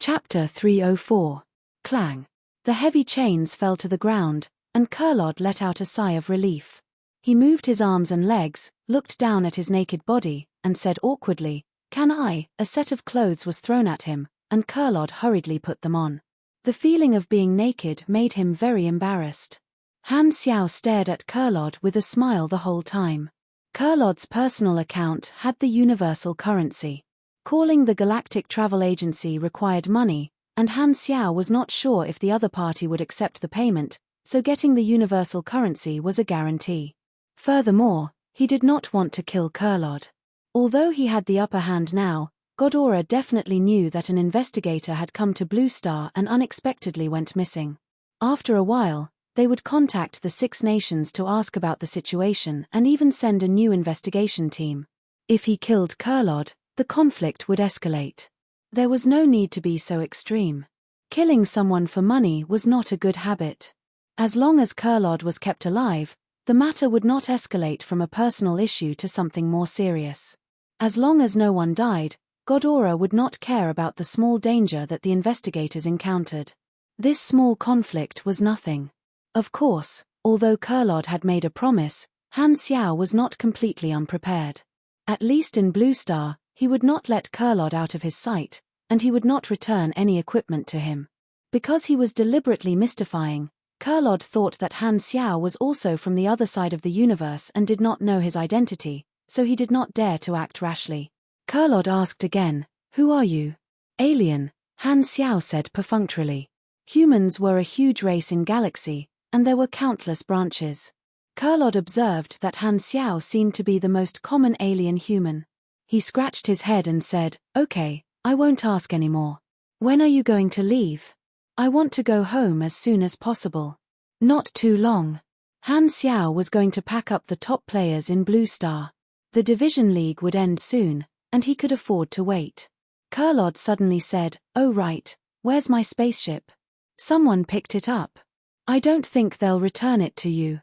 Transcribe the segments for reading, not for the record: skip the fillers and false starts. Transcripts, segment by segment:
Chapter 304. Clang. The heavy chains fell to the ground, and Kurlod let out a sigh of relief. He moved his arms and legs, looked down at his naked body, and said awkwardly, "Can I?" A set of clothes was thrown at him, and Kurlod hurriedly put them on. The feeling of being naked made him very embarrassed. Han Xiao stared at Kurlod with a smile the whole time. Kurlod's personal account had the universal currency. Calling the Galactic Travel Agency required money, and Han Xiao was not sure if the other party would accept the payment, so getting the universal currency was a guarantee. Furthermore, he did not want to kill Kurlod. Although he had the upper hand now, Ghidorah definitely knew that an investigator had come to Blue Star and unexpectedly went missing. After a while, they would contact the Six Nations to ask about the situation and even send a new investigation team. If he killed Kurlod, the conflict would escalate. There was no need to be so extreme. Killing someone for money was not a good habit. As long as Kurlod was kept alive, the matter would not escalate from a personal issue to something more serious. As long as no one died, Ghidorah would not care about the small danger that the investigators encountered. This small conflict was nothing. Of course, although Kurlod had made a promise, Han Xiao was not completely unprepared. At least in Blue Star, he would not let Kurlod out of his sight, and he would not return any equipment to him. Because he was deliberately mystifying, Kurlod thought that Han Xiao was also from the other side of the universe and did not know his identity, so he did not dare to act rashly. Kurlod asked again, "Who are you?" "Alien," Han Xiao said perfunctorily. Humans were a huge race in Galaxy, and there were countless branches. Kurlod observed that Han Xiao seemed to be the most common alien human. He scratched his head and said, "Okay, I won't ask anymore. When are you going to leave?" "I want to go home as soon as possible." "Not too long." Han Xiao was going to pack up the top players in Blue Star. The Division League would end soon, and he could afford to wait. Kurlod suddenly said, "Oh right, where's my spaceship?" "Someone picked it up. I don't think they'll return it to you."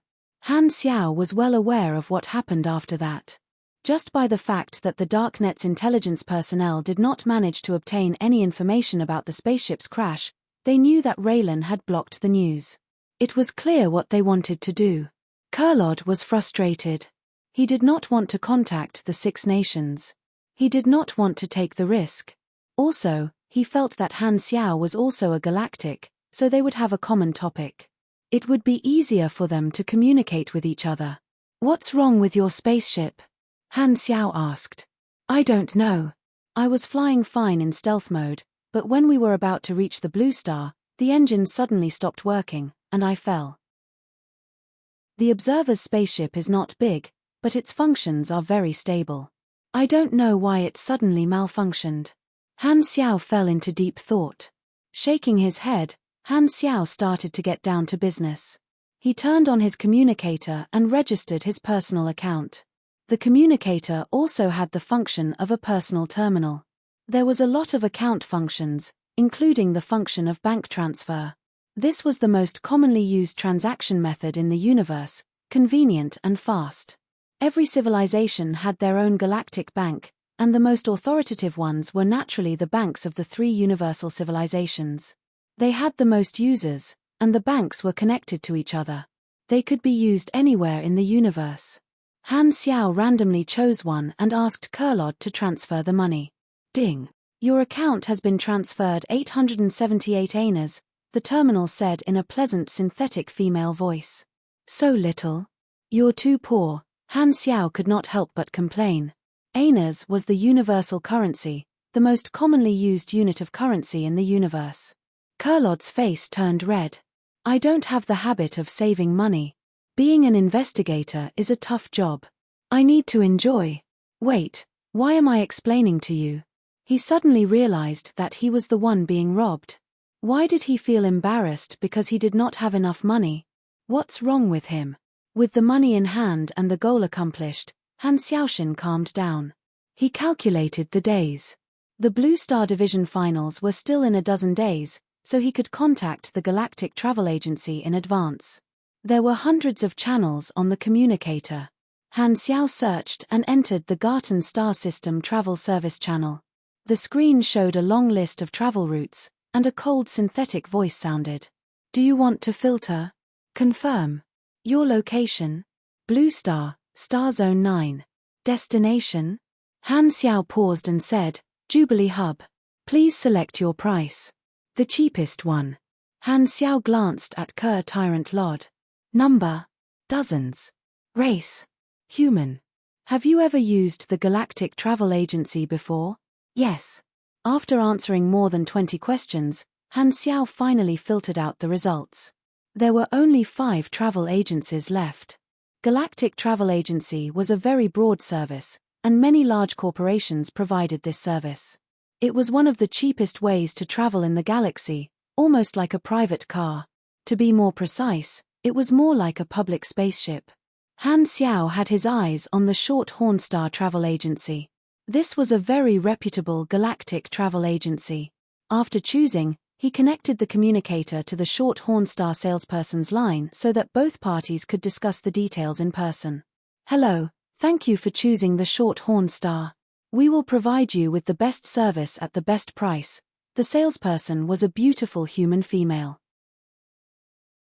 Han Xiao was well aware of what happened after that. Just by the fact that the Darknet's intelligence personnel did not manage to obtain any information about the spaceship's crash, they knew that Raylan had blocked the news. It was clear what they wanted to do. Kurlod was frustrated. He did not want to contact the Six Nations. He did not want to take the risk. Also, he felt that Han Xiao was also a galactic, so they would have a common topic. It would be easier for them to communicate with each other. "What's wrong with your spaceship?" Han Xiao asked. "I don't know. I was flying fine in stealth mode, but when we were about to reach the Blue Star, the engine suddenly stopped working, and I fell." The observer's spaceship is not big, but its functions are very stable. "I don't know why it suddenly malfunctioned." Han Xiao fell into deep thought. Shaking his head, Han Xiao started to get down to business. He turned on his communicator and registered his personal account. The communicator also had the function of a personal terminal. There was a lot of account functions, including the function of bank transfer. This was the most commonly used transaction method in the universe, convenient and fast. Every civilization had their own galactic bank, and the most authoritative ones were naturally the banks of the three universal civilizations. They had the most users, and the banks were connected to each other. They could be used anywhere in the universe. Han Xiao randomly chose one and asked Kurlod to transfer the money. "Ding. Your account has been transferred 878 aners," the terminal said in a pleasant synthetic female voice. "So little. You're too poor," Han Xiao could not help but complain. Aners was the universal currency, the most commonly used unit of currency in the universe. Kurlod's face turned red. "I don't have the habit of saving money. Being an investigator is a tough job. I need to enjoy." "Wait, why am I explaining to you?" He suddenly realized that he was the one being robbed. Why did he feel embarrassed because he did not have enough money? What's wrong with him? With the money in hand and the goal accomplished, Han Xiaoshin calmed down. He calculated the days. The Blue Star Division finals were still in a dozen days, so he could contact the Galactic Travel Agency in advance. There were hundreds of channels on the communicator. Han Xiao searched and entered the Garten Star System Travel Service channel. The screen showed a long list of travel routes, and a cold synthetic voice sounded. Do you want to filter? Confirm. Your location? Blue Star, Star Zone 9. Destination? Han Xiao paused and said, Jubilee Hub. Please select your price. The cheapest one. Han Xiao glanced at Kerr Tyrant Lod. Number? Dozens. Race? Human. Have you ever used the Galactic Travel Agency before? Yes. After answering more than 20 questions, Han Xiao finally filtered out the results. There were only 5 travel agencies left. Galactic Travel Agency was a very broad service, and many large corporations provided this service. It was one of the cheapest ways to travel in the galaxy, almost like a private car. To be more precise, it was more like a public spaceship. Han Xiao had his eyes on the Short Horn Star Travel Agency. This was a very reputable galactic travel agency. After choosing, he connected the communicator to the Short Horn Star salesperson's line so that both parties could discuss the details in person. Hello, thank you for choosing the Short Horn Star. We will provide you with the best service at the best price. The salesperson was a beautiful human female.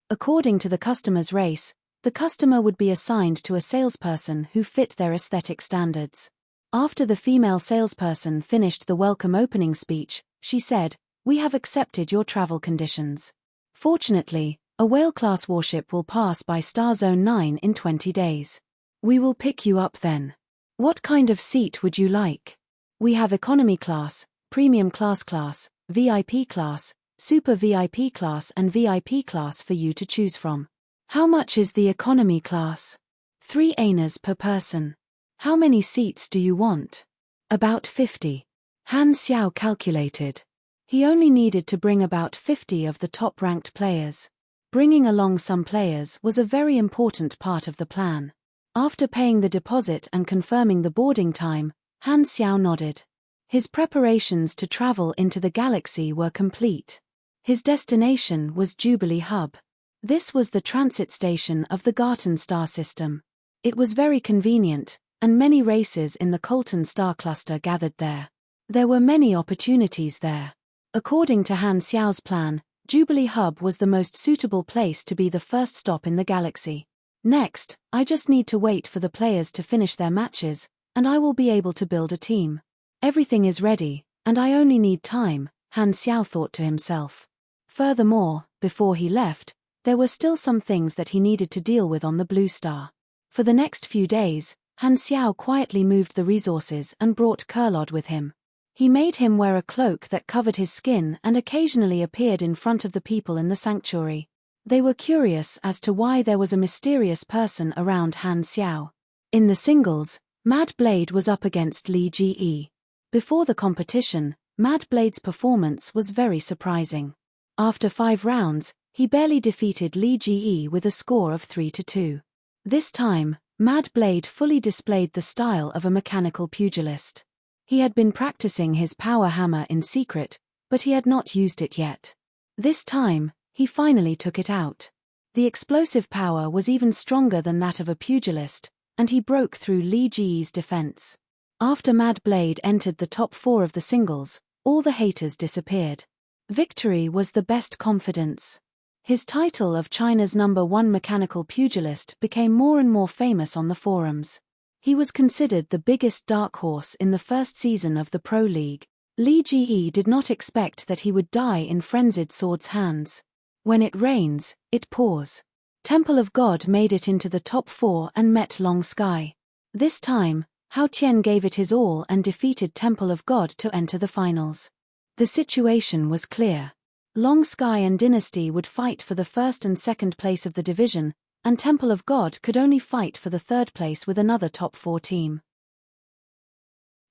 According to the customer's race, the customer would be assigned to a salesperson who fit their aesthetic standards. After the female salesperson finished the welcome opening speech, she said, We have accepted your travel conditions. Fortunately, a whale-class warship will pass by Star Zone 9 in 20 days. We will pick you up then. What kind of seat would you like? We have economy class, premium class, VIP class, super VIP class and VIP class for you to choose from. How much is the economy class? 3 annas per person. How many seats do you want? About 50. Han Xiao calculated. He only needed to bring about 50 of the top-ranked players. Bringing along some players was a very important part of the plan. After paying the deposit and confirming the boarding time, Han Xiao nodded. His preparations to travel into the galaxy were complete. His destination was Jubilee Hub. This was the transit station of the Garten star system. It was very convenient, and many races in the Colton star cluster gathered there. There were many opportunities there. According to Han Xiao's plan, Jubilee Hub was the most suitable place to be the first stop in the galaxy. Next, I just need to wait for the players to finish their matches, and I will be able to build a team. Everything is ready, and I only need time, Han Xiao thought to himself. Furthermore, before he left, there were still some things that he needed to deal with on the Blue Star. For the next few days, Han Xiao quietly moved the resources and brought Kurlod with him. He made him wear a cloak that covered his skin and occasionally appeared in front of the people in the sanctuary. They were curious as to why there was a mysterious person around Han Xiao. In the singles, Mad Blade was up against Li Ji. Before the competition, Mad Blade's performance was very surprising. After 5 rounds, he barely defeated Li Ji with a score of 3-2. This time, Mad Blade fully displayed the style of a mechanical pugilist. He had been practicing his power hammer in secret, but he had not used it yet. This time, he finally took it out. The explosive power was even stronger than that of a pugilist, and he broke through Li Ji's defense. After Mad Blade entered the top 4 of the singles, all the haters disappeared. Victory was the best confidence. His title of China's #1 mechanical pugilist became more and more famous on the forums. He was considered the biggest dark horse in the first season of the Pro League. Li Ji did not expect that he would die in Frenzied Sword's hands. When it rains, it pours. Temple of God made it into the top 4 and met Long Sky. This time, Hao Tian gave it his all and defeated Temple of God to enter the finals. The situation was clear. Long Sky and Dynasty would fight for the first and second place of the division, and Temple of God could only fight for the third place with another top 4 team.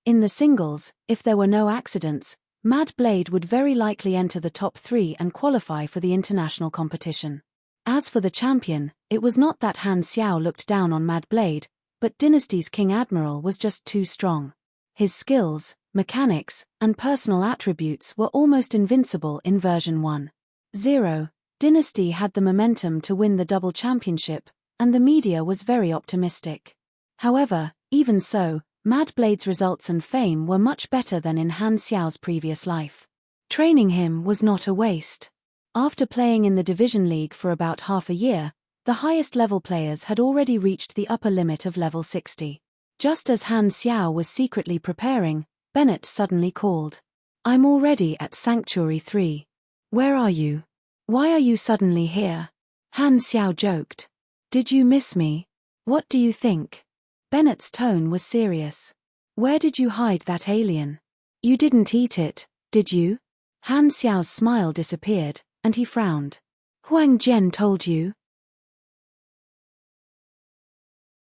In the singles, if there were no accidents, Mad Blade would very likely enter the top 3 and qualify for the international competition. As for the champion, it was not that Han Xiao looked down on Mad Blade, but Dynasty's King Admiral was just too strong. His skills, mechanics, and personal attributes were almost invincible in version 1.0. Dynasty had the momentum to win the double championship, and the media was very optimistic. However, even so, Mad Blade's results and fame were much better than in Han Xiao's previous life. Training him was not a waste. After playing in the Division League for about half a year, the highest level players had already reached the upper limit of level 60. Just as Han Xiao was secretly preparing, Bennett suddenly called. "I'm already at Sanctuary 3. Where are you? Why are you suddenly here?" Han Xiao joked. "Did you miss me? What do you think?" Bennett's tone was serious. "Where did you hide that alien? You didn't eat it, did you?" Han Xiao's smile disappeared, and he frowned. "Huang Jian told you?"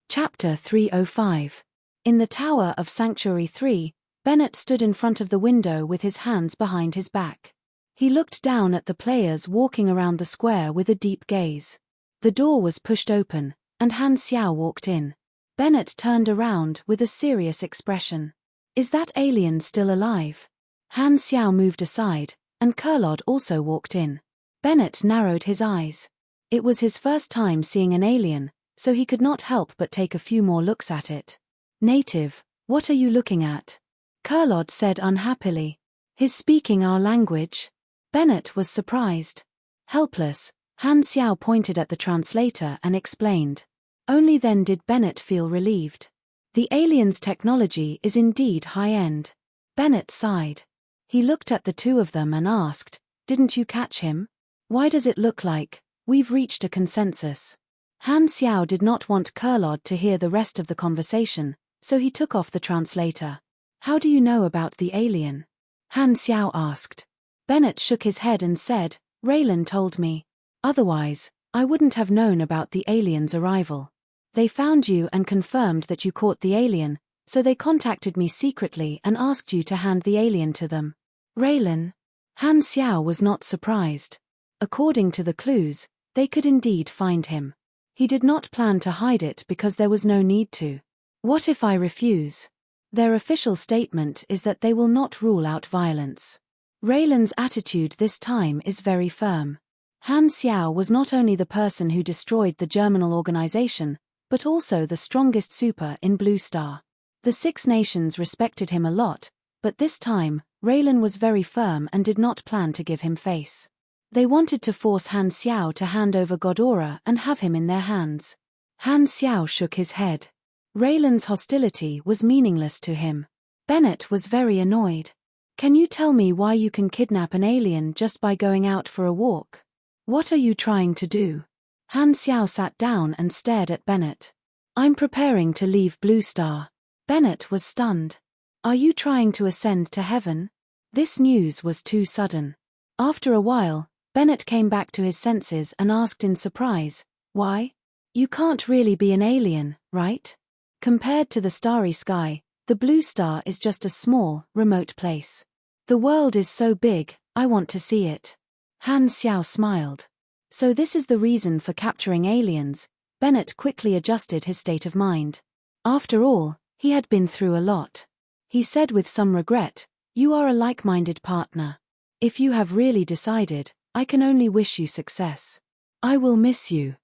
Chapter 305. In the Tower of Sanctuary 3, Bennett stood in front of the window with his hands behind his back. He looked down at the players walking around the square with a deep gaze. The door was pushed open, and Han Xiao walked in. Bennett turned around with a serious expression. "Is that alien still alive?" Han Xiao moved aside, and Kurlod also walked in. Bennett narrowed his eyes. It was his first time seeing an alien, so he could not help but take a few more looks at it. "Native, what are you looking at?" Kurlod said unhappily. "He's speaking our language." Bennett was surprised. Helpless, Han Xiao pointed at the translator and explained. Only then did Bennett feel relieved. The alien's technology is indeed high-end. Bennett sighed. He looked at the two of them and asked, "Didn't you catch him? Why does it look like we've reached a consensus?" Han Xiao did not want Kurlod to hear the rest of the conversation, so he took off the translator. "How do you know about the alien?" Han Xiao asked. Bennett shook his head and said, "Raylan told me. Otherwise, I wouldn't have known about the alien's arrival. They found you and confirmed that you caught the alien, so they contacted me secretly and asked you to hand the alien to them." Raylan? Han Xiao was not surprised. According to the clues, they could indeed find him. He did not plan to hide it because there was no need to. "What if I refuse?" Their official statement is that they will not rule out violence. Raylan's attitude this time is very firm. Han Xiao was not only the person who destroyed the Germinal organization, but also the strongest super in Blue Star. The Six Nations respected him a lot, but this time, Raylan was very firm and did not plan to give him face. They wanted to force Han Xiao to hand over Godora and have him in their hands. Han Xiao shook his head. Raylan's hostility was meaningless to him. Bennett was very annoyed. "Can you tell me why you can kidnap an alien just by going out for a walk? What are you trying to do?" Han Xiao sat down and stared at Bennett. "I'm preparing to leave Blue Star." Bennett was stunned. "Are you trying to ascend to heaven?" This news was too sudden. After a while, Bennett came back to his senses and asked in surprise, "Why? You can't really be an alien, right? Compared to the starry sky, the Blue Star is just a small, remote place. The world is so big, I want to see it." Han Xiao smiled. So this is the reason for capturing aliens. Bennett quickly adjusted his state of mind. After all, he had been through a lot. He said with some regret, "You are a like-minded partner. If you have really decided, I can only wish you success. I will miss you."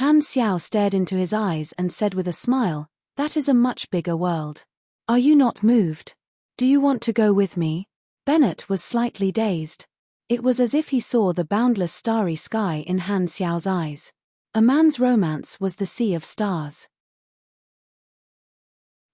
Han Xiao stared into his eyes and said with a smile, "That is a much bigger world. Are you not moved? Do you want to go with me?" Bennett was slightly dazed. It was as if he saw the boundless starry sky in Han Xiao's eyes. A man's romance was the sea of stars.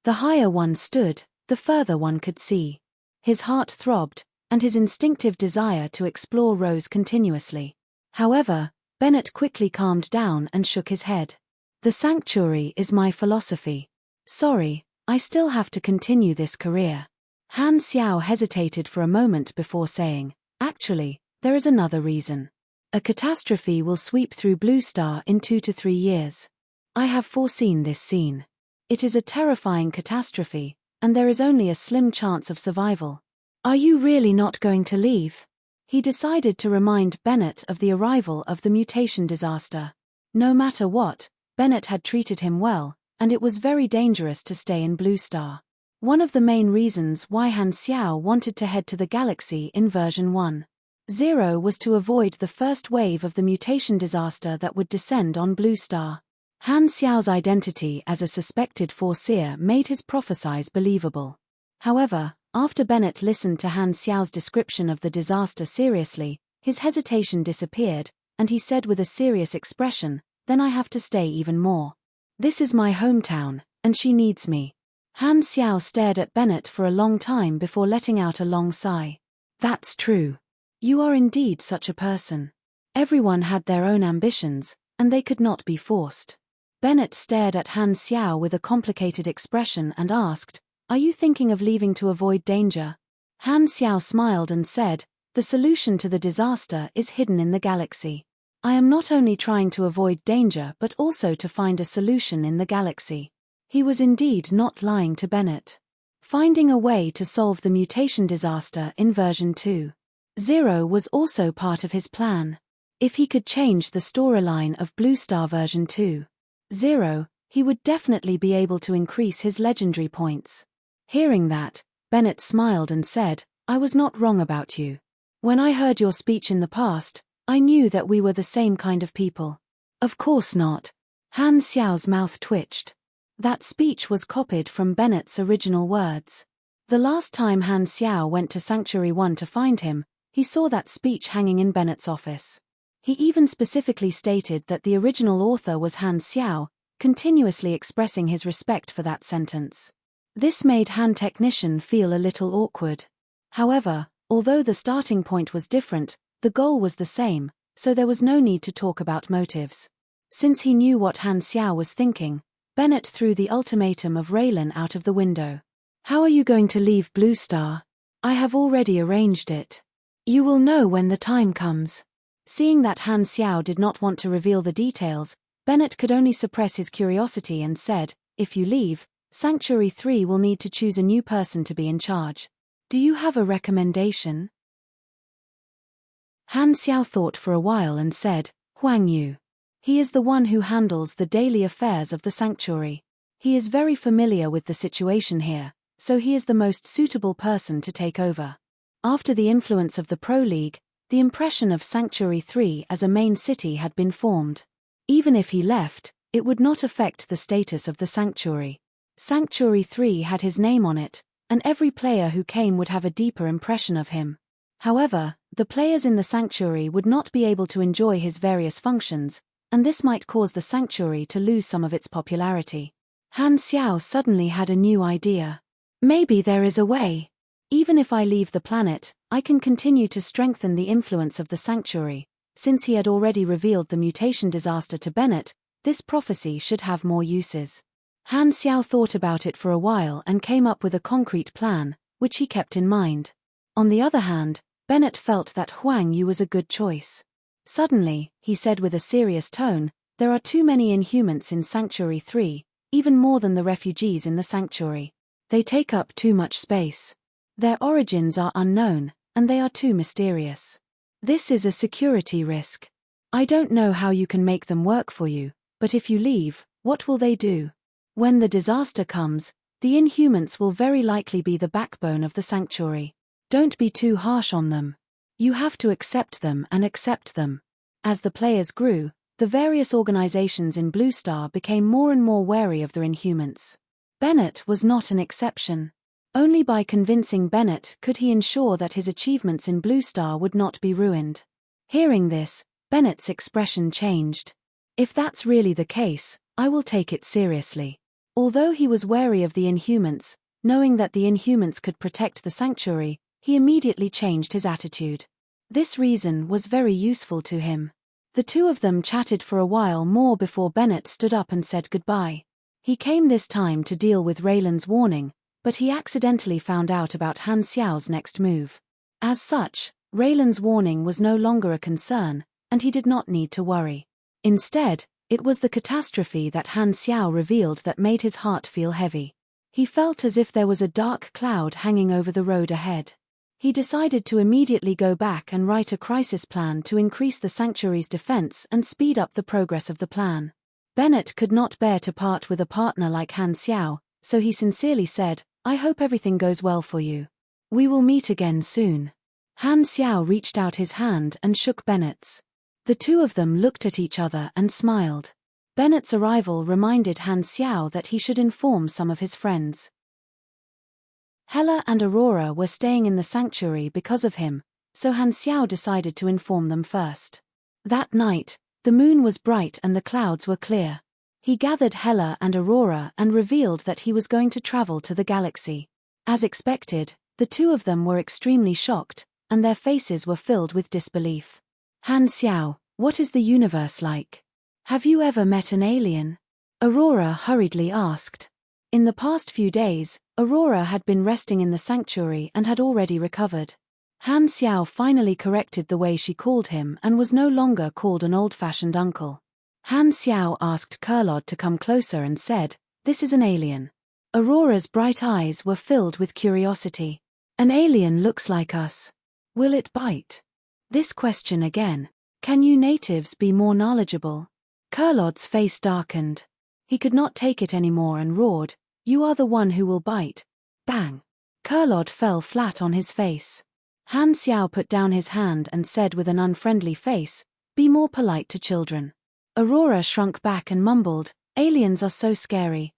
The higher one stood, the further one could see. His heart throbbed, and his instinctive desire to explore rose continuously. However, Bennett quickly calmed down and shook his head. "The sanctuary is my philosophy. Sorry, I still have to continue this career." Han Xiao hesitated for a moment before saying, "Actually, there is another reason. A catastrophe will sweep through Blue Star in 2 to 3 years. I have foreseen this scene. It is a terrifying catastrophe, and there is only a slim chance of survival." "Are you really not going to leave?" He decided to remind Bennett of the arrival of the mutation disaster. No matter what, Bennett had treated him well, and it was very dangerous to stay in Blue Star. One of the main reasons why Han Xiao wanted to head to the galaxy in version 1.0 was to avoid the first wave of the mutation disaster that would descend on Blue Star. Han Xiao's identity as a suspected foreseer made his prophecies believable. However, after Bennett listened to Han Xiao's description of the disaster seriously, his hesitation disappeared, and he said with a serious expression, "Then I have to stay even more. This is my hometown, and she needs me." Han Xiao stared at Bennett for a long time before letting out a long sigh. "That's true. You are indeed such a person. Everyone had their own ambitions, and they could not be forced." Bennett stared at Han Xiao with a complicated expression and asked, "Are you thinking of leaving to avoid danger?" Han Xiao smiled and said, "The solution to the disaster is hidden in the galaxy. I am not only trying to avoid danger but also to find a solution in the galaxy." He was indeed not lying to Bennett. Finding a way to solve the mutation disaster in version 2.0 was also part of his plan. If he could change the storyline of Blue Star version 2.0, he would definitely be able to increase his legendary points. Hearing that, Bennett smiled and said, "I was not wrong about you. When I heard your speech in the past, I knew that we were the same kind of people." "Of course not." Han Xiao's mouth twitched. That speech was copied from Bennett's original words. The last time Han Xiao went to Sanctuary 1 to find him, he saw that speech hanging in Bennett's office. He even specifically stated that the original author was Han Xiao, continuously expressing his respect for that sentence. This made Han Technician feel a little awkward. However, although the starting point was different, the goal was the same, so there was no need to talk about motives. Since he knew what Han Xiao was thinking, Bennett threw the ultimatum of Raylan out of the window. "How are you going to leave Blue Star?" "I have already arranged it. You will know when the time comes." Seeing that Han Xiao did not want to reveal the details, Bennett could only suppress his curiosity and said, "If you leave, Sanctuary 3 will need to choose a new person to be in charge. Do you have a recommendation?" Han Xiao thought for a while and said, "Huang Yu. He is the one who handles the daily affairs of the Sanctuary. He is very familiar with the situation here, so he is the most suitable person to take over." After the influence of the Pro League, the impression of Sanctuary 3 as a main city had been formed. Even if he left, it would not affect the status of the Sanctuary. Sanctuary 3 had his name on it, and every player who came would have a deeper impression of him. However, the players in the Sanctuary would not be able to enjoy his various functions, and this might cause the Sanctuary to lose some of its popularity. Han Xiao suddenly had a new idea. "Maybe there is a way. Even if I leave the planet, I can continue to strengthen the influence of the Sanctuary." Since he had already revealed the mutation disaster to Bennett, this prophecy should have more uses. Han Xiao thought about it for a while and came up with a concrete plan, which he kept in mind. On the other hand, Bennett felt that Huang Yu was a good choice. Suddenly, he said with a serious tone, "There are too many Inhumans in Sanctuary 3, even more than the refugees in the Sanctuary. They take up too much space. Their origins are unknown, and they are too mysterious. This is a security risk. I don't know how you can make them work for you, but if you leave, what will they do? When the disaster comes, the Inhumans will very likely be the backbone of the Sanctuary. Don't be too harsh on them. You have to accept them and accept them." As the players grew, the various organizations in Blue Star became more and more wary of the Inhumans. Bennett was not an exception. Only by convincing Bennett could he ensure that his achievements in Blue Star would not be ruined. Hearing this, Bennett's expression changed. "If that's really the case, I will take it seriously." Although he was wary of the Inhumans, knowing that the Inhumans could protect the Sanctuary, he immediately changed his attitude. This reason was very useful to him. The two of them chatted for a while more before Bennett stood up and said goodbye. He came this time to deal with Raylan's warning, but he accidentally found out about Han Xiao's next move. As such, Raylan's warning was no longer a concern, and he did not need to worry. Instead, it was the catastrophe that Han Xiao revealed that made his heart feel heavy. He felt as if there was a dark cloud hanging over the road ahead. He decided to immediately go back and write a crisis plan to increase the Sanctuary's defense and speed up the progress of the plan. Bennett could not bear to part with a partner like Han Xiao, so he sincerely said, "I hope everything goes well for you. We will meet again soon." Han Xiao reached out his hand and shook Bennett's. The two of them looked at each other and smiled. Bennett's arrival reminded Han Xiao that he should inform some of his friends. Hela and Aurora were staying in the sanctuary because of him, so Han Xiao decided to inform them first. That night, the moon was bright and the clouds were clear. He gathered Hela and Aurora and revealed that he was going to travel to the galaxy. As expected, the two of them were extremely shocked, and their faces were filled with disbelief. Han Xiao, what is the universe like? Have you ever met an alien? Aurora hurriedly asked. In the past few days, Aurora had been resting in the sanctuary and had already recovered. Han Xiao finally corrected the way she called him and was no longer called an old-fashioned uncle. Han Xiao asked Kurlod to come closer and said, "This is an alien." Aurora's bright eyes were filled with curiosity. "An alien looks like us. Will it bite?" This question again. "Can you natives be more knowledgeable?" Kurlod's face darkened. He could not take it anymore and roared, "You are the one who will bite." Bang! Kurlod fell flat on his face. Han Xiao put down his hand and said with an unfriendly face, "Be more polite to children." Aurora shrunk back and mumbled, "Aliens are so scary."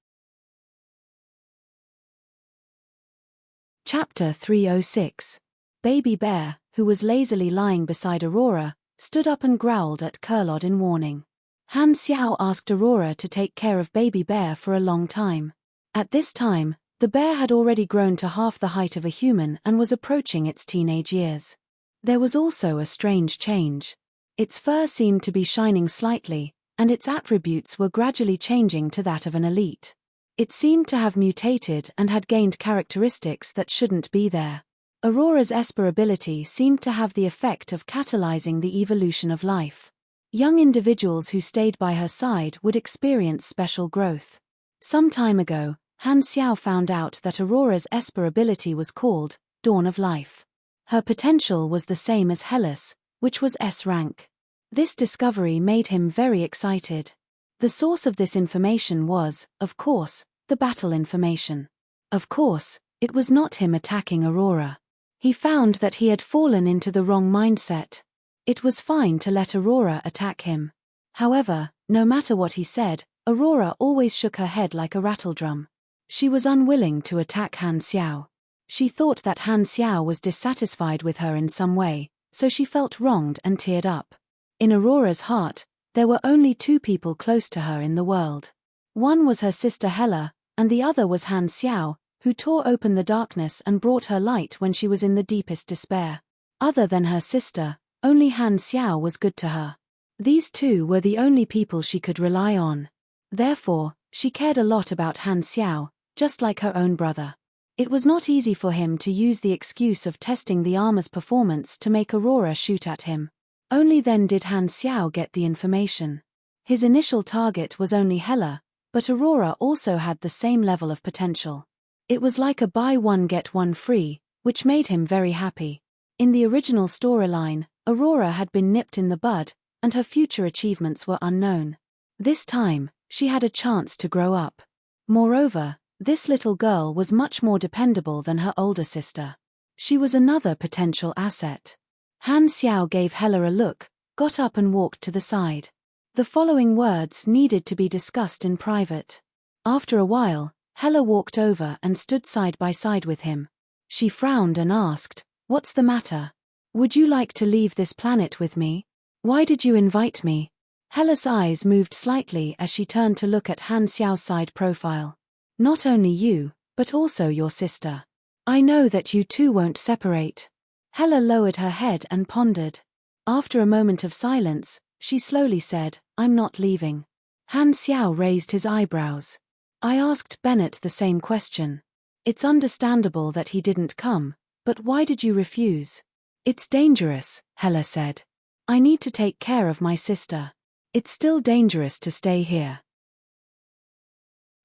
Chapter 306. Baby Bear, who was lazily lying beside Aurora, stood up and growled at Kurlod in warning. Han Xiao asked Aurora to take care of Baby Bear for a long time. At this time, the bear had already grown to half the height of a human and was approaching its teenage years. There was also a strange change. Its fur seemed to be shining slightly, and its attributes were gradually changing to that of an elite. It seemed to have mutated and had gained characteristics that shouldn't be there. Aurora's Esper ability seemed to have the effect of catalyzing the evolution of life. Young individuals who stayed by her side would experience special growth. Some time ago, Han Xiao found out that Aurora's Esper ability was called Dawn of Life. Her potential was the same as Hela's, which was S rank. This discovery made him very excited. The source of this information was, of course, the battle information. Of course, it was not him attacking Aurora. He found that he had fallen into the wrong mindset. It was fine to let Aurora attack him. However, no matter what he said, Aurora always shook her head like a rattledrum. She was unwilling to attack Han Xiao. She thought that Han Xiao was dissatisfied with her in some way, so she felt wronged and teared up. In Aurora's heart, there were only two people close to her in the world. One was her sister Hela, and the other was Han Xiao, who tore open the darkness and brought her light when she was in the deepest despair. Other than her sister, only Han Xiao was good to her. These two were the only people she could rely on. Therefore, she cared a lot about Han Xiao, just like her own brother. It was not easy for him to use the excuse of testing the armor's performance to make Aurora shoot at him. Only then did Han Xiao get the information. His initial target was only Hela, but Aurora also had the same level of potential. It was like a buy one get one free, which made him very happy. In the original storyline, Aurora had been nipped in the bud, and her future achievements were unknown. This time, she had a chance to grow up. Moreover, this little girl was much more dependable than her older sister. She was another potential asset. Han Xiao gave Hela a look, got up and walked to the side. The following words needed to be discussed in private. After a while, Hela walked over and stood side by side with him. She frowned and asked, "What's the matter? Would you like to leave this planet with me? Why did you invite me?" Hela's eyes moved slightly as she turned to look at Han Xiao's side profile. "Not only you, but also your sister. I know that you two won't separate." Hela lowered her head and pondered. After a moment of silence, she slowly said, "I'm not leaving." Han Xiao raised his eyebrows. "I asked Bennett the same question. It's understandable that he didn't come, but why did you refuse?" "It's dangerous," Hela said. "I need to take care of my sister. It's still dangerous to stay here."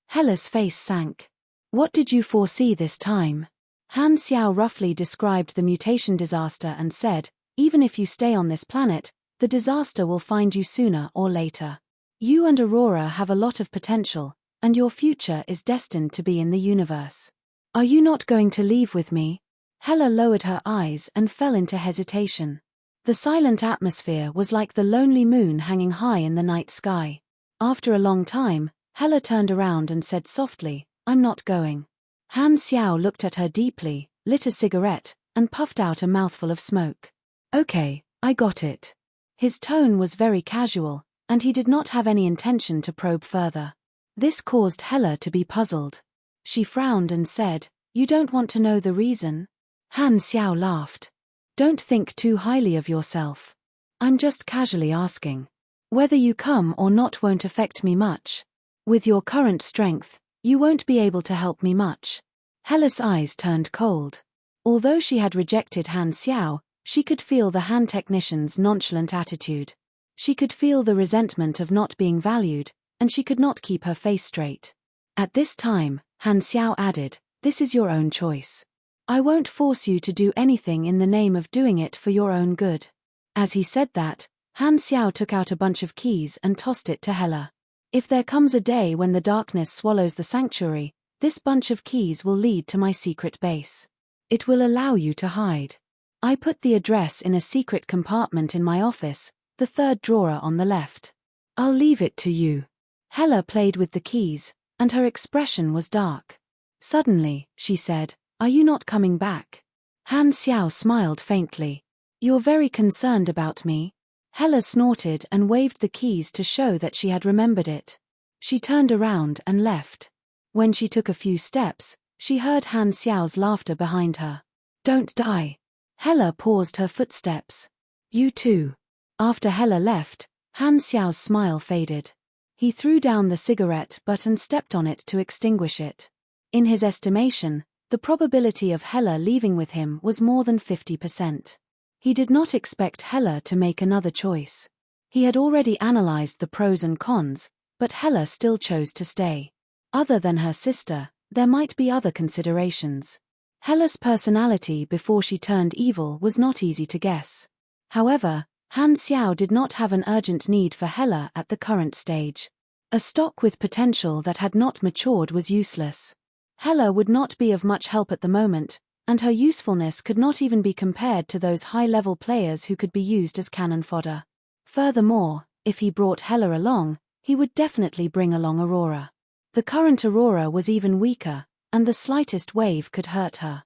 Hela's face sank. "What did you foresee this time?" Han Xiao roughly described the mutation disaster and said, "Even if you stay on this planet, the disaster will find you sooner or later. You and Aurora have a lot of potential, and your future is destined to be in the universe. Are you not going to leave with me?" Hela lowered her eyes and fell into hesitation. The silent atmosphere was like the lonely moon hanging high in the night sky. After a long time, Hella turned around and said softly, "I'm not going." Han Xiao looked at her deeply, lit a cigarette, and puffed out a mouthful of smoke. "Okay, I got it." His tone was very casual, and he did not have any intention to probe further. This caused Hella to be puzzled. She frowned and said, "You don't want to know the reason?" Han Xiao laughed. "Don't think too highly of yourself. I'm just casually asking. Whether you come or not won't affect me much. With your current strength, you won't be able to help me much." Hella's eyes turned cold. Although she had rejected Han Xiao, she could feel the Han technician's nonchalant attitude. She could feel the resentment of not being valued, and she could not keep her face straight. At this time, Han Xiao added, "This is your own choice. I won't force you to do anything in the name of doing it for your own good." As he said that, Han Xiao took out a bunch of keys and tossed it to Hella. "If there comes a day when the darkness swallows the sanctuary, this bunch of keys will lead to my secret base. It will allow you to hide. I put the address in a secret compartment in my office, the third drawer on the left. I'll leave it to you." Hella played with the keys, and her expression was dark. Suddenly, she said, "Are you not coming back?" Han Xiao smiled faintly. "You're very concerned about me." Hella snorted and waved the keys to show that she had remembered it. She turned around and left. When she took a few steps, she heard Han Xiao's laughter behind her. "Don't die." Hella paused her footsteps. "You too." After Hella left, Han Xiao's smile faded. He threw down the cigarette butt and stepped on it to extinguish it. In his estimation, the probability of Hella leaving with him was more than 50%. He did not expect Hella to make another choice. He had already analyzed the pros and cons, but Hella still chose to stay. Other than her sister, there might be other considerations. Hella's personality before she turned evil was not easy to guess. However, Han Xiao did not have an urgent need for Hella at the current stage. A stock with potential that had not matured was useless. Hella would not be of much help at the moment, and her usefulness could not even be compared to those high-level players who could be used as cannon fodder. Furthermore, if he brought Hella along, he would definitely bring along Aurora. The current Aurora was even weaker, and the slightest wave could hurt her.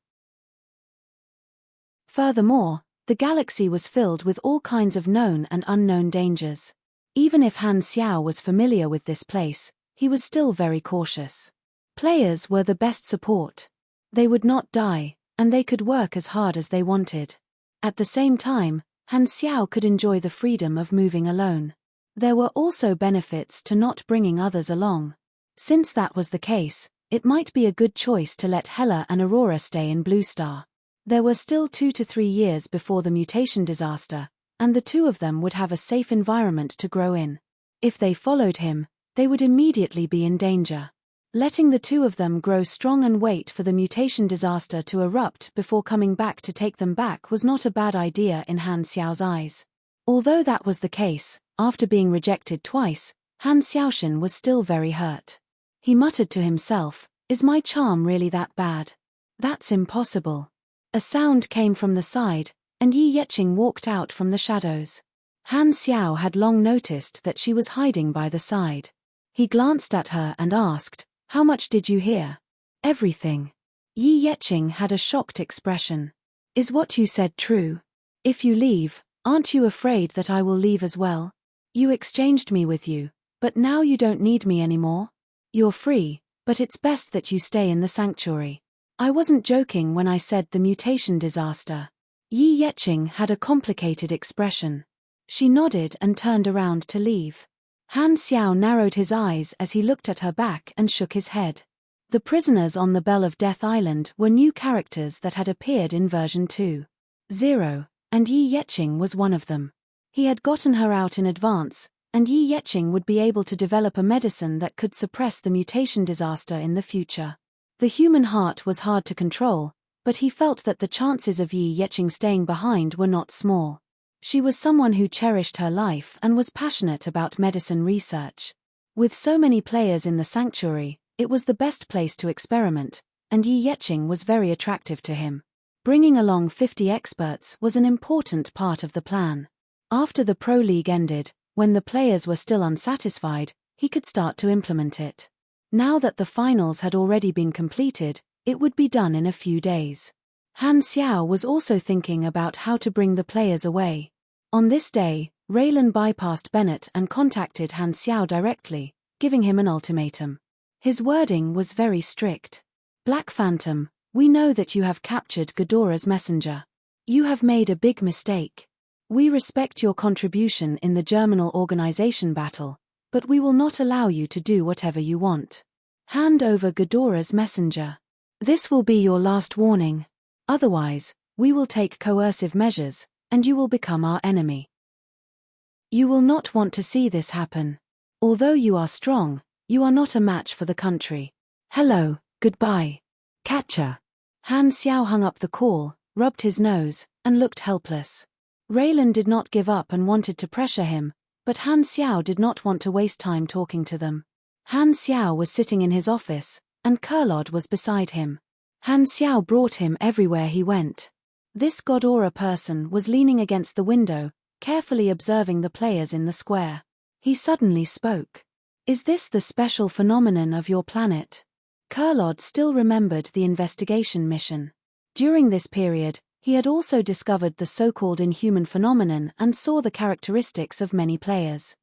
Furthermore, the galaxy was filled with all kinds of known and unknown dangers. Even if Han Xiao was familiar with this place, he was still very cautious. Players were the best support. They would not die, and they could work as hard as they wanted. At the same time, Han Xiao could enjoy the freedom of moving alone. There were also benefits to not bringing others along. Since that was the case, it might be a good choice to let Hella and Aurora stay in Blue Star. There were still 2 to 3 years before the mutation disaster, and the two of them would have a safe environment to grow in. If they followed him, they would immediately be in danger. Letting the two of them grow strong and wait for the mutation disaster to erupt before coming back to take them back was not a bad idea in Han Xiao's eyes. Although that was the case, after being rejected twice, Han Xiaoshan was still very hurt. He muttered to himself, "Is my charm really that bad? That's impossible." A sound came from the side, and Yi Yeqing walked out from the shadows. Han Xiao had long noticed that she was hiding by the side. He glanced at her and asked, "How much did you hear?" "Everything." Yi Yeqing had a shocked expression. "Is what you said true? If you leave, aren't you afraid that I will leave as well? You exchanged me with you, but now you don't need me anymore? You're free, but it's best that you stay in the sanctuary. I wasn't joking when I said the mutation disaster." Yi Yeqing had a complicated expression. She nodded and turned around to leave. Han Xiao narrowed his eyes as he looked at her back and shook his head. The prisoners on the Bell of Death Island were new characters that had appeared in version 2.0, and Yi Yeqing was one of them. He had gotten her out in advance, and Yi Yeqing would be able to develop a medicine that could suppress the mutation disaster in the future. The human heart was hard to control, but he felt that the chances of Yi Yeqing staying behind were not small. She was someone who cherished her life and was passionate about medicine research. With so many players in the sanctuary, it was the best place to experiment, and Yi Yeqing was very attractive to him. Bringing along 50 experts was an important part of the plan. After the Pro League ended, when the players were still unsatisfied, he could start to implement it. Now that the finals had already been completed, it would be done in a few days. Han Xiao was also thinking about how to bring the players away. On this day, Raylan bypassed Bennett and contacted Han Xiao directly, giving him an ultimatum. His wording was very strict. Black Phantom, we know that you have captured Ghidorah's messenger. You have made a big mistake. We respect your contribution in the Germinal Organization battle, but we will not allow you to do whatever you want. Hand over Ghidorah's messenger. This will be your last warning. Otherwise, we will take coercive measures, and you will become our enemy. You will not want to see this happen. Although you are strong, you are not a match for the country. Hello, goodbye. Catcher. Han Xiao hung up the call, rubbed his nose, and looked helpless. Raylan did not give up and wanted to pressure him, but Han Xiao did not want to waste time talking to them. Han Xiao was sitting in his office, and Kurlod was beside him. Han Xiao brought him everywhere he went. This Ghidorah person was leaning against the window, carefully observing the players in the square. He suddenly spoke. Is this the special phenomenon of your planet? Kurlod still remembered the investigation mission. During this period, he had also discovered the so-called inhuman phenomenon and saw the characteristics of many players.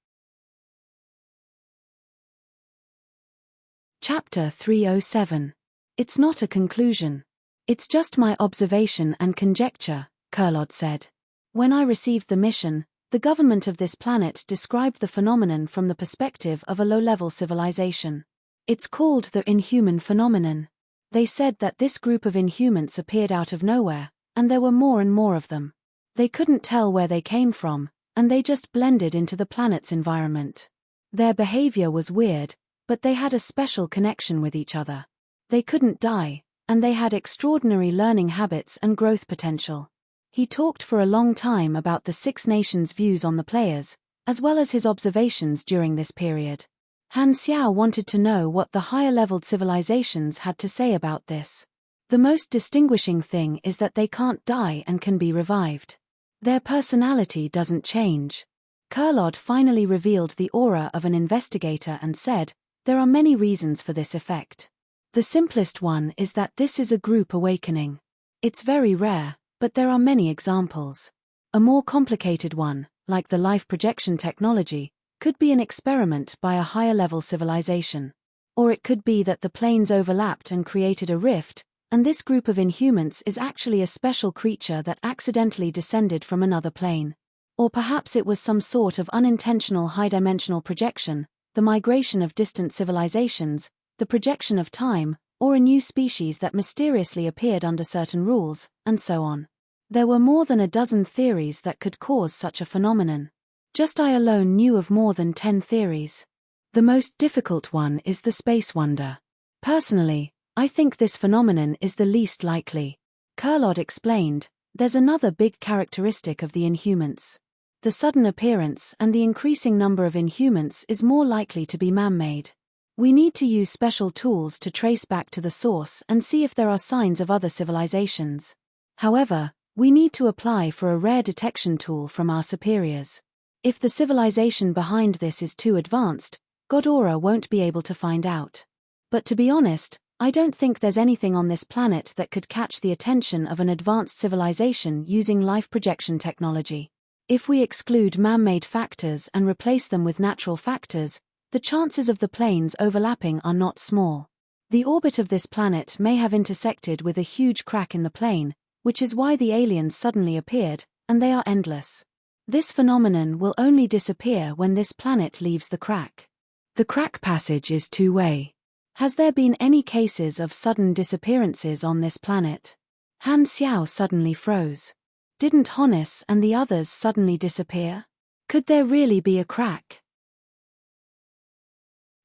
Chapter 307. It's not a conclusion. It's just my observation and conjecture, Kurlod said. When I received the mission, the government of this planet described the phenomenon from the perspective of a low-level civilization. It's called the inhuman phenomenon. They said that this group of inhumans appeared out of nowhere, and there were more and more of them. They couldn't tell where they came from, and they just blended into the planet's environment. Their behavior was weird, but they had a special connection with each other. They couldn't die, and they had extraordinary learning habits and growth potential. He talked for a long time about the Six Nations' views on the players, as well as his observations during this period. Han Xiao wanted to know what the higher-leveled civilizations had to say about this. The most distinguishing thing is that they can't die and can be revived. Their personality doesn't change. Kurlod finally revealed the aura of an investigator and said, there are many reasons for this effect. The simplest one is that this is a group awakening. It's very rare, but there are many examples. A more complicated one, like the life projection technology, could be an experiment by a higher-level civilization. Or it could be that the planes overlapped and created a rift, and this group of inhumans is actually a special creature that accidentally descended from another plane. Or perhaps it was some sort of unintentional high-dimensional projection, the migration of distant civilizations, the projection of time, or a new species that mysteriously appeared under certain rules, and so on. There were more than a dozen theories that could cause such a phenomenon. Just I alone knew of more than 10 theories. The most difficult one is the space wonder. Personally, I think this phenomenon is the least likely. Kurlod explained, there's another big characteristic of the inhumans. The sudden appearance and the increasing number of inhumans is more likely to be man-made. We need to use special tools to trace back to the source and see if there are signs of other civilizations. However, we need to apply for a rare detection tool from our superiors. If the civilization behind this is too advanced, Ghidorah won't be able to find out. But to be honest, I don't think there's anything on this planet that could catch the attention of an advanced civilization using life projection technology. If we exclude man-made factors and replace them with natural factors, the chances of the planes overlapping are not small. The orbit of this planet may have intersected with a huge crack in the plane, which is why the aliens suddenly appeared, and they are endless. This phenomenon will only disappear when this planet leaves the crack. The crack passage is two-way. Has there been any cases of sudden disappearances on this planet? Han Xiao suddenly froze. Didn't Honus and the others suddenly disappear? Could there really be a crack?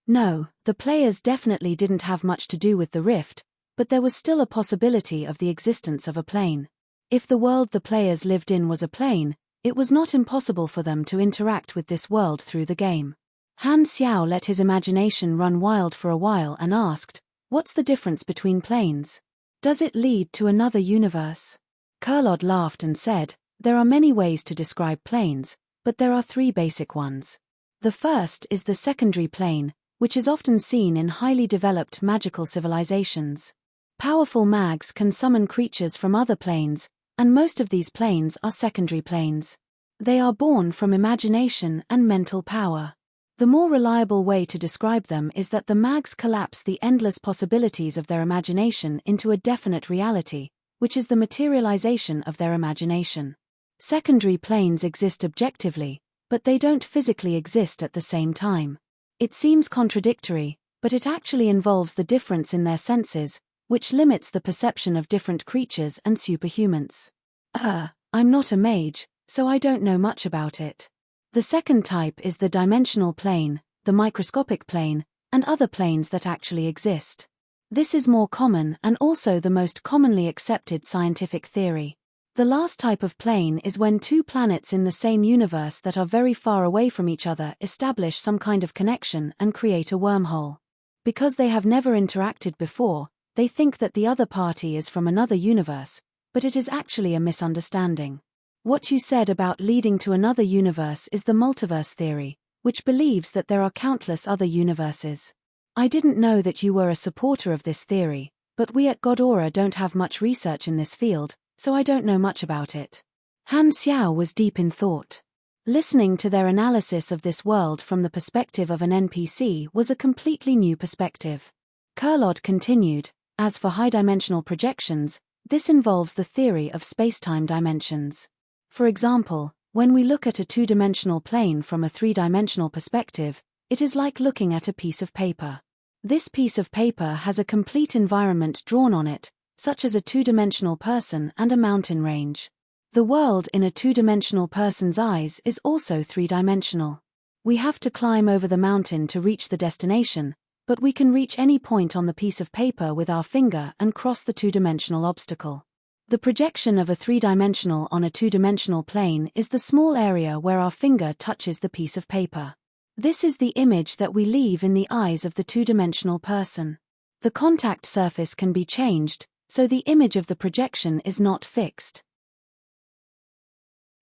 No, the players definitely didn't have much to do with the rift, but there was still a possibility of the existence of a plane. If the world the players lived in was a plane, it was not impossible for them to interact with this world through the game. Han Xiao let his imagination run wild for a while and asked, what's the difference between planes? Does it lead to another universe? Kurlod laughed and said, there are many ways to describe planes, but there are 3 basic ones. The first is the secondary plane, which is often seen in highly developed magical civilizations. Powerful mags can summon creatures from other planes, and most of these planes are secondary planes. They are born from imagination and mental power. The more reliable way to describe them is that the mags collapse the endless possibilities of their imagination into a definite reality, which is the materialization of their imagination. Secondary planes exist objectively, but they don't physically exist at the same time. It seems contradictory, but it actually involves the difference in their senses, which limits the perception of different creatures and superhumans. I'm not a mage, so I don't know much about it. The second type is the dimensional plane, the microscopic plane, and other planes that actually exist. This is more common and also the most commonly accepted scientific theory. The last type of plane is when two planets in the same universe that are very far away from each other establish some kind of connection and create a wormhole. Because they have never interacted before, they think that the other party is from another universe, but it is actually a misunderstanding. What you said about leading to another universe is the multiverse theory, which believes that there are countless other universes. I didn't know that you were a supporter of this theory, but we at Godora don't have much research in this field, so I don't know much about it. Han Xiao was deep in thought. Listening to their analysis of this world from the perspective of an NPC was a completely new perspective. Kurlod continued, as for high-dimensional projections, this involves the theory of spacetime dimensions. For example, when we look at a two-dimensional plane from a three-dimensional perspective, it is like looking at a piece of paper. This piece of paper has a complete environment drawn on it, such as a two-dimensional person and a mountain range. The world in a two-dimensional person's eyes is also three-dimensional. We have to climb over the mountain to reach the destination, but we can reach any point on the piece of paper with our finger and cross the two-dimensional obstacle. The projection of a three-dimensional on a two-dimensional plane is the small area where our finger touches the piece of paper. This is the image that we leave in the eyes of the two-dimensional person. The contact surface can be changed, so the image of the projection is not fixed.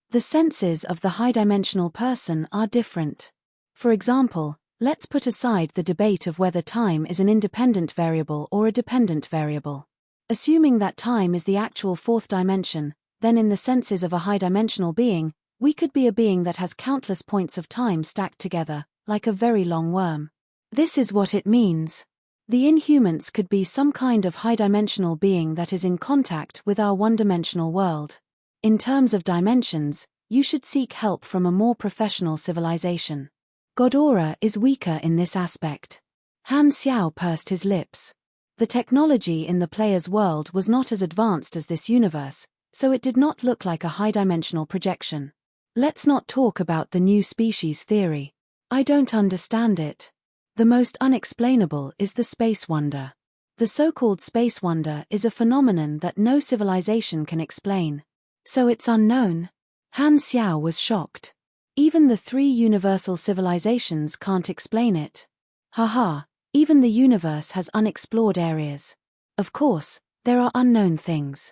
The senses of the high-dimensional person are different. For example, let's put aside the debate of whether time is an independent variable or a dependent variable. Assuming that time is the actual fourth dimension, then in the senses of a high-dimensional being, we could be a being that has countless points of time stacked together, like a very long worm. This is what it means. The Inhumans could be some kind of high-dimensional being that is in contact with our one-dimensional world. In terms of dimensions, you should seek help from a more professional civilization. Godora is weaker in this aspect. Han Xiao pursed his lips. The technology in the player's world was not as advanced as this universe, so it did not look like a high-dimensional projection. Let's not talk about the new species theory. I don't understand it. The most unexplainable is the space wonder. The so-called space wonder is a phenomenon that no civilization can explain. So it's unknown? Han Xiao was shocked. Even the three universal civilizations can't explain it. Haha, even the universe has unexplored areas. Of course, there are unknown things.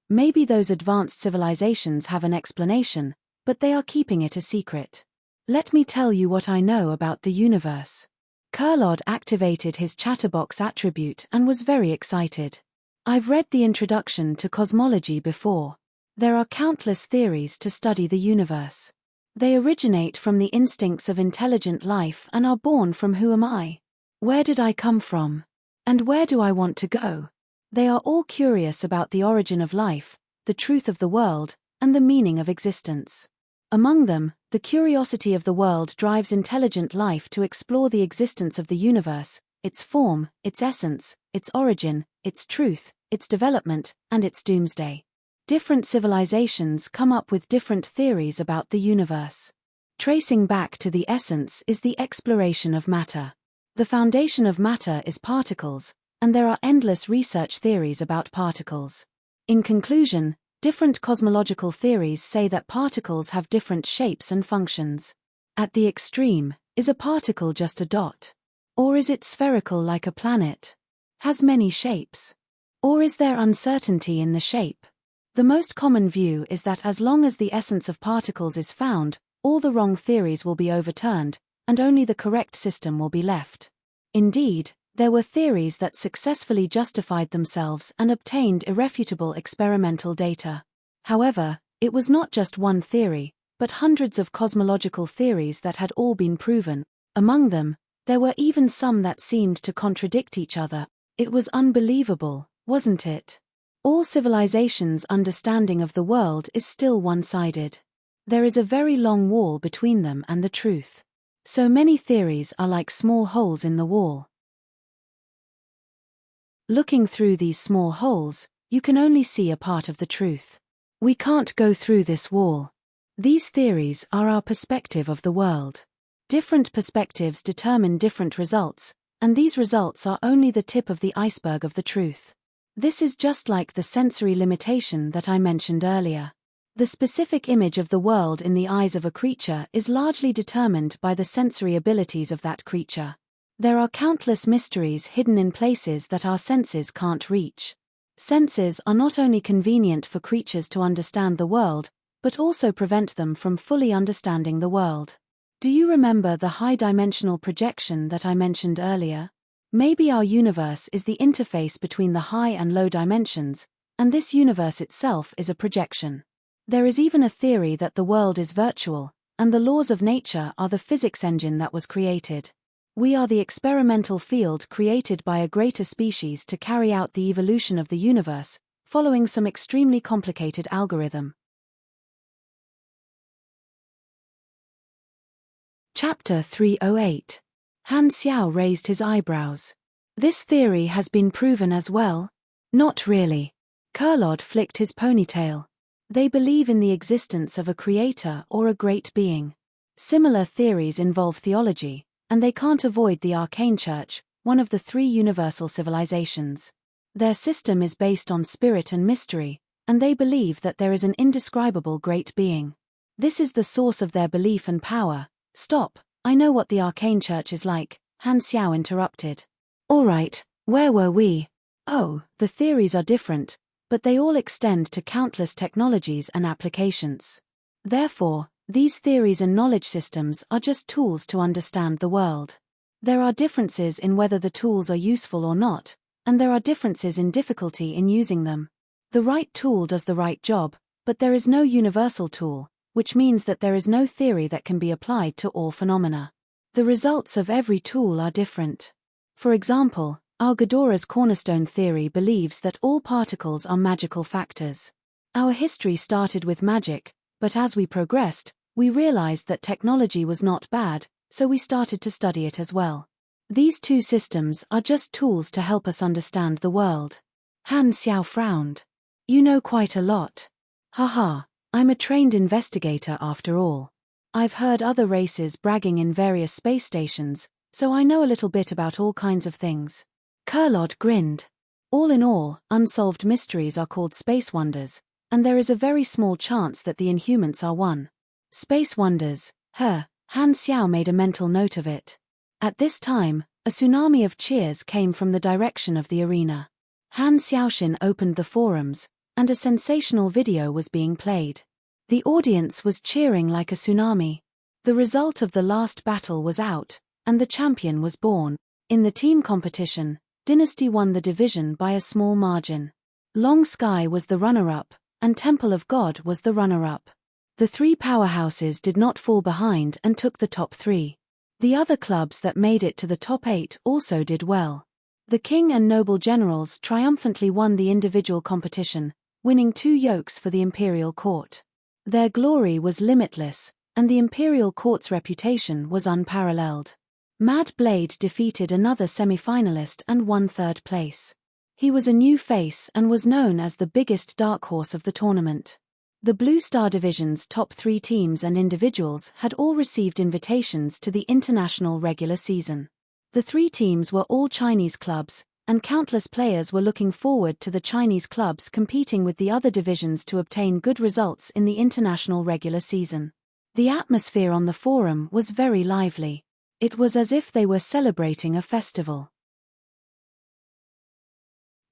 Maybe those advanced civilizations have an explanation, but they are keeping it a secret. Let me tell you what I know about the universe. Kurlod activated his chatterbox attribute and was very excited. I've read the introduction to cosmology before. There are countless theories to study the universe. They originate from the instincts of intelligent life and are born from who am I? Where did I come from? And where do I want to go? They are all curious about the origin of life, the truth of the world, and the meaning of existence. Among them, the curiosity of the world drives intelligent life to explore the existence of the universe, its form, its essence, its origin, its truth, its development, and its doomsday. Different civilizations come up with different theories about the universe. Tracing back to the essence is the exploration of matter. The foundation of matter is particles, and there are endless research theories about particles. In conclusion, different cosmological theories say that particles have different shapes and functions. At the extreme, is a particle just a dot? Or is it spherical like a planet? Has many shapes? Or is there uncertainty in the shape? The most common view is that as long as the essence of particles is found, all the wrong theories will be overturned, and only the correct system will be left. Indeed, there were theories that successfully justified themselves and obtained irrefutable experimental data. However, it was not just one theory, but hundreds of cosmological theories that had all been proven. Among them, there were even some that seemed to contradict each other. It was unbelievable, wasn't it? All civilizations' understanding of the world is still one-sided. There is a very long wall between them and the truth. So many theories are like small holes in the wall. Looking through these small holes, you can only see a part of the truth. We can't go through this wall. These theories are our perspective of the world. Different perspectives determine different results, and these results are only the tip of the iceberg of the truth. This is just like the sensory limitation that I mentioned earlier. The specific image of the world in the eyes of a creature is largely determined by the sensory abilities of that creature. There are countless mysteries hidden in places that our senses can't reach. Senses are not only convenient for creatures to understand the world, but also prevent them from fully understanding the world. Do you remember the high-dimensional projection that I mentioned earlier? Maybe our universe is the interface between the high and low dimensions, and this universe itself is a projection. There is even a theory that the world is virtual, and the laws of nature are the physics engine that was created. We are the experimental field created by a greater species to carry out the evolution of the universe, following some extremely complicated algorithm. Chapter 308. Han Xiao raised his eyebrows. This theory has been proven as well? Not really. Kurlod flicked his ponytail. They believe in the existence of a creator or a great being. Similar theories involve theology, and they can't avoid the arcane church, one of the three universal civilizations. Their system is based on spirit and mystery, and they believe that there is an indescribable great being. This is the source of their belief and power. Stop, I know what the arcane church is like, Han Xiao interrupted. All right, where were we? Oh, the theories are different, but they all extend to countless technologies and applications. Therefore, these theories and knowledge systems are just tools to understand the world. There are differences in whether the tools are useful or not, and there are differences in difficulty in using them. The right tool does the right job, but there is no universal tool, which means that there is no theory that can be applied to all phenomena. The results of every tool are different. For example, our Ghidorah's cornerstone theory believes that all particles are magical factors. Our history started with magic, but as we progressed, we realized that technology was not bad, so we started to study it as well. These two systems are just tools to help us understand the world. Han Xiao frowned. You know quite a lot. Haha, I'm a trained investigator after all. I've heard other races bragging in various space stations, so I know a little bit about all kinds of things. Kurlod grinned. All in all, unsolved mysteries are called space wonders, and there is a very small chance that the Inhumans are one. Space wonders, Han Xiao made a mental note of it. At this time, a tsunami of cheers came from the direction of the arena. Han Xiaoxin opened the forums, and a sensational video was being played. The audience was cheering like a tsunami. The result of the last battle was out, and the champion was born. In the team competition, Dynasty won the division by a small margin. Long Sky was the runner-up, and Temple of God was the runner-up. The three powerhouses did not fall behind and took the top three. The other clubs that made it to the top 8 also did well. The king and noble generals triumphantly won the individual competition, winning 2 yokes for the imperial court. Their glory was limitless, and the imperial court's reputation was unparalleled. Mad Blade defeated another semi-finalist and won 3rd place. He was a new face and was known as the biggest dark horse of the tournament. The Blue Star Division's top 3 teams and individuals had all received invitations to the international regular season. The 3 teams were all Chinese clubs, and countless players were looking forward to the Chinese clubs competing with the other divisions to obtain good results in the international regular season. The atmosphere on the forum was very lively. It was as if they were celebrating a festival.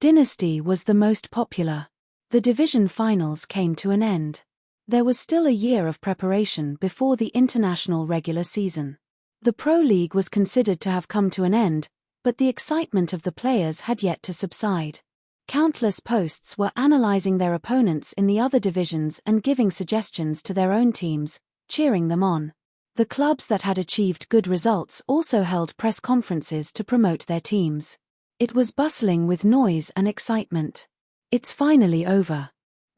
Dynasty was the most popular. The division finals came to an end. There was still a year of preparation before the international regular season. The Pro League was considered to have come to an end, but the excitement of the players had yet to subside. Countless posts were analyzing their opponents in the other divisions and giving suggestions to their own teams, cheering them on. The clubs that had achieved good results also held press conferences to promote their teams. It was bustling with noise and excitement. It's finally over.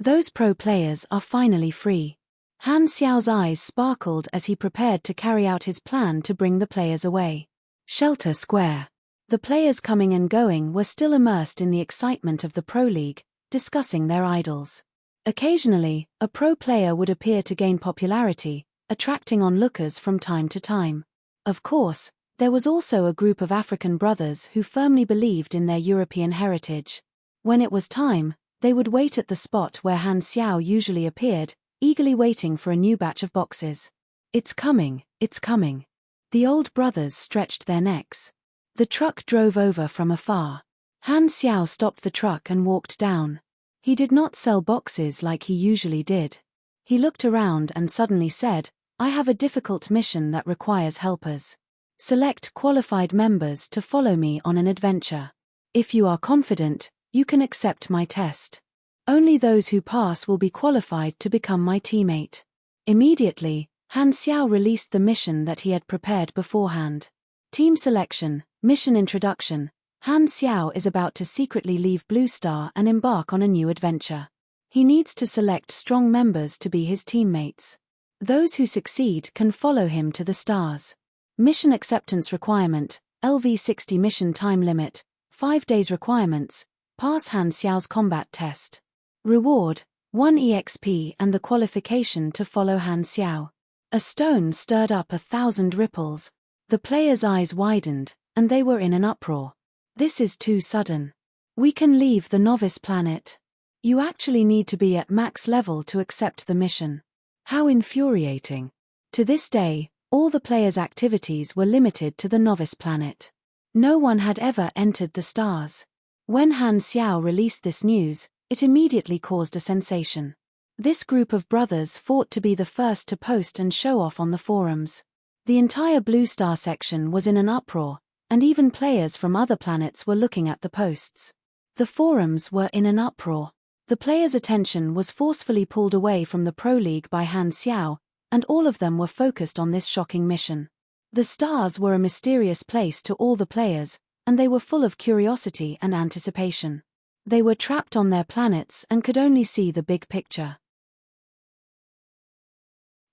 Those pro players are finally free. Han Xiao's eyes sparkled as he prepared to carry out his plan to bring the players away. Shelter Square. The players coming and going were still immersed in the excitement of the Pro League, discussing their idols. Occasionally, a pro player would appear to gain popularity, attracting onlookers from time to time. Of course, there was also a group of African brothers who firmly believed in their European heritage. When it was time, they would wait at the spot where Han Xiao usually appeared, eagerly waiting for a new batch of boxes. It's coming, it's coming. The old brothers stretched their necks. The truck drove over from afar. Han Xiao stopped the truck and walked down. He did not sell boxes like he usually did. He looked around and suddenly said, "I have a difficult mission that requires helpers. Select qualified members to follow me on an adventure. If you are confident, you can accept my test. Only those who pass will be qualified to become my teammate." Immediately, Han Xiao released the mission that he had prepared beforehand. Team selection, mission introduction. Han Xiao is about to secretly leave Blue Star and embark on a new adventure. He needs to select strong members to be his teammates. Those who succeed can follow him to the stars. Mission acceptance requirement, LV60 mission time limit, 5 days requirements, pass Han Xiao's combat test. Reward, 1 EXP and the qualification to follow Han Xiao. A stone stirred up 1,000 ripples. The players' eyes widened, and they were in an uproar. This is too sudden. We can leave the novice planet. You actually need to be at max level to accept the mission. How infuriating. To this day, all the players' activities were limited to the novice planet. No one had ever entered the stars. When Han Xiao released this news, it immediately caused a sensation. This group of brothers fought to be the first to post and show off on the forums. The entire Blue Star section was in an uproar, and even players from other planets were looking at the posts. The forums were in an uproar. The players' attention was forcefully pulled away from the Pro League by Han Xiao, and all of them were focused on this shocking mission. The stars were a mysterious place to all the players, and they were full of curiosity and anticipation. They were trapped on their planets and could only see the big picture.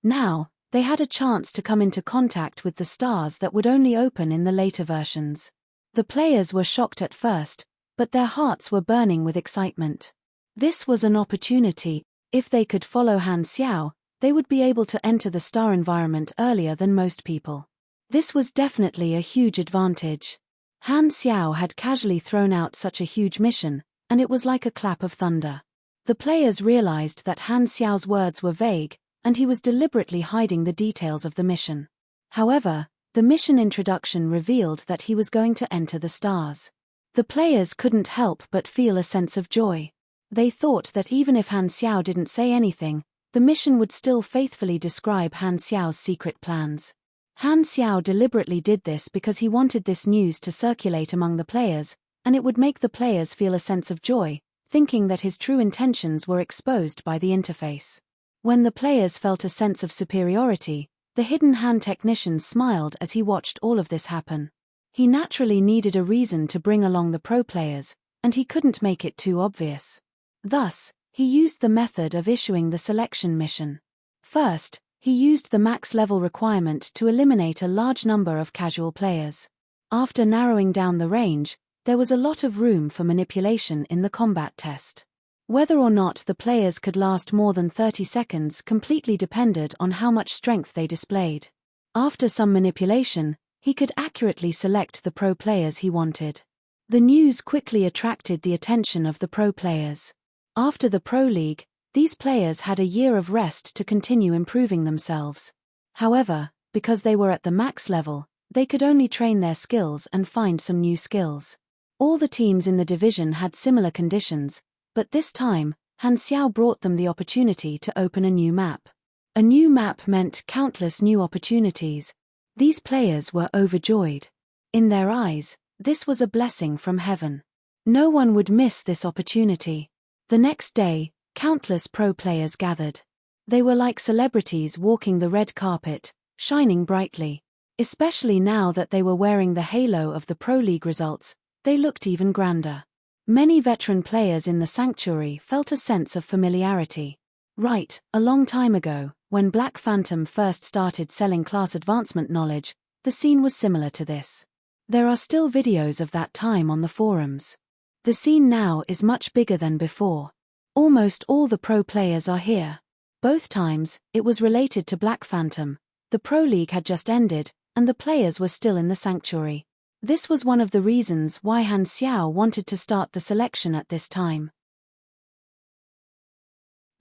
Now, they had a chance to come into contact with the stars that would only open in the later versions. The players were shocked at first, but their hearts were burning with excitement. This was an opportunity. If they could follow Han Xiao, they would be able to enter the star environment earlier than most people. This was definitely a huge advantage. Han Xiao had casually thrown out such a huge mission, and it was like a clap of thunder. The players realized that Han Xiao's words were vague, and he was deliberately hiding the details of the mission. However, the mission introduction revealed that he was going to enter the stars. The players couldn't help but feel a sense of joy. They thought that even if Han Xiao didn't say anything, the mission would still faithfully describe Han Xiao's secret plans. Han Xiao deliberately did this because he wanted this news to circulate among the players, and it would make the players feel a sense of joy, thinking that his true intentions were exposed by the interface. When the players felt a sense of superiority, the hidden Han technician smiled as he watched all of this happen. He naturally needed a reason to bring along the pro players, and he couldn't make it too obvious. Thus, he used the method of issuing the selection mission. First, he used the max level requirement to eliminate a large number of casual players. After narrowing down the range, there was a lot of room for manipulation in the combat test. Whether or not the players could last more than 30 seconds completely depended on how much strength they displayed. After some manipulation, he could accurately select the pro players he wanted. The news quickly attracted the attention of the pro players. After the Pro League, these players had a year of rest to continue improving themselves. However, because they were at the max level, they could only train their skills and find some new skills. All the teams in the division had similar conditions, but this time, Han Xiao brought them the opportunity to open a new map. A new map meant countless new opportunities. These players were overjoyed. In their eyes, this was a blessing from heaven. No one would miss this opportunity. The next day, countless pro players gathered. They were like celebrities walking the red carpet, shining brightly. Especially now that they were wearing the halo of the Pro League results, they looked even grander. Many veteran players in the sanctuary felt a sense of familiarity. Right, a long time ago, when Black Phantom first started selling class advancement knowledge, the scene was similar to this. There are still videos of that time on the forums. The scene now is much bigger than before. Almost all the pro players are here. Both times, it was related to Black Phantom. The Pro League had just ended, and the players were still in the sanctuary. This was one of the reasons why Han Xiao wanted to start the selection at this time.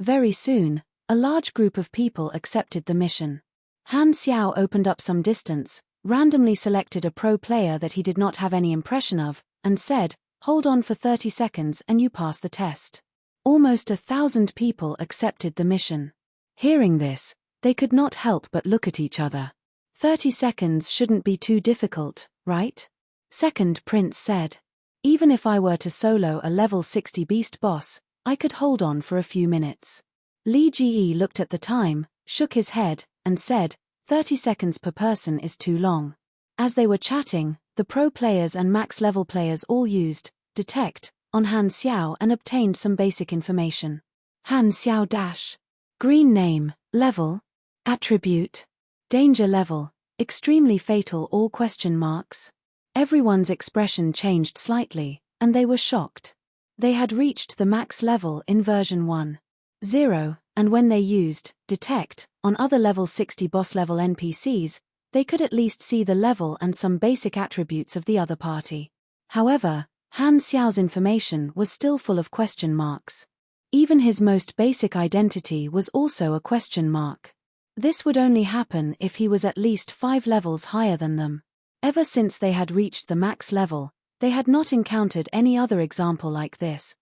Very soon, a large group of people accepted the mission. Han Xiao opened up some distance, randomly selected a pro player that he did not have any impression of, and said, "Hold on for 30 seconds and you pass the test." Almost 1,000 people accepted the mission. Hearing this, they could not help but look at each other. 30 seconds shouldn't be too difficult, right? Second Prince said. Even if I were to solo a level 60 beast boss, I could hold on for a few minutes. Li Ji looked at the time, shook his head, and said, 30 seconds per person is too long. As they were chatting, the pro players and max level players all used detect on Han Xiao and obtained some basic information. Han Xiao dash. Green name, level, attribute, danger level, extremely fatal all question marks. Everyone's expression changed slightly, and they were shocked. They had reached the max level in version 1.0, and when they used detect on other level 60 boss level NPCs, they could at least see the level and some basic attributes of the other party. However, Han Xiao's information was still full of question marks. Even his most basic identity was also a question mark. This would only happen if he was at least 5 levels higher than them. Ever since they had reached the max level, they had not encountered any other example like this.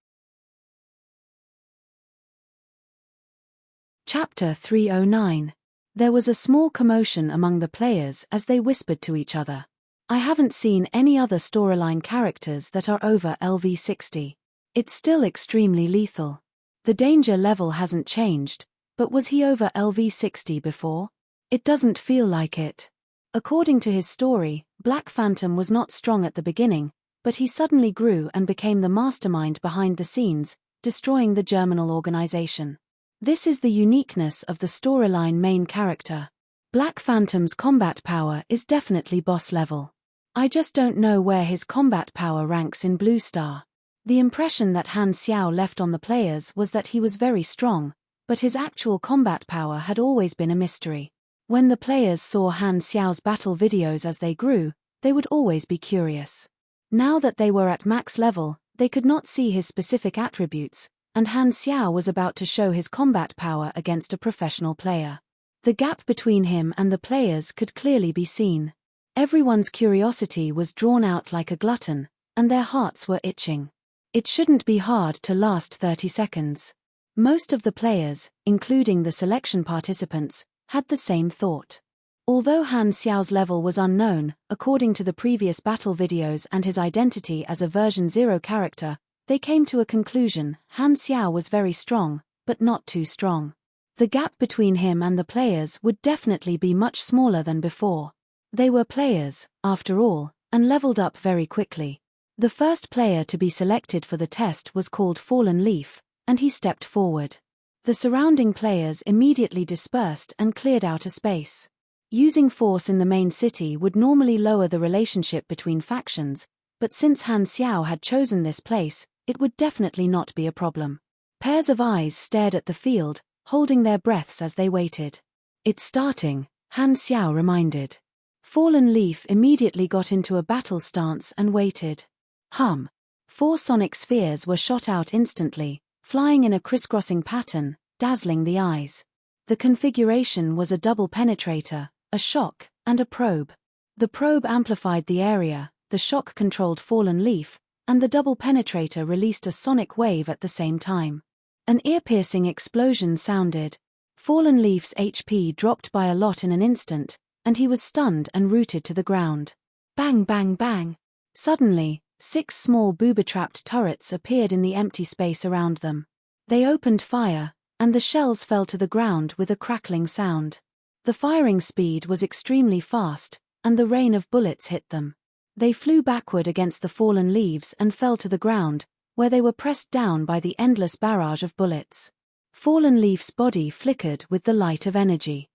Chapter 309. There was a small commotion among the players as they whispered to each other. I haven't seen any other storyline characters that are over LV 60. It's still extremely lethal. The danger level hasn't changed, but was he over LV 60 before? It doesn't feel like it. According to his story, Black Phantom was not strong at the beginning, but he suddenly grew and became the mastermind behind the scenes, destroying the Germinal organization. This is the uniqueness of the storyline main character. Black Phantom's combat power is definitely boss level. I just don't know where his combat power ranks in Blue Star. The impression that Han Xiao left on the players was that he was very strong, but his actual combat power had always been a mystery. When the players saw Han Xiao's battle videos as they grew, they would always be curious. Now that they were at max level, they could not see his specific attributes, and Han Xiao was about to show his combat power against a professional player. The gap between him and the players could clearly be seen. Everyone's curiosity was drawn out like a glutton, and their hearts were itching. It shouldn't be hard to last 30 seconds. Most of the players, including the selection participants, had the same thought. Although Han Xiao's level was unknown, according to the previous battle videos and his identity as a version 0 character, they came to a conclusion: Han Xiao was very strong, but not too strong. The gap between him and the players would definitely be much smaller than before. They were players, after all, and leveled up very quickly. The first player to be selected for the test was called Fallen Leaf, and he stepped forward. The surrounding players immediately dispersed and cleared out a space. Using force in the main city would normally lower the relationship between factions, but since Han Xiao had chosen this place, it would definitely not be a problem. Pairs of eyes stared at the field, holding their breaths as they waited. It's starting, Han Xiao reminded. Fallen Leaf immediately got into a battle stance and waited. 4 sonic spheres were shot out instantly, flying in a crisscrossing pattern, dazzling the eyes. The configuration was a double penetrator, a shock, and a probe. The probe amplified the area, the shock controlled Fallen Leaf, and the double penetrator released a sonic wave at the same time. An ear-piercing explosion sounded. Fallen Leaf's HP dropped by a lot in an instant, and he was stunned and rooted to the ground. Bang bang bang. Suddenly, 6 small booby-trapped turrets appeared in the empty space around them. They opened fire, and the shells fell to the ground with a crackling sound. The firing speed was extremely fast, and the rain of bullets hit them. They flew backward against the fallen leaves and fell to the ground, where they were pressed down by the endless barrage of bullets. Fallen Leaf's body flickered with the light of energy.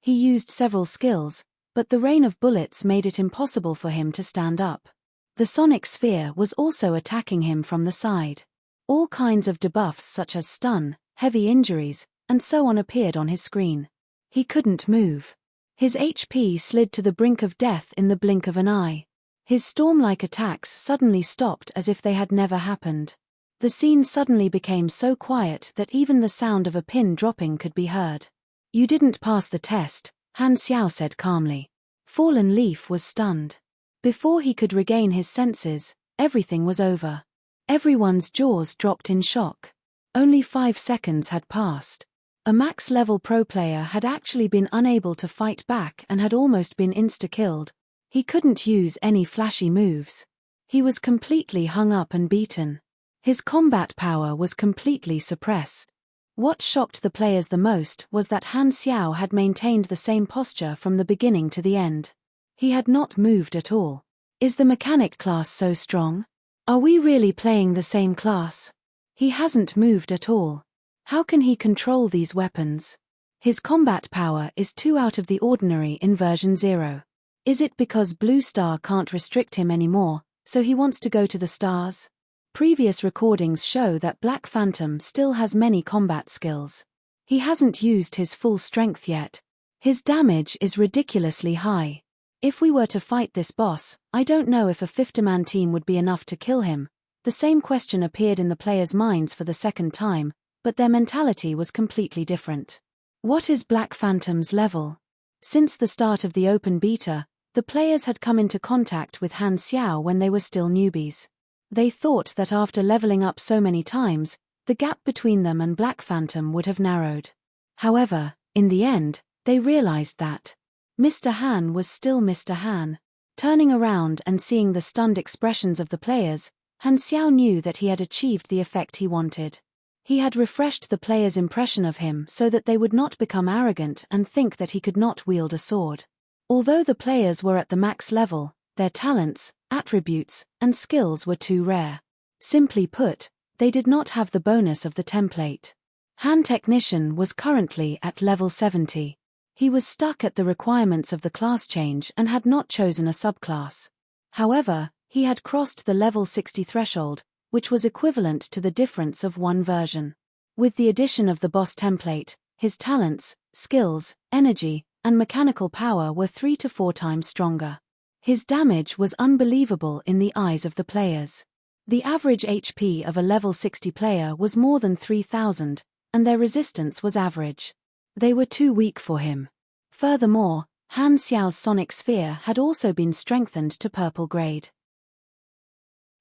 He used several skills, but the rain of bullets made it impossible for him to stand up. The sonic sphere was also attacking him from the side. All kinds of debuffs such as stun, heavy injuries, and so on appeared on his screen. He couldn't move. His HP slid to the brink of death in the blink of an eye. His storm-like attacks suddenly stopped as if they had never happened. The scene suddenly became so quiet that even the sound of a pin dropping could be heard. "You didn't pass the test," Han Xiao said calmly. Fallen Leaf was stunned. Before he could regain his senses, everything was over. Everyone's jaws dropped in shock. Only 5 seconds had passed. A max-level pro player had actually been unable to fight back and had almost been insta-killed. He couldn't use any flashy moves. He was completely hung up and beaten. His combat power was completely suppressed. What shocked the players the most was that Han Xiao had maintained the same posture from the beginning to the end. He had not moved at all. Is the mechanic class so strong? Are we really playing the same class? He hasn't moved at all. How can he control these weapons? His combat power is too out of the ordinary in version 0. Is it because Blue Star can't restrict him anymore, so he wants to go to the stars? Previous recordings show that Black Phantom still has many combat skills. He hasn't used his full strength yet. His damage is ridiculously high. If we were to fight this boss, I don't know if a 50-man team would be enough to kill him. The same question appeared in the players' minds for the second time, but their mentality was completely different. What is Black Phantom's level? Since the start of the open beta, the players had come into contact with Han Xiao when they were still newbies. They thought that after leveling up so many times, the gap between them and Black Phantom would have narrowed. However, in the end, they realized that Mr. Han was still Mr. Han. Turning around and seeing the stunned expressions of the players, Han Xiao knew that he had achieved the effect he wanted. He had refreshed the players' impression of him so that they would not become arrogant and think that he could not wield a sword. Although the players were at the max level, their talents, attributes, and skills were too rare. Simply put, they did not have the bonus of the template. Han Technician was currently at level 70. He was stuck at the requirements of the class change and had not chosen a subclass. However, he had crossed the level 60 threshold, which was equivalent to the difference of one version. With the addition of the boss template, his talents, skills, energy, and mechanical power were 3 to 4 times stronger. His damage was unbelievable in the eyes of the players. The average HP of a level 60 player was more than 3,000, and their resistance was average. They were too weak for him. Furthermore, Han Xiao's sonic sphere had also been strengthened to purple grade.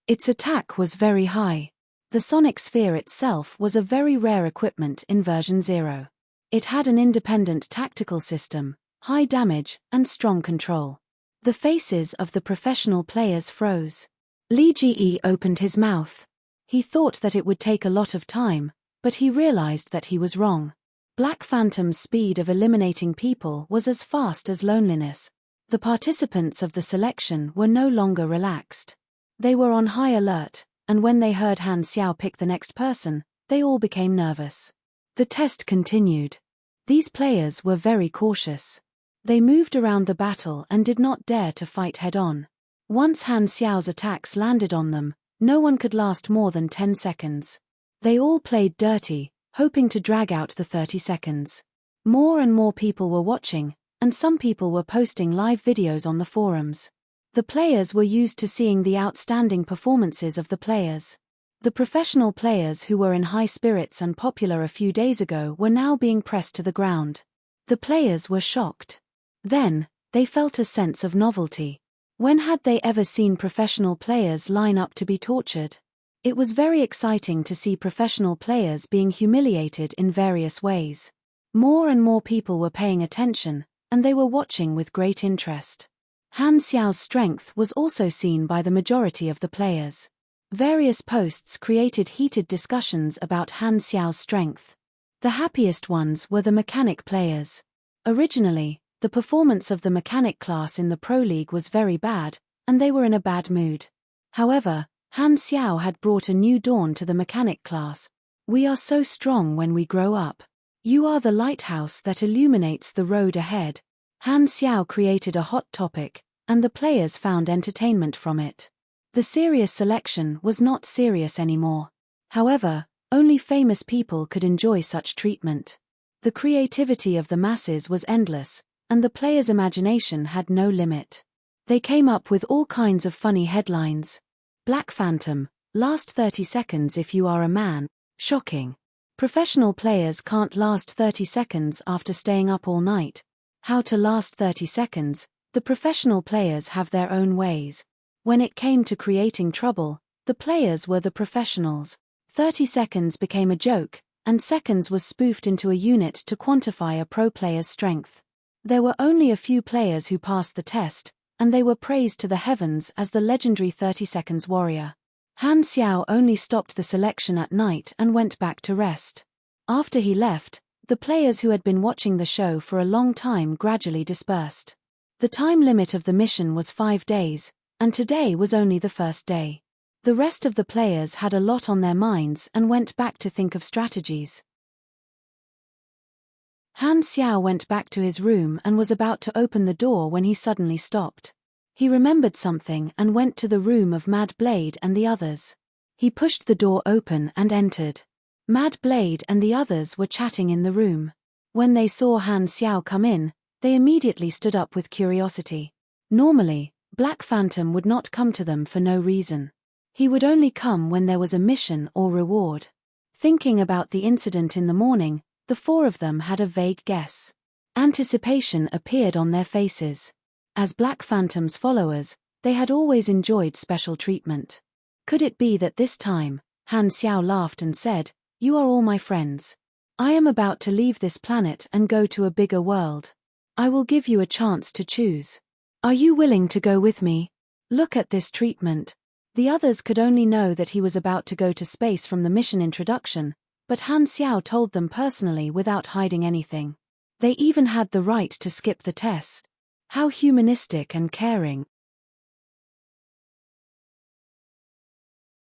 Its attack was very high. The sonic sphere itself was a very rare equipment in version 0. It had an independent tactical system, high damage, and strong control. The faces of the professional players froze. Li Ji opened his mouth. He thought that it would take a lot of time, but he realized that he was wrong. Black Phantom's speed of eliminating people was as fast as loneliness. The participants of the selection were no longer relaxed. They were on high alert, and when they heard Han Xiao pick the next person, they all became nervous. The test continued. These players were very cautious. They moved around the battle and did not dare to fight head-on. Once Han Xiao's attacks landed on them, no one could last more than 10 seconds. They all played dirty, hoping to drag out the 30 seconds. More and more people were watching, and some people were posting live videos on the forums. The players were used to seeing the outstanding performances of the players. The professional players who were in high spirits and popular a few days ago were now being pressed to the ground. The players were shocked. Then, they felt a sense of novelty. When had they ever seen professional players line up to be tortured? It was very exciting to see professional players being humiliated in various ways. More and more people were paying attention, and they were watching with great interest. Han Xiao's strength was also seen by the majority of the players. Various posts created heated discussions about Han Xiao's strength. The happiest ones were the mechanic players. Originally, the performance of the mechanic class in the Pro League was very bad, and they were in a bad mood. However, Han Xiao had brought a new dawn to the mechanic class. We are so strong when we grow up. You are the lighthouse that illuminates the road ahead. Han Xiao created a hot topic, and the players found entertainment from it. The serious selection was not serious anymore. However, only famous people could enjoy such treatment. The creativity of the masses was endless, and the players' imagination had no limit. They came up with all kinds of funny headlines. Black Phantom, last 30 seconds if you are a man. Shocking. Professional players can't last 30 seconds after staying up all night. How to last 30 seconds? The professional players have their own ways. When it came to creating trouble, the players were the professionals. 30 seconds became a joke, and seconds was spoofed into a unit to quantify a pro player's strength. There were only a few players who passed the test, and they were praised to the heavens as the legendary 30 seconds warrior. Han Xiao only stopped the selection at night and went back to rest. After he left, the players who had been watching the show for a long time gradually dispersed. The time limit of the mission was 5 days, and today was only the first day. The rest of the players had a lot on their minds and went back to think of strategies. Han Xiao went back to his room and was about to open the door when he suddenly stopped. He remembered something and went to the room of Mad Blade and the others. He pushed the door open and entered. Mad Blade and the others were chatting in the room. When they saw Han Xiao come in, they immediately stood up with curiosity. Normally, Black Phantom would not come to them for no reason. He would only come when there was a mission or reward. Thinking about the incident in the morning, the four of them had a vague guess. Anticipation appeared on their faces. As Black Phantom's followers, they had always enjoyed special treatment. Could it be that this time, Han Xiao laughed and said, "You are all my friends. I am about to leave this planet and go to a bigger world. I will give you a chance to choose. Are you willing to go with me? Look at this treatment." The others could only know that he was about to go to space from the mission introduction, but Han Xiao told them personally without hiding anything. They even had the right to skip the test. How humanistic and caring.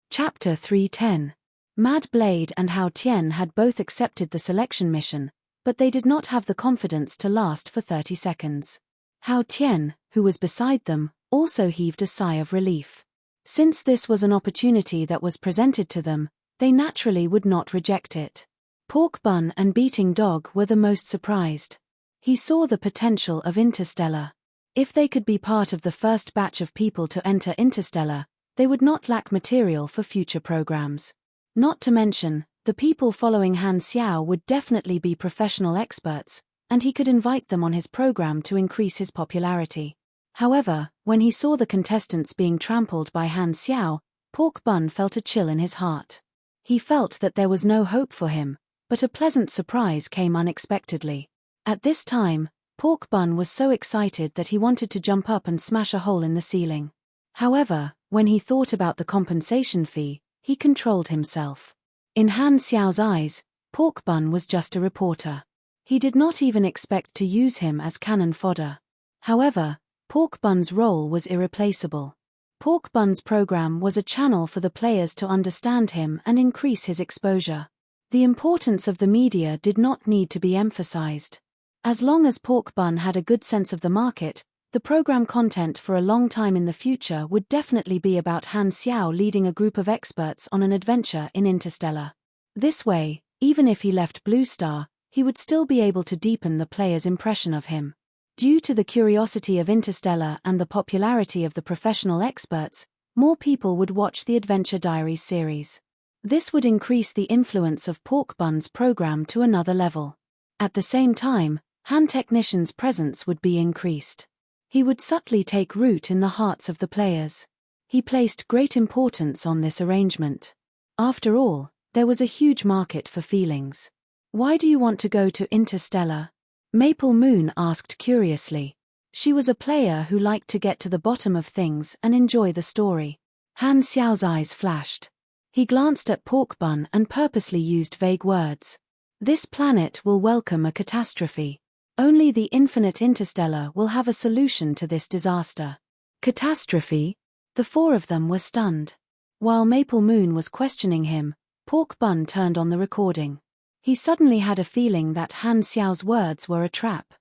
Chapter 310. Mad Blade and Hao Tian had both accepted the selection mission, but they did not have the confidence to last for 30 seconds. Hao Tian, who was beside them, also heaved a sigh of relief. Since this was an opportunity that was presented to them, they naturally would not reject it. Pork Bun and Beating Dog were the most surprised. He saw the potential of Interstellar. If they could be part of the first batch of people to enter Interstellar, they would not lack material for future programs. Not to mention, the people following Han Xiao would definitely be professional experts, and he could invite them on his program to increase his popularity. However, when he saw the contestants being trampled by Han Xiao, Pork Bun felt a chill in his heart. He felt that there was no hope for him, but a pleasant surprise came unexpectedly. At this time, Pork Bun was so excited that he wanted to jump up and smash a hole in the ceiling. However, when he thought about the compensation fee, he controlled himself. In Han Xiao's eyes, Pork Bun was just a reporter. He did not even expect to use him as cannon fodder. However, Pork Bun's role was irreplaceable. Pork Bun's program was a channel for the players to understand him and increase his exposure. The importance of the media did not need to be emphasized. As long as Pork Bun had a good sense of the market, the program content for a long time in the future would definitely be about Han Xiao leading a group of experts on an adventure in Interstellar. This way, even if he left Blue Star, he would still be able to deepen the player's impression of him. Due to the curiosity of Interstellar and the popularity of the professional experts, more people would watch the Adventure Diaries series. This would increase the influence of Pork Bun's program to another level. At the same time, Han Technician's presence would be increased. He would subtly take root in the hearts of the players. He placed great importance on this arrangement. After all, there was a huge market for feelings. Why do you want to go to Interstellar? Maple Moon asked curiously. She was a player who liked to get to the bottom of things and enjoy the story. Han Xiao's eyes flashed. He glanced at Pork Bun and purposely used vague words. This planet will welcome a catastrophe. Only the infinite interstellar will have a solution to this disaster. Catastrophe? The four of them were stunned. While Maple Moon was questioning him, Pork Bun turned on the recording. He suddenly had a feeling that Han Xiao's words were a trap.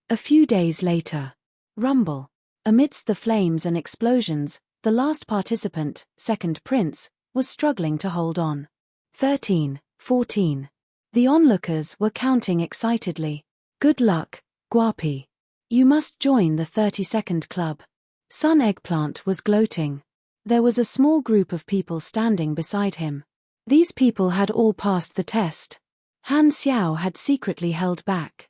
A few days later. Rumble. Amidst the flames and explosions, the last participant, Second Prince, was struggling to hold on. 13, 14. The onlookers were counting excitedly. Good luck, Guapi. You must join the 32nd club. Sun Eggplant was gloating. There was a small group of people standing beside him. These people had all passed the test. Han Xiao had secretly held back.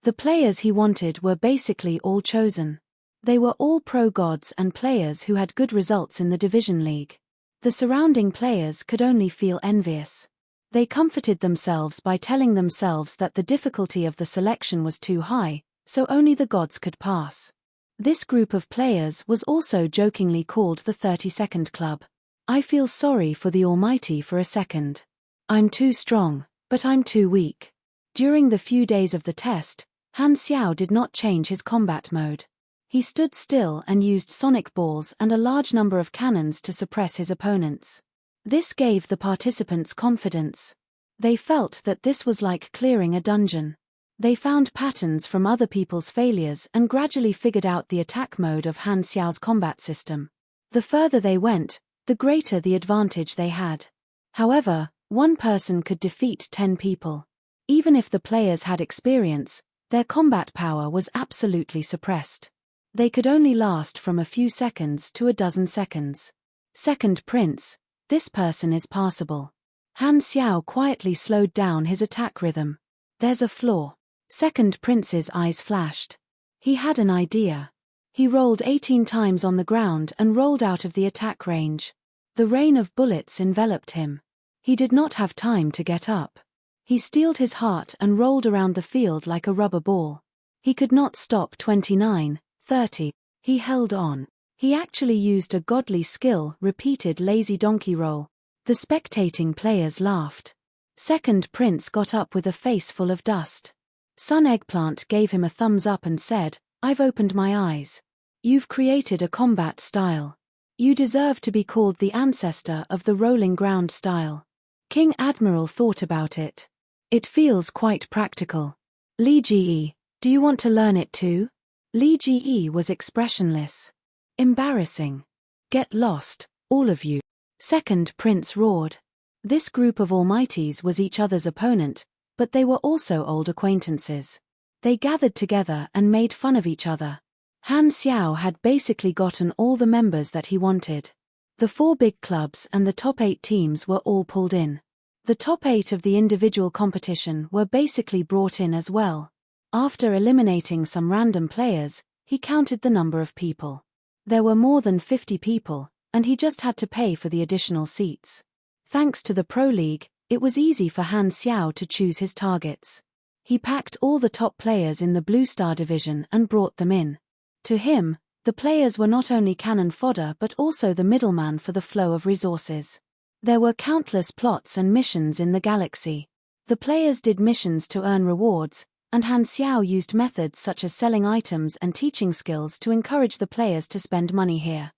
The players he wanted were basically all chosen. They were all pro-gods and players who had good results in the Division League. The surrounding players could only feel envious. They comforted themselves by telling themselves that the difficulty of the selection was too high, so only the gods could pass. This group of players was also jokingly called the 32nd Club. I feel sorry for the Almighty for a second. I'm too strong, but I'm too weak. During the few days of the test, Han Xiao did not change his combat mode. He stood still and used sonic balls and a large number of cannons to suppress his opponents. This gave the participants confidence. They felt that this was like clearing a dungeon. They found patterns from other people's failures and gradually figured out the attack mode of Han Xiao's combat system. The further they went, the greater the advantage they had. However, one person could defeat 10 people. Even if the players had experience, their combat power was absolutely suppressed. They could only last from a few seconds to a dozen seconds. Second Prince, this person is passable. Han Xiao quietly slowed down his attack rhythm. There's a flaw. Second Prince's eyes flashed. He had an idea. He rolled 18 times on the ground and rolled out of the attack range. The rain of bullets enveloped him. He did not have time to get up. He steeled his heart and rolled around the field like a rubber ball. He could not stop 29, 30. He held on. He actually used a godly skill, repeated lazy donkey roll. The spectating players laughed. Second Prince got up with a face full of dust. Sun Eggplant gave him a thumbs up and said, I've opened my eyes. You've created a combat style. You deserve to be called the ancestor of the rolling ground style. King Admiral thought about it. It feels quite practical. Li Ji, do you want to learn it too? Li Ji was expressionless. Embarrassing. Get lost, all of you. Second Prince roared. This group of almighties was each other's opponent, but they were also old acquaintances. They gathered together and made fun of each other. Han Xiao had basically gotten all the members that he wanted. The 4 big clubs and the top 8 teams were all pulled in. The top 8 of the individual competition were basically brought in as well. After eliminating some random players, he counted the number of people. There were more than 50 people, and he just had to pay for the additional seats. Thanks to the Pro League, it was easy for Han Xiao to choose his targets. He packed all the top players in the Blue Star division and brought them in. To him, the players were not only cannon fodder but also the middleman for the flow of resources. There were countless plots and missions in the galaxy. The players did missions to earn rewards, and Han Xiao used methods such as selling items and teaching skills to encourage the players to spend money here.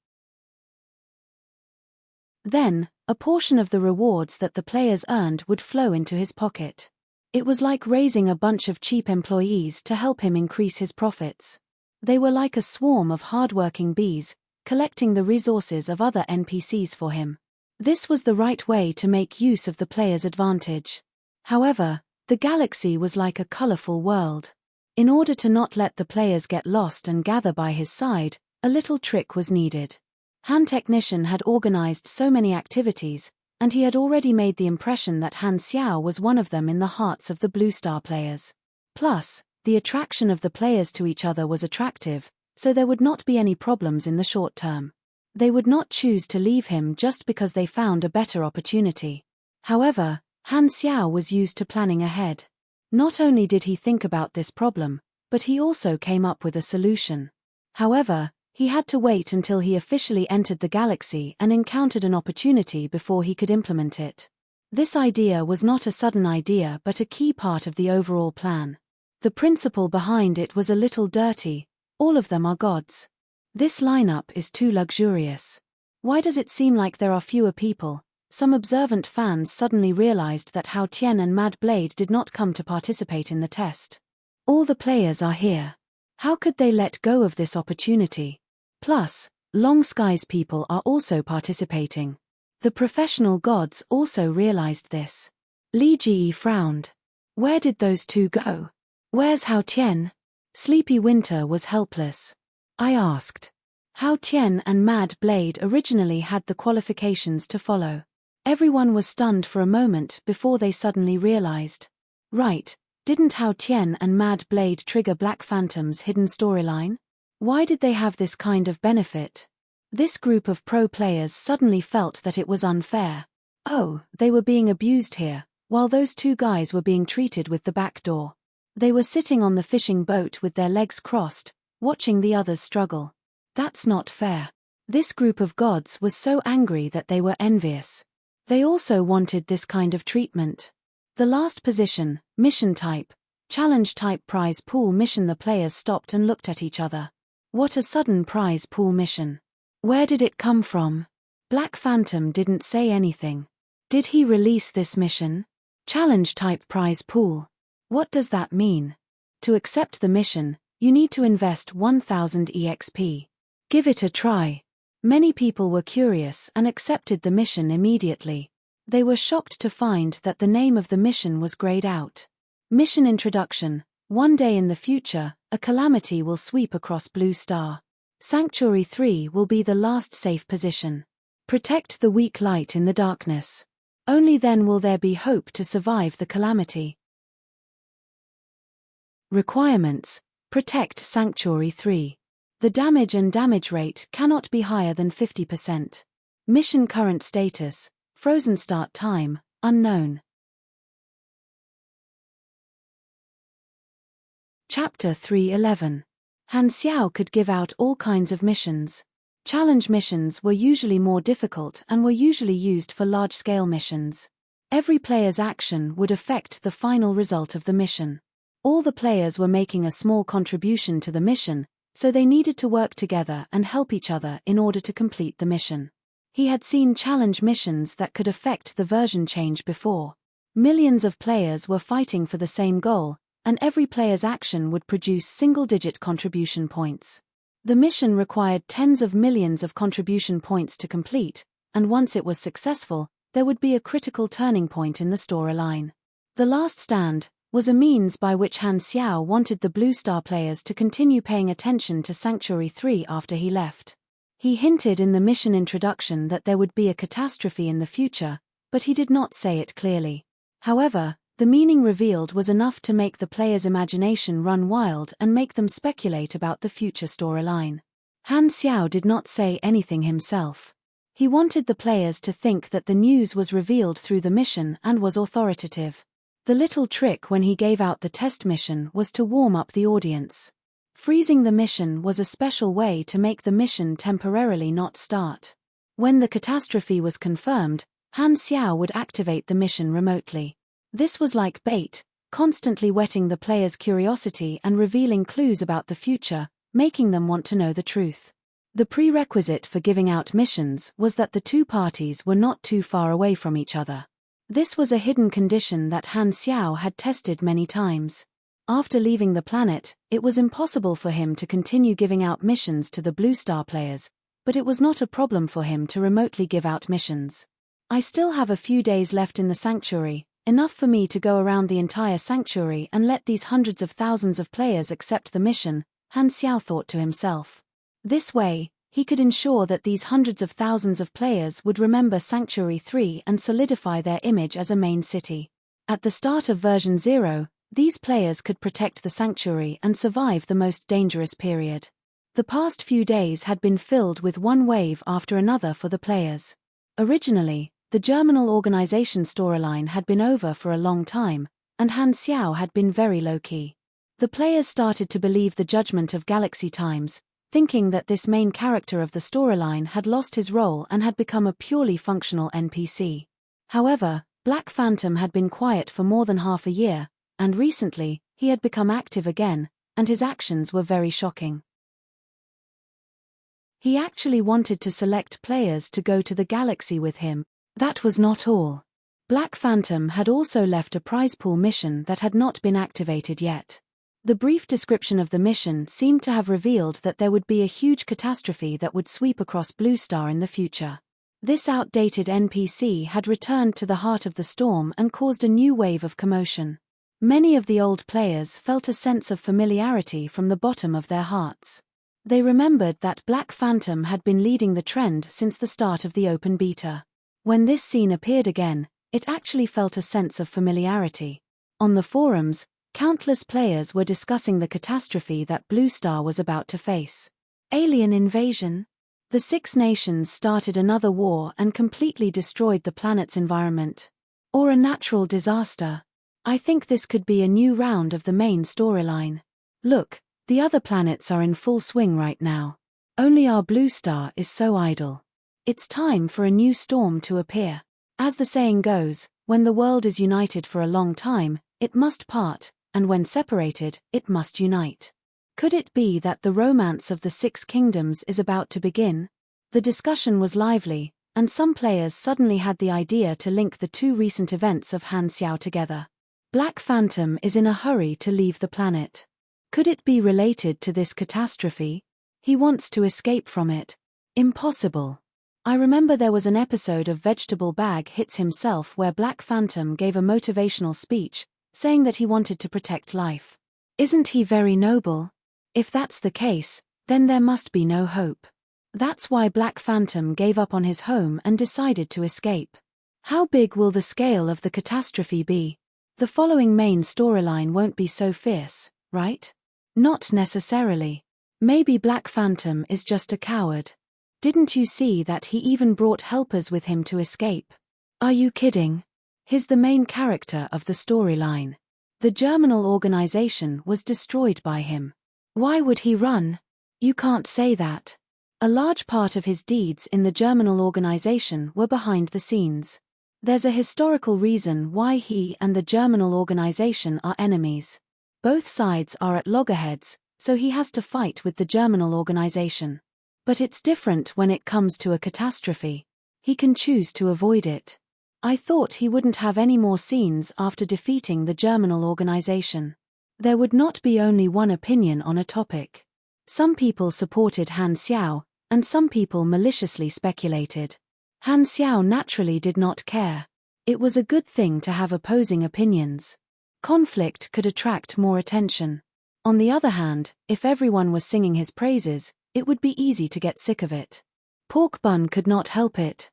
Then, a portion of the rewards that the players earned would flow into his pocket. It was like raising a bunch of cheap employees to help him increase his profits. They were like a swarm of hardworking bees, collecting the resources of other NPCs for him. This was the right way to make use of the player's advantage. However, the galaxy was like a colorful world. In order to not let the players get lost and gather by his side, a little trick was needed. Han Technician had organized so many activities, and he had already made the impression that Han Xiao was one of them in the hearts of the Blue Star players. Plus, the attraction of the players to each other was attractive, so there would not be any problems in the short term. They would not choose to leave him just because they found a better opportunity. However, Han Xiao was used to planning ahead. Not only did he think about this problem, but he also came up with a solution. However, he had to wait until he officially entered the galaxy and encountered an opportunity before he could implement it. This idea was not a sudden idea but a key part of the overall plan. The principle behind it was a little dirty: all of them are gods. This lineup is too luxurious. Why does it seem like there are fewer people? Some observant fans suddenly realized that Hao Tian and Mad Blade did not come to participate in the test. All the players are here. How could they let go of this opportunity? Plus, Long Sky's people are also participating. The professional gods also realized this. Li Ji frowned. Where did those two go? Where's Hao Tian? Sleepy Winter was helpless. I asked. Hao Tian and Mad Blade originally had the qualifications to follow. Everyone was stunned for a moment before they suddenly realized. Right, didn't Hao Tian and Mad Blade trigger Black Phantom's hidden storyline? Why did they have this kind of benefit? This group of pro players suddenly felt that it was unfair. Oh, they were being abused here, while those two guys were being treated with the back door. They were sitting on the fishing boat with their legs crossed, watching the others struggle. That's not fair. This group of gods was so angry that they were envious. They also wanted this kind of treatment. The last position, mission type, challenge type prize pool mission. The players stopped and looked at each other. What a sudden prize pool mission. Where did it come from? Black Phantom didn't say anything. Did he release this mission? Challenge type prize pool. What does that mean? To accept the mission, you need to invest 1000 EXP. Give it a try. Many people were curious and accepted the mission immediately. They were shocked to find that the name of the mission was grayed out. Mission introduction. One day in the future, a calamity will sweep across Blue Star. Sanctuary 3 will be the last safe position. Protect the weak light in the darkness. Only then will there be hope to survive the calamity. Requirements: protect Sanctuary 3. The damage and damage rate cannot be higher than 50%. Mission current status: frozen start time, unknown. Chapter 3:11. Han Xiao could give out all kinds of missions. Challenge missions were usually more difficult and were usually used for large-scale missions. Every player's action would affect the final result of the mission. All the players were making a small contribution to the mission, so they needed to work together and help each other in order to complete the mission. He had seen challenge missions that could affect the version change before. Millions of players were fighting for the same goal, and every player's action would produce single-digit contribution points. The mission required tens of millions of contribution points to complete, and once it was successful, there would be a critical turning point in the storyline. The Last Stand was a means by which Han Xiao wanted the Blue Star players to continue paying attention to Sanctuary 3 after he left. He hinted in the mission introduction that there would be a catastrophe in the future, but he did not say it clearly. However, the meaning revealed was enough to make the players' imagination run wild and make them speculate about the future storyline. Han Xiao did not say anything himself. He wanted the players to think that the news was revealed through the mission and was authoritative. The little trick when he gave out the test mission was to warm up the audience. Freezing the mission was a special way to make the mission temporarily not start. When the catastrophe was confirmed, Han Xiao would activate the mission remotely. This was like bait, constantly whetting the players' curiosity and revealing clues about the future, making them want to know the truth. The prerequisite for giving out missions was that the two parties were not too far away from each other. This was a hidden condition that Han Xiao had tested many times. After leaving the planet, it was impossible for him to continue giving out missions to the Blue Star players, but it was not a problem for him to remotely give out missions. I still have a few days left in the sanctuary, enough for me to go around the entire sanctuary and let these hundreds of thousands of players accept the mission, Han Xiao thought to himself. This way, he could ensure that these hundreds of thousands of players would remember Sanctuary 3 and solidify their image as a main city. At the start of version 0, these players could protect the sanctuary and survive the most dangerous period. The past few days had been filled with one wave after another for the players. Originally, the Germinal Organization storyline had been over for a long time, and Han Xiao had been very low-key. The players started to believe the judgment of Galaxy Times, thinking that this main character of the storyline had lost his role and had become a purely functional NPC. However, Black Phantom had been quiet for more than half a year, and recently, he had become active again, and his actions were very shocking. He actually wanted to select players to go to the galaxy with him. That was not all. Black Phantom had also left a prize pool mission that had not been activated yet. The brief description of the mission seemed to have revealed that there would be a huge catastrophe that would sweep across Blue Star in the future. This outdated NPC had returned to the heart of the storm and caused a new wave of commotion. Many of the old players felt a sense of familiarity from the bottom of their hearts. They remembered that Black Phantom had been leading the trend since the start of the open beta. When this scene appeared again, it actually felt a sense of familiarity. On the forums, countless players were discussing the catastrophe that Blue Star was about to face. Alien invasion? The Six Nations started another war and completely destroyed the planet's environment. Or a natural disaster. I think this could be a new round of the main storyline. Look, the other planets are in full swing right now. Only our Blue Star is so idle. It's time for a new storm to appear. As the saying goes, when the world is united for a long time, it must part, and when separated, it must unite. Could it be that the romance of the Six Kingdoms is about to begin? The discussion was lively, and some players suddenly had the idea to link the two recent events of Han Xiao together. Black Phantom is in a hurry to leave the planet. Could it be related to this catastrophe? He wants to escape from it. Impossible. I remember there was an episode of Vegetable Bag Hits Himself where Black Phantom gave a motivational speech, saying that he wanted to protect life. Isn't he very noble? If that's the case, then there must be no hope. That's why Black Phantom gave up on his home and decided to escape. How big will the scale of the catastrophe be? The following main storyline won't be so fierce, right? Not necessarily. Maybe Black Phantom is just a coward. Didn't you see that he even brought helpers with him to escape? Are you kidding? He's the main character of the storyline. The Germinal Organization was destroyed by him. Why would he run? You can't say that. A large part of his deeds in the Germinal Organization were behind the scenes. There's a historical reason why he and the Germinal Organization are enemies. Both sides are at loggerheads, so he has to fight with the Germinal Organization. But it's different when it comes to a catastrophe. He can choose to avoid it. I thought he wouldn't have any more scenes after defeating the Germinal Organization. There would not be only one opinion on a topic. Some people supported Han Xiao, and some people maliciously speculated. Han Xiao naturally did not care. It was a good thing to have opposing opinions. Conflict could attract more attention. On the other hand, if everyone was singing his praises, it would be easy to get sick of it. Pork Bun could not help it.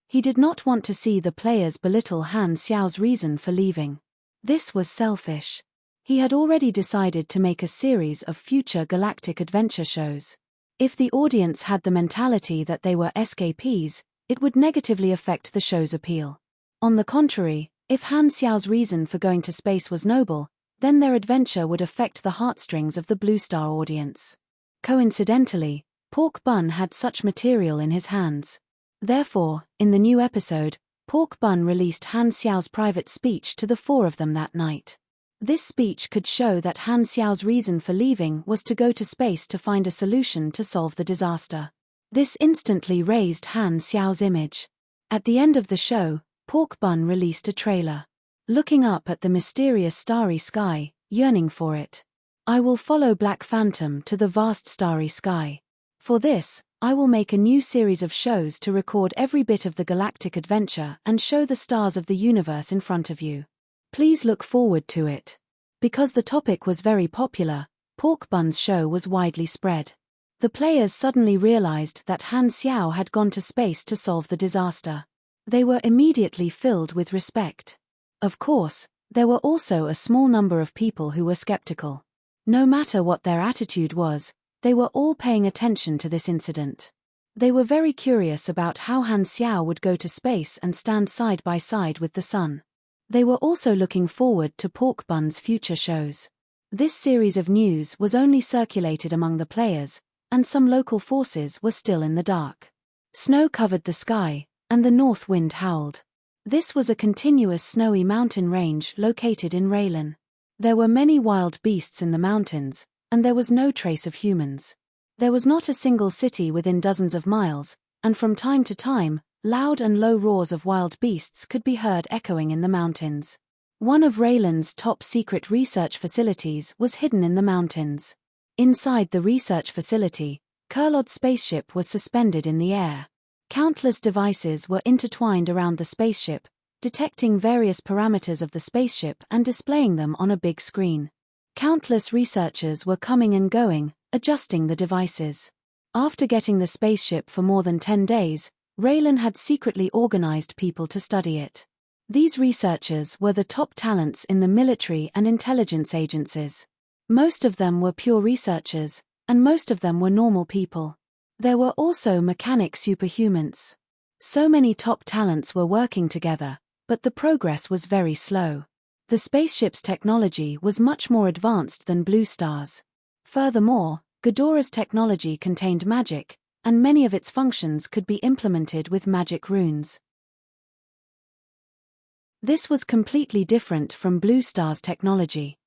He did not want to see the players belittle Han Xiao's reason for leaving. This was selfish. He had already decided to make a series of future galactic adventure shows. If the audience had the mentality that they were escapees, it would negatively affect the show's appeal. On the contrary, if Han Xiao's reason for going to space was noble, then their adventure would affect the heartstrings of the Blue Star audience. Coincidentally, Pork Bun had such material in his hands. Therefore, in the new episode, Pork Bun released Han Xiao's private speech to the four of them that night. This speech could show that Han Xiao's reason for leaving was to go to space to find a solution to solve the disaster. This instantly raised Han Xiao's image. At the end of the show, Pork Bun released a trailer. Looking up at the mysterious starry sky, yearning for it. I will follow Black Phantom to the vast starry sky. For this, I will make a new series of shows to record every bit of the galactic adventure and show the stars of the universe in front of you. Please look forward to it. Because the topic was very popular, Pork Bun's show was widely spread. The players suddenly realized that Han Xiao had gone to space to solve the disaster. They were immediately filled with respect. Of course, there were also a small number of people who were skeptical. No matter what their attitude was, they were all paying attention to this incident. They were very curious about how Han Xiao would go to space and stand side by side with the sun. They were also looking forward to Pork Bun's future shows. This series of news was only circulated among the players, and some local forces were still in the dark. Snow covered the sky, and the north wind howled. This was a continuous snowy mountain range located in Raylan. There were many wild beasts in the mountains, and there was no trace of humans. There was not a single city within dozens of miles, and from time to time, loud and low roars of wild beasts could be heard echoing in the mountains. One of Raylan's top-secret research facilities was hidden in the mountains. Inside the research facility, Kurlod's spaceship was suspended in the air. Countless devices were intertwined around the spaceship, detecting various parameters of the spaceship and displaying them on a big screen. Countless researchers were coming and going, adjusting the devices. After getting the spaceship for more than 10 days, Raylan had secretly organized people to study it. These researchers were the top talents in the military and intelligence agencies. Most of them were pure researchers, and most of them were normal people. There were also mechanic superhumans. So many top talents were working together, but the progress was very slow. The spaceship's technology was much more advanced than Blue Star's. Furthermore, Ghidorah's technology contained magic, and many of its functions could be implemented with magic runes. This was completely different from Blue Star's technology.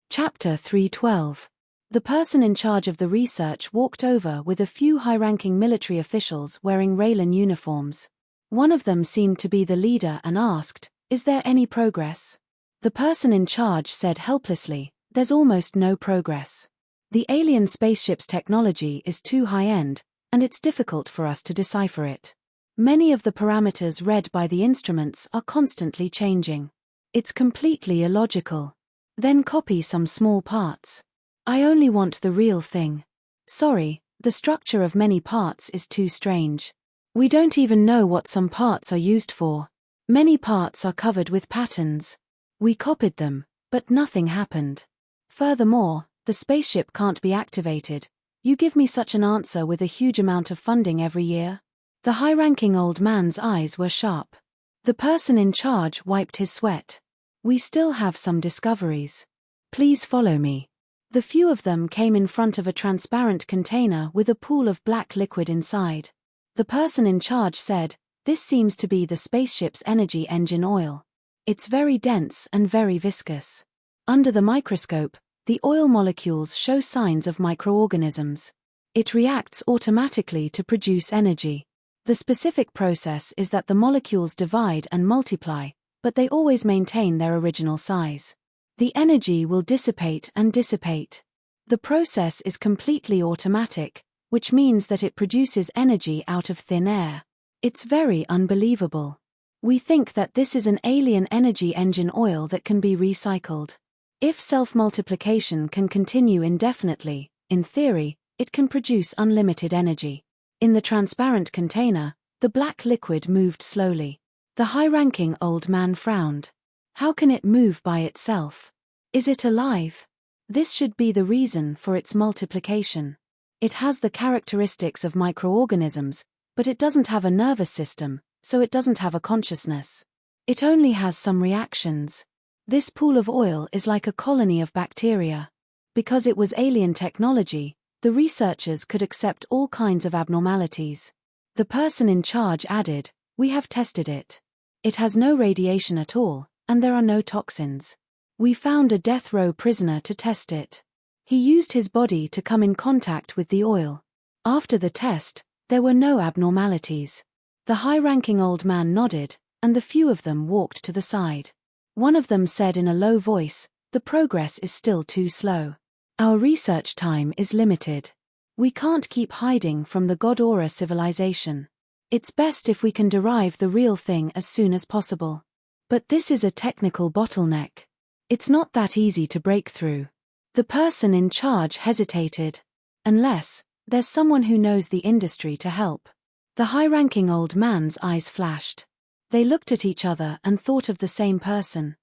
Chapter 312. The person in charge of the research walked over with a few high-ranking military officials wearing Raylan uniforms. One of them seemed to be the leader and asked, "Is there any progress?" The person in charge said helplessly, "There's almost no progress. The alien spaceship's technology is too high-end, and it's difficult for us to decipher it. Many of the parameters read by the instruments are constantly changing. It's completely illogical. Then copy some small parts. I only want the real thing. Sorry, the structure of many parts is too strange. We don't even know what some parts are used for. Many parts are covered with patterns. We copied them, but nothing happened. Furthermore, the spaceship can't be activated. You give me such an answer with a huge amount of funding every year?" The high-ranking old man's eyes were sharp. The person in charge wiped his sweat. "We still have some discoveries. Please follow me." The few of them came in front of a transparent container with a pool of black liquid inside. The person in charge said, "This seems to be the spaceship's energy engine oil. It's very dense and very viscous. Under the microscope, the oil molecules show signs of microorganisms. It reacts automatically to produce energy. The specific process is that the molecules divide and multiply, but they always maintain their original size. The energy will dissipate and dissipate. The process is completely automatic, which means that it produces energy out of thin air. It's very unbelievable. We think that this is an alien energy engine oil that can be recycled. If self-multiplication can continue indefinitely, in theory, it can produce unlimited energy." In the transparent container, the black liquid moved slowly. The high-ranking old man frowned. "How can it move by itself? Is it alive? This should be the reason for its multiplication. It has the characteristics of microorganisms, but it doesn't have a nervous system, so it doesn't have a consciousness. It only has some reactions. This pool of oil is like a colony of bacteria. Because it was alien technology, the researchers could accept all kinds of abnormalities." The person in charge added, "We have tested it. It has no radiation at all, and there are no toxins. We found a death row prisoner to test it. He used his body to come in contact with the oil. After the test, there were no abnormalities." The high-ranking old man nodded, and the few of them walked to the side. One of them said in a low voice, "The progress is still too slow. Our research time is limited. We can't keep hiding from the Ghidorah civilization. It's best if we can derive the real thing as soon as possible. But this is a technical bottleneck. It's not that easy to break through." The person in charge hesitated. "Unless there's someone who knows the industry to help." The high-ranking old man's eyes flashed. They looked at each other and thought of the same person.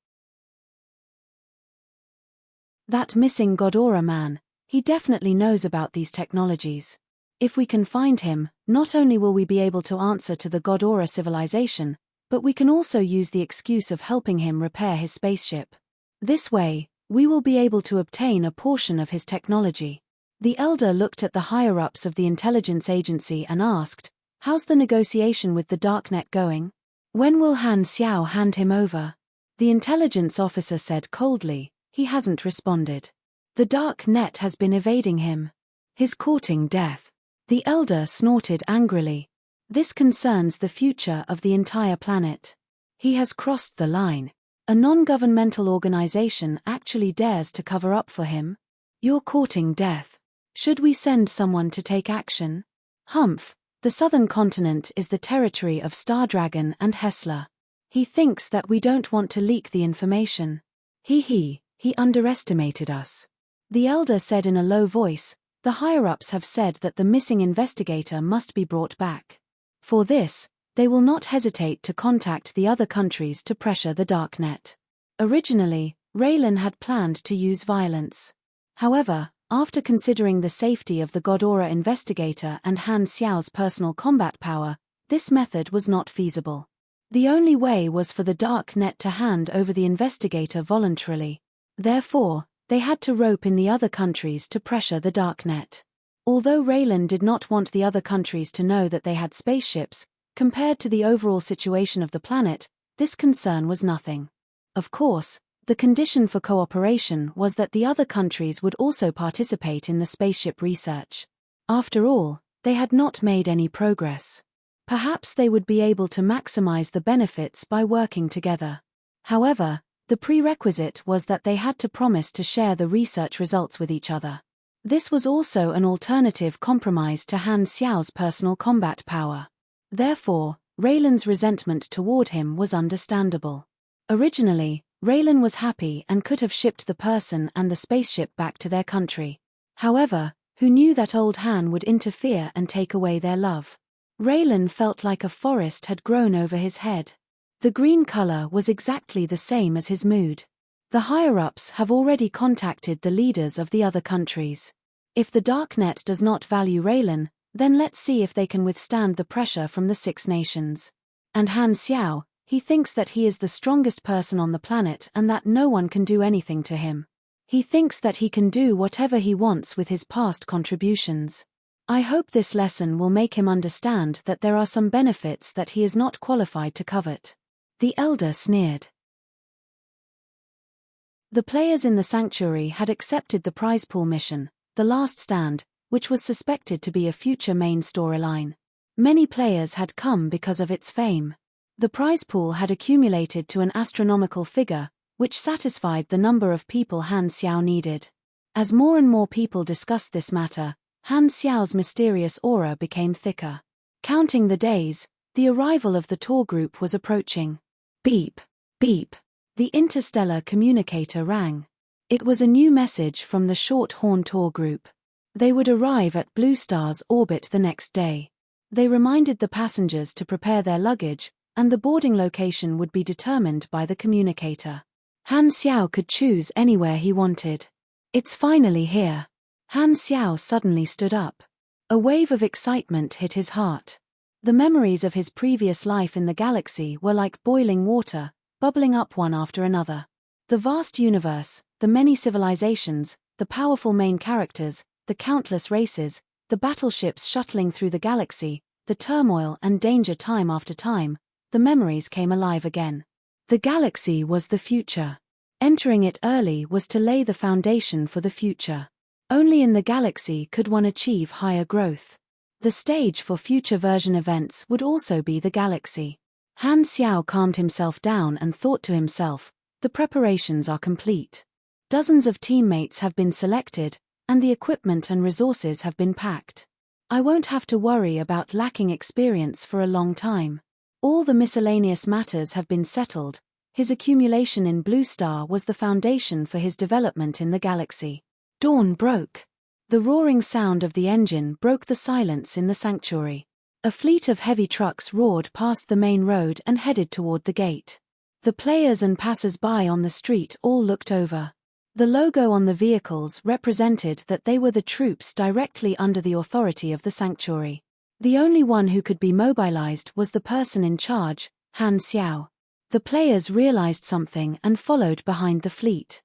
That missing Godora man, he definitely knows about these technologies. If we can find him, not only will we be able to answer to the Godora civilization, but we can also use the excuse of helping him repair his spaceship. This way, we will be able to obtain a portion of his technology. The elder looked at the higher-ups of the intelligence agency and asked, "How's the negotiation with the Darknet going? When will Han Xiao hand him over?" The intelligence officer said coldly, "He hasn't responded. The Darknet has been evading him. He's courting death." The elder snorted angrily. "This concerns the future of the entire planet. He has crossed the line. A non-governmental organization actually dares to cover up for him. You're courting death. Should we send someone to take action?" "Humph, the southern continent is the territory of Stardragon and Hessler. He thinks that we don't want to leak the information. He underestimated us." The elder said in a low voice, "The higher-ups have said that the missing investigator must be brought back. For this, they will not hesitate to contact the other countries to pressure the Darknet." Originally, Raylan had planned to use violence. However, after considering the safety of the Godora investigator and Han Xiao's personal combat power, this method was not feasible. The only way was for the Darknet to hand over the investigator voluntarily. Therefore, they had to rope in the other countries to pressure the Darknet. Although Raylan did not want the other countries to know that they had spaceships, compared to the overall situation of the planet, this concern was nothing. Of course, the condition for cooperation was that the other countries would also participate in the spaceship research. After all, they had not made any progress. Perhaps they would be able to maximize the benefits by working together. However, the prerequisite was that they had to promise to share the research results with each other. This was also an alternative compromise to Han Xiao's personal combat power. Therefore, Raylan's resentment toward him was understandable. Originally, Raylan was happy and could have shipped the person and the spaceship back to their country. However, who knew that old Han would interfere and take away their love? Raylan felt like a forest had grown over his head. The green color was exactly the same as his mood. The higher-ups have already contacted the leaders of the other countries. If the Darknet does not value Raylan, then let's see if they can withstand the pressure from the Six Nations. And Han Xiao, he thinks that he is the strongest person on the planet and that no one can do anything to him. He thinks that he can do whatever he wants with his past contributions. I hope this lesson will make him understand that there are some benefits that he is not qualified to covet. The elder sneered. The players in the sanctuary had accepted the prize pool mission, The Last Stand, which was suspected to be a future main storyline. Many players had come because of its fame. The prize pool had accumulated to an astronomical figure, which satisfied the number of people Han Xiao needed. As more and more people discussed this matter, Han Xiao's mysterious aura became thicker. Counting the days, the arrival of the tour group was approaching. Beep, beep. The interstellar communicator rang. It was a new message from the Short-Horn tour group. They would arrive at Blue Star's orbit the next day. They reminded the passengers to prepare their luggage, and the boarding location would be determined by the communicator. Han Xiao could choose anywhere he wanted. It's finally here. Han Xiao suddenly stood up. A wave of excitement hit his heart. The memories of his previous life in the galaxy were like boiling water, bubbling up one after another. The vast universe, the many civilizations, the powerful main characters, the countless races, the battleships shuttling through the galaxy, the turmoil and danger time after time, the memories came alive again. The galaxy was the future. Entering it early was to lay the foundation for the future. Only in the galaxy could one achieve higher growth. The stage for future version events would also be the galaxy. Han Xiao calmed himself down and thought to himself, the preparations are complete. Dozens of teammates have been selected, and the equipment and resources have been packed. I won't have to worry about lacking experience for a long time. All the miscellaneous matters have been settled. His accumulation in Blue Star was the foundation for his development in the galaxy. Dawn broke. The roaring sound of the engine broke the silence in the sanctuary. A fleet of heavy trucks roared past the main road and headed toward the gate. The players and passers-by on the street all looked over. The logo on the vehicles represented that they were the troops directly under the authority of the sanctuary. The only one who could be mobilized was the person in charge, Han Xiao. The players realized something and followed behind the fleet.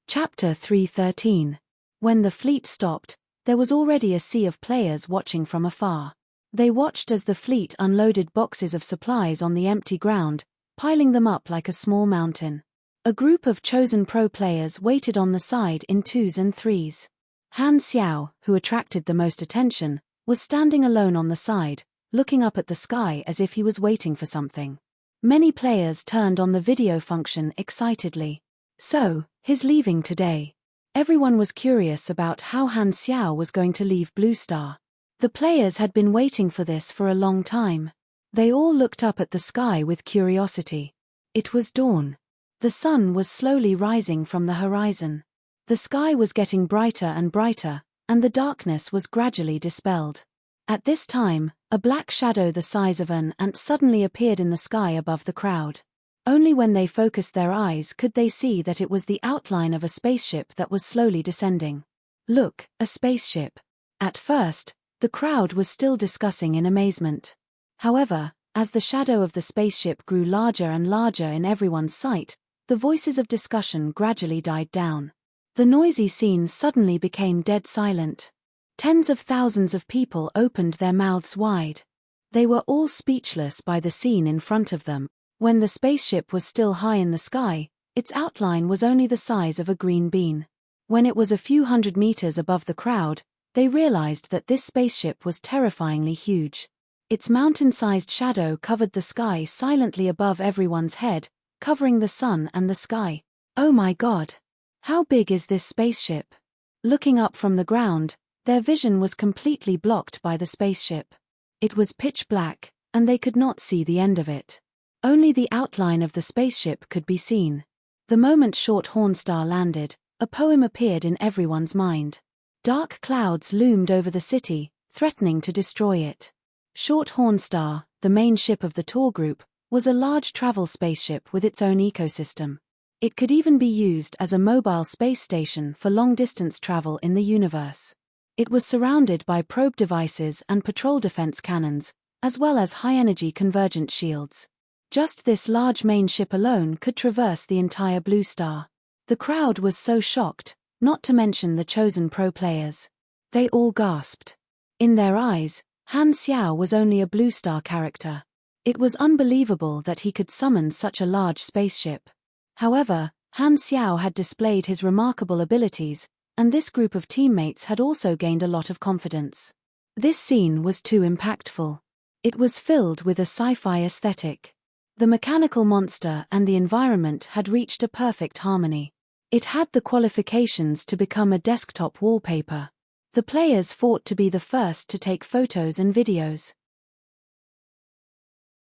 Chapter 3:13. When the fleet stopped, there was already a sea of players watching from afar. They watched as the fleet unloaded boxes of supplies on the empty ground, piling them up like a small mountain. A group of chosen pro players waited on the side in 2s and 3s. Han Xiao, who attracted the most attention, was standing alone on the side, looking up at the sky as if he was waiting for something. Many players turned on the video function excitedly. So, he's leaving today. Everyone was curious about how Han Xiao was going to leave Blue Star. The players had been waiting for this for a long time. They all looked up at the sky with curiosity. It was dawn. The sun was slowly rising from the horizon. The sky was getting brighter and brighter, and the darkness was gradually dispelled. At this time, a black shadow the size of an ant suddenly appeared in the sky above the crowd. Only when they focused their eyes could they see that it was the outline of a spaceship that was slowly descending. Look, a spaceship. At first, the crowd was still discussing in amazement. However, as the shadow of the spaceship grew larger and larger in everyone's sight, the voices of discussion gradually died down. The noisy scene suddenly became dead silent. Tens of thousands of people opened their mouths wide. They were all speechless by the scene in front of them. When the spaceship was still high in the sky, its outline was only the size of a green bean. When it was a few hundred meters above the crowd, they realized that this spaceship was terrifyingly huge. Its mountain-sized shadow covered the sky silently above everyone's head, covering the sun and the sky. Oh my God! How big is this spaceship? Looking up from the ground, their vision was completely blocked by the spaceship. It was pitch black, and they could not see the end of it. Only the outline of the spaceship could be seen. The moment Short Horn Star landed, a poem appeared in everyone's mind. Dark clouds loomed over the city, threatening to destroy it. Short Horn Star, the main ship of the tour group, was a large travel spaceship with its own ecosystem. It could even be used as a mobile space station for long-distance travel in the universe. It was surrounded by probe devices and patrol defense cannons, as well as high-energy convergent shields. Just this large main ship alone could traverse the entire Blue Star. The crowd was so shocked, not to mention the chosen pro players. They all gasped. In their eyes, Han Xiao was only a Blue Star character. It was unbelievable that he could summon such a large spaceship. However, Han Xiao had displayed his remarkable abilities, and this group of teammates had also gained a lot of confidence. This scene was too impactful. It was filled with a sci-fi aesthetic. The mechanical monster and the environment had reached a perfect harmony. It had the qualifications to become a desktop wallpaper. The players fought to be the first to take photos and videos.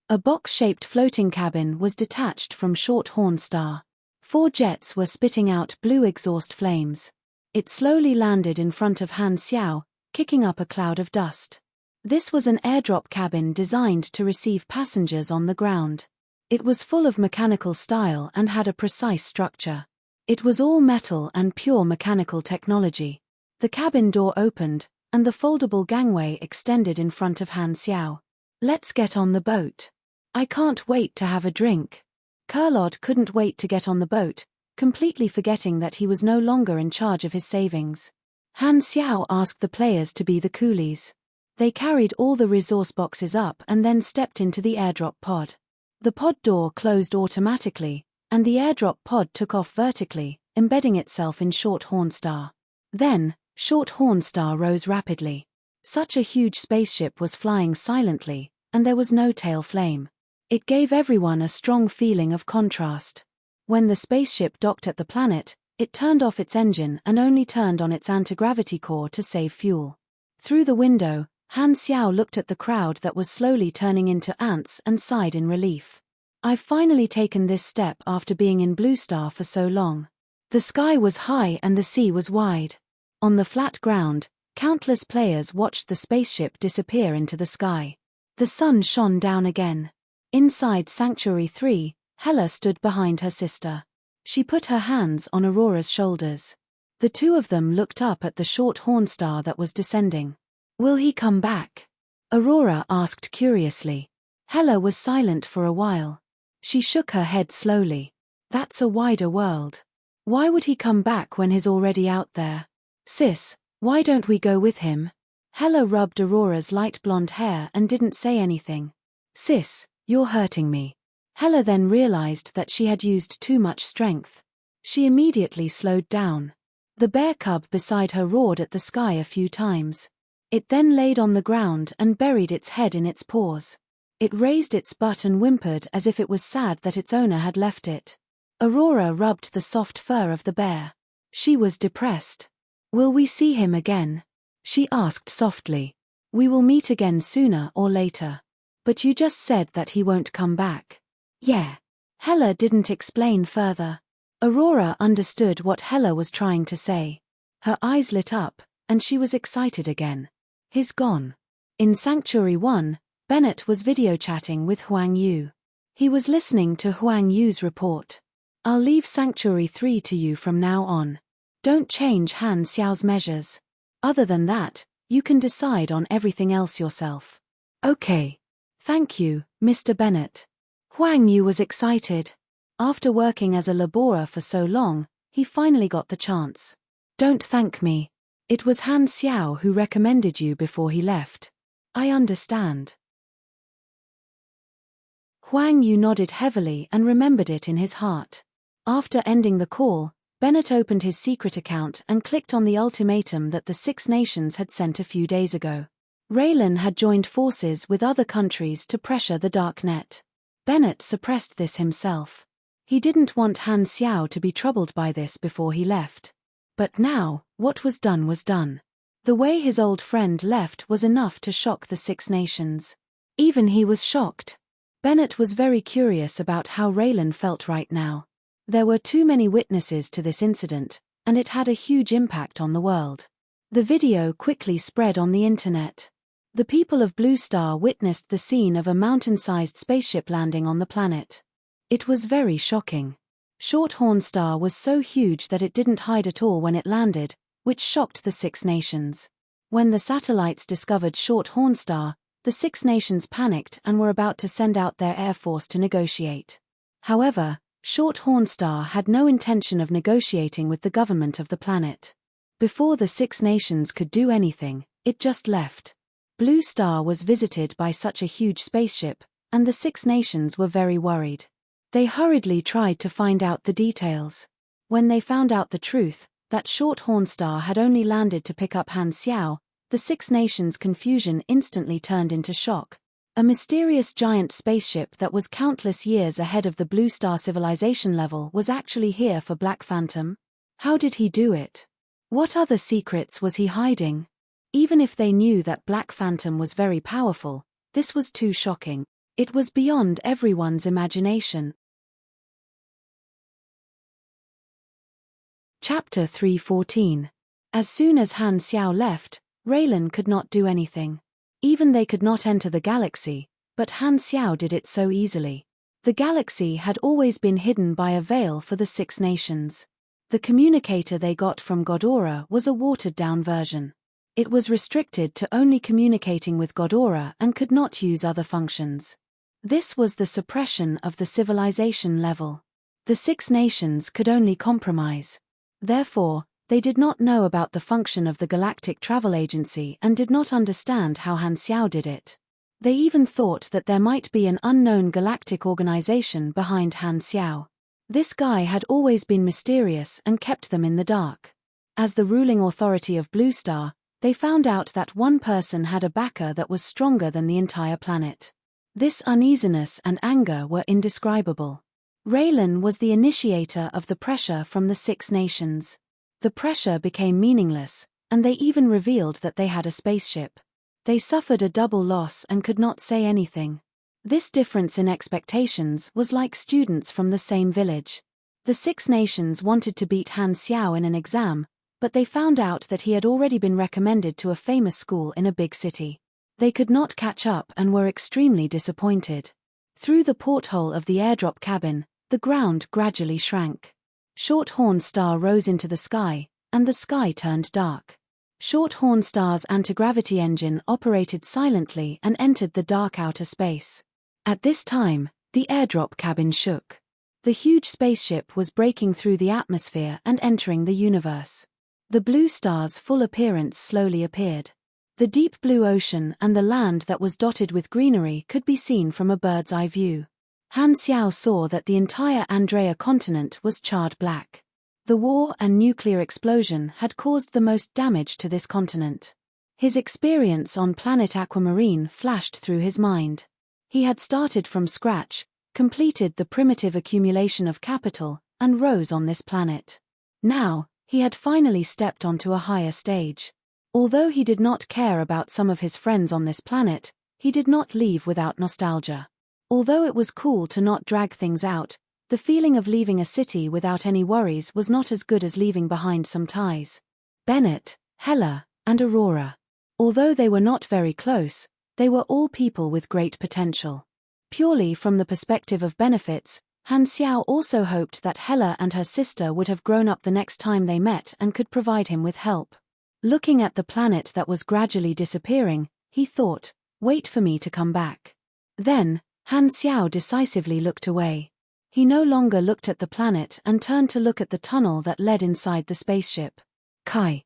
A box-shaped floating cabin was detached from Short Horn Star. 4 jets were spitting out blue exhaust flames. It slowly landed in front of Han Xiao, kicking up a cloud of dust. This was an airdrop cabin designed to receive passengers on the ground. It was full of mechanical style and had a precise structure. It was all metal and pure mechanical technology. The cabin door opened, and the foldable gangway extended in front of Han Xiao. Let's get on the boat. I can't wait to have a drink. Kurlod couldn't wait to get on the boat, completely forgetting that he was no longer in charge of his savings. Han Xiao asked the players to be the coolies. They carried all the resource boxes up and then stepped into the airdrop pod. The pod door closed automatically, and the airdrop pod took off vertically, embedding itself in Short Horn Star. Then, Short Horn Star rose rapidly. Such a huge spaceship was flying silently, and there was no tail flame. It gave everyone a strong feeling of contrast. When the spaceship docked at the planet, it turned off its engine and only turned on its anti-gravity core to save fuel. Through the window, Han Xiao looked at the crowd that was slowly turning into ants and sighed in relief. I've finally taken this step after being in Blue Star for so long. The sky was high and the sea was wide. On the flat ground, countless players watched the spaceship disappear into the sky. The sun shone down again. Inside Sanctuary 3, Hella stood behind her sister. She put her hands on Aurora's shoulders. The two of them looked up at the short horn star that was descending. "Will he come back?" Aurora asked curiously. Hella was silent for a while. She shook her head slowly. "That's a wider world. Why would he come back when he's already out there? Sis, why don't we go with him?" Hella rubbed Aurora's light blonde hair and didn't say anything. "Sis, you're hurting me." Hella then realized that she had used too much strength. She immediately slowed down. The bear cub beside her roared at the sky a few times. It then laid on the ground and buried its head in its paws. It raised its butt and whimpered as if it was sad that its owner had left it. Aurora rubbed the soft fur of the bear. She was depressed. "Will we see him again?" she asked softly. "We will meet again sooner or later. But you just said that he won't come back." "Yeah." Hella didn't explain further. Aurora understood what Hella was trying to say. Her eyes lit up, and she was excited again. "He's gone." In Sanctuary 1, Bennett was video chatting with Huang Yu. He was listening to Huang Yu's report. "I'll leave Sanctuary 3 to you from now on. Don't change Han Xiao's measures. Other than that, you can decide on everything else yourself." "Okay. Thank you, Mr. Bennett." Huang Yu was excited. After working as a laborer for so long, he finally got the chance. "Don't thank me. It was Han Xiao who recommended you before he left." "I understand." Huang Yu nodded heavily and remembered it in his heart. After ending the call, Bennett opened his secret account and clicked on the ultimatum that the Six Nations had sent a few days ago. Raylan had joined forces with other countries to pressure the dark net. Bennett suppressed this himself. He didn't want Han Xiao to be troubled by this before he left. But now, what was done was done. The way his old friend left was enough to shock the Six Nations. Even he was shocked. Bennett was very curious about how Raylan felt right now. There were too many witnesses to this incident, and it had a huge impact on the world. The video quickly spread on the internet. The people of Blue Star witnessed the scene of a mountain-sized spaceship landing on the planet. It was very shocking. Short Horn Star was so huge that it didn't hide at all when it landed, which shocked the Six Nations. When the satellites discovered Short Horn Star, the Six Nations panicked and were about to send out their air force to negotiate. However, Short Horn Star had no intention of negotiating with the government of the planet. Before the Six Nations could do anything, it just left. Blue Star was visited by such a huge spaceship, and the Six Nations were very worried. They hurriedly tried to find out the details. When they found out the truth, that Short Horn Star had only landed to pick up Han Xiao, the Six Nations' confusion instantly turned into shock. A mysterious giant spaceship that was countless years ahead of the Blue Star civilization level was actually here for Black Phantom? How did he do it? What other secrets was he hiding? Even if they knew that Black Phantom was very powerful, this was too shocking. It was beyond everyone's imagination. Chapter 314. As soon as Han Xiao left, Raylan could not do anything. Even they could not enter the galaxy, but Han Xiao did it so easily. The galaxy had always been hidden by a veil for the Six Nations. The communicator they got from Godora was a watered-down version. It was restricted to only communicating with Godora and could not use other functions. This was the suppression of the civilization level. The Six Nations could only compromise. Therefore, they did not know about the function of the Galactic Travel Agency and did not understand how Han Xiao did it. They even thought that there might be an unknown galactic organization behind Han Xiao. This guy had always been mysterious and kept them in the dark. As the ruling authority of Blue Star, they found out that one person had a backer that was stronger than the entire planet. This uneasiness and anger were indescribable. Raylan was the initiator of the pressure from the Six Nations. The pressure became meaningless, and they even revealed that they had a spaceship. They suffered a double loss and could not say anything. This difference in expectations was like students from the same village. The Six Nations wanted to beat Han Xiao in an exam, but they found out that he had already been recommended to a famous school in a big city. They could not catch up and were extremely disappointed. Through the porthole of the airdrop cabin, the ground gradually shrank. Shorthorn Star rose into the sky, and the sky turned dark. Shorthorn Star's anti-gravity engine operated silently and entered the dark outer space. At this time, the airdrop cabin shook. The huge spaceship was breaking through the atmosphere and entering the universe. The blue star's full appearance slowly appeared. The deep blue ocean and the land that was dotted with greenery could be seen from a bird's eye view. Han Xiao saw that the entire Andrea continent was charred black. The war and nuclear explosion had caused the most damage to this continent. His experience on planet Aquamarine flashed through his mind. He had started from scratch, completed the primitive accumulation of capital, and rose on this planet. Now, he had finally stepped onto a higher stage. Although he did not care about some of his friends on this planet, he did not leave without nostalgia. Although it was cool to not drag things out, the feeling of leaving a city without any worries was not as good as leaving behind some ties. Bennett, Hella, and Aurora. Although they were not very close, they were all people with great potential. Purely from the perspective of benefits, Han Xiao also hoped that Hella and her sister would have grown up the next time they met and could provide him with help. Looking at the planet that was gradually disappearing, he thought, "Wait for me to come back." Then, Han Xiao decisively looked away. He no longer looked at the planet and turned to look at the tunnel that led inside the spaceship. Kai.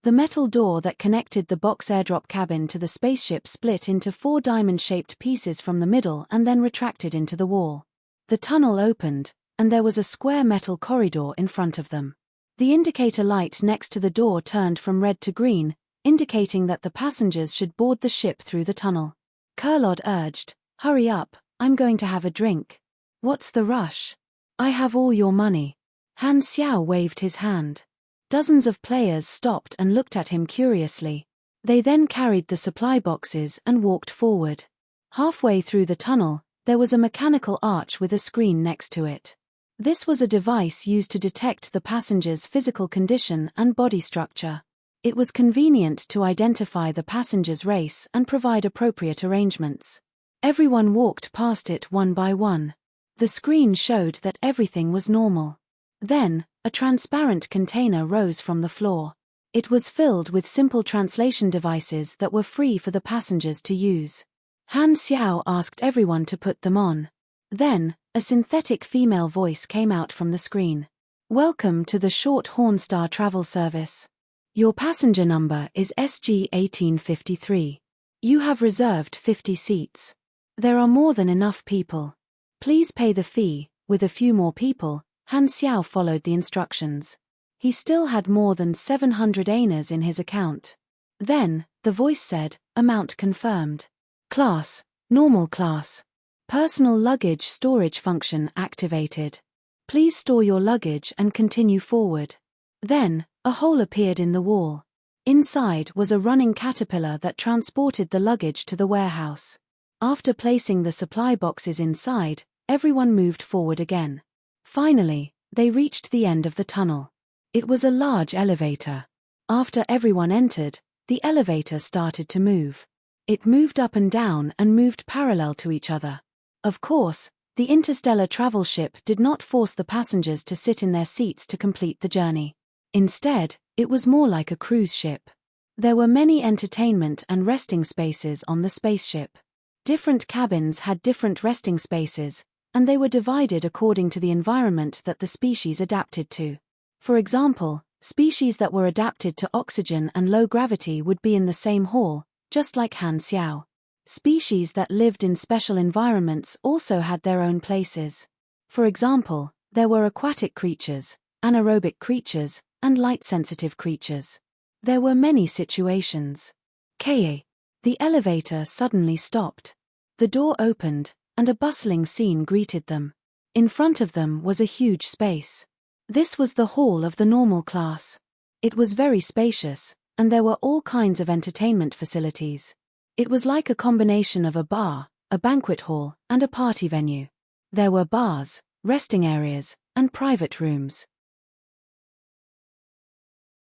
The metal door that connected the box airdrop cabin to the spaceship split into 4 diamond-shaped pieces from the middle and then retracted into the wall. The tunnel opened, and there was a square metal corridor in front of them. The indicator light next to the door turned from red to green, indicating that the passengers should board the ship through the tunnel. Kurlod urged, "Hurry up, I'm going to have a drink." "What's the rush? I have all your money." Han Xiao waved his hand. Dozens of players stopped and looked at him curiously. They then carried the supply boxes and walked forward. Halfway through the tunnel, there was a mechanical arch with a screen next to it. This was a device used to detect the passenger's physical condition and body structure. It was convenient to identify the passenger's race and provide appropriate arrangements. Everyone walked past it one by one. The screen showed that everything was normal. Then, a transparent container rose from the floor. It was filled with simple translation devices that were free for the passengers to use. Han Xiao asked everyone to put them on. Then, a synthetic female voice came out from the screen. "Welcome to the Shorthorn Star travel service. Your passenger number is SG-1853. You have reserved 50 seats. There are more than enough people. Please pay the fee." With a few more people, Han Xiao followed the instructions. He still had more than 700 aners in his account. Then, the voice said, "Amount confirmed. Class, normal class. Personal luggage storage function activated. Please store your luggage and continue forward." Then, a hole appeared in the wall. Inside was a running caterpillar that transported the luggage to the warehouse. After placing the supply boxes inside, everyone moved forward again. Finally, they reached the end of the tunnel. It was a large elevator. After everyone entered, the elevator started to move. It moved up and down and moved parallel to each other. Of course, the interstellar travel ship did not force the passengers to sit in their seats to complete the journey. Instead, it was more like a cruise ship. There were many entertainment and resting spaces on the spaceship. Different cabins had different resting spaces, and they were divided according to the environment that the species adapted to. For example, species that were adapted to oxygen and low gravity would be in the same hall, just like Han Xiao. Species that lived in special environments also had their own places. For example, there were aquatic creatures, anaerobic creatures, and light-sensitive creatures. There were many situations. The elevator suddenly stopped. The door opened, and a bustling scene greeted them. In front of them was a huge space. This was the hall of the normal class. It was very spacious, and there were all kinds of entertainment facilities. It was like a combination of a bar, a banquet hall, and a party venue. There were bars, resting areas, and private rooms.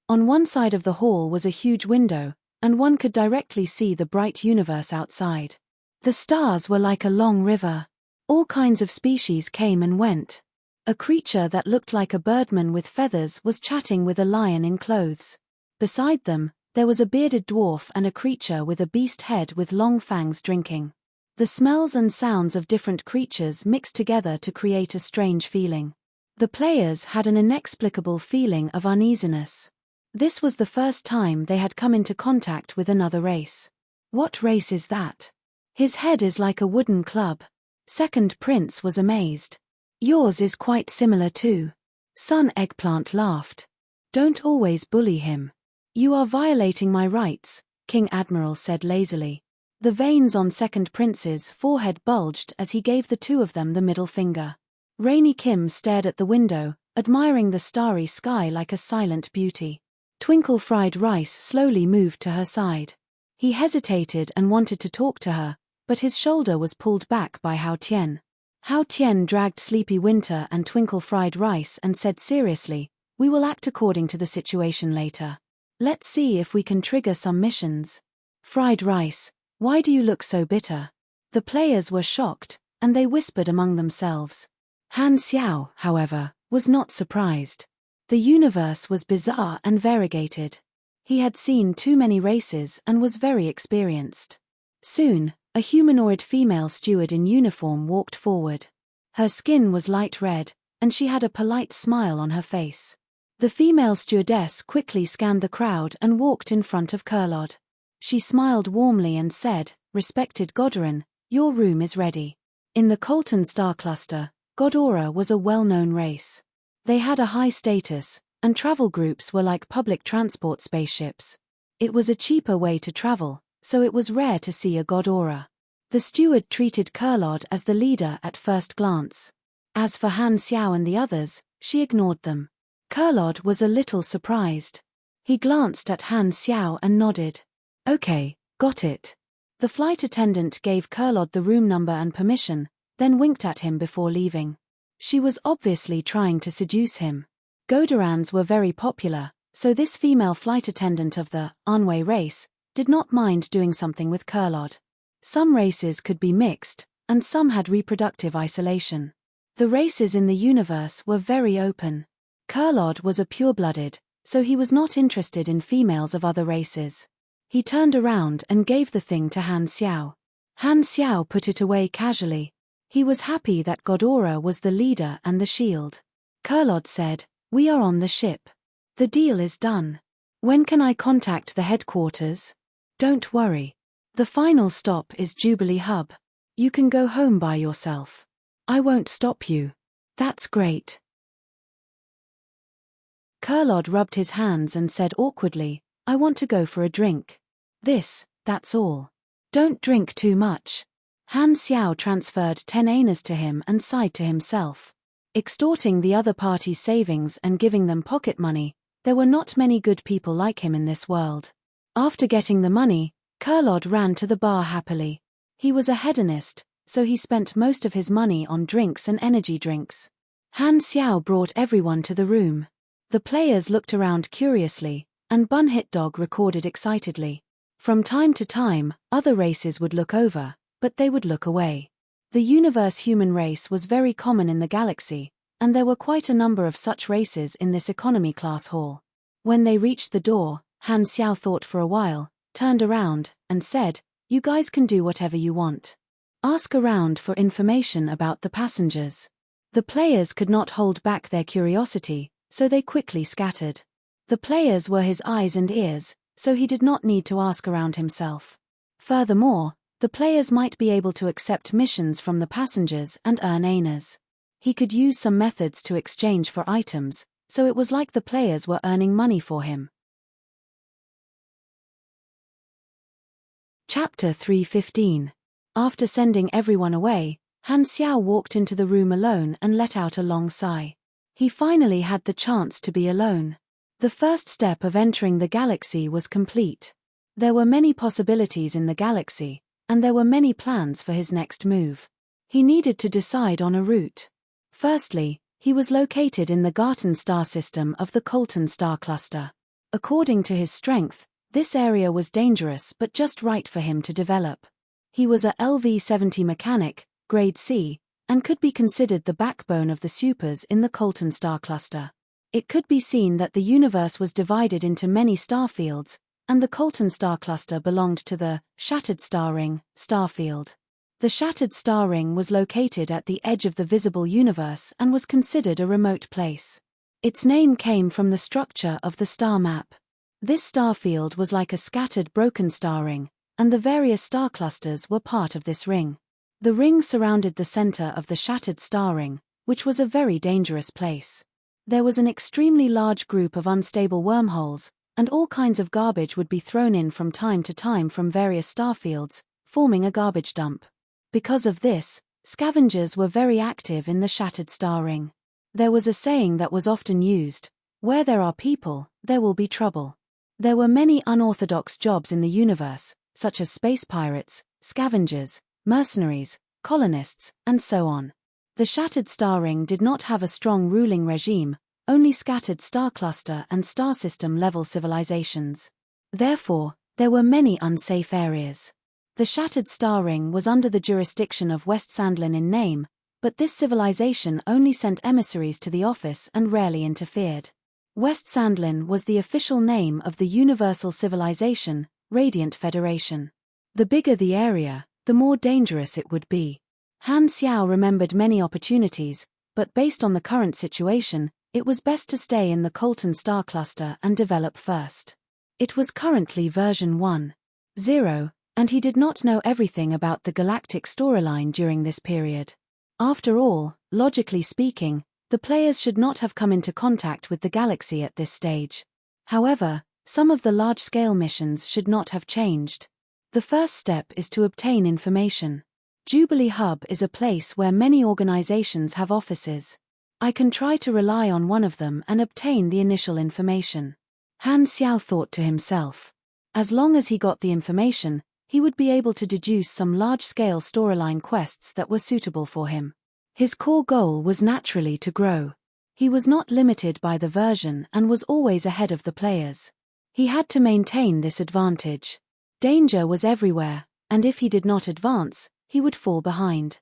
On one side of the hall was a huge window, and one could directly see the bright universe outside. The stars were like a long river. All kinds of species came and went. A creature that looked like a birdman with feathers was chatting with a lion in clothes. Beside them, there was a bearded dwarf and a creature with a beast head with long fangs drinking. The smells and sounds of different creatures mixed together to create a strange feeling. The players had an inexplicable feeling of uneasiness. This was the first time they had come into contact with another race. What race is that? His head is like a wooden club. Second Prince was amazed. Yours is quite similar too. Sun Eggplant laughed. Don't always bully him. You are violating my rights, King Admiral said lazily. The veins on Second Prince's forehead bulged as he gave the two of them the middle finger. Rainy Kim stared at the window, admiring the starry sky like a silent beauty. Twinkle Fried Rice slowly moved to her side. He hesitated and wanted to talk to her, but his shoulder was pulled back by Hao Tian. Hao Tian dragged Sleepy Winter and Twinkle Fried Rice and said seriously, "We will act according to the situation later. Let's see if we can trigger some missions." Fried Rice, why do you look so bitter? The players were shocked, and they whispered among themselves. Han Xiao, however, was not surprised. The universe was bizarre and variegated. He had seen too many races and was very experienced. Soon, a humanoid female steward in uniform walked forward. Her skin was light red, and she had a polite smile on her face. The female stewardess quickly scanned the crowd and walked in front of Kurlod. She smiled warmly and said, "Respected Godoran, your room is ready." In the Colton star cluster, Godora was a well-known race. They had a high status, and travel groups were like public transport spaceships. It was a cheaper way to travel, so it was rare to see a Godora. The steward treated Kurlod as the leader at first glance. As for Han Xiao and the others, she ignored them. Kurlod was a little surprised. He glanced at Han Xiao and nodded. "Okay, got it." The flight attendant gave Kurlod the room number and permission, then winked at him before leaving. She was obviously trying to seduce him. Godorans were very popular, so this female flight attendant of the Anwei race did not mind doing something with Kurlod. Some races could be mixed, and some had reproductive isolation. The races in the universe were very open. Kurlod was a pure-blooded, so he was not interested in females of other races. He turned around and gave the thing to Han Xiao. Han Xiao put it away casually. He was happy that Godora was the leader and the shield. Kurlod said, "We are on the ship. The deal is done. When can I contact the headquarters?" "Don't worry. The final stop is Jubilee Hub. You can go home by yourself. I won't stop you." "That's great." Kurlod rubbed his hands and said awkwardly, "I want to go for a drink. That's all. Don't drink too much." Han Xiao transferred 10 annas to him and sighed to himself. Extorting the other party's savings and giving them pocket money, there were not many good people like him in this world. After getting the money, Kurlod ran to the bar happily. He was a hedonist, so he spent most of his money on drinks and energy drinks. Han Xiao brought everyone to the room. The players looked around curiously, and Bun Hit Dog recorded excitedly. From time to time, other races would look over, but they would look away. The universe human race was very common in the galaxy, and there were quite a number of such races in this economy class hall. When they reached the door, Han Xiao thought for a while, turned around, and said, "You guys can do whatever you want. Ask around for information about the passengers." The players could not hold back their curiosity, so they quickly scattered. The players were his eyes and ears, so he did not need to ask around himself. Furthermore, the players might be able to accept missions from the passengers and earn annas. He could use some methods to exchange for items, so it was like the players were earning money for him. Chapter 315. After sending everyone away, Han Xiao walked into the room alone and let out a long sigh. He finally had the chance to be alone. The first step of entering the galaxy was complete. There were many possibilities in the galaxy, and there were many plans for his next move. He needed to decide on a route. Firstly, he was located in the Garten star system of the Colton star cluster. According to his strength, this area was dangerous but just right for him to develop. He was a LV-70 mechanic, grade C, and could be considered the backbone of the supers in the Colton star cluster. It could be seen that the universe was divided into many star fields, and the Colton star cluster belonged to the shattered star ring star field. The shattered star ring was located at the edge of the visible universe and was considered a remote place. Its name came from the structure of the star map. This star field was like a scattered broken star ring, and the various star clusters were part of this ring. The ring surrounded the center of the shattered star ring, which was a very dangerous place. There was an extremely large group of unstable wormholes, and all kinds of garbage would be thrown in from time to time from various star fields, forming a garbage dump. Because of this, scavengers were very active in the shattered star ring. There was a saying that was often used: where there are people, there will be trouble. There were many unorthodox jobs in the universe, such as space pirates, scavengers, mercenaries, colonists, and so on. The shattered star ring did not have a strong ruling regime, only scattered star cluster and star system level civilizations. Therefore, there were many unsafe areas. The shattered star ring was under the jurisdiction of West Sandlin in name, but this civilization only sent emissaries to the office and rarely interfered. West Sandlin was the official name of the Universal Civilization, Radiant Federation. The bigger the area, the more dangerous it would be. Han Xiao remembered many opportunities, but based on the current situation, it was best to stay in the Colton star cluster and develop first. It was currently version 1.0, and he did not know everything about the galactic storyline during this period. After all, logically speaking, the players should not have come into contact with the galaxy at this stage. However, some of the large-scale missions should not have changed. The first step is to obtain information. Jubilee Hub is a place where many organizations have offices. I can try to rely on one of them and obtain the initial information. Han Xiao thought to himself. As long as he got the information, he would be able to deduce some large-scale storyline quests that were suitable for him. His core goal was naturally to grow. He was not limited by the version and was always ahead of the players. He had to maintain this advantage. Danger was everywhere, and if he did not advance, he would fall behind.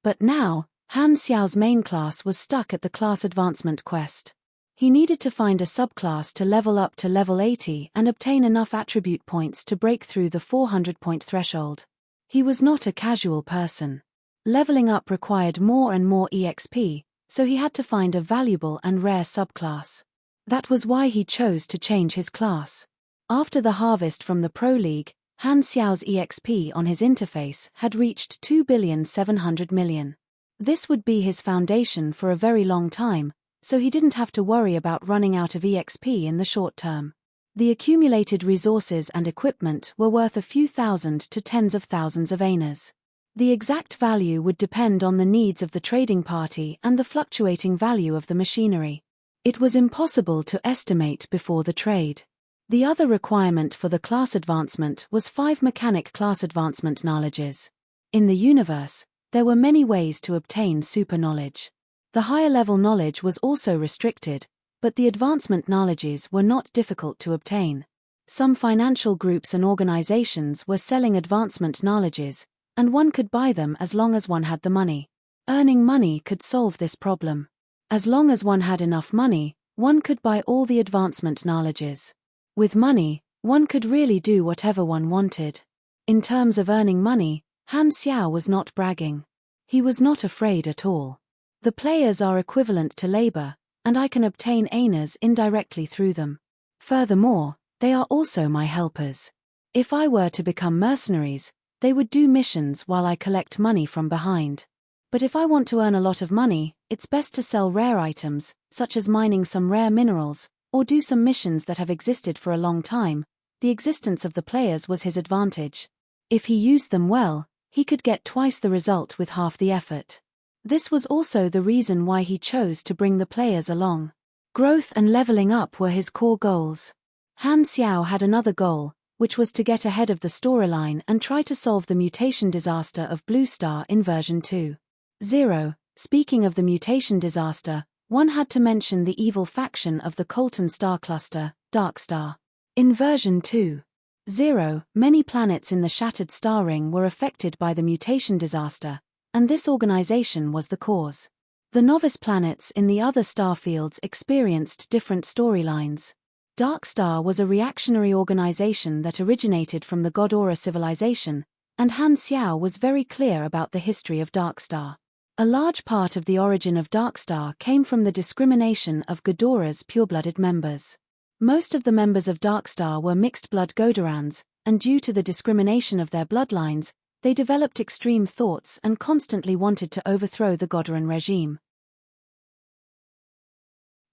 But now, Han Xiao's main class was stuck at the class advancement quest. He needed to find a subclass to level up to level 80 and obtain enough attribute points to break through the 400-point threshold. He was not a casual person. Leveling up required more and more EXP, so he had to find a valuable and rare subclass. That was why he chose to change his class. After the harvest from the Pro League, Han Xiao's EXP on his interface had reached 2,700,000,000. This would be his foundation for a very long time, so he didn't have to worry about running out of EXP in the short term. The accumulated resources and equipment were worth a few thousand to tens of thousands of annas. The exact value would depend on the needs of the trading party and the fluctuating value of the machinery. It was impossible to estimate before the trade. The other requirement for the class advancement was 5 mechanic class advancement knowledges. In the universe, there were many ways to obtain super knowledge. The higher level knowledge was also restricted, but the advancement knowledges were not difficult to obtain. Some financial groups and organizations were selling advancement knowledges, and one could buy them as long as one had the money. Earning money could solve this problem. As long as one had enough money, one could buy all the advancement knowledges. With money, one could really do whatever one wanted. In terms of earning money, Han Xiao was not bragging. He was not afraid at all. The players are equivalent to labor, and I can obtain annas indirectly through them. Furthermore, they are also my helpers. If I were to become mercenaries, they would do missions while I collect money from behind. But if I want to earn a lot of money, it's best to sell rare items, such as mining some rare minerals, or do some missions that have existed for a long time. The existence of the players was his advantage. If he used them well, he could get twice the result with half the effort. This was also the reason why he chose to bring the players along. Growth and leveling up were his core goals. Han Xiao had another goal, which was to get ahead of the storyline and try to solve the mutation disaster of Blue Star in version 2.0. Speaking of the mutation disaster, one had to mention the evil faction of the Colton star cluster, Dark Star. In version 2.0, many planets in the shattered star ring were affected by the mutation disaster, and this organization was the cause. The novice planets in the other star fields experienced different storylines. Dark Star was a reactionary organization that originated from the God-Aura civilization, and Han Xiao was very clear about the history of Dark Star. A large part of the origin of Dark Star came from the discrimination of God-Aura's pure-blooded members. Most of the members of Dark Star were mixed-blood Godorans, and due to the discrimination of their bloodlines, they developed extreme thoughts and constantly wanted to overthrow the God-Auran regime.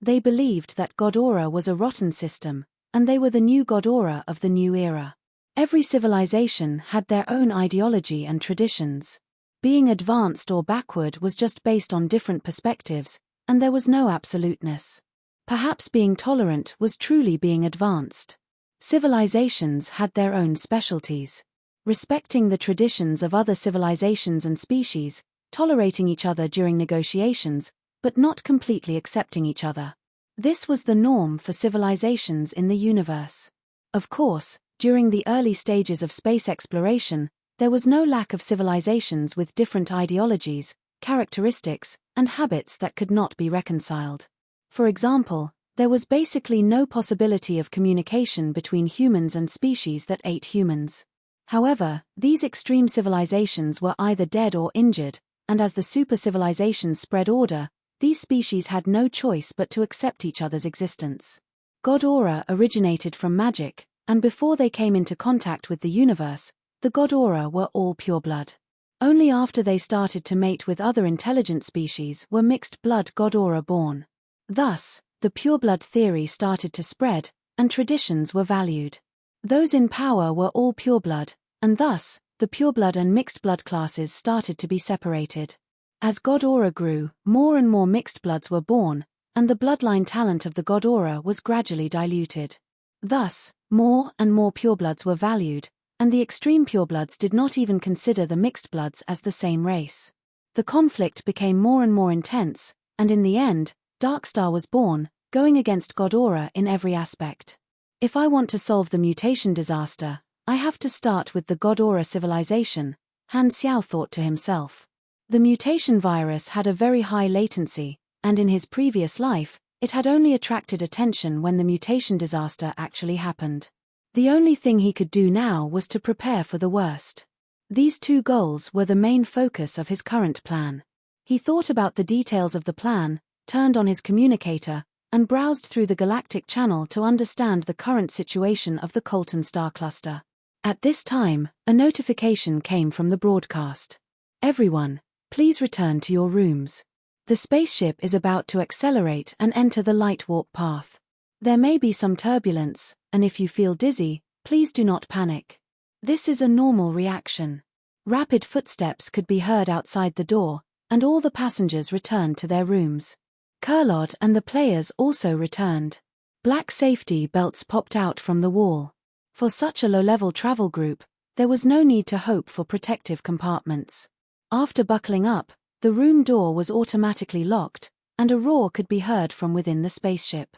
They believed that God-Aura was a rotten system, and they were the new God-Aura of the new era. Every civilization had their own ideology and traditions. Being advanced or backward was just based on different perspectives, and there was no absoluteness. Perhaps being tolerant was truly being advanced. Civilizations had their own specialties. Respecting the traditions of other civilizations and species, tolerating each other during negotiations, but not completely accepting each other. This was the norm for civilizations in the universe. Of course, during the early stages of space exploration, there was no lack of civilizations with different ideologies, characteristics, and habits that could not be reconciled. For example, there was basically no possibility of communication between humans and species that ate humans. However, these extreme civilizations were either dead or injured, and as the super-civilizations spread order, these species had no choice but to accept each other's existence. God-Aura originated from magic, and before they came into contact with the universe, the God-Aura were all pure blood. Only after they started to mate with other intelligent species were mixed-blood God-Aura born. Thus, the pure-blood theory started to spread, and traditions were valued. Those in power were all pure-blood, and thus, the pure-blood and mixed-blood classes started to be separated. As God-Aura grew, more and more mixed-bloods were born, and the bloodline talent of the God-Aura was gradually diluted. Thus, more and more purebloods were valued, and the extreme purebloods did not even consider the mixed-bloods as the same race. The conflict became more and more intense, and in the end, Dark Star was born, going against God-Aura in every aspect. If I want to solve the mutation disaster, I have to start with the God-Aura civilization, Han Xiao thought to himself. The mutation virus had a very high latency, and in his previous life, it had only attracted attention when the mutation disaster actually happened. The only thing he could do now was to prepare for the worst. These two goals were the main focus of his current plan. He thought about the details of the plan, turned on his communicator, and browsed through the galactic channel to understand the current situation of the Colton star cluster. At this time, a notification came from the broadcast. Everyone, please return to your rooms. The spaceship is about to accelerate and enter the light warp path. There may be some turbulence, and if you feel dizzy, please do not panic. This is a normal reaction. Rapid footsteps could be heard outside the door, and all the passengers returned to their rooms. Kurlod and the players also returned. Black safety belts popped out from the wall. For such a low-level travel group, there was no need to hope for protective compartments. After buckling up, the room door was automatically locked, and a roar could be heard from within the spaceship.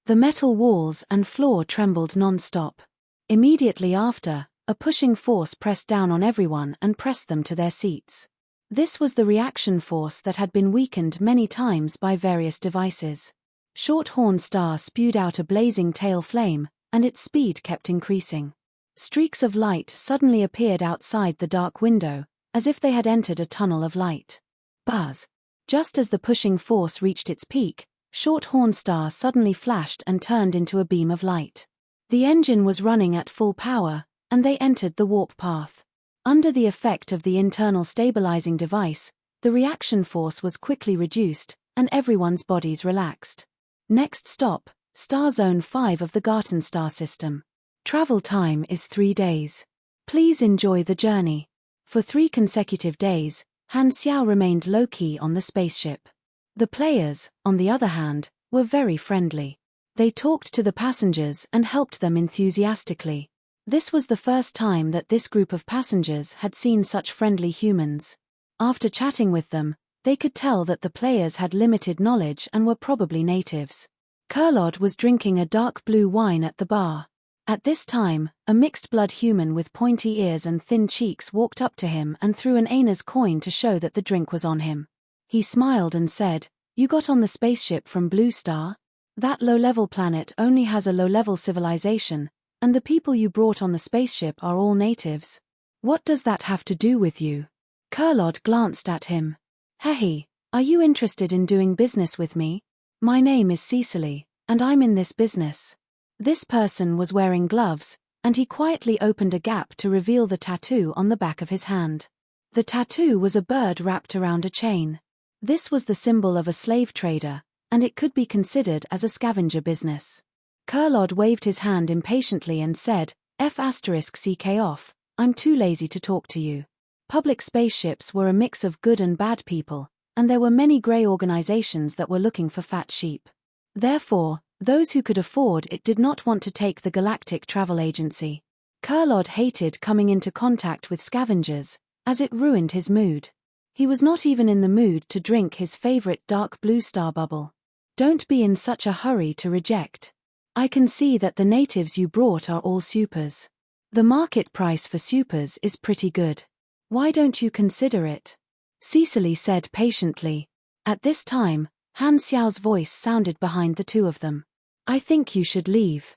The metal walls and floor trembled non-stop. Immediately after, a pushing force pressed down on everyone and pressed them to their seats. This was the reaction force that had been weakened many times by various devices. Shorthorn Star spewed out a blazing tail flame, and its speed kept increasing. Streaks of light suddenly appeared outside the dark window, as if they had entered a tunnel of light. Buzz! Just as the pushing force reached its peak, Shorthorn Star suddenly flashed and turned into a beam of light. The engine was running at full power, and they entered the warp path. Under the effect of the internal stabilizing device, the reaction force was quickly reduced, and everyone's bodies relaxed. Next stop, Star Zone 5 of the Garten star system. Travel time is 3 days. Please enjoy the journey. For 3 consecutive days, Han Xiao remained low-key on the spaceship. The players, on the other hand, were very friendly. They talked to the passengers and helped them enthusiastically. This was the first time that this group of passengers had seen such friendly humans. After chatting with them, They could tell that the players had limited knowledge and were probably natives. Kurlod was drinking a dark blue wine at the bar. At this time, a mixed-blood human with pointy ears and thin cheeks walked up to him and threw an Aina's coin to show that the drink was on him. He smiled and said, "You got on the spaceship from Blue Star? That low-level planet only has a low-level civilization, and the people you brought on the spaceship are all natives. What does that have to do with you?" Kurlod glanced at him. "Hehe, are you interested in doing business with me? My name is Cecily, and I'm in this business." This person was wearing gloves, and he quietly opened a gap to reveal the tattoo on the back of his hand. The tattoo was a bird wrapped around a chain. This was the symbol of a slave trader, and it could be considered as a scavenger business. Kurlod waved his hand impatiently and said, "F***ck off, I'm too lazy to talk to you." Public spaceships were a mix of good and bad people, and there were many grey organizations that were looking for fat sheep. Therefore, those who could afford it did not want to take the Galactic Travel Agency. Kurlod hated coming into contact with scavengers, as it ruined his mood. He was not even in the mood to drink his favorite dark blue star bubble. "Don't be in such a hurry to reject. I can see that the natives you brought are all supers. The market price for supers is pretty good. Why don't you consider it?" Cecily said patiently. At this time, Han Xiao's voice sounded behind the two of them. "I think you should leave."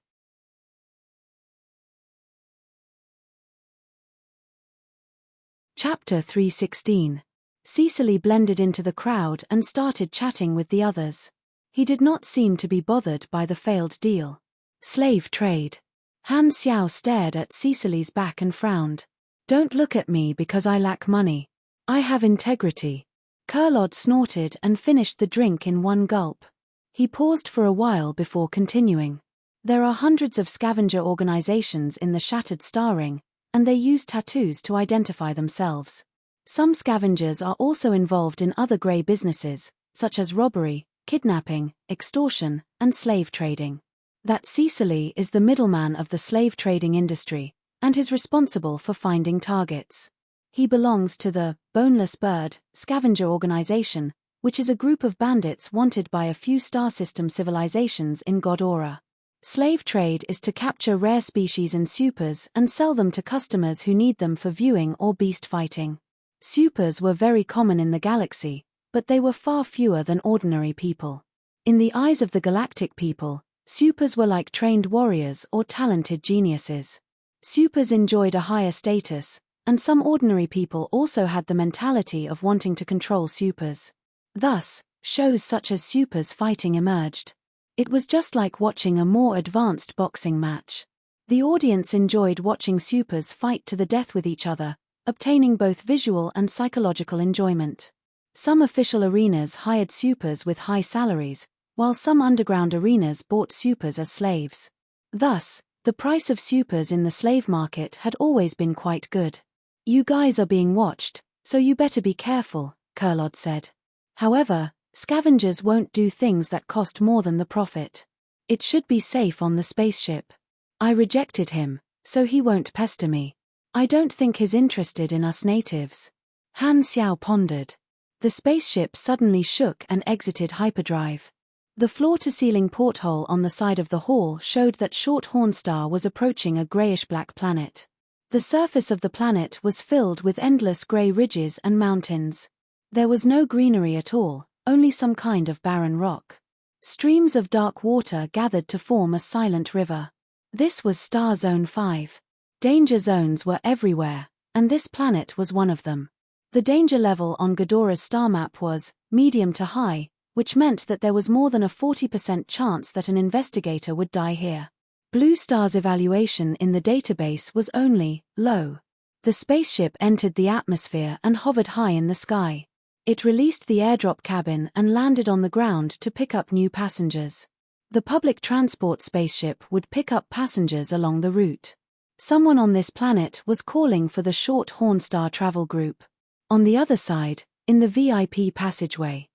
Chapter 316. Cecily blended into the crowd and started chatting with the others. He did not seem to be bothered by the failed deal. Slave trade. Han Xiao stared at Cecily's back and frowned. "Don't look at me because I lack money. I have integrity." Kurlod snorted and finished the drink in one gulp. He paused for a while before continuing. "There are hundreds of scavenger organizations in the Shattered Star Ring, and they use tattoos to identify themselves. Some scavengers are also involved in other grey businesses, such as robbery, kidnapping, extortion, and slave trading. That Cecily is the middleman of the slave trading industry, and is responsible for finding targets. He belongs to the Boneless Bird Scavenger Organization, which is a group of bandits wanted by a few star system civilizations in Godora. Slave trade is to capture rare species and supers and sell them to customers who need them for viewing or beast fighting. Supers were very common in the galaxy, but they were far fewer than ordinary people. In the eyes of the galactic people, supers were like trained warriors or talented geniuses. Supers enjoyed a higher status, and some ordinary people also had the mentality of wanting to control supers. Thus, shows such as Supers Fighting emerged. It was just like watching a more advanced boxing match. The audience enjoyed watching supers fight to the death with each other, obtaining both visual and psychological enjoyment. Some official arenas hired supers with high salaries, while some underground arenas bought supers as slaves. Thus, the price of supers in the slave market had always been quite good. "You guys are being watched, so you better be careful," Kurlod said. "However, scavengers won't do things that cost more than the profit. It should be safe on the spaceship. I rejected him, so he won't pester me. I don't think he's interested in us natives." Han Xiao pondered. The spaceship suddenly shook and exited hyperdrive. The floor-to-ceiling porthole on the side of the hall showed that Short Horn Star was approaching a grayish-black planet. The surface of the planet was filled with endless grey ridges and mountains. There was no greenery at all, only some kind of barren rock. Streams of dark water gathered to form a silent river. This was Star Zone 5. Danger zones were everywhere, and this planet was one of them. The danger level on Ghodora's star map was medium to high, which meant that there was more than a 40% chance that an investigator would die here. Blue Star's evaluation in the database was only low. The spaceship entered the atmosphere and hovered high in the sky. It released the airdrop cabin and landed on the ground to pick up new passengers. The public transport spaceship would pick up passengers along the route. Someone on this planet was calling for the Short Horn Star travel group. On the other side, in the VIP passageway,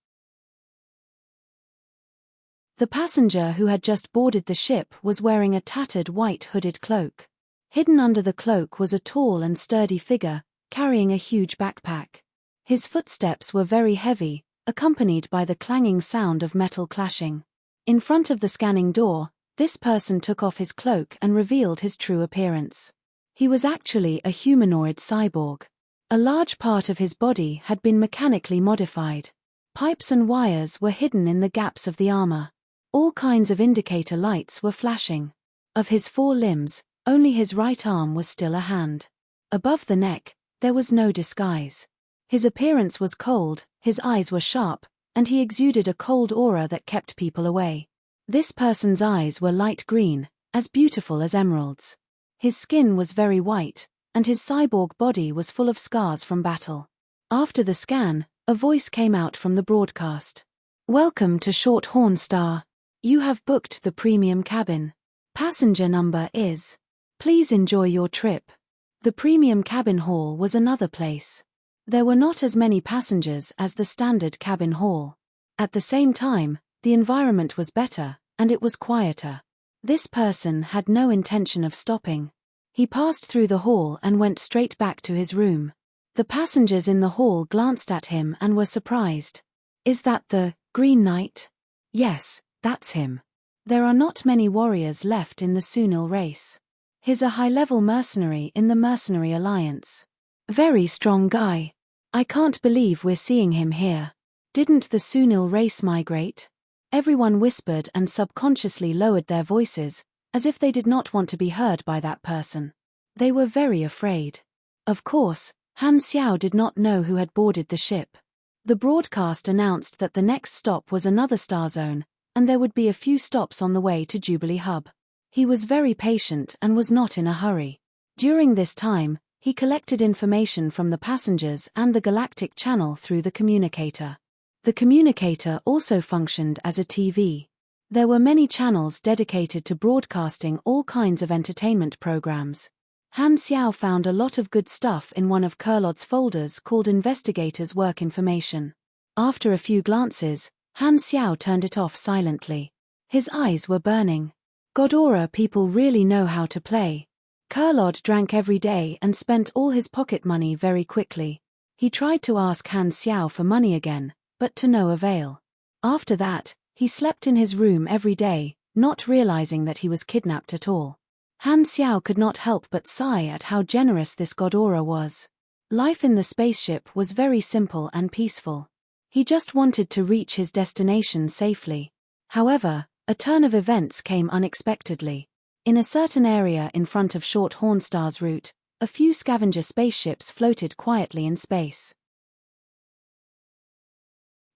the passenger who had just boarded the ship was wearing a tattered white hooded cloak. Hidden under the cloak was a tall and sturdy figure, carrying a huge backpack. His footsteps were very heavy, accompanied by the clanging sound of metal clashing. In front of the scanning door, this person took off his cloak and revealed his true appearance. He was actually a humanoid cyborg. A large part of his body had been mechanically modified. Pipes and wires were hidden in the gaps of the armor. All kinds of indicator lights were flashing. Of his 4 limbs, only his right arm was still a hand. Above the neck, there was no disguise. His appearance was cold, his eyes were sharp, and he exuded a cold aura that kept people away. This person's eyes were light green, as beautiful as emeralds. His skin was very white, and his cyborg body was full of scars from battle. After the scan, a voice came out from the broadcast. "Welcome to Shorthorn Star. You have booked the premium cabin. Passenger number is. Please enjoy your trip." The premium cabin hall was another place. There were not as many passengers as the standard cabin hall. At the same time, the environment was better, and it was quieter. This person had no intention of stopping. He passed through the hall and went straight back to his room. The passengers in the hall glanced at him and were surprised. "Is that the Green Knight?" "Yes, that's him. There are not many warriors left in the Sunil race. He's a high-level mercenary in the Mercenary Alliance. Very strong guy. I can't believe we're seeing him here. Didn't the Sunil race migrate?" Everyone whispered and subconsciously lowered their voices, as if they did not want to be heard by that person. They were very afraid. Of course, Han Xiao did not know who had boarded the ship. The broadcast announced that the next stop was another star zone, and there would be a few stops on the way to Jubilee Hub. He was very patient and was not in a hurry. During this time, he collected information from the passengers and the galactic channel through the communicator. The communicator also functioned as a TV. There were many channels dedicated to broadcasting all kinds of entertainment programs. Han Xiao found a lot of good stuff in one of Kurlod's folders called Investigators Work Information. After a few glances, Han Xiao turned it off silently. His eyes were burning. Godora people really know how to play. Kurlod drank every day and spent all his pocket money very quickly. He tried to ask Han Xiao for money again, but to no avail. After that, he slept in his room every day, not realizing that he was kidnapped at all. Han Xiao could not help but sigh at how generous this Godora was. Life in the spaceship was very simple and peaceful. He just wanted to reach his destination safely. However, a turn of events came unexpectedly. In a certain area in front of Shorthorn Star's route, a few scavenger spaceships floated quietly in space.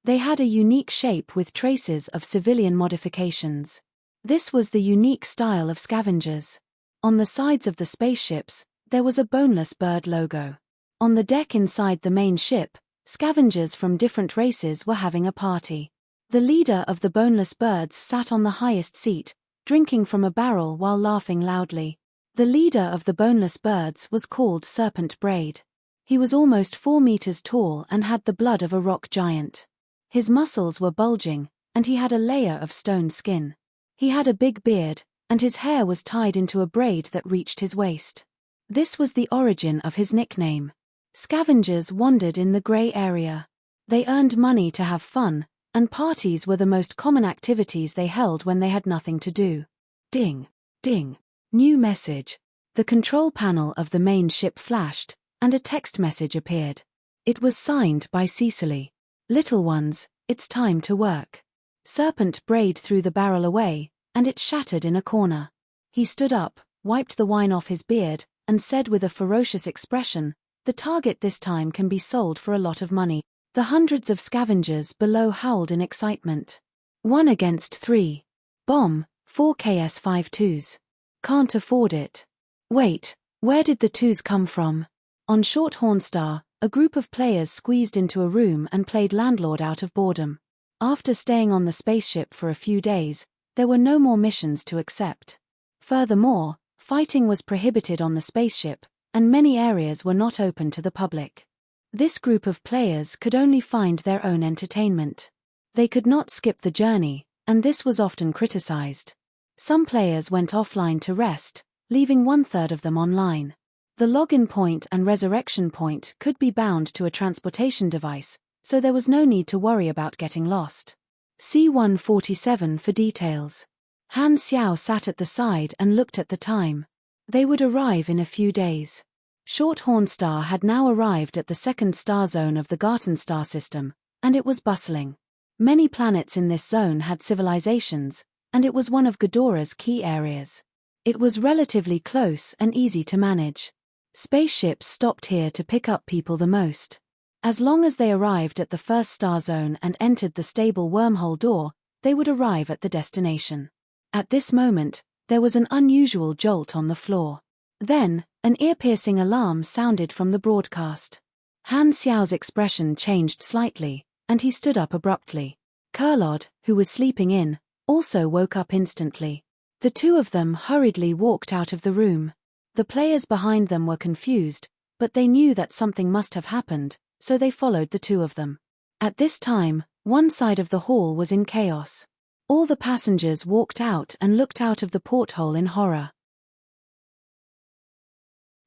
They had a unique shape with traces of civilian modifications. This was the unique style of scavengers. On the sides of the spaceships, there was a boneless bird logo. On the deck inside the main ship, scavengers from different races were having a party. The leader of the boneless birds sat on the highest seat, drinking from a barrel while laughing loudly. The leader of the boneless birds was called Serpent Braid. He was almost 4 meters tall and had the blood of a rock giant. His muscles were bulging, and he had a layer of stone skin. He had a big beard, and his hair was tied into a braid that reached his waist. This was the origin of his nickname. Scavengers wandered in the grey area. They earned money to have fun, and parties were the most common activities they held when they had nothing to do. Ding! Ding! New message. The control panel of the main ship flashed, and a text message appeared. It was signed by Cecily. "Little ones, it's time to work." Serpent Braid threw the barrel away, and it shattered in a corner. He stood up, wiped the wine off his beard, and said with a ferocious expression, "The target this time can be sold for a lot of money." The hundreds of scavengers below howled in excitement. 1 against 3. Bomb, 4 KS-52s. Can't afford it. Wait, where did the 2s come from? On Shorthorn Star, a group of players squeezed into a room and played landlord out of boredom. After staying on the spaceship for a few days, there were no more missions to accept. Furthermore, fighting was prohibited on the spaceship, and many areas were not open to the public. This group of players could only find their own entertainment. They could not skip the journey, and this was often criticized. Some players went offline to rest, leaving 1/3 of them online. The login point and resurrection point could be bound to a transportation device, so there was no need to worry about getting lost. See 147 for details. Han Xiao sat at the side and looked at the time. They would arrive in a few days. Shorthorn Star had now arrived at the second star zone of the Garten star system, and it was bustling. Many planets in this zone had civilizations, and it was one of Ghodora's key areas. It was relatively close and easy to manage. Spaceships stopped here to pick up people the most. As long as they arrived at the first star zone and entered the stable wormhole door, they would arrive at the destination. At this moment, there was an unusual jolt on the floor. Then, an ear-piercing alarm sounded from the broadcast. Han Xiao's expression changed slightly, and he stood up abruptly. Kurlod, who was sleeping in, also woke up instantly. The two of them hurriedly walked out of the room. The players behind them were confused, but they knew that something must have happened, so they followed the two of them. At this time, one side of the hall was in chaos. All the passengers walked out and looked out of the porthole in horror.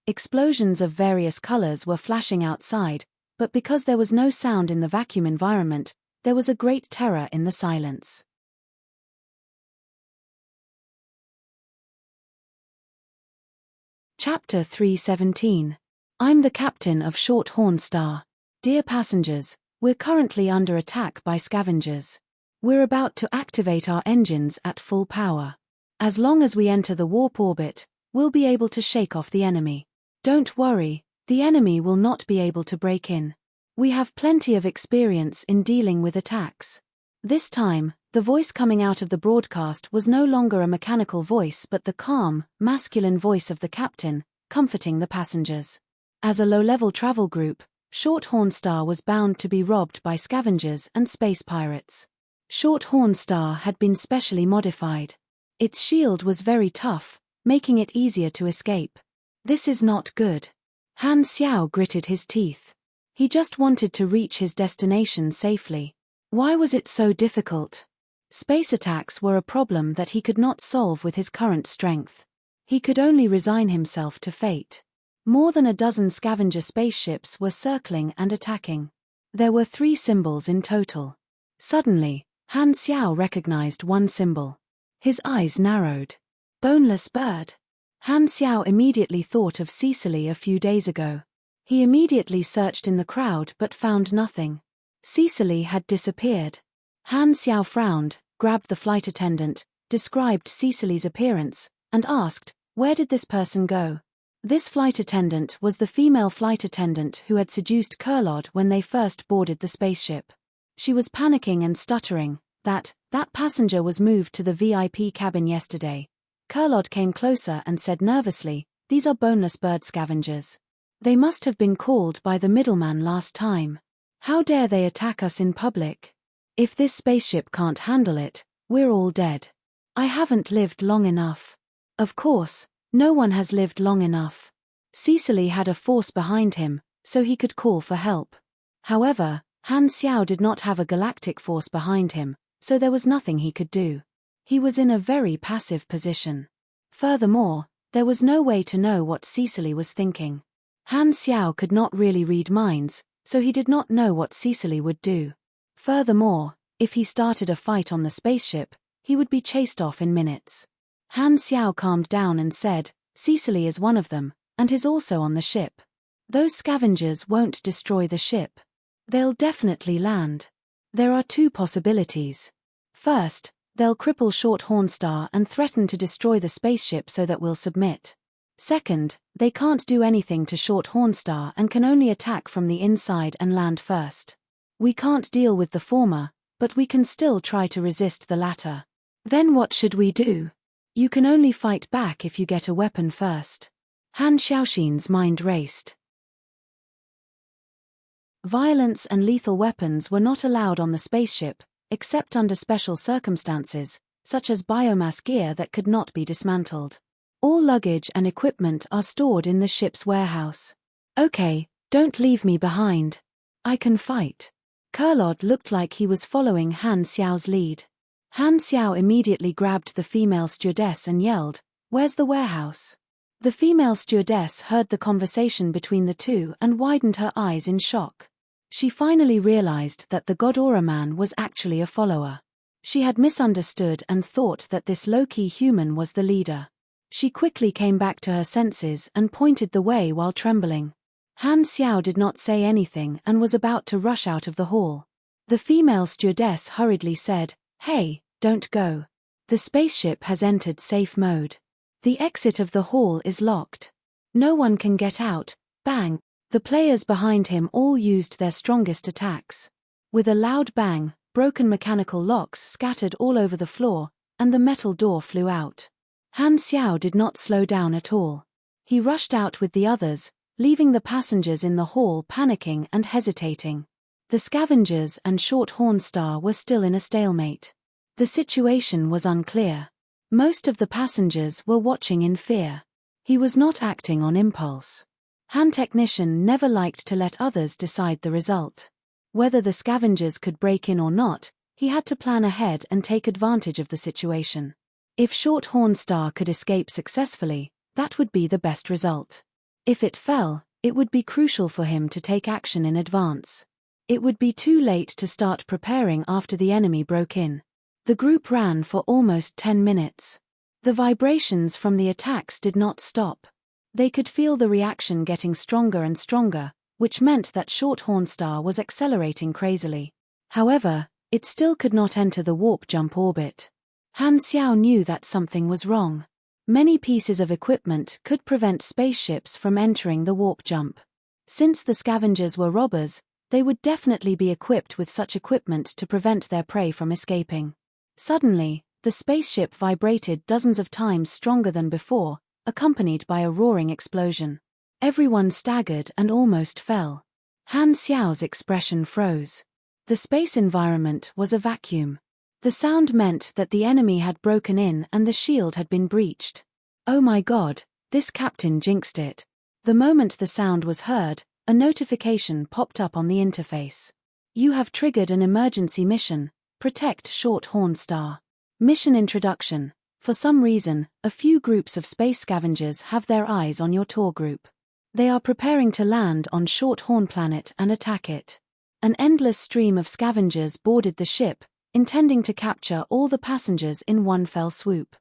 Explosions of various colors were flashing outside, but because there was no sound in the vacuum environment, there was a great terror in the silence. Chapter 317. I'm the captain of Shorthorn Star. Dear passengers, we're currently under attack by scavengers. We're about to activate our engines at full power. As long as we enter the warp orbit, we'll be able to shake off the enemy. Don't worry, the enemy will not be able to break in. We have plenty of experience in dealing with attacks. This time, the voice coming out of the broadcast was no longer a mechanical voice but the calm, masculine voice of the captain, comforting the passengers. As a low-level travel group, Shorthorn Star was bound to be robbed by scavengers and space pirates. Shorthorn Star had been specially modified. Its shield was very tough, making it easier to escape. This is not good. Han Xiao gritted his teeth. He just wanted to reach his destination safely. Why was it so difficult? Space attacks were a problem that he could not solve with his current strength. He could only resign himself to fate. More than a dozen scavenger spaceships were circling and attacking. There were 3 symbols in total. Suddenly, Han Xiao recognized one symbol. His eyes narrowed. Boneless bird. Han Xiao immediately thought of Cecily a few days ago. He immediately searched in the crowd but found nothing. Cecily had disappeared. Han Xiao frowned, grabbed the flight attendant, described Cecily's appearance, and asked, "Where did this person go?" This flight attendant was the female flight attendant who had seduced Kurlod when they first boarded the spaceship. She was panicking and stuttering. That passenger was moved to the VIP cabin yesterday. Kurlod came closer and said nervously, "These are boneless bird scavengers. They must have been called by the middleman last time. How dare they attack us in public? If this spaceship can't handle it, we're all dead. I haven't lived long enough." Of course, no one has lived long enough. Cecily had a force behind him, so he could call for help. However, Han Xiao did not have a galactic force behind him, so there was nothing he could do. He was in a very passive position. Furthermore, there was no way to know what Cecily was thinking. Han Xiao could not really read minds, so he did not know what Cecily would do. Furthermore, if he started a fight on the spaceship, he would be chased off in minutes. Han Xiao calmed down and said, "Cecily is one of them, and is also on the ship. Those scavengers won't destroy the ship. They'll definitely land. There are 2 possibilities. First, they'll cripple Shorthorn Star and threaten to destroy the spaceship so that we'll submit. Second, they can't do anything to Shorthorn Star and can only attack from the inside and land first. We can't deal with the former, but we can still try to resist the latter. Then what should we do? You can only fight back if you get a weapon first." Han Xiaoxin's mind raced. Violence and lethal weapons were not allowed on the spaceship, except under special circumstances, such as biomass gear that could not be dismantled. All luggage and equipment are stored in the ship's warehouse. "Okay, don't leave me behind. I can fight." Kurlod looked like he was following Han Xiao's lead. Han Xiao immediately grabbed the female stewardess and yelled, "Where's the warehouse?" The female stewardess heard the conversation between the two and widened her eyes in shock. She finally realized that the God-Aura man was actually a follower. She had misunderstood and thought that this low-key human was the leader. She quickly came back to her senses and pointed the way while trembling. Han Xiao did not say anything and was about to rush out of the hall. The female stewardess hurriedly said, "Hey, don't go. The spaceship has entered safe mode. The exit of the hall is locked. No one can get out." Bang! The players behind him all used their strongest attacks. With a loud bang, broken mechanical locks scattered all over the floor, and the metal door flew out. Han Xiao did not slow down at all. He rushed out with the others, leaving the passengers in the hall panicking and hesitating. The scavengers and Short Horn Star were still in a stalemate. The situation was unclear. Most of the passengers were watching in fear. He was not acting on impulse. Han Technician never liked to let others decide the result. Whether the scavengers could break in or not, he had to plan ahead and take advantage of the situation. If Short Horn Star could escape successfully, that would be the best result. If it fell, it would be crucial for him to take action in advance. It would be too late to start preparing after the enemy broke in. The group ran for almost 10 minutes. The vibrations from the attacks did not stop. They could feel the reaction getting stronger and stronger, which meant that Short Horn Star was accelerating crazily. However, it still could not enter the warp jump orbit. Han Xiao knew that something was wrong. Many pieces of equipment could prevent spaceships from entering the warp jump. Since the scavengers were robbers, they would definitely be equipped with such equipment to prevent their prey from escaping. Suddenly, the spaceship vibrated dozens of times stronger than before, accompanied by a roaring explosion. Everyone staggered and almost fell. Han Xiao's expression froze. The space environment was a vacuum. The sound meant that the enemy had broken in and the shield had been breached. Oh my God, this captain jinxed it. The moment the sound was heard, a notification popped up on the interface. You have triggered an emergency mission. Protect Short Horn Star. Mission introduction. For some reason, a few groups of space scavengers have their eyes on your tour group. They are preparing to land on Short Horn Planet and attack it. An endless stream of scavengers boarded the ship, intending to capture all the passengers in one fell swoop.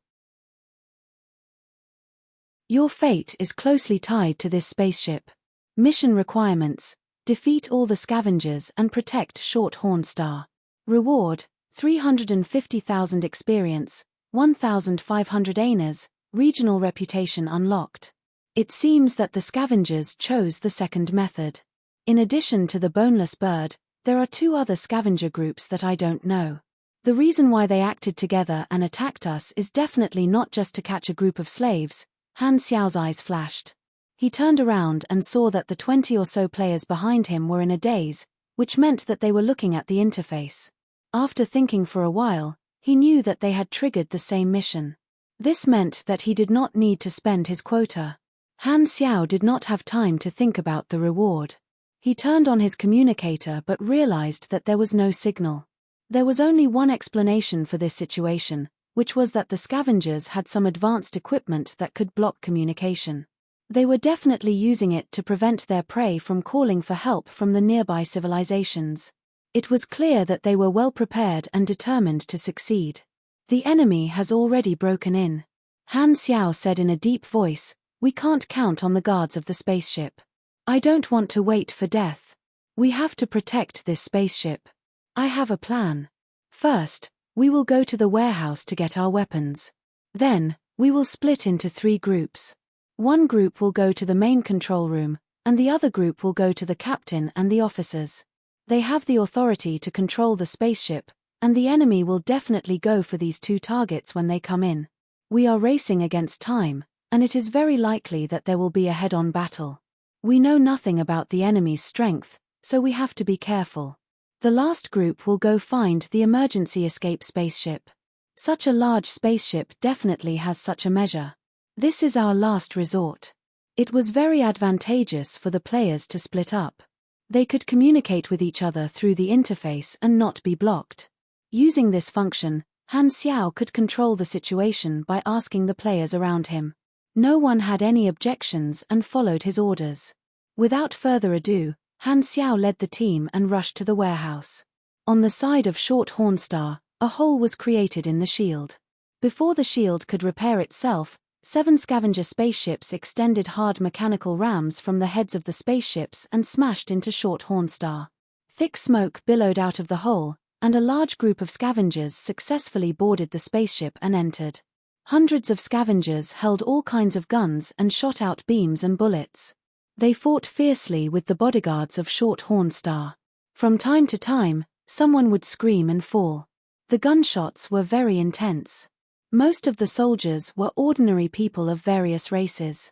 Your fate is closely tied to this spaceship. Mission requirements: defeat all the scavengers and protect Short Horn Star. Reward: 350,000 experience, 1,500 ANAs, regional reputation unlocked. It seems that the scavengers chose the second method. In addition to the boneless bird, there are 2 other scavenger groups that I don't know. The reason why they acted together and attacked us is definitely not just to catch a group of slaves. Han Xiao's eyes flashed. He turned around and saw that the 20 or so players behind him were in a daze, which meant that they were looking at the interface. After thinking for a while, he knew that they had triggered the same mission. This meant that he did not need to spend his quota. Han Xiao did not have time to think about the reward. He turned on his communicator but realized that there was no signal. There was only one explanation for this situation, which was that the scavengers had some advanced equipment that could block communication. They were definitely using it to prevent their prey from calling for help from the nearby civilizations. It was clear that they were well prepared and determined to succeed. The enemy has already broken in. Han Xiao said in a deep voice, "We can't count on the guards of the spaceship. I don't want to wait for death. We have to protect this spaceship. I have a plan. First, we will go to the warehouse to get our weapons. Then, we will split into 3 groups. One group will go to the main control room, and the other group will go to the captain and the officers. They have the authority to control the spaceship, and the enemy will definitely go for these 2 targets when they come in. We are racing against time, and it is very likely that there will be a head-on battle. We know nothing about the enemy's strength, so we have to be careful. The last group will go find the emergency escape spaceship. Such a large spaceship definitely has such a measure. This is our last resort." It was very advantageous for the players to split up. They could communicate with each other through the interface and not be blocked. Using this function, Han Xiao could control the situation by asking the players around him. No one had any objections and followed his orders. Without further ado, Han Xiao led the team and rushed to the warehouse. On the side of Short Hornstar, a hole was created in the shield. Before the shield could repair itself, 7 scavenger spaceships extended hard mechanical rams from the heads of the spaceships and smashed into Short Hornstar. Thick smoke billowed out of the hole, and a large group of scavengers successfully boarded the spaceship and entered. Hundreds of scavengers held all kinds of guns and shot out beams and bullets. They fought fiercely with the bodyguards of Short Hornstar. From time to time, someone would scream and fall. The gunshots were very intense. Most of the soldiers were ordinary people of various races.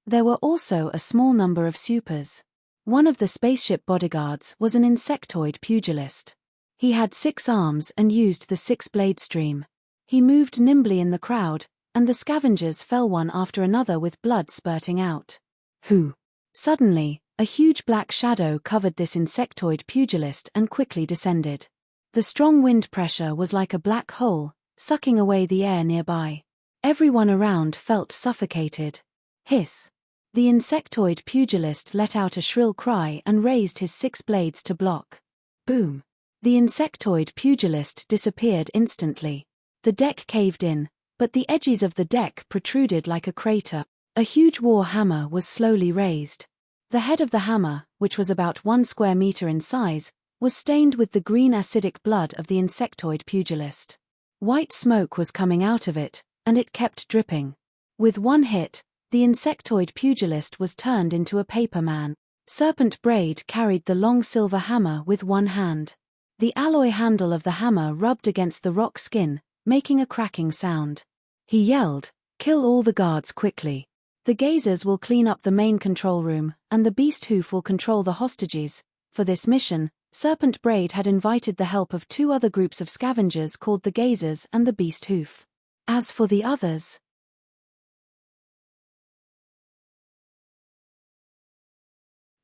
There were also a small number of supers. One of the spaceship bodyguards was an insectoid pugilist. He had 6 arms and used the 6-blade stream. He moved nimbly in the crowd, and the scavengers fell one after another with blood spurting out. Who? Suddenly, a huge black shadow covered this insectoid pugilist and quickly descended. The strong wind pressure was like a black hole, sucking away the air nearby. Everyone around felt suffocated. Hiss. The insectoid pugilist let out a shrill cry and raised his 6 blades to block. Boom. The insectoid pugilist disappeared instantly. The deck caved in, but the edges of the deck protruded like a crater. A huge war hammer was slowly raised. The head of the hammer, which was about 1 square meter in size, was stained with the green acidic blood of the insectoid pugilist. White smoke was coming out of it, and it kept dripping. With one hit, the insectoid pugilist was turned into a paper man. Serpent Braid carried the long silver hammer with one hand. The alloy handle of the hammer rubbed against the rock skin, making a cracking sound. He yelled, "Kill all the guards quickly. The gazers will clean up the main control room, and the beast hoof will control the hostages." For this mission, Serpent Braid had invited the help of 2 other groups of scavengers called the Gazers and the Beast Hoof. As for the others,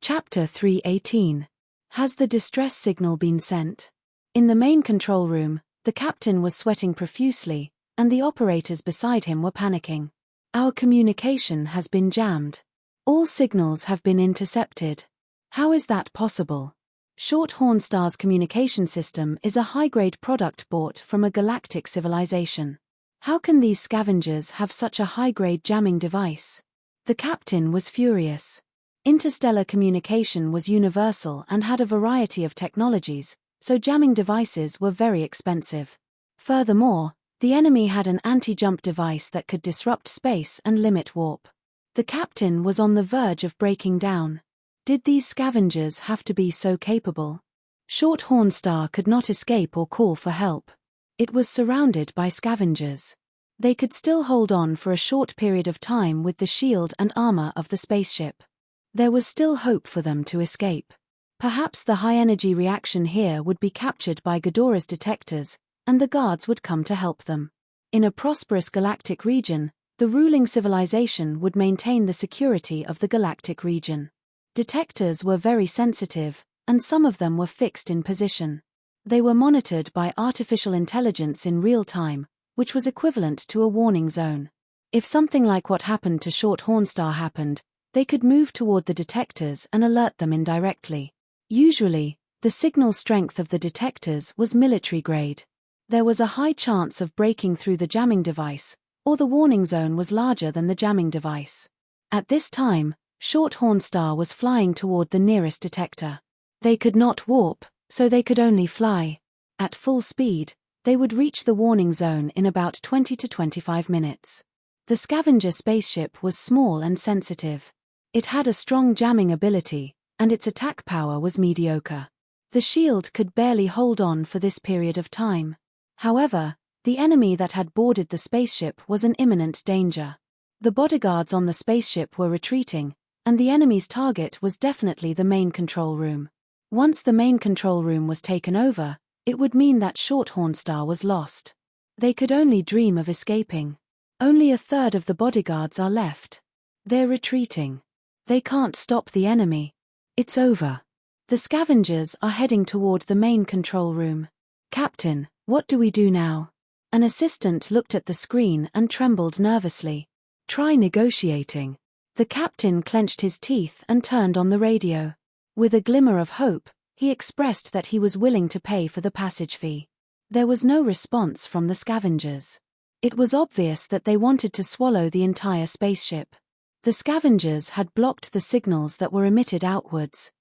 Chapter 318. Has the distress signal been sent? In the main control room, the captain was sweating profusely, and the operators beside him were panicking. Our communication has been jammed. All signals have been intercepted. How is that possible? Short Hornstar's communication system is a high-grade product bought from a galactic civilization. How can these scavengers have such a high-grade jamming device? The captain was furious. Interstellar communication was universal and had a variety of technologies, so jamming devices were very expensive. Furthermore, the enemy had an anti-jump device that could disrupt space and limit warp. The captain was on the verge of breaking down. Did these scavengers have to be so capable? Short Hornstar could not escape or call for help. It was surrounded by scavengers. They could still hold on for a short period of time with the shield and armor of the spaceship. There was still hope for them to escape. Perhaps the high-energy reaction here would be captured by Ghidorah's detectors, and the guards would come to help them. In a prosperous galactic region, the ruling civilization would maintain the security of the galactic region. Detectors were very sensitive, and some of them were fixed in position. They were monitored by artificial intelligence in real time, which was equivalent to a warning zone. If something like what happened to Short Hornstar happened, they could move toward the detectors and alert them indirectly. Usually, the signal strength of the detectors was military grade. There was a high chance of breaking through the jamming device, or the warning zone was larger than the jamming device. At this time, Short Hornstar was flying toward the nearest detector. They could not warp, so they could only fly. At full speed, they would reach the warning zone in about 20 to 25 minutes. The scavenger spaceship was small and sensitive. It had a strong jamming ability, and its attack power was mediocre. The shield could barely hold on for this period of time. However, the enemy that had boarded the spaceship was an imminent danger. The bodyguards on the spaceship were retreating, and the enemy's target was definitely the main control room. Once the main control room was taken over, it would mean that Short Hornstar was lost. They could only dream of escaping. Only a third of the bodyguards are left. They're retreating. They can't stop the enemy. It's over. The scavengers are heading toward the main control room. Captain, what do we do now? An assistant looked at the screen and trembled nervously. Try negotiating. The captain clenched his teeth and turned on the radio. With a glimmer of hope, he expressed that he was willing to pay for the passage fee. There was no response from the scavengers. It was obvious that they wanted to swallow the entire spaceship. The scavengers had blocked the signals that were emitted outwards.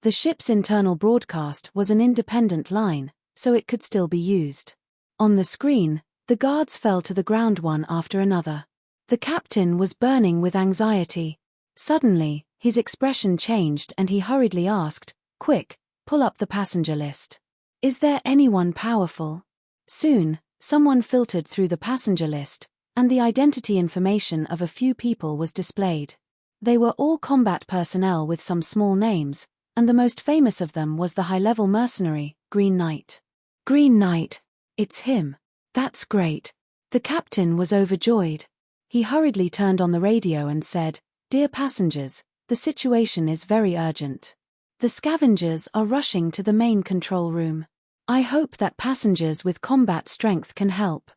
The ship's internal broadcast was an independent line, so it could still be used. On the screen, the guards fell to the ground one after another. The captain was burning with anxiety. Suddenly, his expression changed and he hurriedly asked, "Quick, pull up the passenger list. Is there anyone powerful?" Soon, someone filtered through the passenger list, and the identity information of a few people was displayed. They were all combat personnel with some small names, and the most famous of them was the high-level mercenary, Green Knight. Green Knight. It's him. That's great. The captain was overjoyed. He hurriedly turned on the radio and said, "Dear passengers, the situation is very urgent. The scavengers are rushing to the main control room. I hope that passengers with combat strength can help.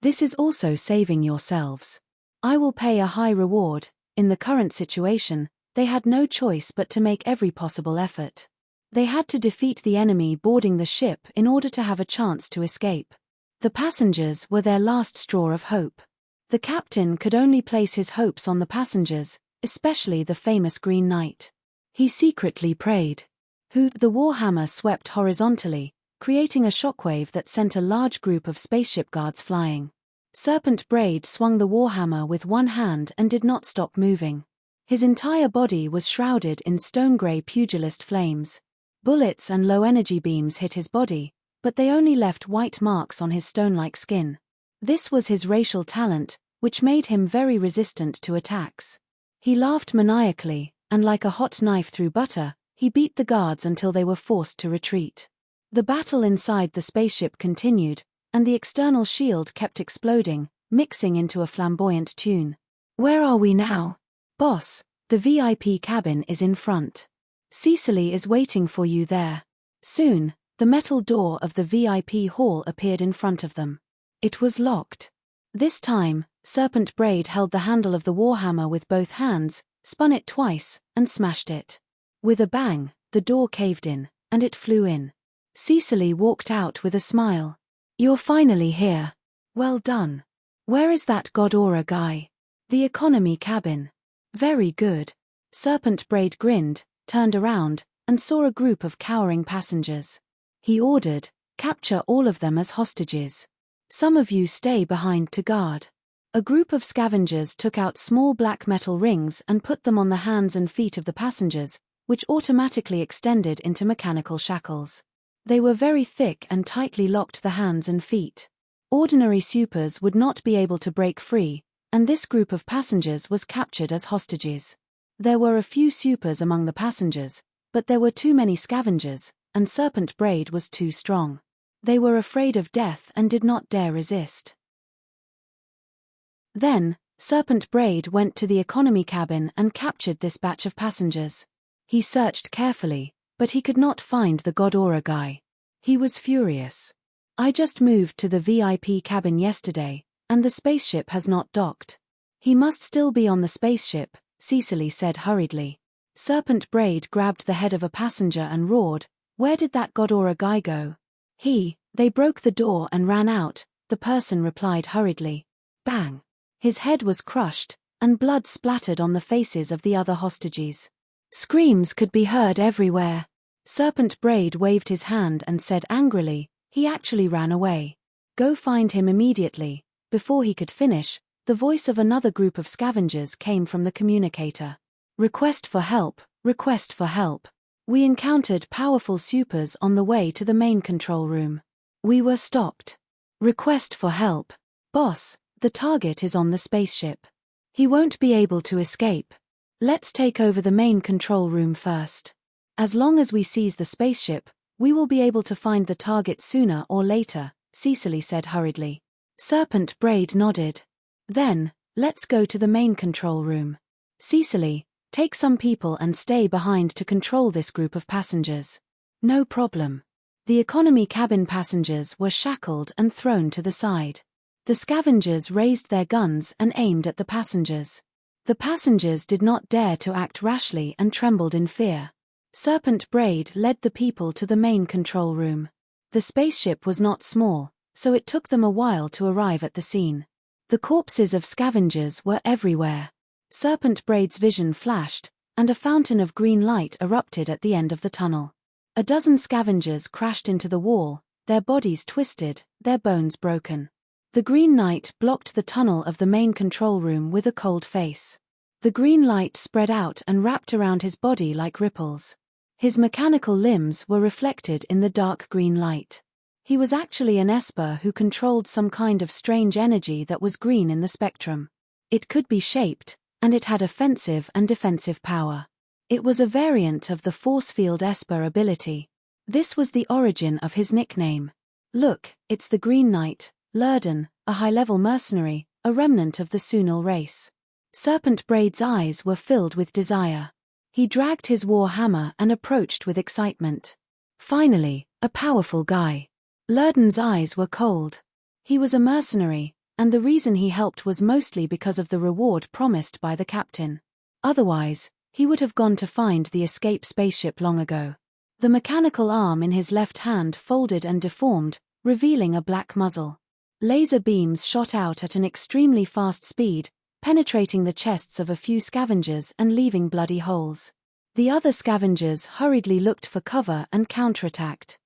This is also saving yourselves. I will pay a high reward." In the current situation, they had no choice but to make every possible effort. They had to defeat the enemy boarding the ship in order to have a chance to escape. The passengers were their last straw of hope. The captain could only place his hopes on the passengers, especially the famous Green Knight. He secretly prayed. Hoot! The warhammer swept horizontally, creating a shockwave that sent a large group of spaceship guards flying. Serpent Braid swung the warhammer with one hand and did not stop moving. His entire body was shrouded in stone-grey pugilist flames. Bullets and low-energy beams hit his body, but they only left white marks on his stone-like skin. This was his racial talent, which made him very resistant to attacks. He laughed maniacally, and like a hot knife through butter, he beat the guards until they were forced to retreat. The battle inside the spaceship continued, and the external shield kept exploding, mixing into a flamboyant tune. "Where are we now?" "Boss, the VIP cabin is in front. Cecily is waiting for you there." Soon, the metal door of the VIP hall appeared in front of them. It was locked. This time, Serpent Braid held the handle of the warhammer with both hands, spun it twice, and smashed it. With a bang, the door caved in, and it flew in. Cecily walked out with a smile. "You're finally here. Well done. Where is that God-aura guy?" "The economy cabin." "Very good." Serpent Braid grinned, turned around, and saw a group of cowering passengers. He ordered, "Capture all of them as hostages. Some of you stay behind to guard." A group of scavengers took out small black metal rings and put them on the hands and feet of the passengers, which automatically extended into mechanical shackles. They were very thick and tightly locked the hands and feet. Ordinary supers would not be able to break free, and this group of passengers was captured as hostages. There were a few supers among the passengers, but there were too many scavengers, and Serpent Braid was too strong. They were afraid of death and did not dare resist. Then, Serpent Braid went to the economy cabin and captured this batch of passengers. He searched carefully, but he could not find the God-aura guy. He was furious. "I just moved to the VIP cabin yesterday, and the spaceship has not docked. He must still be on the spaceship," Cecily said hurriedly. Serpent Braid grabbed the head of a passenger and roared, "Where did that God-aura guy go?" They broke the door and ran out," the person replied hurriedly. Bang! His head was crushed, and blood splattered on the faces of the other hostages. Screams could be heard everywhere. Serpent Braid waved his hand and said angrily, "He actually ran away. Go find him immediately." Before he could finish, the voice of another group of scavengers came from the communicator. "Request for help, request for help. We encountered powerful supers on the way to the main control room. We were stopped. Request for help. Boss, the target is on the spaceship. He won't be able to escape. Let's take over the main control room first. As long as we seize the spaceship, we will be able to find the target sooner or later," Cecily said hurriedly. Serpent Braid nodded. "Then, let's go to the main control room. Cecily, take some people and stay behind to control this group of passengers." "No problem." The economy cabin passengers were shackled and thrown to the side. The scavengers raised their guns and aimed at the passengers. The passengers did not dare to act rashly and trembled in fear. Serpent Braid led the people to the main control room. The spaceship was not small, so it took them a while to arrive at the scene. The corpses of scavengers were everywhere. Serpent Braid's vision flashed, and a fountain of green light erupted at the end of the tunnel. A dozen scavengers crashed into the wall, their bodies twisted, their bones broken. The Green Knight blocked the tunnel of the main control room with a cold face. The green light spread out and wrapped around his body like ripples. His mechanical limbs were reflected in the dark green light. He was actually an Esper who controlled some kind of strange energy that was green in the spectrum. It could be shaped, and it had offensive and defensive power. It was a variant of the force field Esper ability. This was the origin of his nickname. Look, it's the Green Knight, Lurden, a high-level mercenary, a remnant of the Sunil race. Serpent Braid's eyes were filled with desire. He dragged his war hammer and approached with excitement. Finally, a powerful guy. Lurden's eyes were cold. He was a mercenary, and the reason he helped was mostly because of the reward promised by the captain. Otherwise, he would have gone to find the escape spaceship long ago. The mechanical arm in his left hand folded and deformed, revealing a black muzzle. Laser beams shot out at an extremely fast speed, penetrating the chests of a few scavengers and leaving bloody holes. The other scavengers hurriedly looked for cover and counterattacked.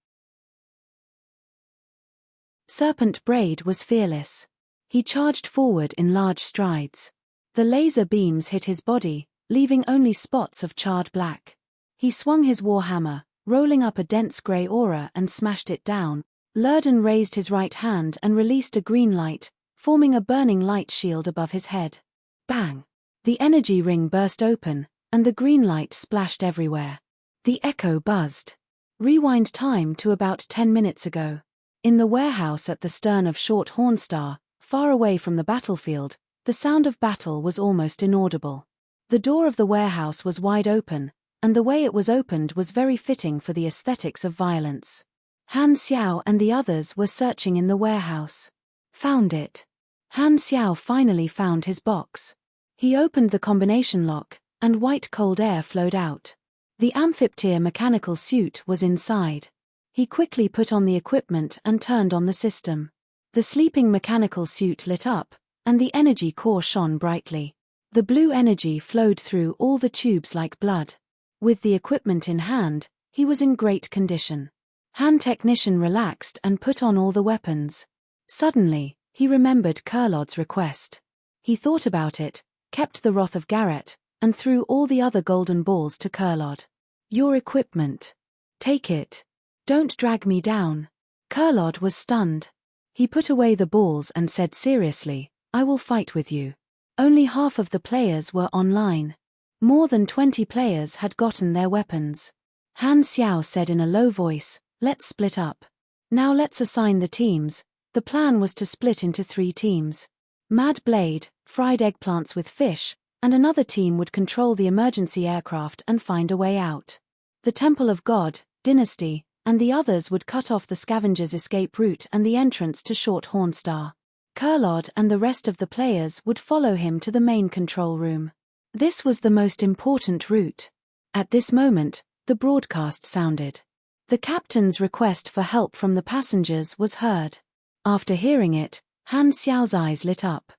Serpent Braid was fearless. He charged forward in large strides. The laser beams hit his body, leaving only spots of charred black. He swung his warhammer, rolling up a dense grey aura and smashed it down. Lurden raised his right hand and released a green light, forming a burning light shield above his head. Bang! The energy ring burst open, and the green light splashed everywhere. The echo buzzed. Rewind time to about 10 minutes ago. In the warehouse at the stern of Short Hornstar, far away from the battlefield, the sound of battle was almost inaudible. The door of the warehouse was wide open, and the way it was opened was very fitting for the aesthetics of violence. Han Xiao and the others were searching in the warehouse. Found it. Han Xiao finally found his box. He opened the combination lock, and white cold air flowed out. The amphiptyr mechanical suit was inside. He quickly put on the equipment and turned on the system. The sleeping mechanical suit lit up, and the energy core shone brightly. The blue energy flowed through all the tubes like blood. With the equipment in hand, he was in great condition. Han Technician relaxed and put on all the weapons. Suddenly, he remembered Kurlod's request. He thought about it, kept the wrath of Garrett, and threw all the other golden balls to Kurlod. Your equipment. Take it. Don't drag me down. Kurlod was stunned. He put away the balls and said seriously, I will fight with you. Only half of the players were online. More than 20 players had gotten their weapons. Han Xiao said in a low voice, let's split up. Now let's assign the teams. The plan was to split into 3 teams. Mad Blade, fried eggplants with fish, and another team would control the emergency aircraft and find a way out. The Temple of God, Dynasty, and the others would cut off the scavengers' escape route and the entrance to Short Hornstar. Kurlod and the rest of the players would follow him to the main control room. This was the most important route. At this moment, the broadcast sounded. The captain's request for help from the passengers was heard. After hearing it, Han Xiao's eyes lit up.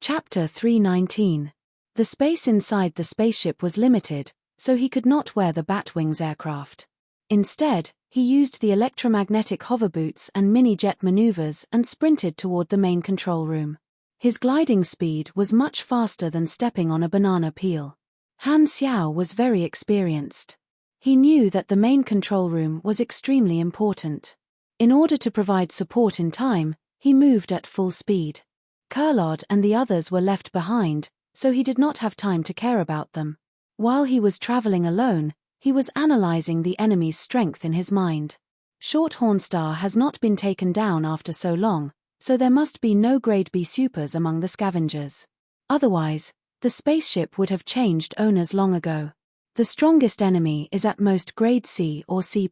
Chapter 319. The space inside the spaceship was limited, so he could not wear the Batwings aircraft. Instead, he used the electromagnetic hoverboots and mini-jet maneuvers and sprinted toward the main control room. His gliding speed was much faster than stepping on a banana peel. Han Xiao was very experienced. He knew that the main control room was extremely important. In order to provide support in time, he moved at full speed. Kurlod and the others were left behind, so he did not have time to care about them. While he was traveling alone, he was analyzing the enemy's strength in his mind. Short Hornstar has not been taken down after so long, so there must be no grade B supers among the scavengers. Otherwise, the spaceship would have changed owners long ago. The strongest enemy is at most grade C or C+.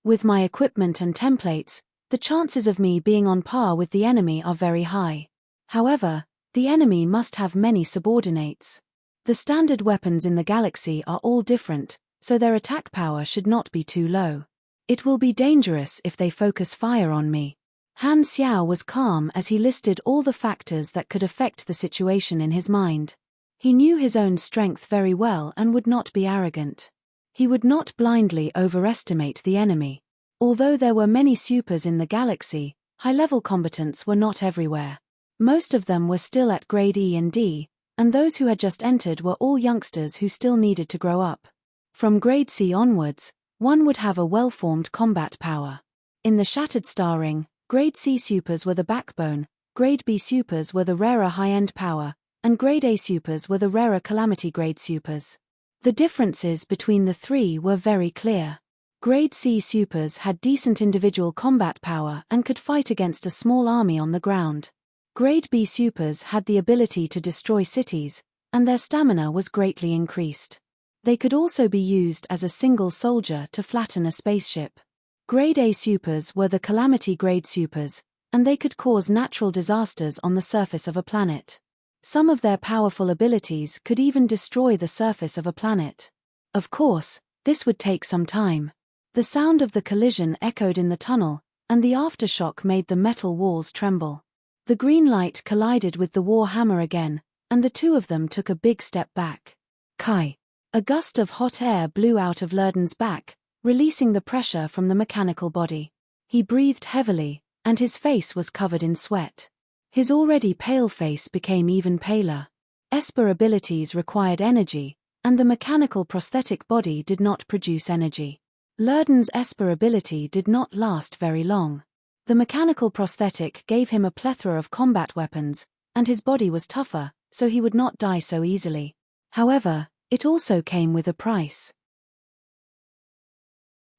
With my equipment and templates, the chances of me being on par with the enemy are very high. However, the enemy must have many subordinates. The standard weapons in the galaxy are all different, so their attack power should not be too low. It will be dangerous if they focus fire on me. Han Xiao was calm as he listed all the factors that could affect the situation in his mind. He knew his own strength very well and would not be arrogant. He would not blindly overestimate the enemy. Although there were many supers in the galaxy, high-level combatants were not everywhere. Most of them were still at grade E and D, and those who had just entered were all youngsters who still needed to grow up. From grade C onwards, one would have a well-formed combat power. In the Shattered Star Ring, grade C supers were the backbone, grade B supers were the rarer high-end power, and grade A supers were the rarer calamity grade supers. The differences between the three were very clear. Grade C supers had decent individual combat power and could fight against a small army on the ground. Grade B supers had the ability to destroy cities, and their stamina was greatly increased. They could also be used as a single soldier to flatten a spaceship. Grade A supers were the calamity grade supers, and they could cause natural disasters on the surface of a planet. Some of their powerful abilities could even destroy the surface of a planet. Of course, this would take some time. The sound of the collision echoed in the tunnel, and the aftershock made the metal walls tremble. The green light collided with the war hammer again, and the two of them took a big step back. Kai! A gust of hot air blew out of Lurden's back, releasing the pressure from the mechanical body. He breathed heavily, and his face was covered in sweat. His already pale face became even paler. Esper abilities required energy, and the mechanical prosthetic body did not produce energy. Lurden's Esper ability did not last very long. The mechanical prosthetic gave him a plethora of combat weapons, and his body was tougher, so he would not die so easily. However, it also came with a price.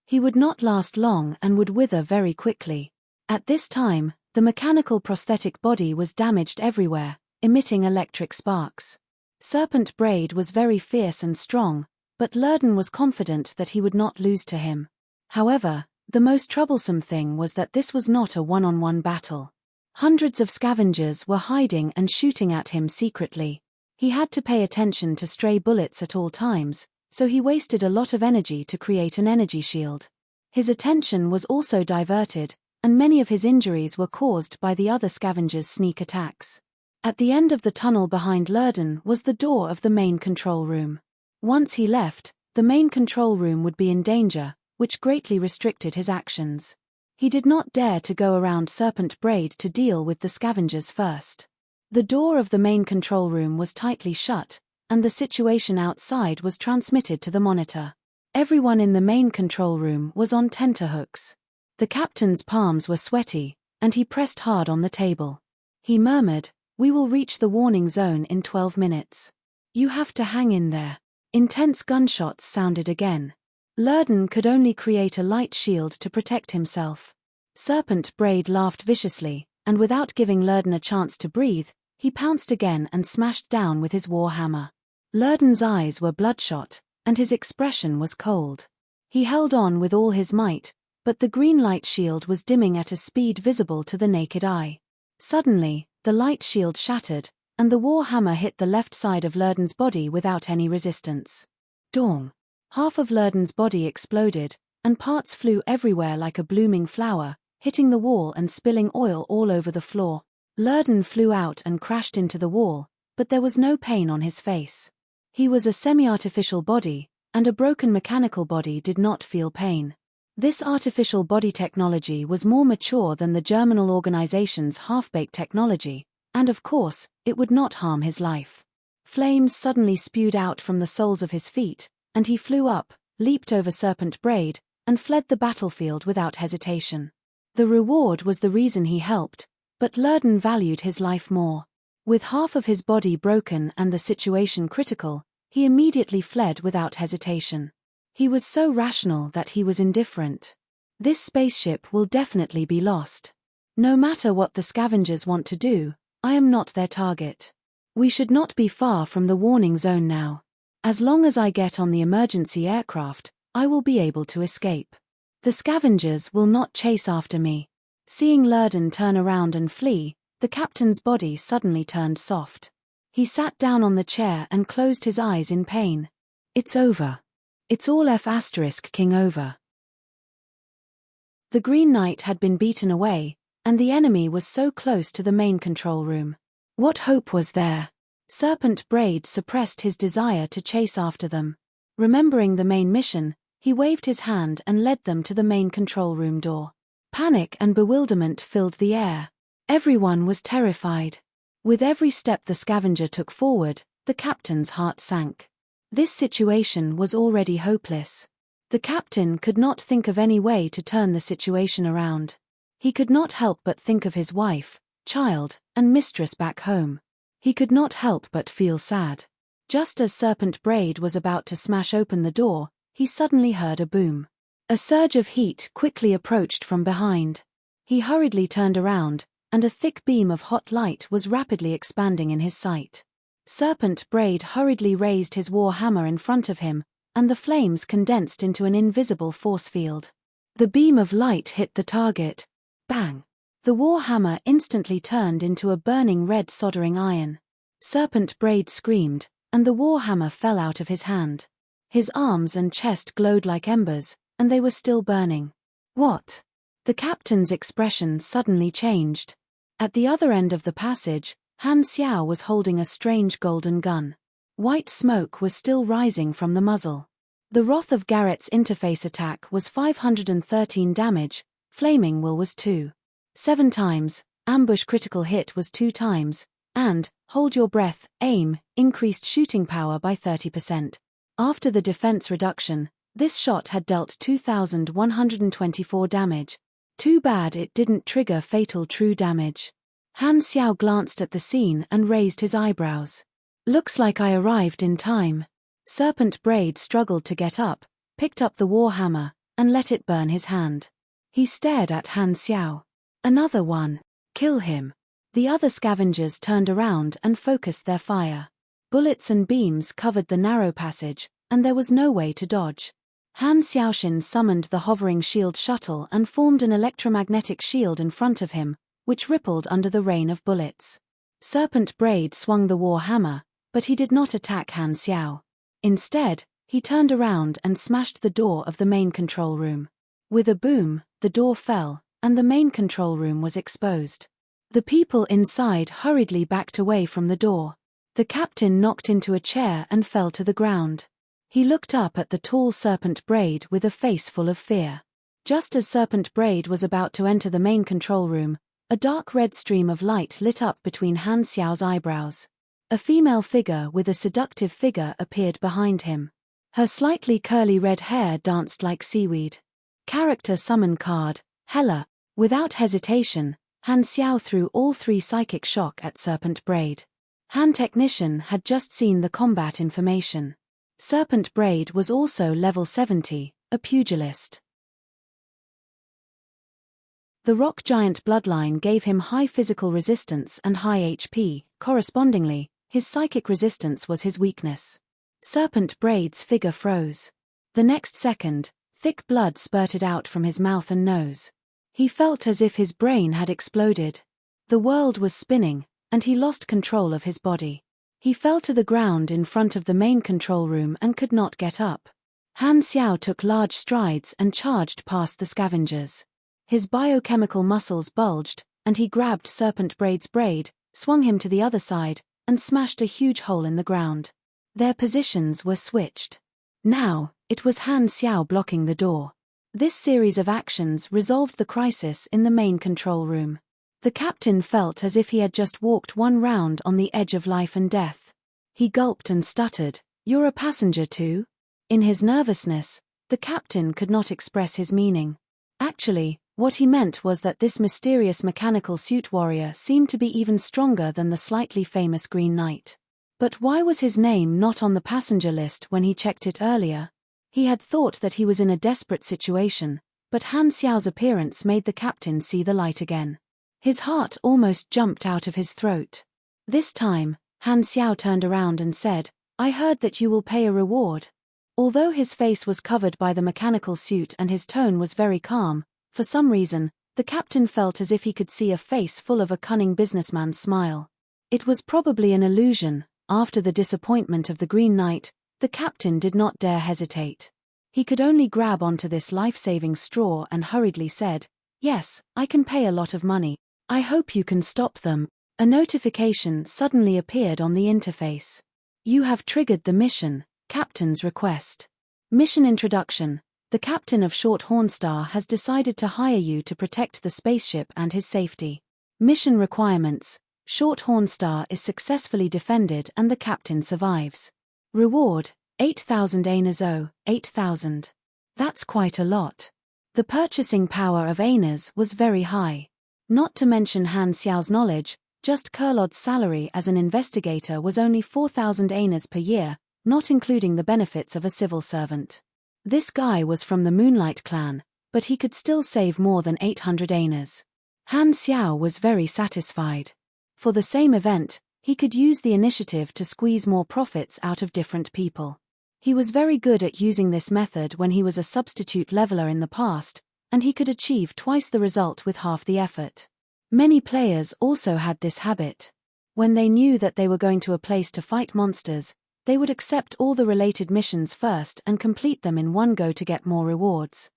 He would not last long and would wither very quickly. At this time, the mechanical prosthetic body was damaged everywhere, emitting electric sparks. Serpent Braid was very fierce and strong, but Lurden was confident that he would not lose to him. However, the most troublesome thing was that this was not a one-on-one battle. Hundreds of scavengers were hiding and shooting at him secretly. He had to pay attention to stray bullets at all times, so he wasted a lot of energy to create an energy shield. His attention was also diverted, and many of his injuries were caused by the other scavengers' sneak attacks. At the end of the tunnel behind Lurden was the door of the main control room. Once he left, the main control room would be in danger, which greatly restricted his actions. He did not dare to go around Serpent Braid to deal with the scavengers first. The door of the main control room was tightly shut, and the situation outside was transmitted to the monitor. Everyone in the main control room was on tenterhooks. The captain's palms were sweaty, and he pressed hard on the table. He murmured, "We will reach the warning zone in 12 minutes. You have to hang in there." Intense gunshots sounded again. Lurden could only create a light shield to protect himself. Serpent Braid laughed viciously, and without giving Lurden a chance to breathe, he pounced again and smashed down with his war hammer. Lurden's eyes were bloodshot, and his expression was cold. He held on with all his might, but the green light shield was dimming at a speed visible to the naked eye. Suddenly, the light shield shattered, and the war hammer hit the left side of Lurden's body without any resistance. Dong! Half of Lurden's body exploded, and parts flew everywhere like a blooming flower, hitting the wall and spilling oil all over the floor. Lurden flew out and crashed into the wall, but there was no pain on his face. He was a semi-artificial body, and a broken mechanical body did not feel pain. This artificial body technology was more mature than the Germinal organization's half-baked technology, and of course, it would not harm his life. Flames suddenly spewed out from the soles of his feet, and he flew up, leaped over Serpent Braid, and fled the battlefield without hesitation. The reward was the reason he helped, but Lurden valued his life more. With half of his body broken and the situation critical, he immediately fled without hesitation. He was so rational that he was indifferent. This spaceship will definitely be lost. No matter what the scavengers want to do, I am not their target. We should not be far from the warning zone now. As long as I get on the emergency aircraft, I will be able to escape. The scavengers will not chase after me. Seeing Lurden turn around and flee, the captain's body suddenly turned soft. He sat down on the chair and closed his eyes in pain. It's over. It's all F*King over. The Green Knight had been beaten away, and the enemy was so close to the main control room. What hope was there? Serpent Braid suppressed his desire to chase after them. Remembering the main mission, he waved his hand and led them to the main control room door. Panic and bewilderment filled the air. Everyone was terrified. With every step the scavenger took forward, the captain's heart sank. This situation was already hopeless. The captain could not think of any way to turn the situation around. He could not help but think of his wife, child, and mistress back home. He could not help but feel sad. Just as Serpent Braid was about to smash open the door, he suddenly heard a boom. A surge of heat quickly approached from behind. He hurriedly turned around, and a thick beam of hot light was rapidly expanding in his sight. Serpent Braid hurriedly raised his war hammer in front of him, and the flames condensed into an invisible force field. The beam of light hit the target. Bang! The war hammer instantly turned into a burning red soldering iron. Serpent Braid screamed, and the war hammer fell out of his hand. His arms and chest glowed like embers, and they were still burning. What? The captain's expression suddenly changed. At the other end of the passage, Han Xiao was holding a strange golden gun. White smoke was still rising from the muzzle. The Wrath of Garrett's interface attack was 513 damage, Flaming Will was 7 times, Ambush critical hit was 2 times, and, Hold Your Breath, Aim, increased shooting power by 30%. After the defense reduction, this shot had dealt 2,124 damage. Too bad it didn't trigger fatal true damage. Han Xiao glanced at the scene and raised his eyebrows. Looks like I arrived in time. Serpent Braid struggled to get up, picked up the war hammer, and let it burn his hand. He stared at Han Xiao. Another one. Kill him. The other scavengers turned around and focused their fire. Bullets and beams covered the narrow passage, and there was no way to dodge. Han Xiaoxin summoned the hovering shield shuttle and formed an electromagnetic shield in front of him, which rippled under the rain of bullets. Serpent Braid swung the war hammer, but he did not attack Han Xiao. Instead, he turned around and smashed the door of the main control room. With a boom, the door fell, and the main control room was exposed. The people inside hurriedly backed away from the door. The captain knocked into a chair and fell to the ground. He looked up at the tall Serpent Braid with a face full of fear. Just as Serpent Braid was about to enter the main control room, a dark red stream of light lit up between Han Xiao's eyebrows. A female figure with a seductive figure appeared behind him. Her slightly curly red hair danced like seaweed. Character summon card, Hela. Without hesitation, Han Xiao threw all 3 psychic shock at Serpent Braid. Han Technician had just seen the combat information. Serpent Braid was also level 70, a pugilist. The rock giant bloodline gave him high physical resistance and high HP, correspondingly, his psychic resistance was his weakness. Serpent Braid's figure froze. The next second, thick blood spurted out from his mouth and nose. He felt as if his brain had exploded. The world was spinning, and he lost control of his body. He fell to the ground in front of the main control room and could not get up. Han Xiao took large strides and charged past the scavengers. His biochemical muscles bulged, and he grabbed Serpent Braid's braid, swung him to the other side, and smashed a huge hole in the ground. Their positions were switched. Now, it was Han Xiao blocking the door. This series of actions resolved the crisis in the main control room. The captain felt as if he had just walked one round on the edge of life and death. He gulped and stuttered, "You're a passenger too?" In his nervousness, the captain could not express his meaning. Actually, what he meant was that this mysterious mechanical suit warrior seemed to be even stronger than the slightly famous Green Knight. But why was his name not on the passenger list when he checked it earlier? He had thought that he was in a desperate situation, but Han Xiao's appearance made the captain see the light again. His heart almost jumped out of his throat. This time, Han Xiao turned around and said, "I heard that you will pay a reward." Although his face was covered by the mechanical suit and his tone was very calm, for some reason, the captain felt as if he could see a face full of a cunning businessman's smile. It was probably an illusion. After the disappointment of the Green Knight, the captain did not dare hesitate. He could only grab onto this life-saving straw and hurriedly said, "Yes, I can pay a lot of money. I hope you can stop them." A notification suddenly appeared on the interface. "You have triggered the mission, Captain's request. Mission introduction. The captain of Short Hornstar has decided to hire you to protect the spaceship and his safety. Mission requirements. Short Hornstar is successfully defended and the captain survives. Reward, 8,000 Ainazo, 8,000. That's quite a lot. The purchasing power of Ainas was very high. Not to mention Han Xiao's knowledge, just Kurlod's salary as an investigator was only 4,000 Ainas per year, not including the benefits of a civil servant. This guy was from the Moonlight clan, but he could still save more than 800 Ainas. Han Xiao was very satisfied. For the same event, he could use the initiative to squeeze more profits out of different people. He was very good at using this method when he was a substitute leveler in the past, and he could achieve twice the result with half the effort. Many players also had this habit. When they knew that they were going to a place to fight monsters, they would accept all the related missions first and complete them in one go to get more rewards.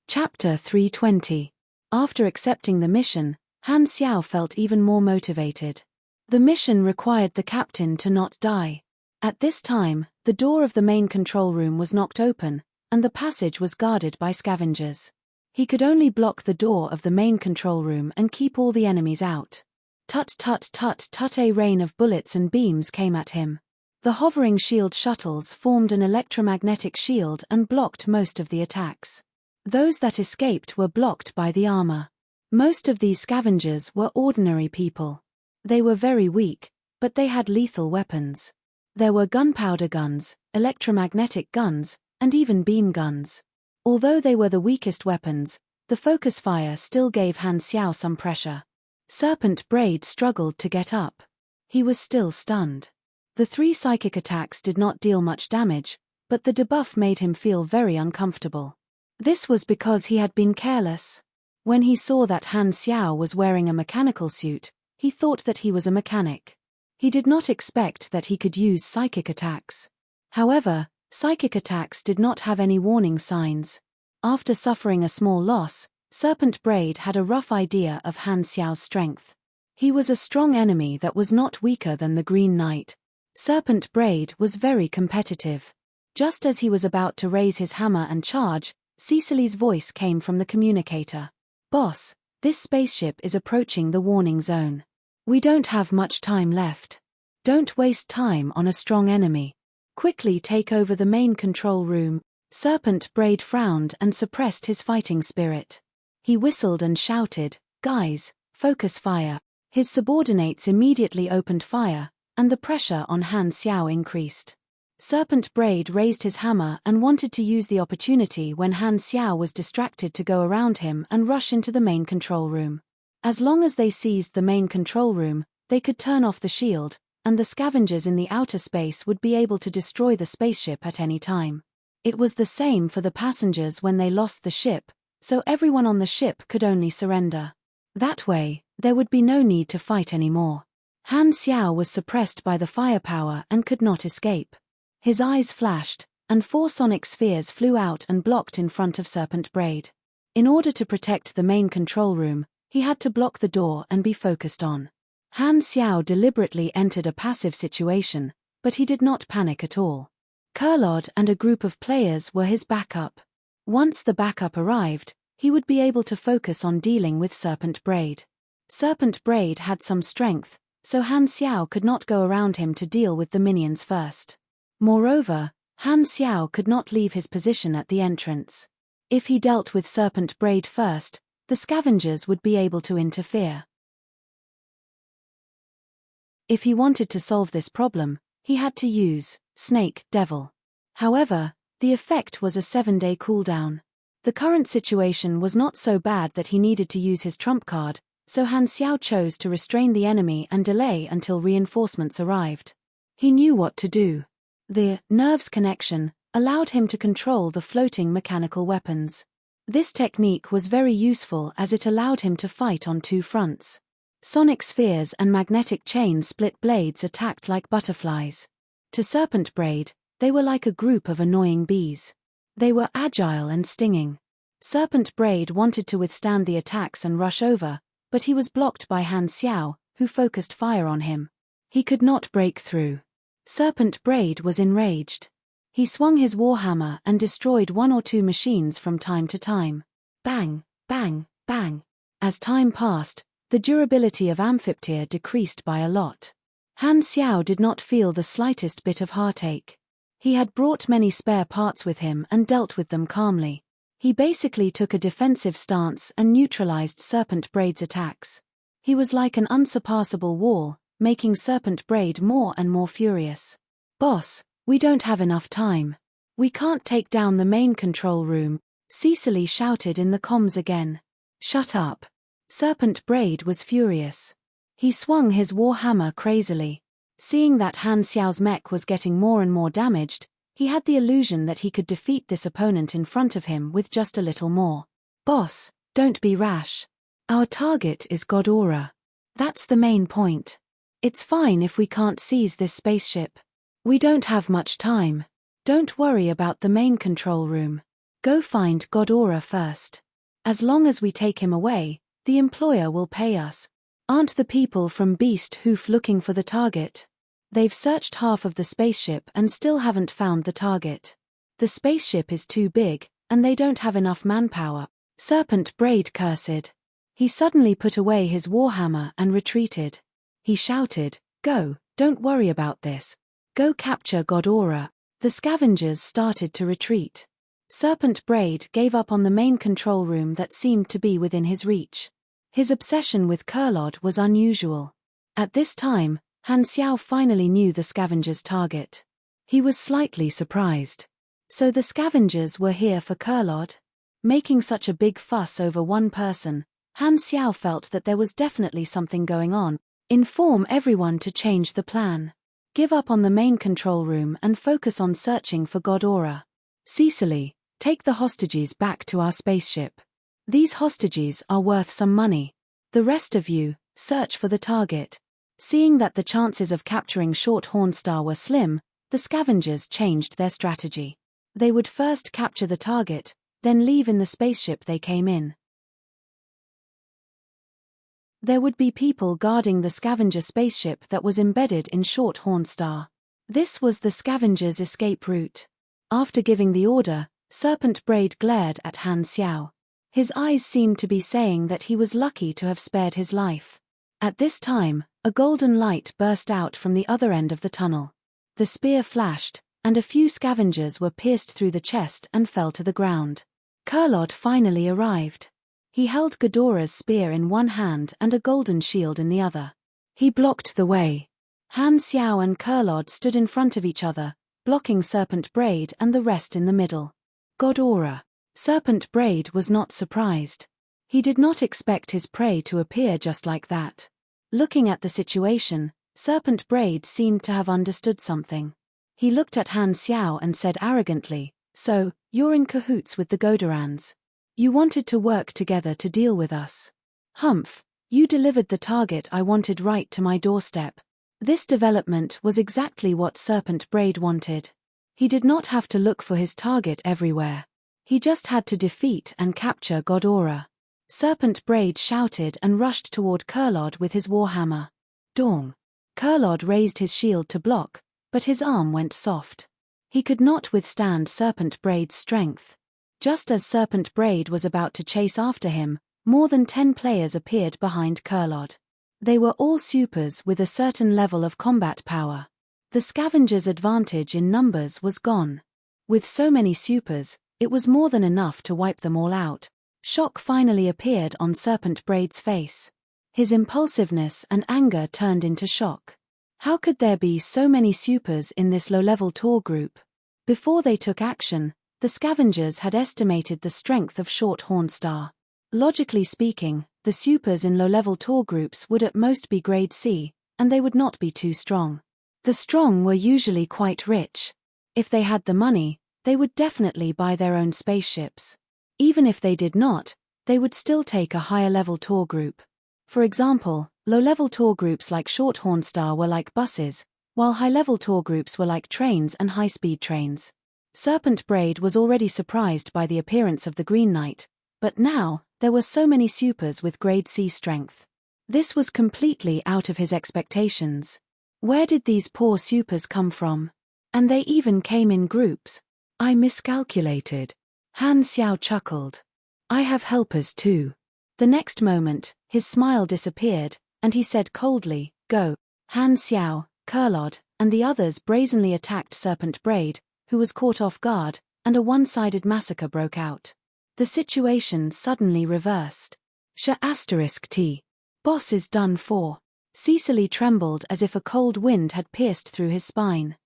Chapter 320. After accepting the mission, Han Xiao felt even more motivated. The mission required the captain to not die. At this time, the door of the main control room was knocked open, and the passage was guarded by scavengers. He could only block the door of the main control room and keep all the enemies out. Tut tut tut tut, a rain of bullets and beams came at him. The hovering shield shuttles formed an electromagnetic shield and blocked most of the attacks. Those that escaped were blocked by the armor. Most of these scavengers were ordinary people. They were very weak, but they had lethal weapons. There were gunpowder guns, electromagnetic guns, and even beam guns. Although they were the weakest weapons, the focus fire still gave Han Xiao some pressure. Serpent Braid struggled to get up. He was still stunned. The 3 psychic attacks did not deal much damage, but the debuff made him feel very uncomfortable. This was because he had been careless. When he saw that Han Xiao was wearing a mechanical suit, he thought that he was a mechanic. He did not expect that he could use psychic attacks. However, psychic attacks did not have any warning signs. After suffering a small loss, Serpent Braid had a rough idea of Han Xiao's strength. He was a strong enemy that was not weaker than the Green Knight. Serpent Braid was very competitive. Just as he was about to raise his hammer and charge, Cecily's voice came from the communicator. "Boss, this spaceship is approaching the warning zone. We don't have much time left. Don't waste time on a strong enemy. Quickly take over the main control room." Serpent Braid frowned and suppressed his fighting spirit. He whistled and shouted, "Guys, focus fire." His subordinates immediately opened fire, and the pressure on Han Xiao increased. Serpent Braid raised his hammer and wanted to use the opportunity when Han Xiao was distracted to go around him and rush into the main control room. As long as they seized the main control room, they could turn off the shield, and the scavengers in the outer space would be able to destroy the spaceship at any time. It was the same for the passengers when they lost the ship, so everyone on the ship could only surrender. That way, there would be no need to fight anymore. Han Xiao was suppressed by the firepower and could not escape. His eyes flashed, and 4 sonic spheres flew out and blocked in front of Serpent Braid. In order to protect the main control room, he had to block the door and be focused on. Han Xiao deliberately entered a passive situation, but he did not panic at all. Kurlod and a group of players were his backup. Once the backup arrived, he would be able to focus on dealing with Serpent Braid. Serpent Braid had some strength, so Han Xiao could not go around him to deal with the minions first. Moreover, Han Xiao could not leave his position at the entrance. If he dealt with Serpent Braid first, the scavengers would be able to interfere. If he wanted to solve this problem, he had to use Snake Devil. However, the effect was a 7-day cooldown. The current situation was not so bad that he needed to use his trump card, so Han Xiao chose to restrain the enemy and delay until reinforcements arrived. He knew what to do. The nerves connection allowed him to control the floating mechanical weapons. This technique was very useful as it allowed him to fight on two fronts. Sonic spheres and magnetic chain split blades attacked like butterflies. To Serpent Braid, they were like a group of annoying bees. They were agile and stinging. Serpent Braid wanted to withstand the attacks and rush over, but he was blocked by Han Xiao, who focused fire on him. He could not break through. Serpent Braid was enraged. He swung his warhammer and destroyed one or two machines from time to time. Bang, bang, bang. As time passed, the durability of Amphiptyr decreased by a lot. Han Xiao did not feel the slightest bit of heartache. He had brought many spare parts with him and dealt with them calmly. He basically took a defensive stance and neutralized Serpent Braid's attacks. He was like an unsurpassable wall, making Serpent Braid more and more furious. "Boss, we don't have enough time. We can't take down the main control room," Cecily shouted in the comms again. "Shut up." Serpent Braid was furious. He swung his warhammer crazily. Seeing that Han Xiao's mech was getting more and more damaged, he had the illusion that he could defeat this opponent in front of him with just a little more. "Boss, don't be rash. Our target is God Aura. That's the main point. It's fine if we can't seize this spaceship. We don't have much time. Don't worry about the main control room. Go find God Aura first. As long as we take him away, the employer will pay us. Aren't the people from Beast Hoof looking for the target? They've searched half of the spaceship and still haven't found the target. The spaceship is too big, and they don't have enough manpower." Serpent Braid cursed. He suddenly put away his warhammer and retreated. He shouted, "Go, don't worry about this. Go capture God Aura." The scavengers started to retreat. Serpent Braid gave up on the main control room that seemed to be within his reach. His obsession with Kurlod was unusual. At this time, Han Xiao finally knew the scavengers' target. He was slightly surprised. So the scavengers were here for Kurlod? Making such a big fuss over one person, Han Xiao felt that there was definitely something going on. Inform everyone to change the plan. Give up on the main control room and focus on searching for God Aura. Cecily, take the hostages back to our spaceship. These hostages are worth some money. The rest of you, search for the target. Seeing that the chances of capturing Shorthorn Star were slim, the scavengers changed their strategy. They would first capture the target, then leave in the spaceship they came in. There would be people guarding the scavenger spaceship that was embedded in Shorthorn Star. This was the scavenger's escape route. After giving the order, Serpent Braid glared at Han Xiao. His eyes seemed to be saying that he was lucky to have spared his life. At this time, a golden light burst out from the other end of the tunnel. The spear flashed, and a few scavengers were pierced through the chest and fell to the ground. Kurlod finally arrived. He held Ghidorah's spear in one hand and a golden shield in the other. He blocked the way. Han Xiao and Kurlod stood in front of each other, blocking Serpent Braid and the rest in the middle. God Aura. Serpent Braid was not surprised. He did not expect his prey to appear just like that. Looking at the situation, Serpent Braid seemed to have understood something. He looked at Han Xiao and said arrogantly, "So, you're in cahoots with the Godorans. You wanted to work together to deal with us. Humph, you delivered the target I wanted right to my doorstep." This development was exactly what Serpent Braid wanted. He did not have to look for his target everywhere. He just had to defeat and capture God Aura. Serpent Braid shouted and rushed toward Kurlod with his warhammer. Dong! Kurlod raised his shield to block, but his arm went soft. He could not withstand Serpent Braid's strength. Just as Serpent Braid was about to chase after him, more than 10 players appeared behind Kurlod. They were all supers with a certain level of combat power. The scavengers' advantage in numbers was gone. With so many supers, it was more than enough to wipe them all out. Shock finally appeared on Serpent Braid's face. His impulsiveness and anger turned into shock. How could there be so many supers in this low-level tour group? Before they took action, The scavengers had estimated the strength of Shorthorn Star. Logically speaking, the supers in low-level tour groups would at most be grade C, and they would not be too strong. The strong were usually quite rich. If they had the money, they would definitely buy their own spaceships. Even if they did not, they would still take a higher-level tour group. For example, low-level tour groups like Shorthorn Star were like buses, while high-level tour groups were like trains and high-speed trains. Serpent Braid was already surprised by the appearance of the Green Knight, but now, there were so many supers with grade C strength. This was completely out of his expectations. Where did these poor supers come from? And they even came in groups. I miscalculated. Han Xiao chuckled. I have helpers too. The next moment, his smile disappeared, and he said coldly, Go. Han Xiao, Kurlod, and the others brazenly attacked Serpent Braid, who was caught off guard, and a one-sided massacre broke out. The situation suddenly reversed. *T. Boss is done for. Cecily trembled as if a cold wind had pierced through his spine.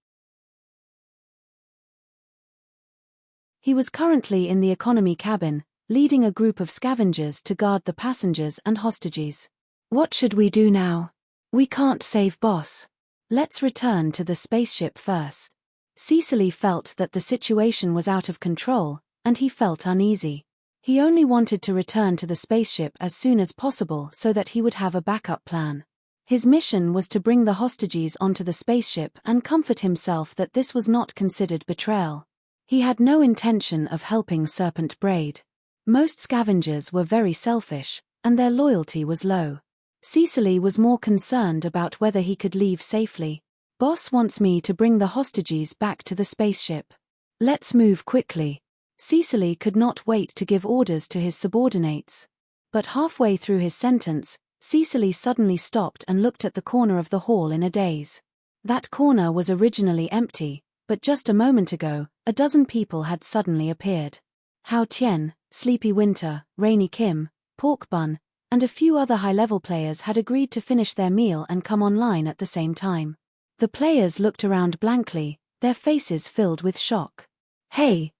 He was currently in the economy cabin, leading a group of scavengers to guard the passengers and hostages. What should we do now? We can't save Boss. Let's return to the spaceship first. Cecily felt that the situation was out of control, and he felt uneasy. He only wanted to return to the spaceship as soon as possible so that he would have a backup plan. His mission was to bring the hostages onto the spaceship and comfort himself that this was not considered betrayal. He had no intention of helping Serpent Braid. Most scavengers were very selfish, and their loyalty was low. Cecily was more concerned about whether he could leave safely. Boss wants me to bring the hostages back to the spaceship. Let's move quickly. Cecily could not wait to give orders to his subordinates. But halfway through his sentence, Cecily suddenly stopped and looked at the corner of the hall in a daze. That corner was originally empty, but just a moment ago, a dozen people had suddenly appeared. Hao Tian, Sleepy Winter, Rainy Kim, Pork Bun, and a few other high-level players had agreed to finish their meal and come online at the same time. The players looked around blankly, their faces filled with shock. Hey!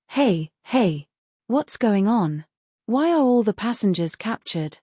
What's going on? Why are all the passengers captured?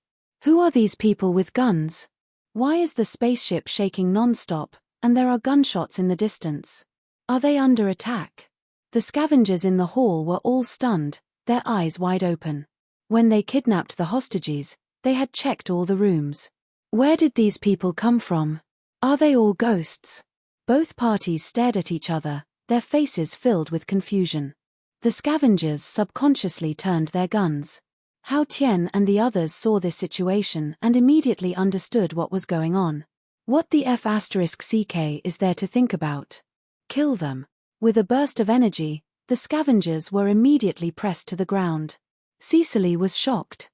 Who are these people with guns? Why is the spaceship shaking non-stop, and there are gunshots in the distance? Are they under attack? The scavengers in the hall were all stunned, their eyes wide open. When they kidnapped the hostages, they had checked all the rooms. Where did these people come from? Are they all ghosts? Both parties stared at each other, their faces filled with confusion. The scavengers subconsciously turned their guns. Hao Tian and the others saw this situation and immediately understood what was going on. What the F***ck is there to think about? Kill them. With a burst of energy, the scavengers were immediately pressed to the ground. Cecily was shocked.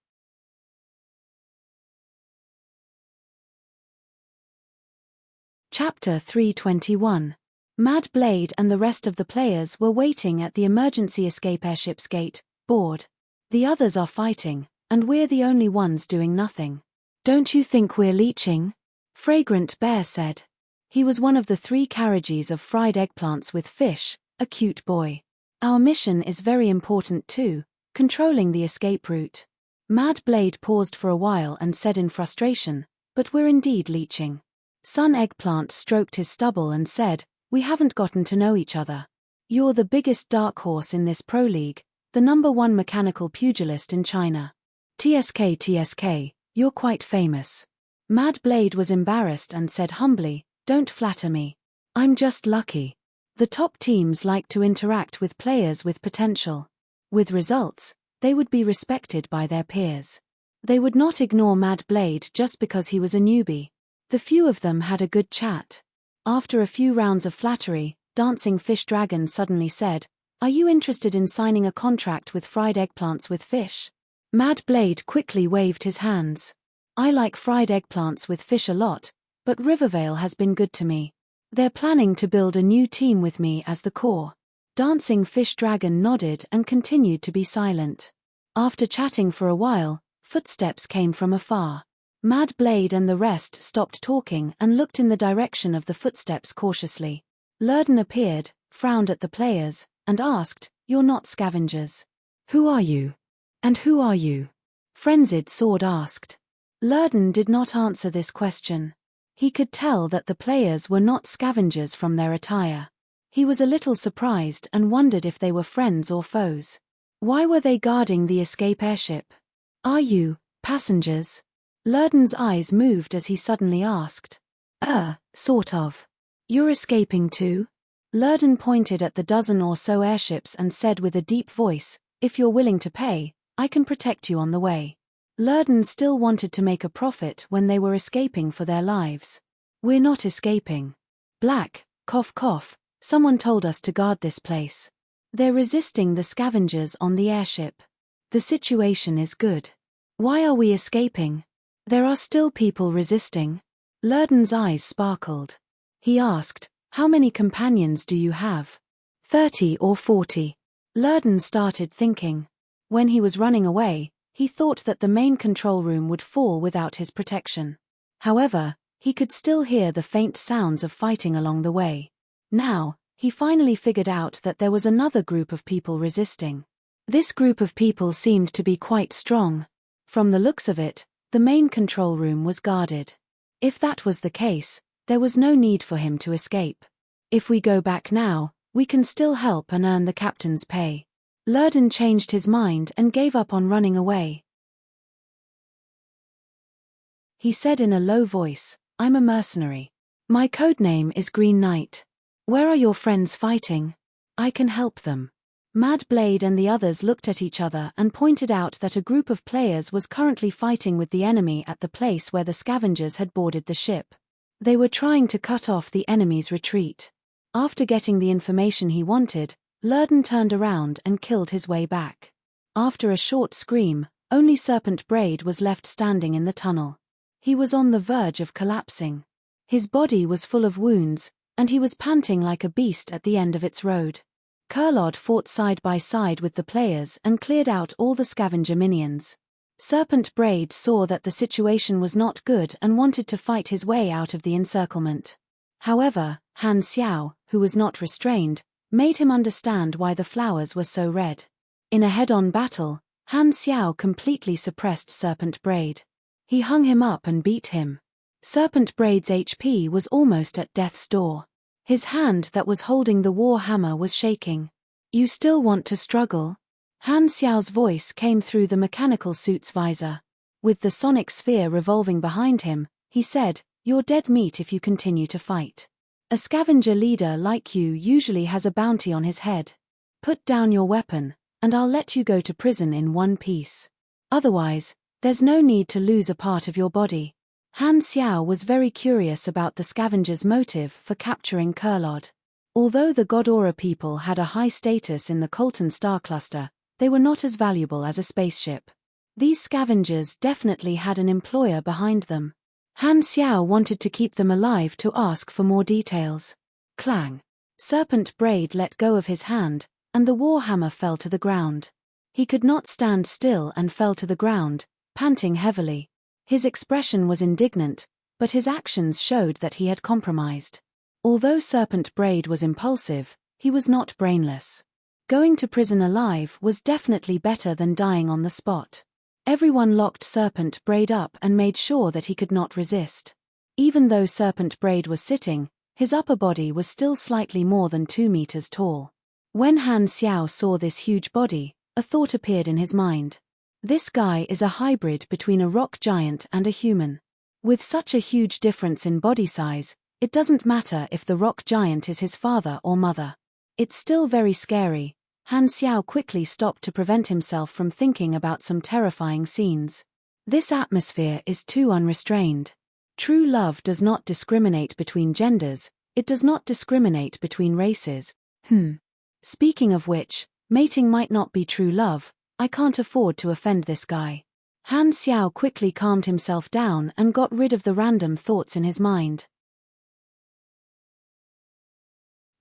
Chapter 321. Mad Blade and the rest of the players were waiting at the emergency escape airship's gate, bored. The others are fighting, and we're the only ones doing nothing. Don't you think we're leeching? Fragrant Bear said. He was one of the 3 carriages of fried eggplants with fish, a cute boy. Our mission is very important too, controlling the escape route. Mad Blade paused for a while and said in frustration, but we're indeed leeching. Sun Eggplant stroked his stubble and said, we haven't gotten to know each other. You're the biggest dark horse in this pro league, the #1 mechanical pugilist in China. TSK, you're quite famous. Mad Blade was embarrassed and said humbly, don't flatter me. I'm just lucky. The top teams like to interact with players with potential. With results, they would be respected by their peers. They would not ignore Mad Blade just because he was a newbie. The few of them had a good chat. After a few rounds of flattery, Dancing Fish Dragon suddenly said, are you interested in signing a contract with fried eggplants with fish? Mad Blade quickly waved his hands. I like fried eggplants with fish a lot, but Rivervale has been good to me. They're planning to build a new team with me as the core. Dancing Fish Dragon nodded and continued to be silent. After chatting for a while, footsteps came from afar. Mad Blade and the rest stopped talking and looked in the direction of the footsteps cautiously. Lurden appeared, frowned at the players, and asked, You're not scavengers. Who are you? And who are you? Frenzied Sword asked. Lurden did not answer this question. He could tell that the players were not scavengers from their attire. He was a little surprised and wondered if they were friends or foes. Why were they guarding the escape airship? Are you passengers? Lurden's eyes moved as he suddenly asked. Sort of. You're escaping too? Lurden pointed at the dozen or so airships and said with a deep voice, if you're willing to pay, I can protect you on the way. Lurden still wanted to make a profit when they were escaping for their lives. We're not escaping. Black, cough cough, someone told us to guard this place. They're resisting the scavengers on the airship. The situation is good. Why are we escaping? There are still people resisting. Lurden's eyes sparkled. He asked, how many companions do you have? 30 or 40. Lurden started thinking. When he was running away, he thought that the main control room would fall without his protection. However, he could still hear the faint sounds of fighting along the way. Now, he finally figured out that there was another group of people resisting. This group of people seemed to be quite strong. From the looks of it, the main control room was guarded. If that was the case, there was no need for him to escape. If we go back now, we can still help and earn the captain's pay. Lurden changed his mind and gave up on running away. He said in a low voice, I'm a mercenary. My codename is Green Knight. Where are your friends fighting? I can help them. Mad Blade and the others looked at each other and pointed out that a group of players was currently fighting with the enemy at the place where the scavengers had boarded the ship. They were trying to cut off the enemy's retreat. After getting the information he wanted, Lurden turned around and killed his way back. After a short scream, only Serpent Braid was left standing in the tunnel. He was on the verge of collapsing. His body was full of wounds, and he was panting like a beast at the end of its road. Curlod fought side by side with the players and cleared out all the scavenger minions. Serpent Braid saw that the situation was not good and wanted to fight his way out of the encirclement. However, Han Xiao, who was not restrained, made him understand why the flowers were so red. In a head-on battle, Han Xiao completely suppressed Serpent Braid. He hung him up and beat him. Serpent Braid's HP was almost at death's door. His hand that was holding the war hammer was shaking. You still want to struggle? Han Xiao's voice came through the mechanical suit's visor. With the sonic sphere revolving behind him, he said, You're dead meat if you continue to fight. A scavenger leader like you usually has a bounty on his head. Put down your weapon, and I'll let you go to prison in one piece. Otherwise, there's no need to lose a part of your body. Han Xiao was very curious about the scavenger's motive for capturing Curlod. Although the Godora people had a high status in the Colton star cluster, they were not as valuable as a spaceship. These scavengers definitely had an employer behind them. Han Xiao wanted to keep them alive to ask for more details. Clang! Serpent Braid let go of his hand, and the warhammer fell to the ground. He could not stand still and fell to the ground, panting heavily. His expression was indignant, but his actions showed that he had compromised. Although Serpent Braid was impulsive, he was not brainless. Going to prison alive was definitely better than dying on the spot. Everyone locked Serpent Braid up and made sure that he could not resist. Even though Serpent Braid was sitting, his upper body was still slightly more than 2 meters tall. When Han Xiao saw this huge body, a thought appeared in his mind. This guy is a hybrid between a rock giant and a human. With such a huge difference in body size, it doesn't matter if the rock giant is his father or mother. It's still very scary. Han Xiao quickly stopped to prevent himself from thinking about some terrifying scenes. This atmosphere is too unrestrained. True love does not discriminate between genders, it does not discriminate between races. Speaking of which, mating might not be true love. I can't afford to offend this guy. Han Xiao quickly calmed himself down and got rid of the random thoughts in his mind.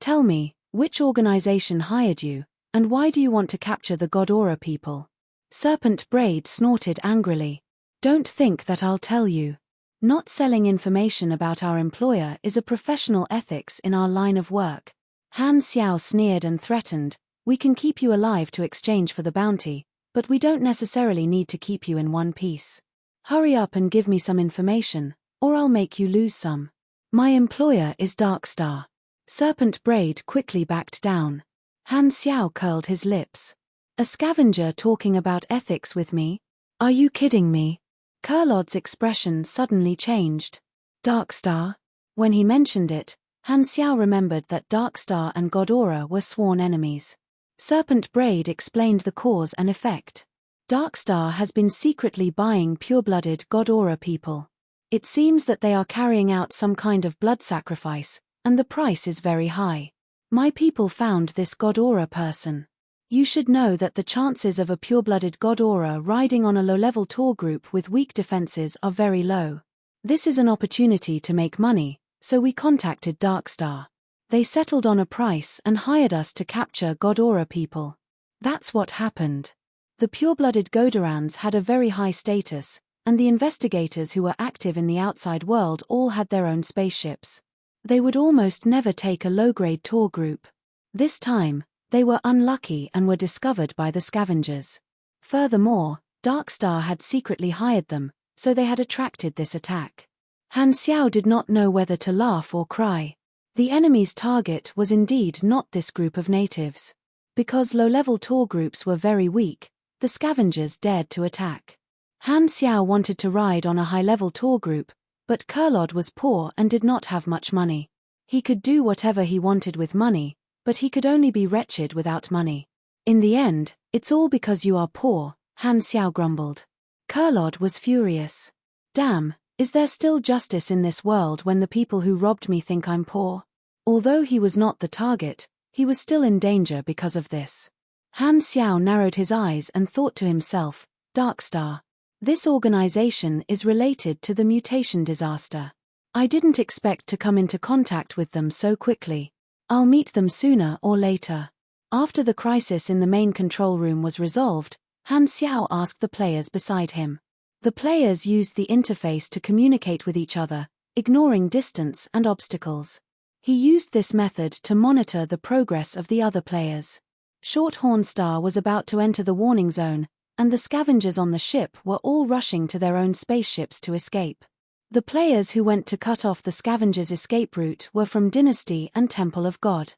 Tell me, which organization hired you? And why do you want to capture the Godora people? Serpent Braid snorted angrily. Don't think that I'll tell you. Not selling information about our employer is a professional ethics in our line of work. Han Xiao sneered and threatened, We can keep you alive to exchange for the bounty, but we don't necessarily need to keep you in one piece. Hurry up and give me some information, or I'll make you lose some. My employer is Darkstar. Serpent Braid quickly backed down. Han Xiao curled his lips. A scavenger talking about ethics with me? Are you kidding me? Kurlod's expression suddenly changed. Darkstar? When he mentioned it, Han Xiao remembered that Darkstar and Godora were sworn enemies. Serpent Braid explained the cause and effect. Darkstar has been secretly buying pure-blooded Godora people. It seems that they are carrying out some kind of blood sacrifice, and the price is very high. My people found this Godora person. You should know that the chances of a pure-blooded Godora riding on a low-level tour group with weak defenses are very low. This is an opportunity to make money, so we contacted Darkstar. They settled on a price and hired us to capture Godora people. That's what happened. The pure-blooded Godorans had a very high status, and the investigators who were active in the outside world all had their own spaceships. They would almost never take a low-grade tour group. This time, they were unlucky and were discovered by the scavengers. Furthermore, Darkstar had secretly hired them, so they had attracted this attack. Han Xiao did not know whether to laugh or cry. The enemy's target was indeed not this group of natives. Because low-level tour groups were very weak, the scavengers dared to attack. Han Xiao wanted to ride on a high-level tour group, but Kurlod was poor and did not have much money. He could do whatever he wanted with money, but he could only be wretched without money. In the end, it's all because you are poor, Han Xiao grumbled. Kurlod was furious. Damn, is there still justice in this world when the people who robbed me think I'm poor? Although he was not the target, he was still in danger because of this. Han Xiao narrowed his eyes and thought to himself, Darkstar. This organization is related to the mutation disaster. I didn't expect to come into contact with them so quickly. I'll meet them sooner or later. After the crisis in the main control room was resolved, Han Xiao asked the players beside him. The players used the interface to communicate with each other, ignoring distance and obstacles. He used this method to monitor the progress of the other players. Shorthorn Star was about to enter the warning zone, and the scavengers on the ship were all rushing to their own spaceships to escape. The players who went to cut off the scavengers' escape route were from Dynasty and Temple of God.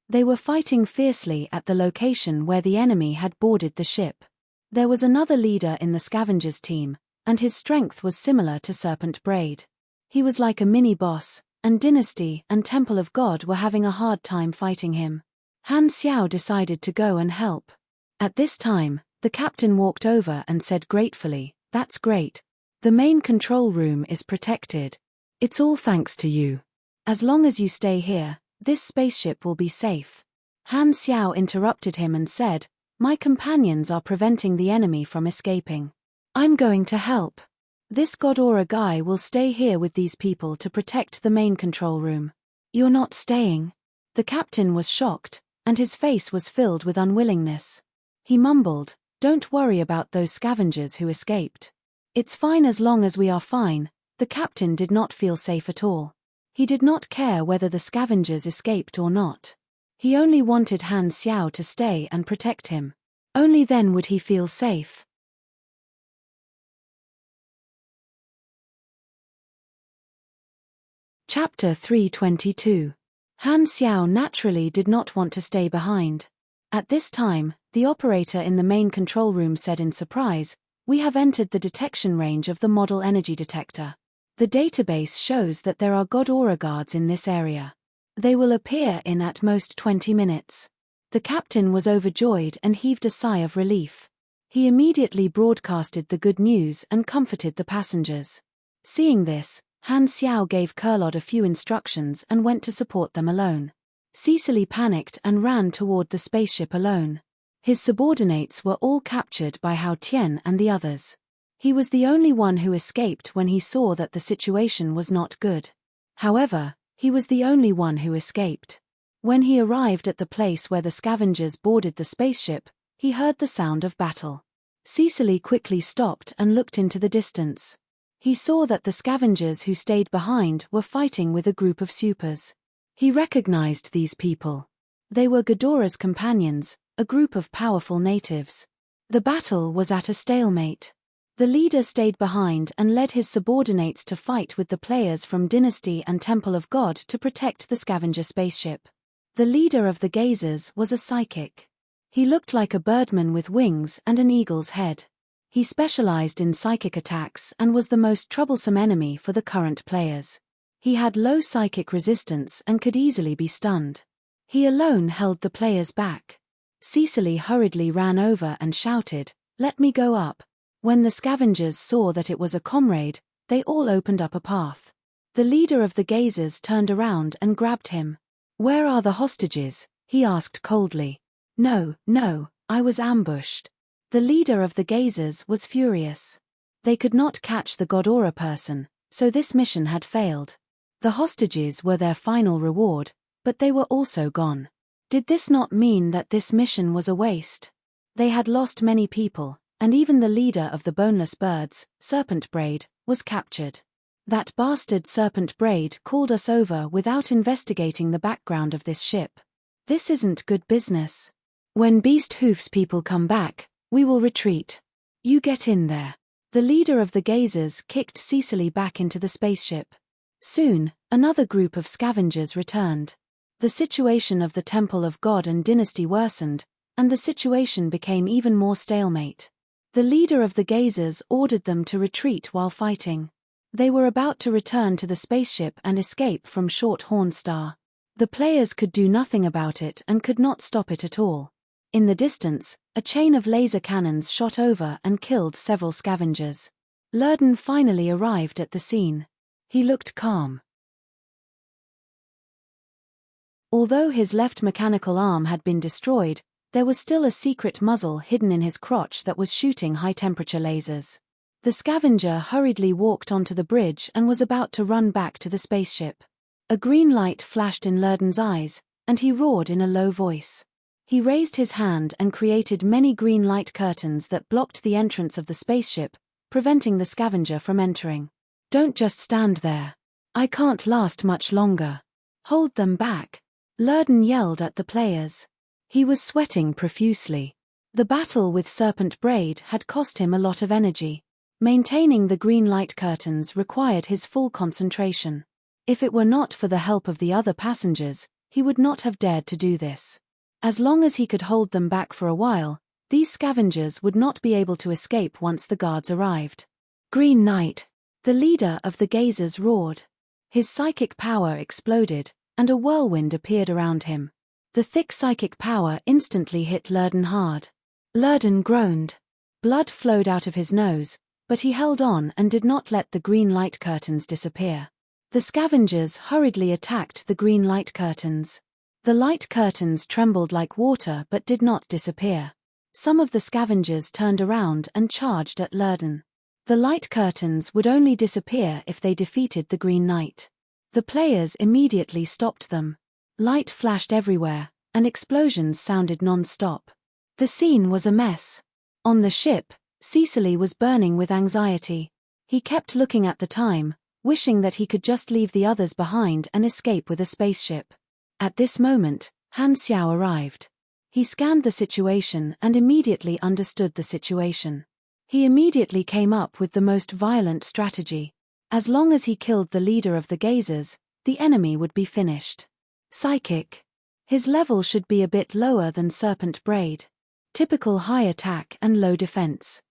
They were fighting fiercely at the location where the enemy had boarded the ship. There was another leader in the scavengers team, and his strength was similar to Serpent Braid. He was like a mini-boss, and Dynasty and Temple of God were having a hard time fighting him. Han Xiao decided to go and help. At this time, the captain walked over and said gratefully, "That's great. The main control room is protected. It's all thanks to you. As long as you stay here, this spaceship will be safe." Han Xiao interrupted him and said, "My companions are preventing the enemy from escaping. I'm going to help. This Godora guy will stay here with these people to protect the main control room." "You're not staying?" The captain was shocked, and his face was filled with unwillingness. He mumbled, "Don't worry about those scavengers who escaped. It's fine as long as we are fine." The captain did not feel safe at all. He did not care whether the scavengers escaped or not. He only wanted Han Xiao to stay and protect him. Only then would he feel safe. Chapter 322. Han Xiao naturally did not want to stay behind. At this time, the operator in the main control room said in surprise, "We have entered the detection range of the model energy detector. The database shows that there are Godora guards in this area. They will appear in at most 20 minutes. The captain was overjoyed and heaved a sigh of relief. He immediately broadcasted the good news and comforted the passengers. Seeing this, Han Xiao gave Kurlod a few instructions and went to support them alone. Cecily panicked and ran toward the spaceship alone. His subordinates were all captured by Hao Tian and the others. He was the only one who escaped when he saw that the situation was not good. However, he was the only one who escaped. When he arrived at the place where the scavengers boarded the spaceship, he heard the sound of battle. Cecily quickly stopped and looked into the distance. He saw that the scavengers who stayed behind were fighting with a group of supers. He recognized these people. They were Ghidorah's companions, a group of powerful natives. The battle was at a stalemate. The leader stayed behind and led his subordinates to fight with the players from Dynasty and Temple of God to protect the scavenger spaceship. The leader of the Gazers was a psychic. He looked like a birdman with wings and an eagle's head. He specialized in psychic attacks and was the most troublesome enemy for the current players. He had low psychic resistance and could easily be stunned. He alone held the players back. Cecily hurriedly ran over and shouted, "Let me go up." When the scavengers saw that it was a comrade, they all opened up a path. The leader of the Gazers turned around and grabbed him. "Where are the hostages?" he asked coldly. No, I was ambushed." The leader of the Gazers was furious. They could not catch the Ghidorah person, so this mission had failed. The hostages were their final reward, but they were also gone. Did this not mean that this mission was a waste? They had lost many people, and even the leader of the boneless birds, Serpent Braid, was captured. That bastard Serpent Braid called us over without investigating the background of this ship. This isn't good business. When Beast Hoof's people come back, we will retreat. You get in there. The leader of the Gazers kicked Cecily back into the spaceship. Soon, another group of scavengers returned. The situation of the Temple of God and Dynasty worsened, and the situation became even more stalemate. The leader of the Gazers ordered them to retreat while fighting. They were about to return to the spaceship and escape from Shorthorn Star. The players could do nothing about it and could not stop it at all. In the distance, a chain of laser cannons shot over and killed several scavengers. Lurden finally arrived at the scene. He looked calm. Although his left mechanical arm had been destroyed, there was still a secret muzzle hidden in his crotch that was shooting high-temperature lasers. The scavenger hurriedly walked onto the bridge and was about to run back to the spaceship. A green light flashed in Lurden's eyes, and he roared in a low voice. He raised his hand and created many green light curtains that blocked the entrance of the spaceship, preventing the scavenger from entering. "Don't just stand there. I can't last much longer. Hold them back," Lurden yelled at the players. He was sweating profusely. The battle with Serpent Braid had cost him a lot of energy. Maintaining the green light curtains required his full concentration. If it were not for the help of the other passengers, he would not have dared to do this. As long as he could hold them back for a while, these scavengers would not be able to escape once the guards arrived. "Green Knight!" The leader of the Gazers roared. His psychic power exploded, and a whirlwind appeared around him. The thick psychic power instantly hit Lurden hard. Lurden groaned. Blood flowed out of his nose, but he held on and did not let the green light curtains disappear. The scavengers hurriedly attacked the green light curtains. The light curtains trembled like water but did not disappear. Some of the scavengers turned around and charged at Lurden. The light curtains would only disappear if they defeated the Green Knight. The players immediately stopped them. Light flashed everywhere, and explosions sounded non-stop. The scene was a mess. On the ship, Cecily was burning with anxiety. He kept looking at the time, wishing that he could just leave the others behind and escape with a spaceship. At this moment, Han Xiao arrived. He scanned the situation and immediately understood the situation. He immediately came up with the most violent strategy. As long as he killed the leader of the Gazers, the enemy would be finished. Psychic. His level should be a bit lower than Serpent Braid. Typical high attack and low defense.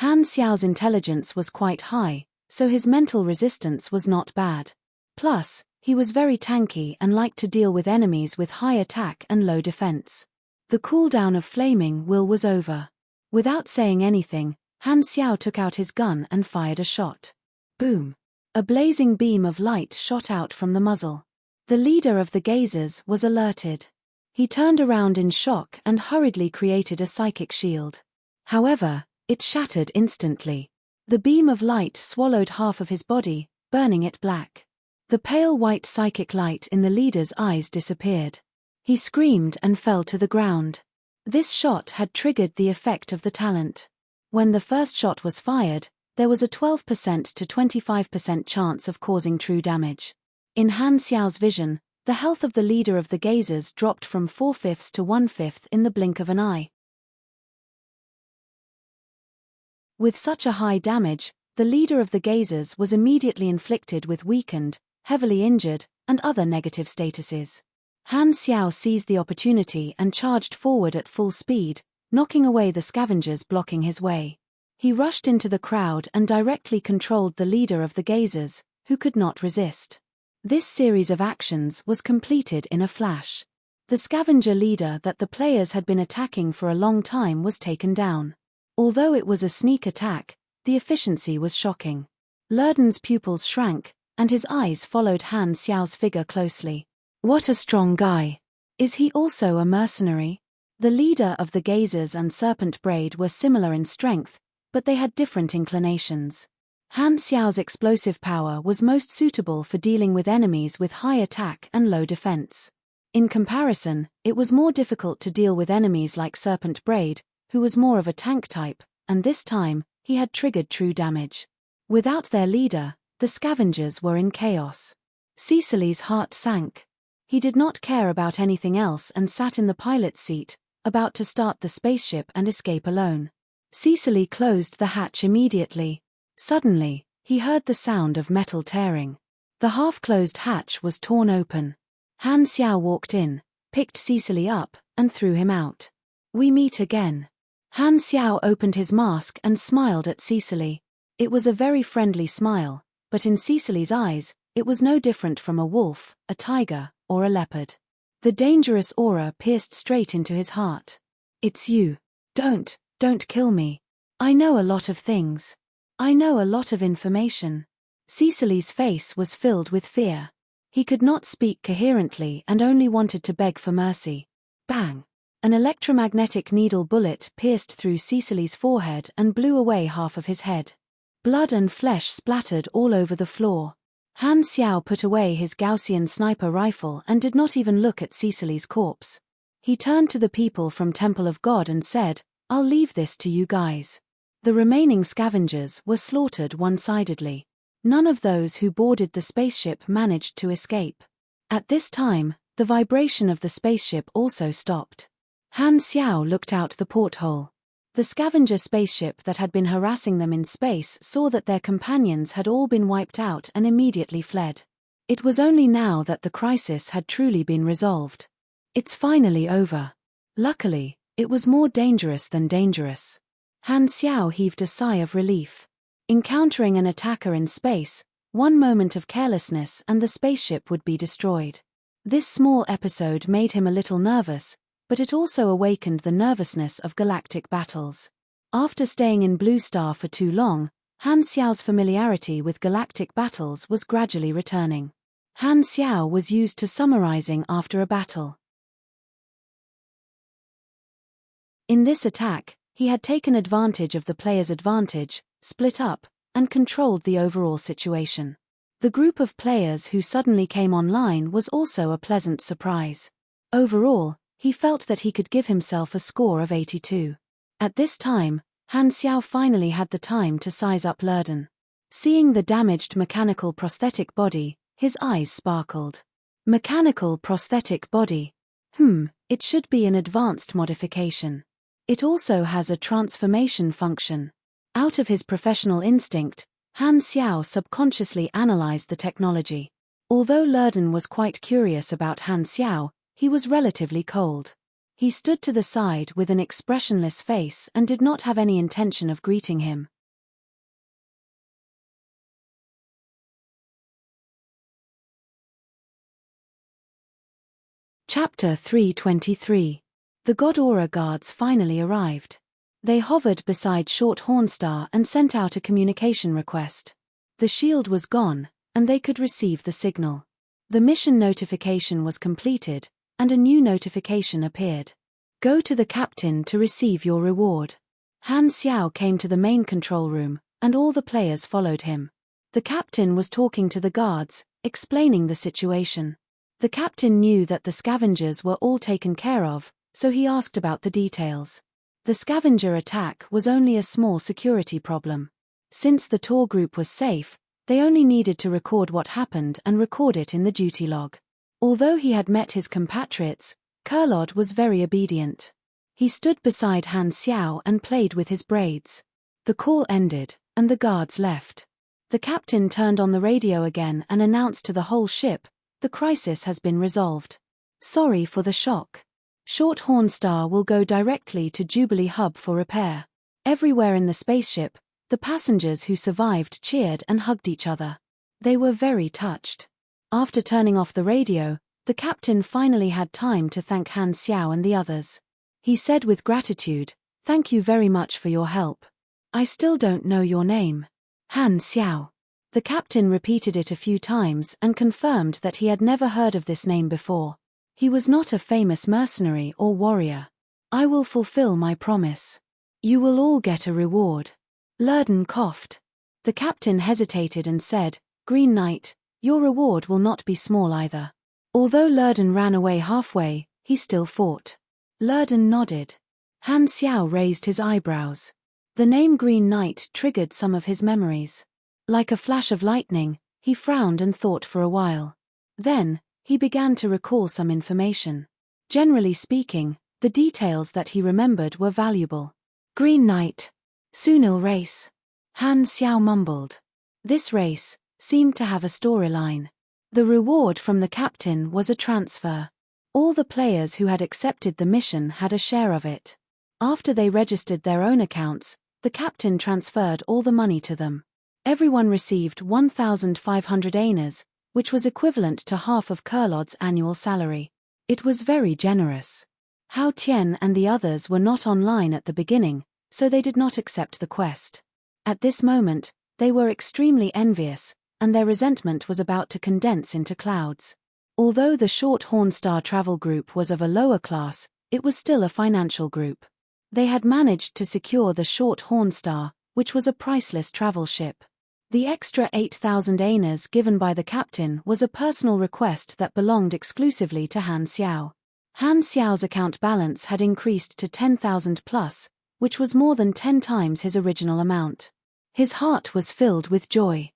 Han Xiao's intelligence was quite high, so his mental resistance was not bad. Plus, he was very tanky and liked to deal with enemies with high attack and low defense. The cooldown of Flaming Will was over. Without saying anything, Han Xiao took out his gun and fired a shot. Boom! A blazing beam of light shot out from the muzzle. The leader of the Gazers was alerted. He turned around in shock and hurriedly created a psychic shield. However, it shattered instantly. The beam of light swallowed half of his body, burning it black. The pale white psychic light in the leader's eyes disappeared. He screamed and fell to the ground. This shot had triggered the effect of the talent. When the first shot was fired, there was a 12% to 25% chance of causing true damage. In Han Xiao's vision, The health of the leader of the gazers dropped from 4/5 to 1/5 in the blink of an eye. With such a high damage, the leader of the gazers was immediately inflicted with weakened, heavily injured, and other negative statuses. Han Xiao seized the opportunity and charged forward at full speed, knocking away the scavengers blocking his way. He rushed into the crowd and directly controlled the leader of the gazers, who could not resist. This series of actions was completed in a flash. The scavenger leader that the players had been attacking for a long time was taken down. Although it was a sneak attack, the efficiency was shocking. Lurden's pupils shrank, and his eyes followed Han Xiao's figure closely. What a strong guy! Is he also a mercenary? The leader of the gazers and serpent braid were similar in strength, but they had different inclinations. Han Xiao's explosive power was most suitable for dealing with enemies with high attack and low defense. In comparison, it was more difficult to deal with enemies like Serpent Braid, who was more of a tank type, and this time, he had triggered true damage. Without their leader, the scavengers were in chaos. Cecily's heart sank. He did not care about anything else and sat in the pilot's seat, about to start the spaceship and escape alone. Cecily closed the hatch immediately. Suddenly, he heard the sound of metal tearing. The half-closed hatch was torn open. Han Xiao walked in, picked Cecily up, and threw him out. We meet again. Han Xiao opened his mask and smiled at Cecily. It was a very friendly smile, but in Cecily's eyes, it was no different from a wolf, a tiger, or a leopard. The dangerous aura pierced straight into his heart. It's you. Don't kill me. I know a lot of things. I know a lot of information. Cecily's face was filled with fear. He could not speak coherently and only wanted to beg for mercy. Bang! An electromagnetic needle bullet pierced through Cecily's forehead and blew away half of his head. Blood and flesh splattered all over the floor. Han Xiao put away his Gaussian sniper rifle and did not even look at Cecily's corpse. He turned to the people from Temple of God and said, I'll leave this to you guys. The remaining scavengers were slaughtered one-sidedly. None of those who boarded the spaceship managed to escape. At this time, the vibration of the spaceship also stopped. Han Xiao looked out the porthole. The scavenger spaceship that had been harassing them in space saw that their companions had all been wiped out and immediately fled. It was only now that the crisis had truly been resolved. It's finally over. Luckily, it was more dangerous than dangerous. Han Xiao heaved a sigh of relief. Encountering an attacker in space, one moment of carelessness and the spaceship would be destroyed. This small episode made him a little nervous, but it also awakened the nervousness of galactic battles. After staying in Blue Star for too long, Han Xiao's familiarity with galactic battles was gradually returning. Han Xiao was used to summarizing after a battle. In this attack, he had taken advantage of the player's advantage, split up, and controlled the overall situation. The group of players who suddenly came online was also a pleasant surprise. Overall, he felt that he could give himself a score of 82. At this time, Han Xiao finally had the time to size up Lurden. Seeing the damaged mechanical prosthetic body, his eyes sparkled. Mechanical prosthetic body. It should be an advanced modification. It also has a transformation function. Out of his professional instinct, Han Xiao subconsciously analyzed the technology. Although Lurden was quite curious about Han Xiao, he was relatively cold. He stood to the side with an expressionless face and did not have any intention of greeting him. Chapter 323. The God Aura guards finally arrived. They hovered beside Short Hornstar and sent out a communication request. The shield was gone, and they could receive the signal. The mission notification was completed, and a new notification appeared. Go to the captain to receive your reward. Han Xiao came to the main control room, and all the players followed him. The captain was talking to the guards, explaining the situation. The captain knew that the scavengers were all taken care of, so he asked about the details. The scavenger attack was only a small security problem. Since the tour group was safe, they only needed to record what happened and record it in the duty log. Although he had met his compatriots, Kurlod was very obedient. He stood beside Han Xiao and played with his braids. The call ended, and the guards left. The captain turned on the radio again and announced to the whole ship, "The crisis has been resolved. Sorry for the shock. Short Horn Star will go directly to Jubilee Hub for repair." Everywhere in the spaceship, the passengers who survived cheered and hugged each other. They were very touched. After turning off the radio, the captain finally had time to thank Han Xiao and the others. He said with gratitude, "Thank you very much for your help. I still don't know your name." Han Xiao. The captain repeated it a few times and confirmed that he had never heard of this name before. He was not a famous mercenary or warrior. "I will fulfill my promise. You will all get a reward." Lurden coughed. The captain hesitated and said, "Green Knight, your reward will not be small either." Although Lurden ran away halfway, he still fought. Lurden nodded. Han Xiao raised his eyebrows. The name Green Knight triggered some of his memories. Like a flash of lightning, he frowned and thought for a while. Then, he began to recall some information. Generally speaking, the details that he remembered were valuable. Green Knight. Sunil race. Han Xiao mumbled. This race seemed to have a storyline. The reward from the captain was a transfer. All the players who had accepted the mission had a share of it. After they registered their own accounts, the captain transferred all the money to them. Everyone received 1,500 aners, which was equivalent to half of Kurlod's annual salary. It was very generous. Hao Tian and the others were not online at the beginning, so they did not accept the quest. At this moment, they were extremely envious, and their resentment was about to condense into clouds. Although the Short Horn Star travel group was of a lower class, it was still a financial group. They had managed to secure the Short Horn Star, which was a priceless travel ship. The extra 8,000 aners given by the captain was a personal request that belonged exclusively to Han Xiao. Han Xiao's account balance had increased to 10,000 plus, which was more than 10 times his original amount. His heart was filled with joy.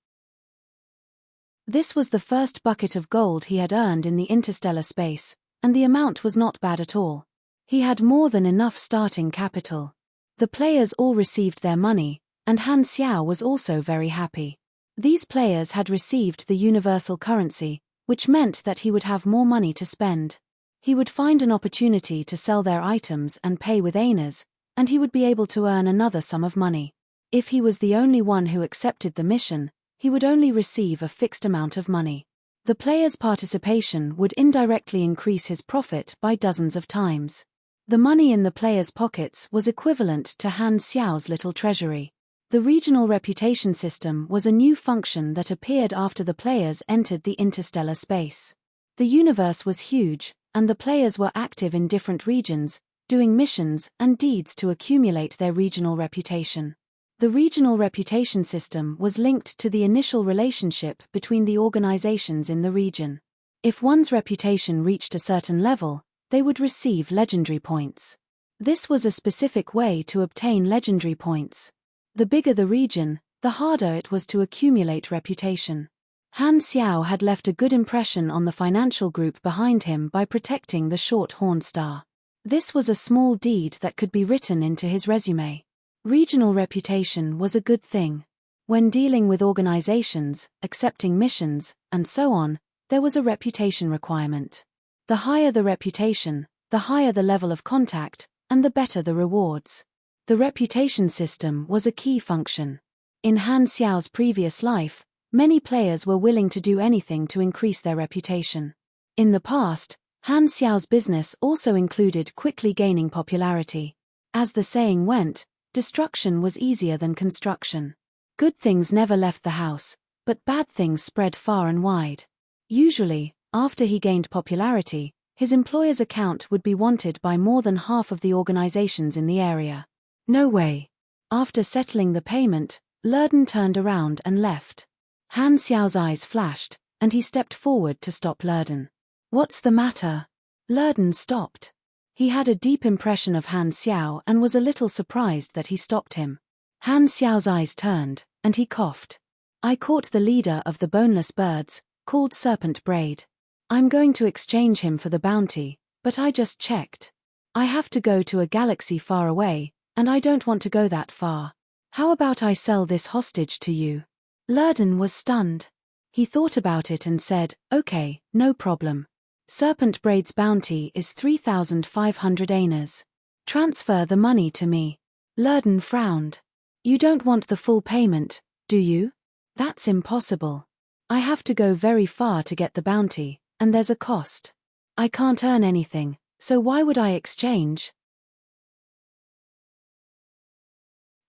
This was the first bucket of gold he had earned in the interstellar space, and the amount was not bad at all. He had more than enough starting capital. The players all received their money, and Han Xiao was also very happy. These players had received the universal currency, which meant that he would have more money to spend. He would find an opportunity to sell their items and pay with aners, and he would be able to earn another sum of money. If he was the only one who accepted the mission, he would only receive a fixed amount of money. The player's participation would indirectly increase his profit by dozens of times. The money in the player's pockets was equivalent to Han Xiao's little treasury. The regional reputation system was a new function that appeared after the players entered the interstellar space. The universe was huge, and the players were active in different regions, doing missions and deeds to accumulate their regional reputation. The regional reputation system was linked to the initial relationship between the organizations in the region. If one's reputation reached a certain level, they would receive legendary points. This was a specific way to obtain legendary points. The bigger the region, the harder it was to accumulate reputation. Han Xiao had left a good impression on the financial group behind him by protecting the Short Horn Star. This was a small deed that could be written into his resume. Regional reputation was a good thing. When dealing with organizations, accepting missions, and so on, there was a reputation requirement. The higher the reputation, the higher the level of contact, and the better the rewards. The reputation system was a key function. In Han Xiao's previous life, many players were willing to do anything to increase their reputation. In the past, Han Xiao's business also included quickly gaining popularity. As the saying went, destruction was easier than construction. Good things never left the house, but bad things spread far and wide. Usually, after he gained popularity, his employer's account would be wanted by more than half of the organizations in the area. No way. After settling the payment, Lurden turned around and left. Han Xiao's eyes flashed, and he stepped forward to stop Lurden. "What's the matter?" Lurden stopped. He had a deep impression of Han Xiao and was a little surprised that he stopped him. Han Xiao's eyes turned, and he coughed. "I caught the leader of the boneless birds, called Serpent Braid. I'm going to exchange him for the bounty, but I just checked. I have to go to a galaxy far away, and I don't want to go that far. How about I sell this hostage to you? Lurden was stunned. He thought about it and said, okay, no problem. Serpent Braid's bounty is 3,500 aners. Transfer the money to me. Lurden frowned. You don't want the full payment, do you? That's impossible. I have to go very far to get the bounty, and there's a cost. I can't earn anything, so why would I exchange?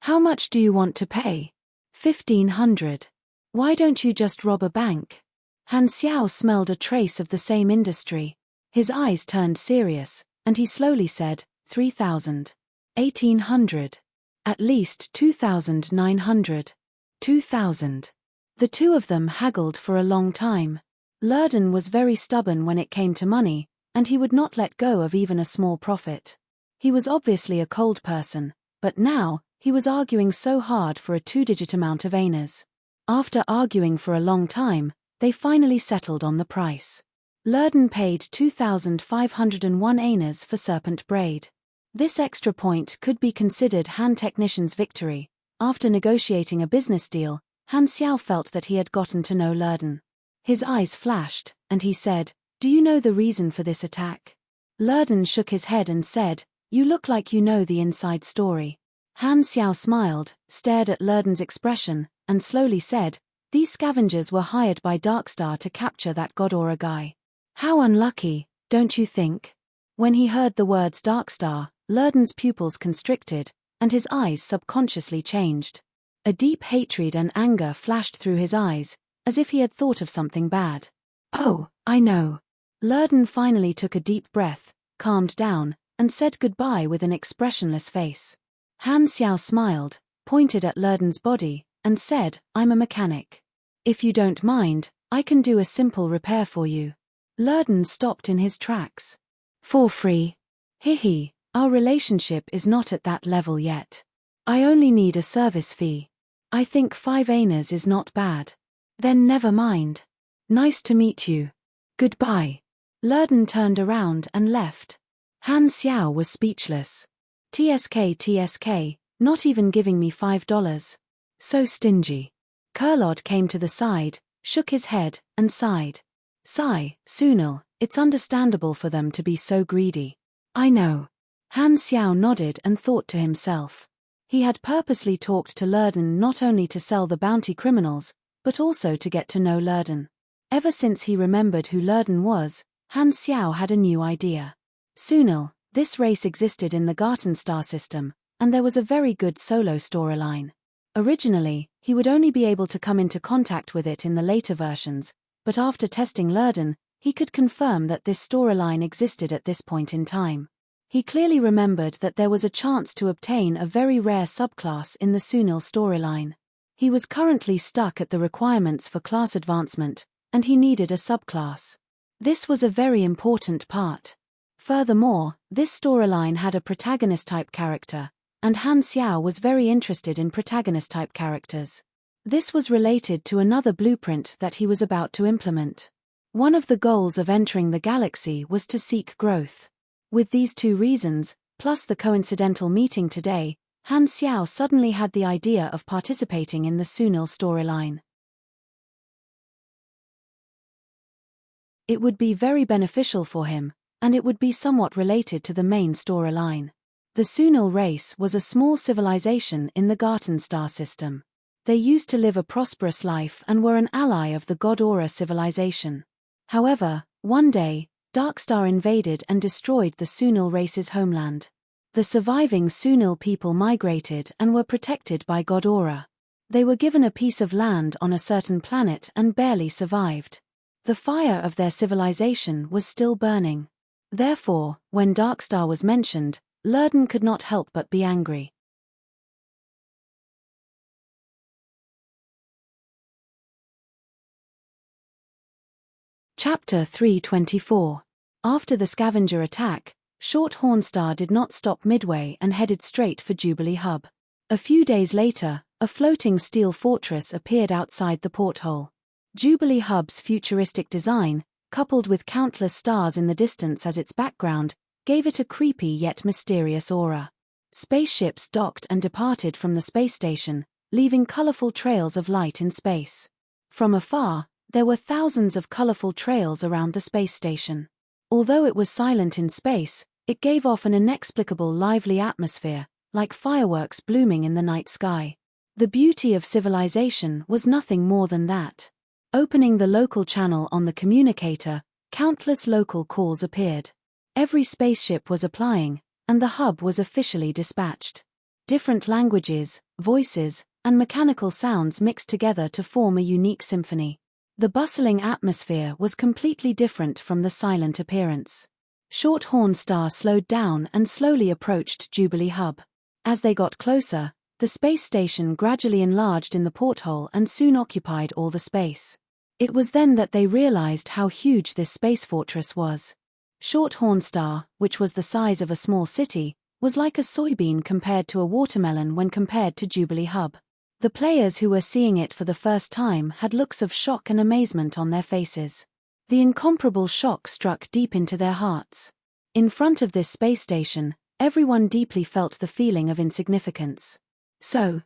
How much do you want to pay? 1,500. Why don't you just rob a bank? Han Xiao smelled a trace of the same industry. His eyes turned serious, and he slowly said, 3,000. 1,800. At least 2,900. 2,000. The two of them haggled for a long time. Lurden was very stubborn when it came to money, and he would not let go of even a small profit. He was obviously a cold person, but now, he was arguing so hard for a two-digit amount of aners. After arguing for a long time, they finally settled on the price. Lurden paid 2,501 aners for Serpent Braid. This extra point could be considered Han Technician's victory. After negotiating a business deal, Han Xiao felt that he had gotten to know Lurden. His eyes flashed, and he said, do you know the reason for this attack? Lurden shook his head and said, you look like you know the inside story. Han Xiao smiled, stared at Lurden's expression, and slowly said, these scavengers were hired by Darkstar to capture that God Aura guy. How unlucky, don't you think? When he heard the words Darkstar, Lurden's pupils constricted, and his eyes subconsciously changed. A deep hatred and anger flashed through his eyes, as if he had thought of something bad. Oh, I know. Lurden finally took a deep breath, calmed down, and said goodbye with an expressionless face. Han Xiao smiled, pointed at Lurden's body, and said, I'm a mechanic. If you don't mind, I can do a simple repair for you. Lurden stopped in his tracks. For free? Hihi, our relationship is not at that level yet. I only need a service fee. I think 5 aners is not bad. Then never mind. Nice to meet you. Goodbye. Lurden turned around and left. Han Xiao was speechless. TSK, not even giving me $5. So stingy. Kurlod came to the side, shook his head, and sighed. Sigh, Sunil, it's understandable for them to be so greedy. I know. Han Xiao nodded and thought to himself. He had purposely talked to Lurden not only to sell the bounty criminals, but also to get to know Lurden. Ever since he remembered who Lurden was, Han Xiao had a new idea. Sunil, this race existed in the Garten star system, and there was a very good solo storyline. Originally, he would only be able to come into contact with it in the later versions, but after testing Lurden, he could confirm that this storyline existed at this point in time. He clearly remembered that there was a chance to obtain a very rare subclass in the Sunil storyline. He was currently stuck at the requirements for class advancement, and he needed a subclass. This was a very important part. Furthermore, this storyline had a protagonist-type character, and Han Xiao was very interested in protagonist-type characters. This was related to another blueprint that he was about to implement. One of the goals of entering the galaxy was to seek growth. With these two reasons, plus the coincidental meeting today, Han Xiao suddenly had the idea of participating in the Sunil storyline. It would be very beneficial for him, and it would be somewhat related to the main storyline. The Sunil race was a small civilization in the Garten star system. They used to live a prosperous life and were an ally of the God Aura civilization. However, one day, Darkstar invaded and destroyed the Sunil race's homeland. The surviving Sunil people migrated and were protected by God Aura. They were given a piece of land on a certain planet and barely survived. The fire of their civilization was still burning. Therefore, when Darkstar was mentioned, Lurden could not help but be angry. Chapter 324. After the scavenger attack, Short Hornstar did not stop midway and headed straight for Jubilee Hub. A few days later, a floating steel fortress appeared outside the porthole. Jubilee Hub's futuristic design, coupled with countless stars in the distance as its background, gave it a creepy yet mysterious aura. Spaceships docked and departed from the space station, leaving colorful trails of light in space. From afar, there were thousands of colorful trails around the space station. Although it was silent in space, it gave off an inexplicable lively atmosphere, like fireworks blooming in the night sky. The beauty of civilization was nothing more than that. Opening the local channel on the communicator, countless local calls appeared. Every spaceship was applying, and the hub was officially dispatched. Different languages, voices, and mechanical sounds mixed together to form a unique symphony. The bustling atmosphere was completely different from the silent appearance. Shorthorn Star slowed down and slowly approached Jubilee Hub. As they got closer, the space station gradually enlarged in the porthole and soon occupied all the space. It was then that they realized how huge this space fortress was. Shorthorn Star, which was the size of a small city, was like a soybean compared to a watermelon when compared to Jubilee Hub. The players who were seeing it for the first time had looks of shock and amazement on their faces. The incomparable shock struck deep into their hearts. In front of this space station, everyone deeply felt the feeling of insignificance. So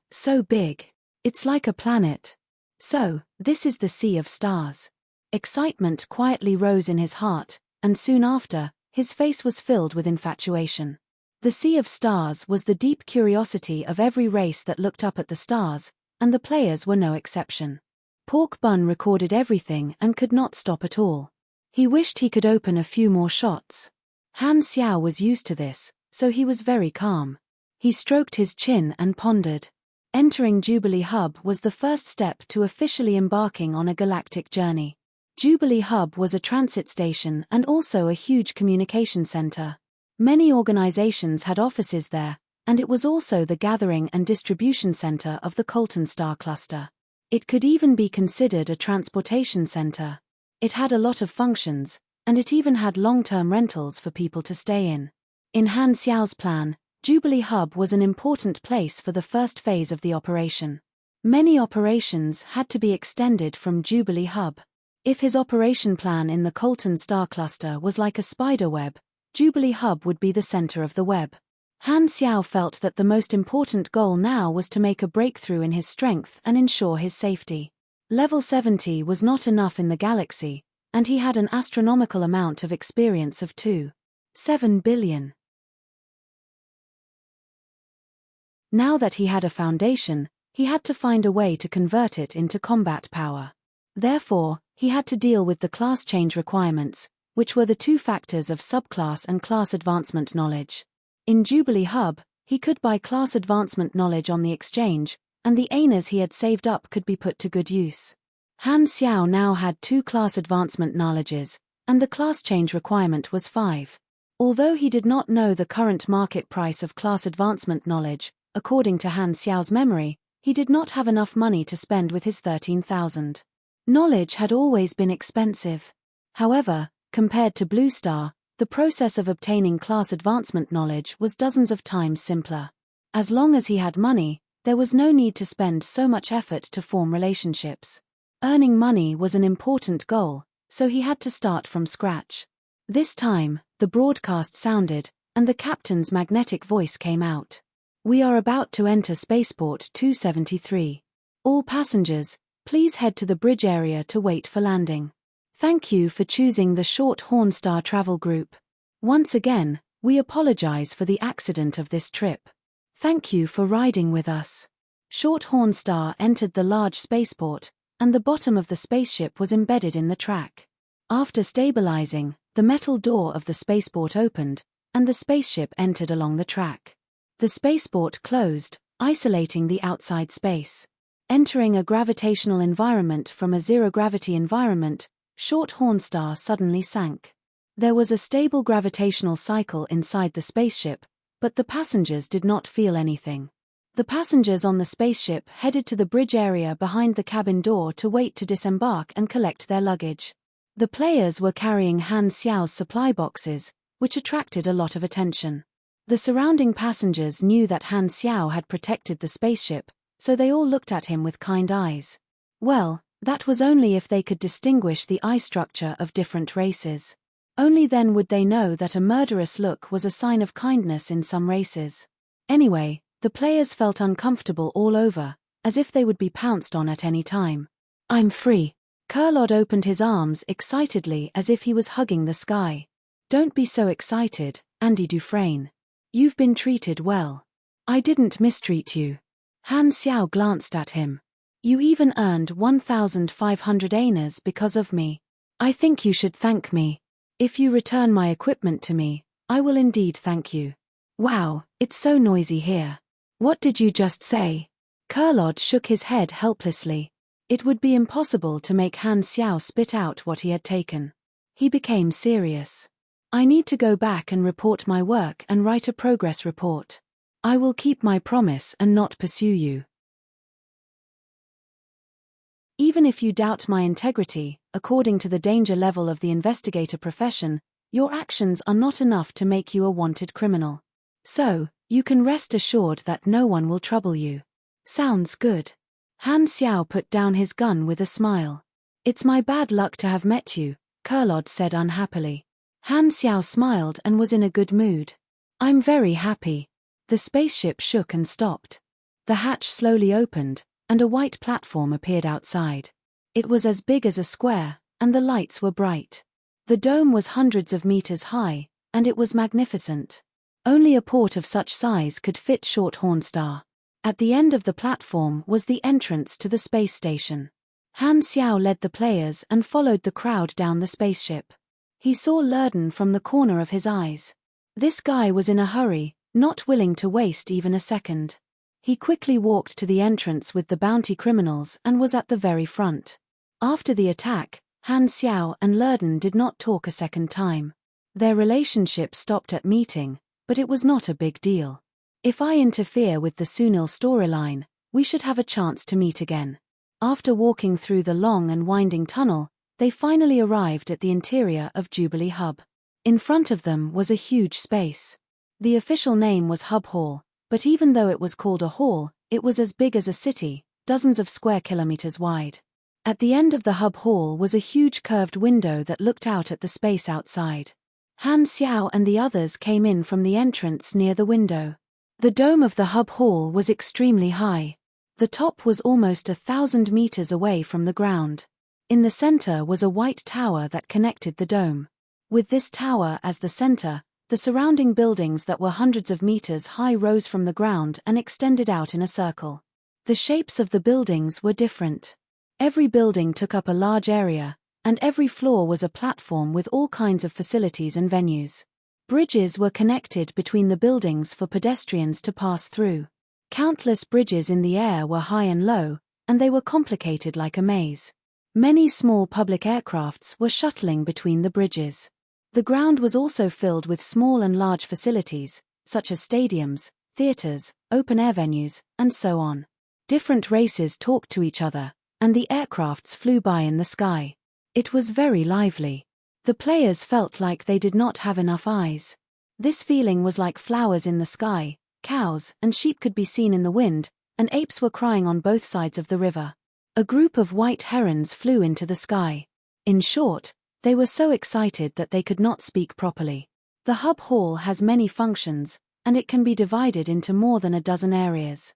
big. It's like a planet. So, this is the Sea of Stars. Excitement quietly rose in his heart, and soon after, his face was filled with infatuation. The Sea of Stars was the deep curiosity of every race that looked up at the stars, and the players were no exception. Pork Bun recorded everything and could not stop at all. He wished he could open a few more shots. Han Xiao was used to this, so he was very calm. He stroked his chin and pondered. Entering Jubilee Hub was the first step to officially embarking on a galactic journey. Jubilee Hub was a transit station and also a huge communication center. Many organizations had offices there, and it was also the gathering and distribution center of the Colton Star Cluster. It could even be considered a transportation center. It had a lot of functions, and it even had long-term rentals for people to stay in. In Han Xiao's plan, Jubilee Hub was an important place for the first phase of the operation. Many operations had to be extended from Jubilee Hub. If his operation plan in the Colton Star Cluster was like a spider web, Jubilee Hub would be the center of the web. Han Xiao felt that the most important goal now was to make a breakthrough in his strength and ensure his safety. Level 70 was not enough in the galaxy, and he had an astronomical amount of experience of 2.7 billion. Now that he had a foundation, he had to find a way to convert it into combat power. Therefore, he had to deal with the class change requirements, which were the two factors of subclass and class advancement knowledge. In Jubilee Hub, he could buy class advancement knowledge on the exchange, and the ANAs he had saved up could be put to good use. Han Xiao now had 2 class advancement knowledges, and the class change requirement was 5. Although he did not know the current market price of class advancement knowledge, according to Han Xiao's memory, he did not have enough money to spend with his 13,000. Knowledge had always been expensive. However, compared to Blue Star, the process of obtaining class advancement knowledge was dozens of times simpler. As long as he had money, there was no need to spend so much effort to form relationships. Earning money was an important goal, so he had to start from scratch. This time, the broadcast sounded, and the captain's magnetic voice came out. "We are about to enter Spaceport 273. All passengers, please head to the bridge area to wait for landing. Thank you for choosing the Shorthorn Star Travel Group. Once again, we apologize for the accident of this trip. Thank you for riding with us." Shorthorn Star entered the large spaceport, and the bottom of the spaceship was embedded in the track. After stabilizing, the metal door of the spaceport opened, and the spaceship entered along the track. The spaceport closed, isolating the outside space. Entering a gravitational environment from a zero-gravity environment, Shorthorn Star suddenly sank. There was a stable gravitational cycle inside the spaceship, but the passengers did not feel anything. The passengers on the spaceship headed to the bridge area behind the cabin door to wait to disembark and collect their luggage. The players were carrying Han Xiao's supply boxes, which attracted a lot of attention. The surrounding passengers knew that Han Xiao had protected the spaceship, so they all looked at him with kind eyes. Well, That was only if they could distinguish the eye structure of different races. Only then would they know that a murderous look was a sign of kindness in some races. Anyway, the players felt uncomfortable all over, as if they would be pounced on at any time. I'm free. Curlod opened his arms excitedly as if he was hugging the sky. Don't be so excited, Andy Dufresne. You've been treated well. I didn't mistreat you. Han Xiao glanced at him. You even earned 1,500 aners because of me. I think you should thank me. If you return my equipment to me, I will indeed thank you. Wow, it's so noisy here. What did you just say? Curlod shook his head helplessly. It would be impossible to make Han Xiao spit out what he had taken. He became serious. I need to go back and report my work and write a progress report. I will keep my promise and not pursue you. Even if you doubt my integrity, according to the danger level of the investigator profession, your actions are not enough to make you a wanted criminal. So, you can rest assured that no one will trouble you. Sounds good. Han Xiao put down his gun with a smile. It's my bad luck to have met you, Curlod said unhappily. Han Xiao smiled and was in a good mood. I'm very happy. The spaceship shook and stopped. The hatch slowly opened, and a white platform appeared outside. It was as big as a square, and the lights were bright. The dome was hundreds of meters high, and it was magnificent. Only a port of such size could fit Shorthorn Star. At the end of the platform was the entrance to the space station. Han Xiao led the players and followed the crowd down the spaceship. He saw Lurden from the corner of his eyes. This guy was in a hurry, not willing to waste even a second. He quickly walked to the entrance with the bounty criminals and was at the very front. After the attack, Han Xiao and Lurden did not talk a second time. Their relationship stopped at meeting, but it was not a big deal. If I interfere with the Sunil storyline, we should have a chance to meet again. After walking through the long and winding tunnel, they finally arrived at the interior of Jubilee Hub. In front of them was a huge space. The official name was Hub Hall, but even though it was called a hall, it was as big as a city, dozens of square kilometers wide. At the end of the Hub Hall was a huge curved window that looked out at the space outside. Han Xiao and the others came in from the entrance near the window. The dome of the Hub Hall was extremely high. The top was almost 1,000 meters away from the ground. In the center was a white tower that connected the dome. With this tower as the center, the surrounding buildings that were hundreds of meters high rose from the ground and extended out in a circle. The shapes of the buildings were different. Every building took up a large area, and every floor was a platform with all kinds of facilities and venues. Bridges were connected between the buildings for pedestrians to pass through. Countless bridges in the air were high and low, and they were complicated like a maze. Many small public aircrafts were shuttling between the bridges. The ground was also filled with small and large facilities, such as stadiums, theaters, open-air venues, and so on. Different races talked to each other, and the aircrafts flew by in the sky. It was very lively. The players felt like they did not have enough eyes. This feeling was like flowers in the sky, cows and sheep could be seen in the wind, and apes were crying on both sides of the river. A group of white herons flew into the sky. In short, they were so excited that they could not speak properly. The Hub Hall has many functions, and it can be divided into more than a dozen areas.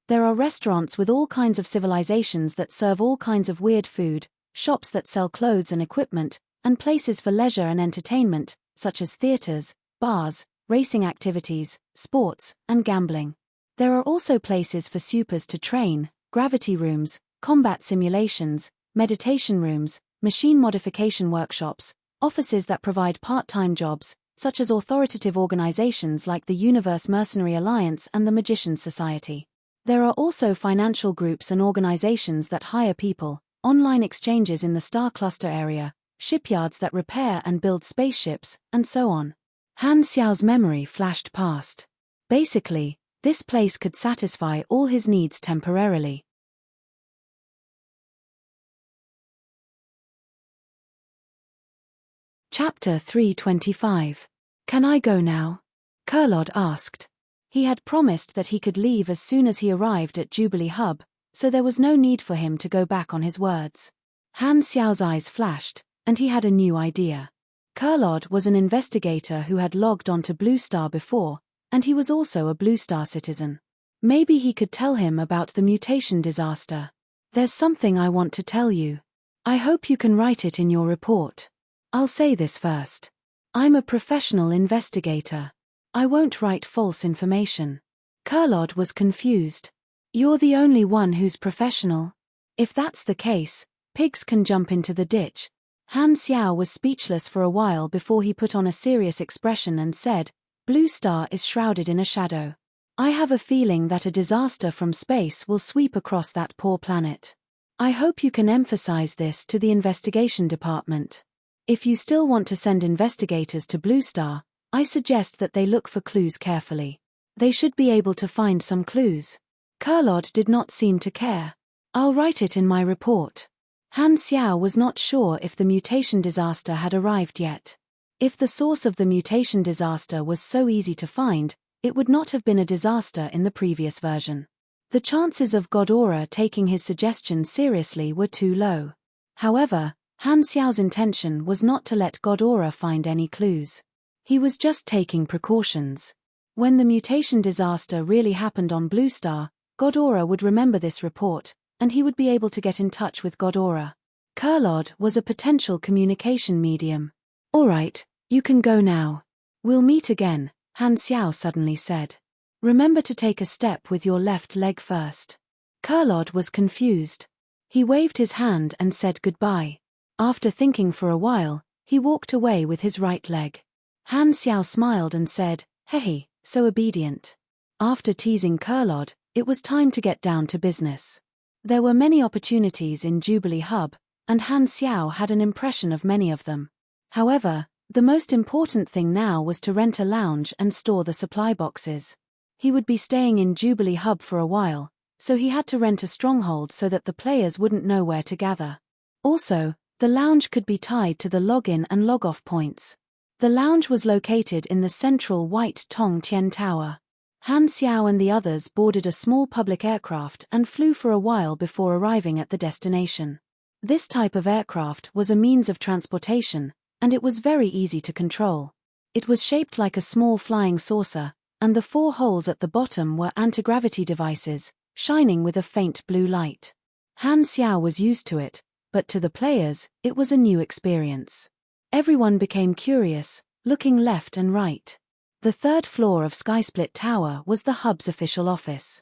There are restaurants with all kinds of civilizations that serve all kinds of weird food, shops that sell clothes and equipment, and places for leisure and entertainment, such as theaters, bars, racing activities, sports, and gambling. There are also places for supers to train, gravity rooms, combat simulations, meditation rooms, machine modification workshops, offices that provide part-time jobs, such as authoritative organizations like the Universe Mercenary Alliance and the Magicians Society. There are also financial groups and organizations that hire people, online exchanges in the Star Cluster area, shipyards that repair and build spaceships, and so on. Han Xiao's memory flashed past. Basically, this place could satisfy all his needs temporarily. Chapter 325. Can I go now? Curlod asked. He had promised that he could leave as soon as he arrived at Jubilee Hub, so there was no need for him to go back on his words. Han Xiao's eyes flashed, and he had a new idea. Kurlod was an investigator who had logged onto Blue Star before, and he was also a Blue Star citizen. Maybe he could tell him about the mutation disaster. There's something I want to tell you. I hope you can write it in your report. I'll say this first. I'm a professional investigator. I won't write false information. Kurlod was confused. You're the only one who's professional? If that's the case, pigs can jump into the ditch. Han Xiao was speechless for a while before he put on a serious expression and said, Blue Star is shrouded in a shadow. I have a feeling that a disaster from space will sweep across that poor planet. I hope you can emphasize this to the investigation department. If you still want to send investigators to Blue Star, I suggest that they look for clues carefully. They should be able to find some clues. Kurlod did not seem to care. I'll write it in my report. Han Xiao was not sure if the mutation disaster had arrived yet. If the source of the mutation disaster was so easy to find, it would not have been a disaster in the previous version. The chances of Godora taking his suggestion seriously were too low. However, Han Xiao's intention was not to let Godora find any clues. He was just taking precautions. When the mutation disaster really happened on Blue Star, Godora would remember this report, and he would be able to get in touch with Godora. Kurlod was a potential communication medium. All right, you can go now. We'll meet again, Han Xiao suddenly said. Remember to take a step with your left leg first. Kurlod was confused. He waved his hand and said goodbye. After thinking for a while, he walked away with his right leg. Han Xiao smiled and said, Hey, so obedient. After teasing Kurlod, it was time to get down to business. There were many opportunities in Jubilee Hub, and Han Xiao had an impression of many of them. However, the most important thing now was to rent a lounge and store the supply boxes. He would be staying in Jubilee Hub for a while, so he had to rent a stronghold so that the players wouldn't know where to gather. Also, the lounge could be tied to the login and log-off points. The lounge was located in the central White Tong Tien Tower. Han Xiao and the others boarded a small public aircraft and flew for a while before arriving at the destination. This type of aircraft was a means of transportation, and it was very easy to control. It was shaped like a small flying saucer, and the 4 holes at the bottom were anti-gravity devices, shining with a faint blue light. Han Xiao was used to it, but to the players, it was a new experience. Everyone became curious, looking left and right. The 3rd floor of Skysplit Tower was the hub's official office.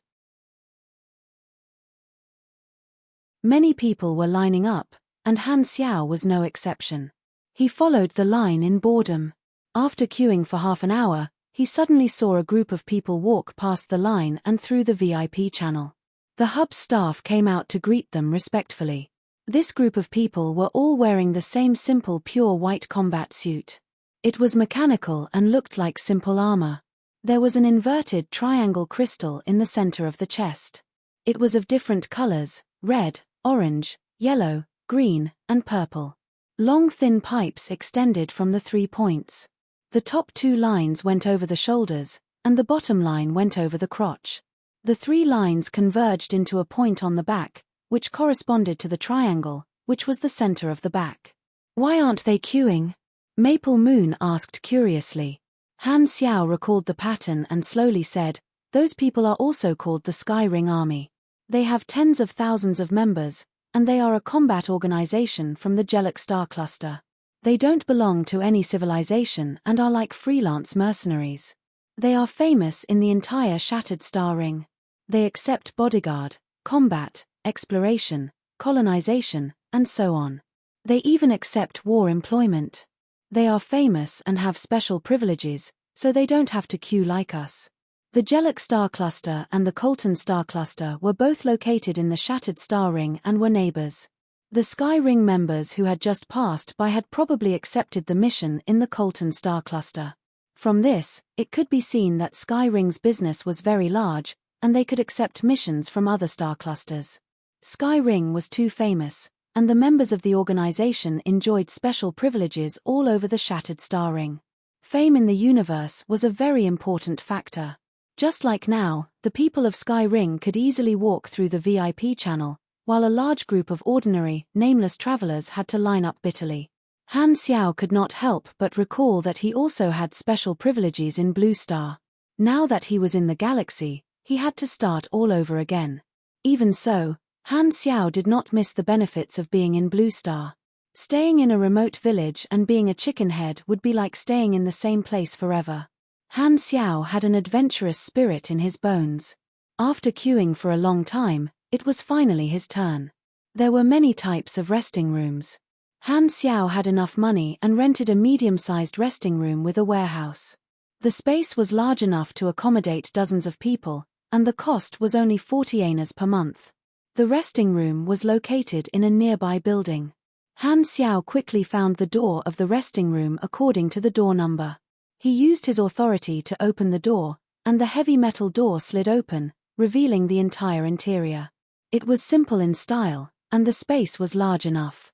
Many people were lining up, and Han Xiao was no exception. He followed the line in boredom. After queuing for half an hour, he suddenly saw a group of people walk past the line and through the VIP channel. The hub staff came out to greet them respectfully. This group of people were all wearing the same simple pure white combat suit. It was mechanical and looked like simple armor. There was an inverted triangle crystal in the center of the chest. It was of different colors: red, orange, yellow, green, and purple. Long thin pipes extended from the 3 points. The top 2 lines went over the shoulders, and the bottom line went over the crotch. The 3 lines converged into a point on the back, which corresponded to the triangle, which was the center of the back. Why aren't they queuing? Maple Moon asked curiously. Han Xiao recalled the pattern and slowly said, those people are also called the Sky Ring Army. They have tens of thousands of members, and they are a combat organization from the Jellic Star Cluster. They don't belong to any civilization and are like freelance mercenaries. They are famous in the entire Shattered Star Ring. They accept bodyguard, combat, exploration, colonization, and so on. They even accept war employment. They are famous and have special privileges, so they don't have to queue like us. The Jellic Star Cluster and the Colton Star Cluster were both located in the Shattered Star Ring and were neighbors. The Sky Ring members who had just passed by had probably accepted the mission in the Colton Star Cluster. From this, it could be seen that Sky Ring's business was very large, and they could accept missions from other star clusters. Sky Ring was too famous, and the members of the organization enjoyed special privileges all over the Shattered Star Ring. Fame in the universe was a very important factor. Just like now, the people of Sky Ring could easily walk through the VIP channel, while a large group of ordinary, nameless travelers had to line up bitterly. Han Xiao could not help but recall that he also had special privileges in Blue Star. Now that he was in the galaxy, he had to start all over again. Even so, Han Xiao did not miss the benefits of being in Blue Star. Staying in a remote village and being a chickenhead would be like staying in the same place forever. Han Xiao had an adventurous spirit in his bones. After queuing for a long time, it was finally his turn. There were many types of resting rooms. Han Xiao had enough money and rented a medium-sized resting room with a warehouse. The space was large enough to accommodate dozens of people, and the cost was only 40 annas per month. The resting room was located in a nearby building. Han Xiao quickly found the door of the resting room according to the door number. He used his authority to open the door, and the heavy metal door slid open, revealing the entire interior. It was simple in style, and the space was large enough.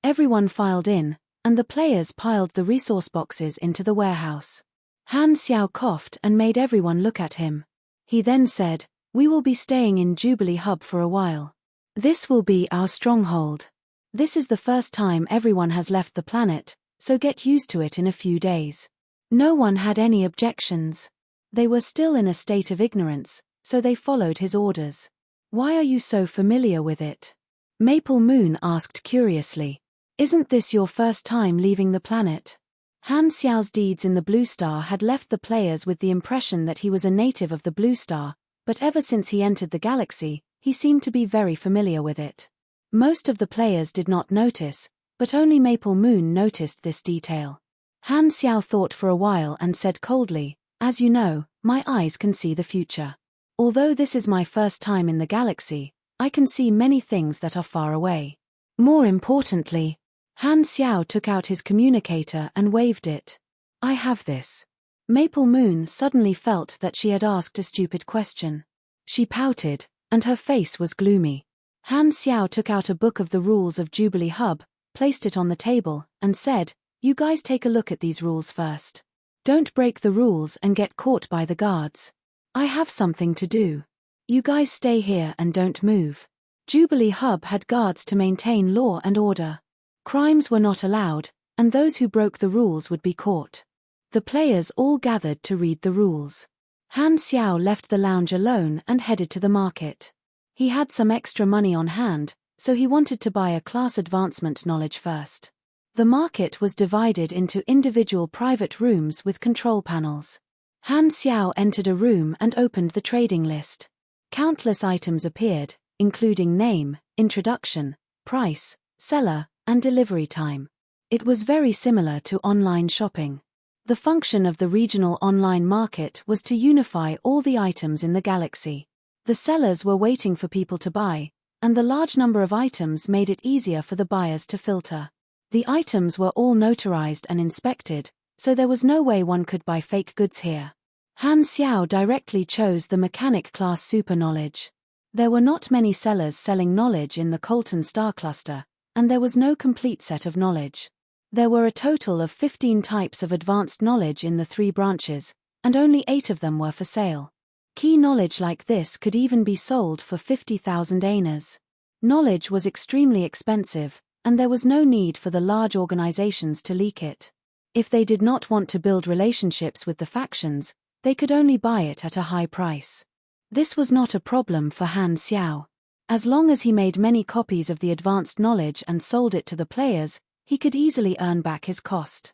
Everyone filed in, and the players piled the resource boxes into the warehouse. Han Xiao coughed and made everyone look at him. He then said, "We will be staying in Jubilee Hub for a while. This will be our stronghold. This is the first time everyone has left the planet, so get used to it in a few days." No one had any objections. They were still in a state of ignorance, so they followed his orders. "Why are you so familiar with it?" Maple Moon asked curiously. "Isn't this your first time leaving the planet?" Han Xiao's deeds in the Blue Star had left the players with the impression that he was a native of the Blue Star, but ever since he entered the galaxy, he seemed to be very familiar with it. Most of the players did not notice, but only Maple Moon noticed this detail. Han Xiao thought for a while and said coldly, "As you know, my eyes can see the future. Although this is my first time in the galaxy, I can see many things that are far away. More importantly," Han Xiao took out his communicator and waved it. "I have this." Maple Moon suddenly felt that she had asked a stupid question. She pouted, and her face was gloomy. Han Xiao took out a book of the rules of Jubilee Hub, placed it on the table, and said, "You guys take a look at these rules first. Don't break the rules and get caught by the guards. I have something to do. You guys stay here and don't move." Jubilee Hub had guards to maintain law and order. Crimes were not allowed, and those who broke the rules would be caught. The players all gathered to read the rules. Han Xiao left the lounge alone and headed to the market. He had some extra money on hand, so he wanted to buy a class advancement knowledge first. The market was divided into individual private rooms with control panels. Han Xiao entered a room and opened the trading list. Countless items appeared, including name, introduction, price, seller, and delivery time. It was very similar to online shopping. The function of the regional online market was to unify all the items in the galaxy. The sellers were waiting for people to buy, and the large number of items made it easier for the buyers to filter. The items were all notarized and inspected, so there was no way one could buy fake goods here. Han Xiao directly chose the mechanic class super knowledge. There were not many sellers selling knowledge in the Colton Star Cluster, and there was no complete set of knowledge. There were a total of 15 types of advanced knowledge in the 3 branches, and only 8 of them were for sale. Key knowledge like this could even be sold for 50,000 annas. Knowledge was extremely expensive, and there was no need for the large organizations to leak it. If they did not want to build relationships with the factions, they could only buy it at a high price. This was not a problem for Han Xiao. As long as he made many copies of the advanced knowledge and sold it to the players, he could easily earn back his cost.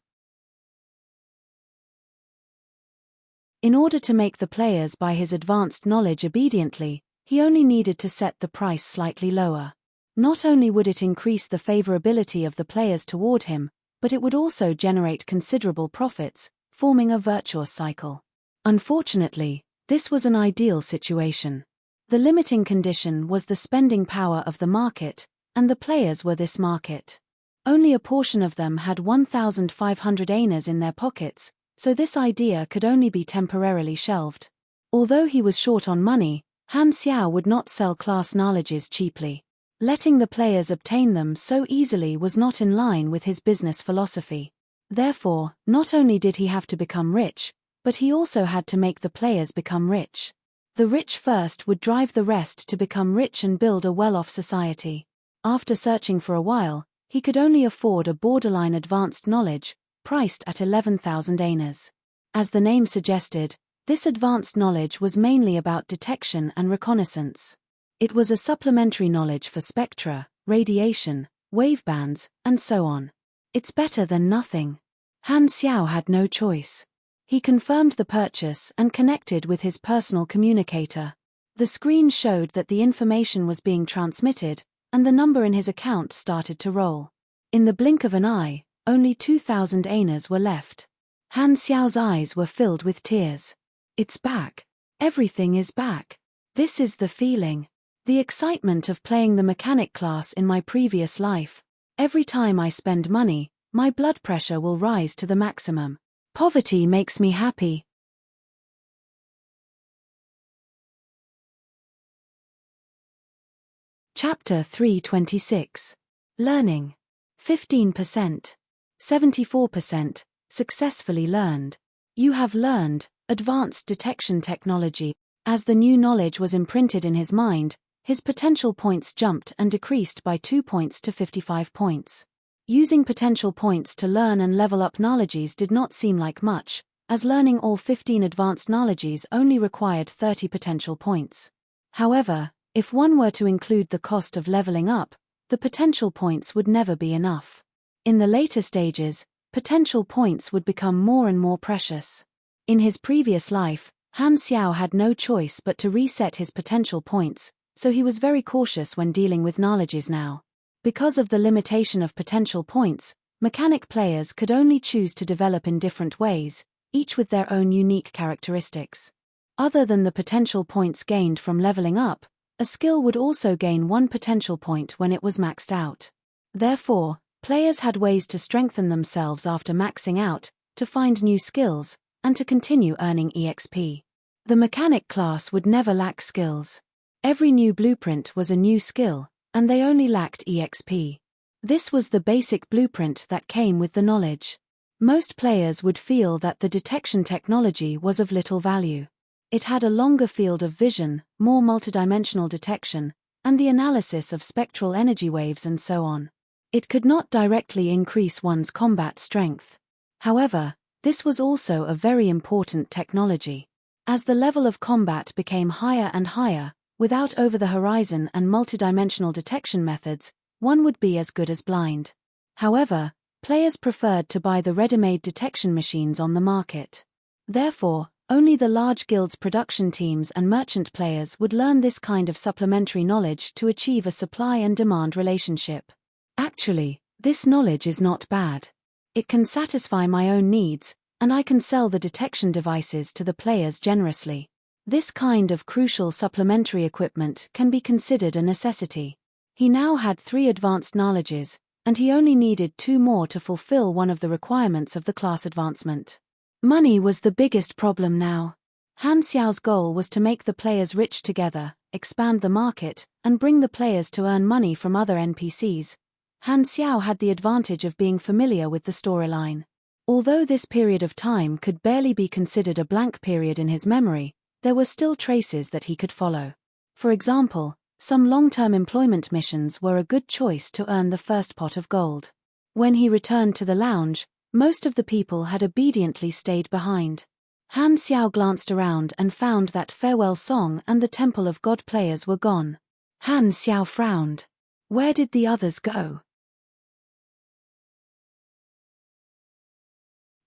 In order to make the players buy his advanced knowledge obediently, he only needed to set the price slightly lower. Not only would it increase the favorability of the players toward him, but it would also generate considerable profits, forming a virtuous cycle. Unfortunately, this was an ideal situation. The limiting condition was the spending power of the market, and the players were this market. Only a portion of them had 1,500 annas in their pockets, so this idea could only be temporarily shelved. Although he was short on money, Han Xiao would not sell class knowledges cheaply. Letting the players obtain them so easily was not in line with his business philosophy. Therefore, not only did he have to become rich, but he also had to make the players become rich. The rich first would drive the rest to become rich and build a well-off society. After searching for a while, he could only afford a borderline advanced knowledge, priced at 11,000 aners. As the name suggested, this advanced knowledge was mainly about detection and reconnaissance. It was a supplementary knowledge for spectra, radiation, wavebands, and so on. It's better than nothing. Han Xiao had no choice. He confirmed the purchase and connected with his personal communicator. The screen showed that the information was being transmitted, and the number in his account started to roll. In the blink of an eye, only 2,000 aners were left. Han Xiao's eyes were filled with tears. It's back. Everything is back. This is the feeling. The excitement of playing the mechanic class in my previous life. Every time I spend money, my blood pressure will rise to the maximum. Poverty makes me happy. Chapter 326. Learning. 15%. 74%. Successfully learned. You have learned advanced detection technology. As the new knowledge was imprinted in his mind, his potential points jumped and decreased by 2 points to 55 points. Using potential points to learn and level up knowledges did not seem like much, as learning all 15 advanced knowledges only required 30 potential points. However, if one were to include the cost of leveling up, the potential points would never be enough. In the later stages, potential points would become more and more precious. In his previous life, Han Xiao had no choice but to reset his potential points, so he was very cautious when dealing with knowledges now. Because of the limitation of potential points, mechanic players could only choose to develop in different ways, each with their own unique characteristics. Other than the potential points gained from leveling up, a skill would also gain 1 potential point when it was maxed out. Therefore, players had ways to strengthen themselves after maxing out, to find new skills, and to continue earning EXP. The mechanic class would never lack skills. Every new blueprint was a new skill, and they only lacked EXP. This was the basic blueprint that came with the knowledge. Most players would feel that the detection technology was of little value. It had a longer field of vision, more multidimensional detection, and the analysis of spectral energy waves and so on. It could not directly increase one's combat strength. However, this was also a very important technology. As the level of combat became higher and higher, without over-the-horizon and multidimensional detection methods, one would be as good as blind. However, players preferred to buy the ready-made detection machines on the market. Therefore, only the large guilds' production teams and merchant players would learn this kind of supplementary knowledge to achieve a supply and demand relationship. Actually, this knowledge is not bad. It can satisfy my own needs, and I can sell the detection devices to the players generously. This kind of crucial supplementary equipment can be considered a necessity. He now had 3 advanced knowledges, and he only needed 2 more to fulfill one of the requirements of the class advancement. Money was the biggest problem now. Han Xiao's goal was to make the players rich together, expand the market, and bring the players to earn money from other NPCs. Han Xiao had the advantage of being familiar with the storyline. Although this period of time could barely be considered a blank period in his memory, there were still traces that he could follow. For example, some long-term employment missions were a good choice to earn the first pot of gold. When he returned to the lounge, most of the people had obediently stayed behind. Han Xiao glanced around and found that Farewell Song and the Temple of God players were gone. Han Xiao frowned. Where did the others go?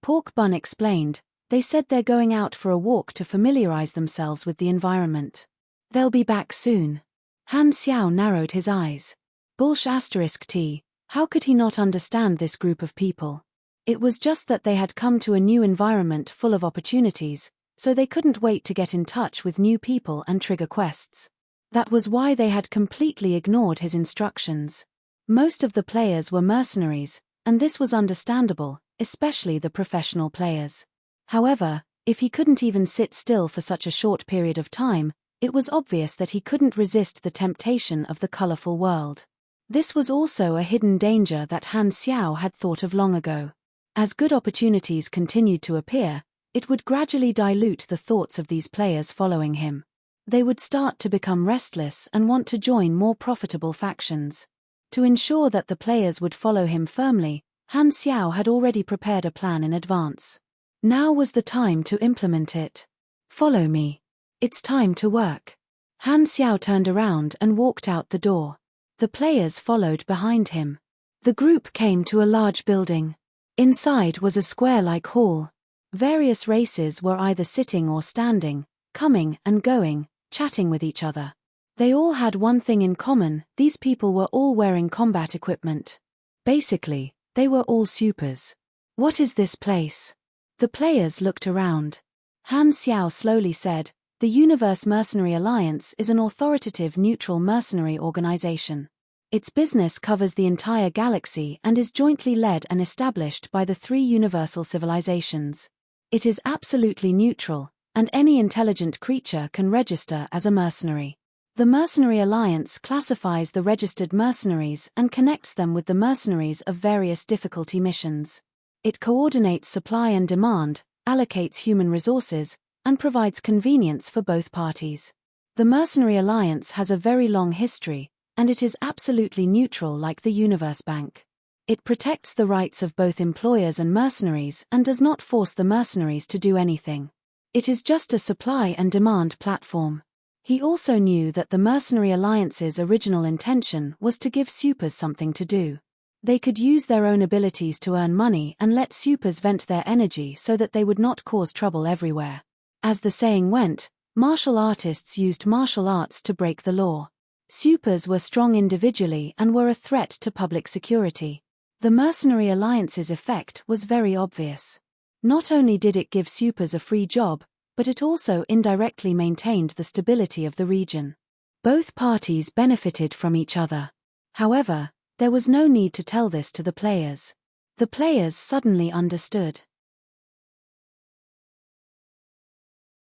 Pork Bun explained, they said they're going out for a walk to familiarize themselves with the environment. They'll be back soon. Han Xiao narrowed his eyes. Bullsh *T, how could he not understand this group of people? It was just that they had come to a new environment full of opportunities, so they couldn't wait to get in touch with new people and trigger quests. That was why they had completely ignored his instructions. Most of the players were mercenaries, and this was understandable, especially the professional players. However, if he couldn't even sit still for such a short period of time, it was obvious that he couldn't resist the temptation of the colorful world. This was also a hidden danger that Han Xiao had thought of long ago. As good opportunities continued to appear, it would gradually dilute the thoughts of these players following him. They would start to become restless and want to join more profitable factions. To ensure that the players would follow him firmly, Han Xiao had already prepared a plan in advance. Now was the time to implement it. Follow me. It's time to work. Han Xiao turned around and walked out the door. The players followed behind him. The group came to a large building. Inside was a square-like hall. Various races were either sitting or standing, coming and going, chatting with each other. They all had one thing in common: these people were all wearing combat equipment. Basically, they were all supers. What is this place? The players looked around. Han Xiao slowly said, "The Universe Mercenary Alliance is an authoritative neutral mercenary organization. Its business covers the entire galaxy and is jointly led and established by the 3 universal civilizations. It is absolutely neutral, and any intelligent creature can register as a mercenary. The Mercenary Alliance classifies the registered mercenaries and connects them with the mercenaries of various difficulty missions. It coordinates supply and demand, allocates human resources, and provides convenience for both parties. The Mercenary Alliance has a very long history, and it is absolutely neutral like the Universe Bank. It protects the rights of both employers and mercenaries and does not force the mercenaries to do anything. It is just a supply and demand platform." He also knew that the Mercenary Alliance's original intention was to give supers something to do. They could use their own abilities to earn money and let supers vent their energy so that they would not cause trouble everywhere. As the saying went, martial artists used martial arts to break the law. Supers were strong individually and were a threat to public security. The Mercenary Alliance's effect was very obvious. Not only did it give supers a free job, but it also indirectly maintained the stability of the region. Both parties benefited from each other. However, there was no need to tell this to the players. The players suddenly understood.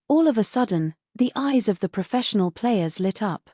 All of a sudden, the eyes of the professional players lit up.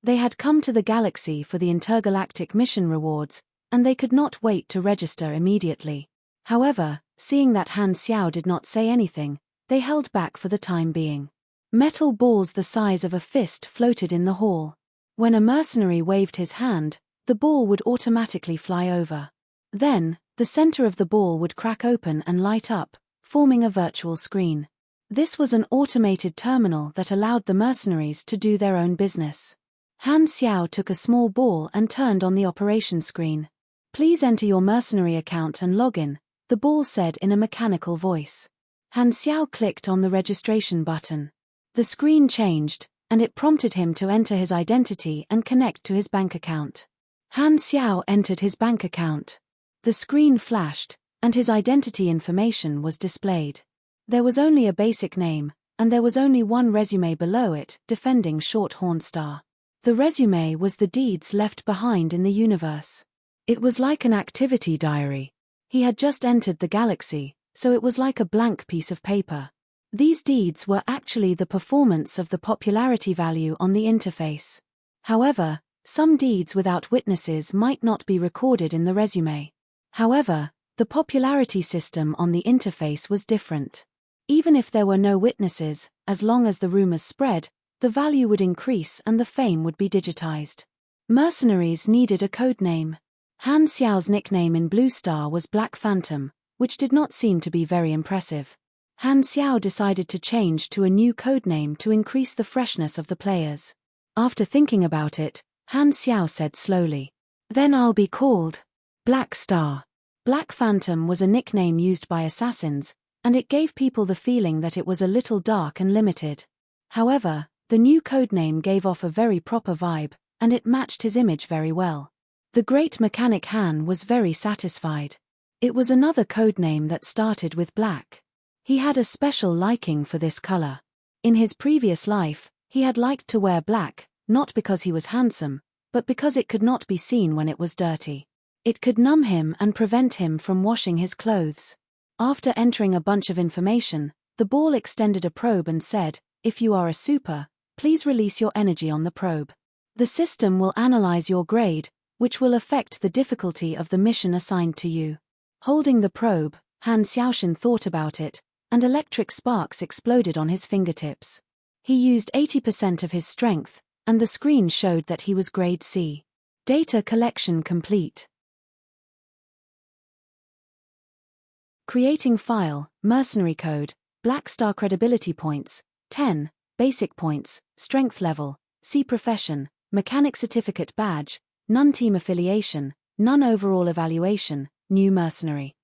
They had come to the galaxy for the intergalactic mission rewards, and they could not wait to register immediately. However, seeing that Han Xiao did not say anything, they held back for the time being. Metal balls the size of a fist floated in the hall. When a mercenary waved his hand, the ball would automatically fly over. Then, the center of the ball would crack open and light up, forming a virtual screen. This was an automated terminal that allowed the mercenaries to do their own business. Han Xiao took a small ball and turned on the operation screen. "Please enter your mercenary account and log in," the ball said in a mechanical voice. Han Xiao clicked on the registration button. The screen changed, and it prompted him to enter his identity and connect to his bank account. Han Xiao entered his bank account. The screen flashed, and his identity information was displayed. There was only a basic name, and there was only one resume below it, defending Shorthorn Star. The resume was the deeds left behind in the universe. It was like an activity diary. He had just entered the galaxy, so it was like a blank piece of paper. These deeds were actually the performance of the popularity value on the interface. However, some deeds without witnesses might not be recorded in the resume. However, the popularity system on the interface was different. Even if there were no witnesses, as long as the rumors spread, the value would increase and the fame would be digitized. Mercenaries needed a code name. Han Xiao's nickname in Blue Star was Black Phantom, which did not seem to be very impressive. Han Xiao decided to change to a new code name to increase the freshness of the players. After thinking about it, Han Xiao said slowly, "Then I'll be called Black Star." Black Phantom was a nickname used by assassins, and it gave people the feeling that it was a little dark and limited. However, the new codename gave off a very proper vibe, and it matched his image very well. The great mechanic Han was very satisfied. It was another codename that started with black. He had a special liking for this color. In his previous life, he had liked to wear black, not because he was handsome, but because it could not be seen when it was dirty. It could numb him and prevent him from washing his clothes. After entering a bunch of information, the ball extended a probe and said, "If you are a super, please release your energy on the probe. The system will analyze your grade, which will affect the difficulty of the mission assigned to you." Holding the probe, Han Xiaoshan thought about it, and electric sparks exploded on his fingertips. He used 80% of his strength, and the screen showed that he was grade C. Data collection complete. Creating file, mercenary code, Black Star credibility points, 10, basic points, strength level, C profession, mechanic certificate badge, none team affiliation, none overall evaluation, new mercenary.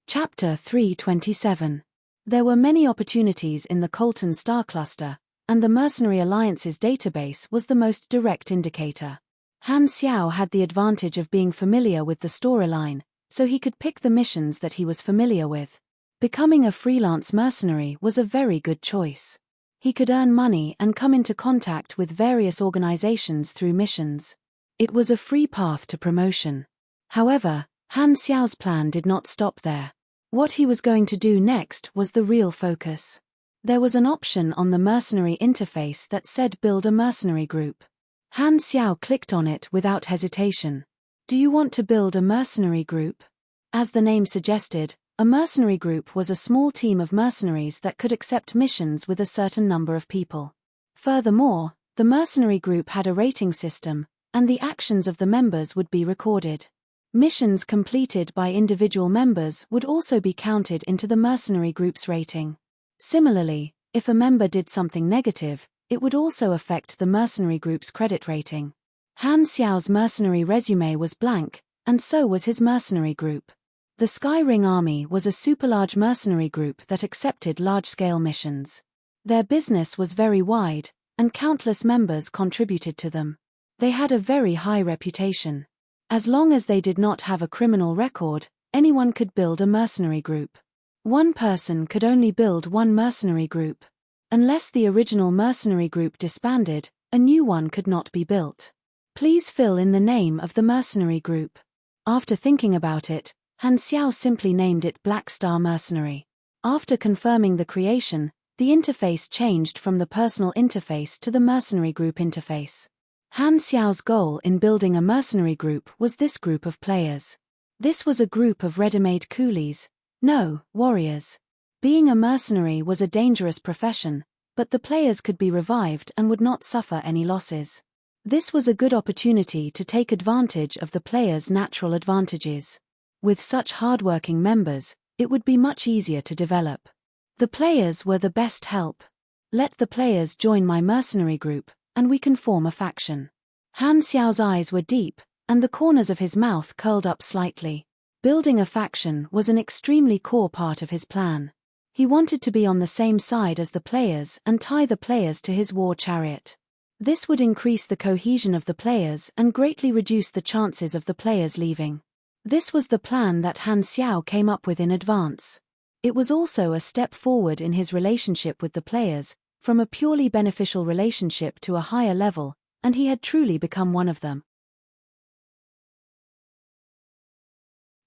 Chapter 327. There were many opportunities in the Colton star cluster, and the Mercenary Alliance's database was the most direct indicator. Han Xiao had the advantage of being familiar with the storyline, so he could pick the missions that he was familiar with. Becoming a freelance mercenary was a very good choice. He could earn money and come into contact with various organizations through missions. It was a free path to promotion. However, Han Xiao's plan did not stop there. What he was going to do next was the real focus. There was an option on the mercenary interface that said build a mercenary group. Han Xiao clicked on it without hesitation. Do you want to build a mercenary group? As the name suggested, a mercenary group was a small team of mercenaries that could accept missions with a certain number of people. Furthermore, the mercenary group had a rating system, and the actions of the members would be recorded. Missions completed by individual members would also be counted into the mercenary group's rating. Similarly, if a member did something negative, it would also affect the mercenary group's credit rating. Han Xiao's mercenary resume was blank, and so was his mercenary group. The Sky Ring Army was a super-large mercenary group that accepted large-scale missions. Their business was very wide, and countless members contributed to them. They had a very high reputation. As long as they did not have a criminal record, anyone could build a mercenary group. One person could only build one mercenary group. Unless the original mercenary group disbanded, a new one could not be built. Please fill in the name of the mercenary group. After thinking about it, Han Xiao simply named it Black Star Mercenary. After confirming the creation, the interface changed from the personal interface to the mercenary group interface. Han Xiao's goal in building a mercenary group was this group of players. This was a group of ready-made coolies, no, warriors. Being a mercenary was a dangerous profession, but the players could be revived and would not suffer any losses. This was a good opportunity to take advantage of the players' natural advantages. With such hardworking members, it would be much easier to develop. The players were the best help. Let the players join my mercenary group, and we can form a faction. Han Xiao's eyes were deep, and the corners of his mouth curled up slightly. Building a faction was an extremely core part of his plan. He wanted to be on the same side as the players and tie the players to his war chariot. This would increase the cohesion of the players and greatly reduce the chances of the players leaving. This was the plan that Han Xiao came up with in advance. It was also a step forward in his relationship with the players, from a purely beneficial relationship to a higher level, and he had truly become one of them.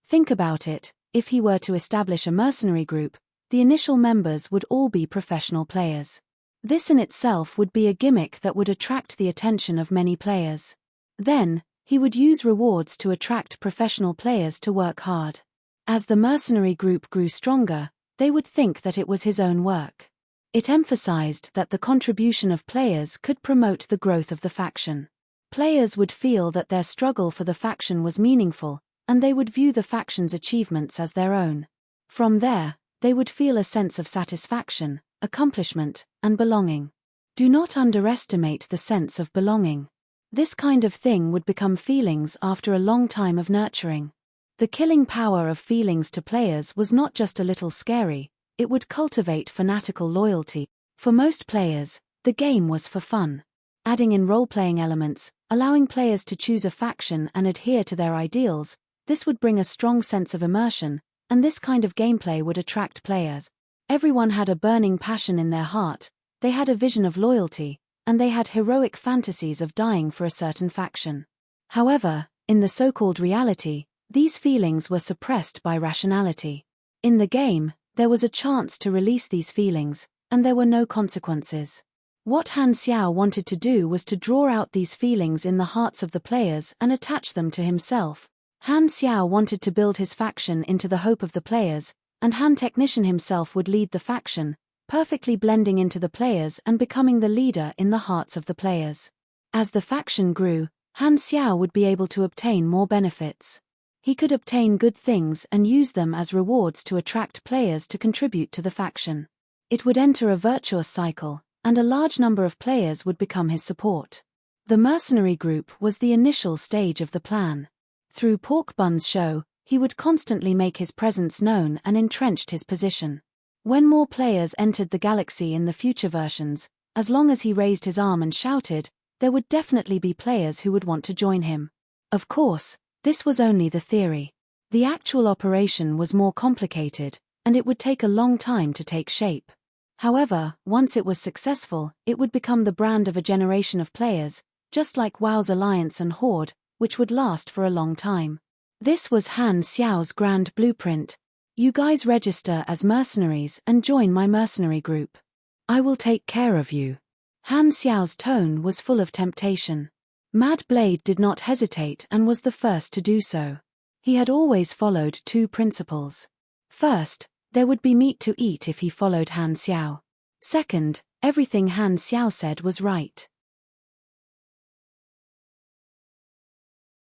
Think about it, if he were to establish a mercenary group, the initial members would all be professional players. This in itself would be a gimmick that would attract the attention of many players. Then, he would use rewards to attract professional players to work hard. As the mercenary group grew stronger, they would think that it was his own work. It emphasized that the contribution of players could promote the growth of the faction. Players would feel that their struggle for the faction was meaningful, and they would view the faction's achievements as their own. From there, they would feel a sense of satisfaction, accomplishment, and belonging. Do not underestimate the sense of belonging. This kind of thing would become feelings after a long time of nurturing. The killing power of feelings to players was not just a little scary, it would cultivate fanatical loyalty. For most players, the game was for fun. Adding in role-playing elements, allowing players to choose a faction and adhere to their ideals, this would bring a strong sense of immersion, and this kind of gameplay would attract players. Everyone had a burning passion in their heart, they had a vision of loyalty, and they had heroic fantasies of dying for a certain faction. However, in the so-called reality, these feelings were suppressed by rationality. In the game, there was a chance to release these feelings, and there were no consequences. What Han Xiao wanted to do was to draw out these feelings in the hearts of the players and attach them to himself. Han Xiao wanted to build his faction into the hope of the players, and Han Technician himself would lead the faction, perfectly blending into the players and becoming the leader in the hearts of the players. As the faction grew, Han Xiao would be able to obtain more benefits. He could obtain good things and use them as rewards to attract players to contribute to the faction. It would enter a virtuous cycle, and a large number of players would become his support. The mercenary group was the initial stage of the plan. Through Pork Bun's show, he would constantly make his presence known and entrenched his position. When more players entered the galaxy in the future versions, as long as he raised his arm and shouted, there would definitely be players who would want to join him. Of course, this was only the theory. The actual operation was more complicated, and it would take a long time to take shape. However, once it was successful, it would become the brand of a generation of players, just like WoW's Alliance and Horde, which would last for a long time. This was Han Xiao's grand blueprint. You guys register as mercenaries and join my mercenary group. I will take care of you. Han Xiao's tone was full of temptation. Mad Blade did not hesitate and was the first to do so. He had always followed two principles. First, there would be meat to eat if he followed Han Xiao. Second, everything Han Xiao said was right.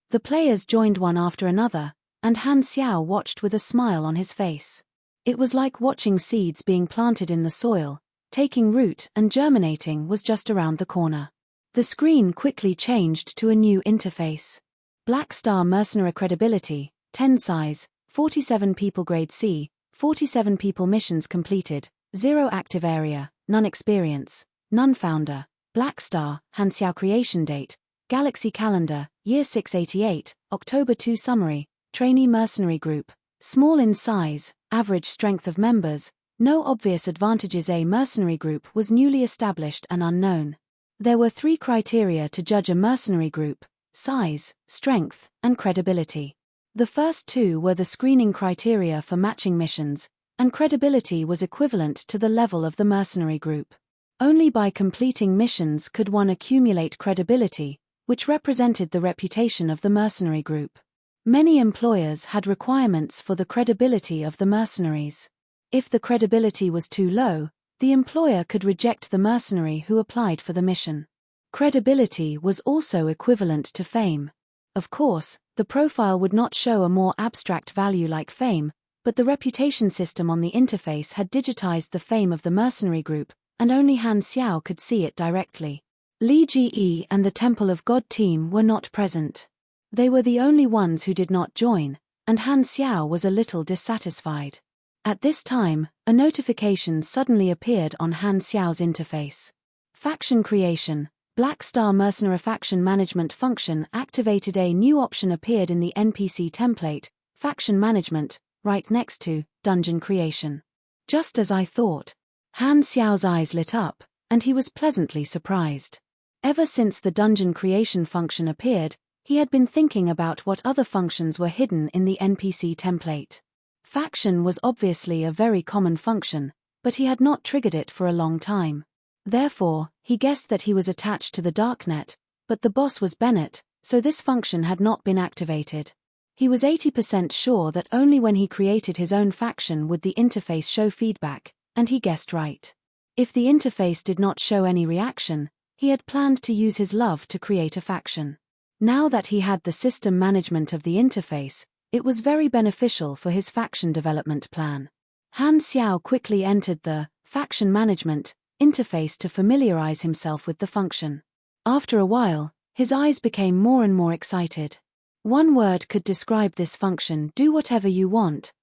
The players joined one after another, and Han Xiao watched with a smile on his face. It was like watching seeds being planted in the soil, taking root and germinating was just around the corner. The screen quickly changed to a new interface. Black Star Mercenary Credibility, 10 size, 47 people grade C, 47 people missions completed, 0 active area, none experience, none founder, Black Star, Han Xiao creation date, Galaxy Calendar, Year 688, October 2 summary, trainee mercenary group, small in size, average strength of members, no obvious advantages. A mercenary group was newly established and unknown. There were 3 criteria to judge a mercenary group: size, strength, and credibility. The first 2 were the screening criteria for matching missions, and credibility was equivalent to the level of the mercenary group. Only by completing missions could one accumulate credibility, which represented the reputation of the mercenary group. Many employers had requirements for the credibility of the mercenaries. If the credibility was too low, the employer could reject the mercenary who applied for the mission. Credibility was also equivalent to fame. Of course, the profile would not show a more abstract value like fame, but the reputation system on the interface had digitized the fame of the mercenary group, and only Han Xiao could see it directly. Li Ji and the Temple of God team were not present. They were the only ones who did not join, and Han Xiao was a little dissatisfied. At this time, a notification suddenly appeared on Han Xiao's interface. Faction creation. Black Star Mercenary Faction Management function activated. A new option appeared in the NPC template, Faction Management, right next to Dungeon Creation. Just as I thought. Han Xiao's eyes lit up, and he was pleasantly surprised. Ever since the Dungeon Creation function appeared, he had been thinking about what other functions were hidden in the NPC template. Faction was obviously a very common function, but he had not triggered it for a long time. Therefore, he guessed that he was attached to the Darknet, but the boss was Bennett, so this function had not been activated. He was 80% sure that only when he created his own faction would the interface show feedback, and he guessed right. If the interface did not show any reaction, he had planned to use his love to create a faction. Now that he had the system management of the interface, it was very beneficial for his faction development plan. Han Xiao quickly entered the faction management interface to familiarize himself with the function. After a while, his eyes became more and more excited. One word could describe this function: do whatever you want.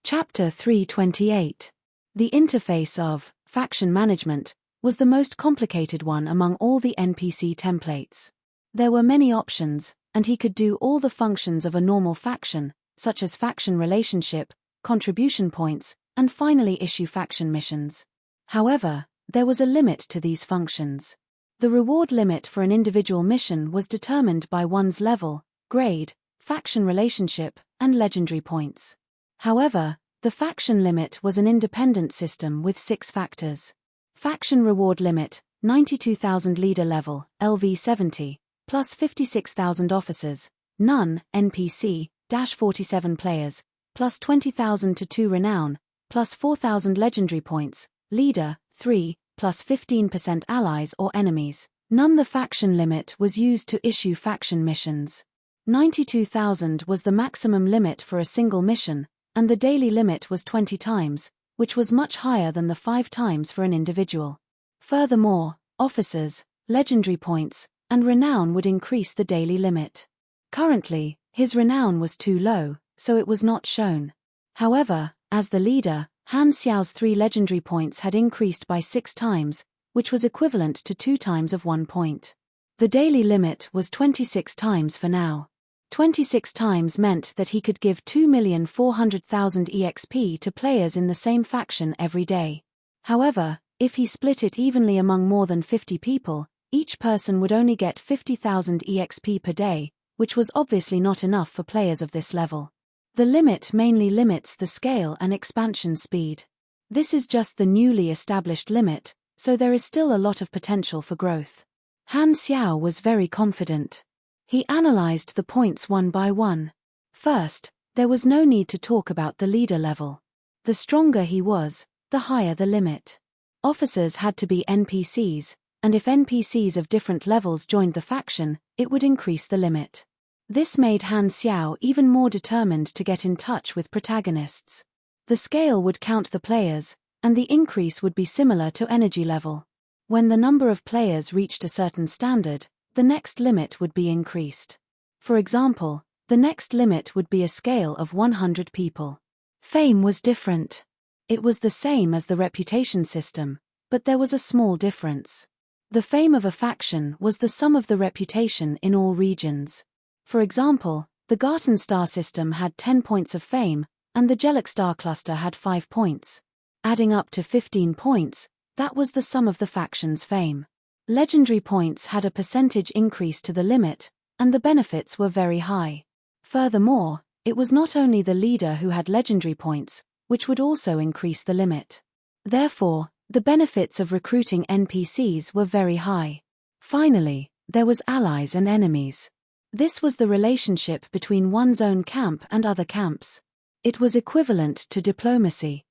Chapter 328. The interface of faction management was the most complicated one among all the NPC templates. There were many options, and he could do all the functions of a normal faction, such as faction relationship, contribution points, and finally issue faction missions. However, there was a limit to these functions. The reward limit for an individual mission was determined by one's level, grade, faction relationship, and legendary points. However, the faction limit was an independent system with 6 factors. Faction reward limit, 92,000 leader level, LV 70, plus 56,000 officers, none, NPC, -47 players, plus 20,000 to 2 renown, plus 4,000 legendary points, leader, 3, plus 15% allies or enemies, none. The faction limit was used to issue faction missions. 92,000 was the maximum limit for a single mission, and the daily limit was 20 times, which was much higher than the 5 times for an individual. Furthermore, officers, legendary points, and renown would increase the daily limit. Currently, his renown was too low, so it was not shown. However, as the leader, Han Xiao's 3 legendary points had increased by 6 times, which was equivalent to 2 times of 1 point. The daily limit was 26 times for now. 26 times meant that he could give 2,400,000 EXP to players in the same faction every day. However, if he split it evenly among more than 50 people, each person would only get 50,000 EXP per day, which was obviously not enough for players of this level. The limit mainly limits the scale and expansion speed. This is just the newly established limit, so there is still a lot of potential for growth. Han Xiao was very confident. He analyzed the points one by one. First, there was no need to talk about the leader level. The stronger he was, the higher the limit. Officers had to be NPCs, and if NPCs of different levels joined the faction, it would increase the limit. This made Han Xiao even more determined to get in touch with protagonists. The scale would count the players, and the increase would be similar to energy level. When the number of players reached a certain standard, the next limit would be increased. For example, the next limit would be a scale of 100 people. Fame was different. It was the same as the reputation system, but there was a small difference. The fame of a faction was the sum of the reputation in all regions. For example, the Garten Star system had 10 points of fame, and the Jellic Star cluster had 5 points. Adding up to 15 points, that was the sum of the faction's fame. Legendary points had a percentage increase to the limit, and the benefits were very high. Furthermore, it was not only the leader who had legendary points, which would also increase the limit. Therefore, the benefits of recruiting NPCs were very high. Finally, there was allies and enemies. This was the relationship between one's own camp and other camps. It was equivalent to diplomacy.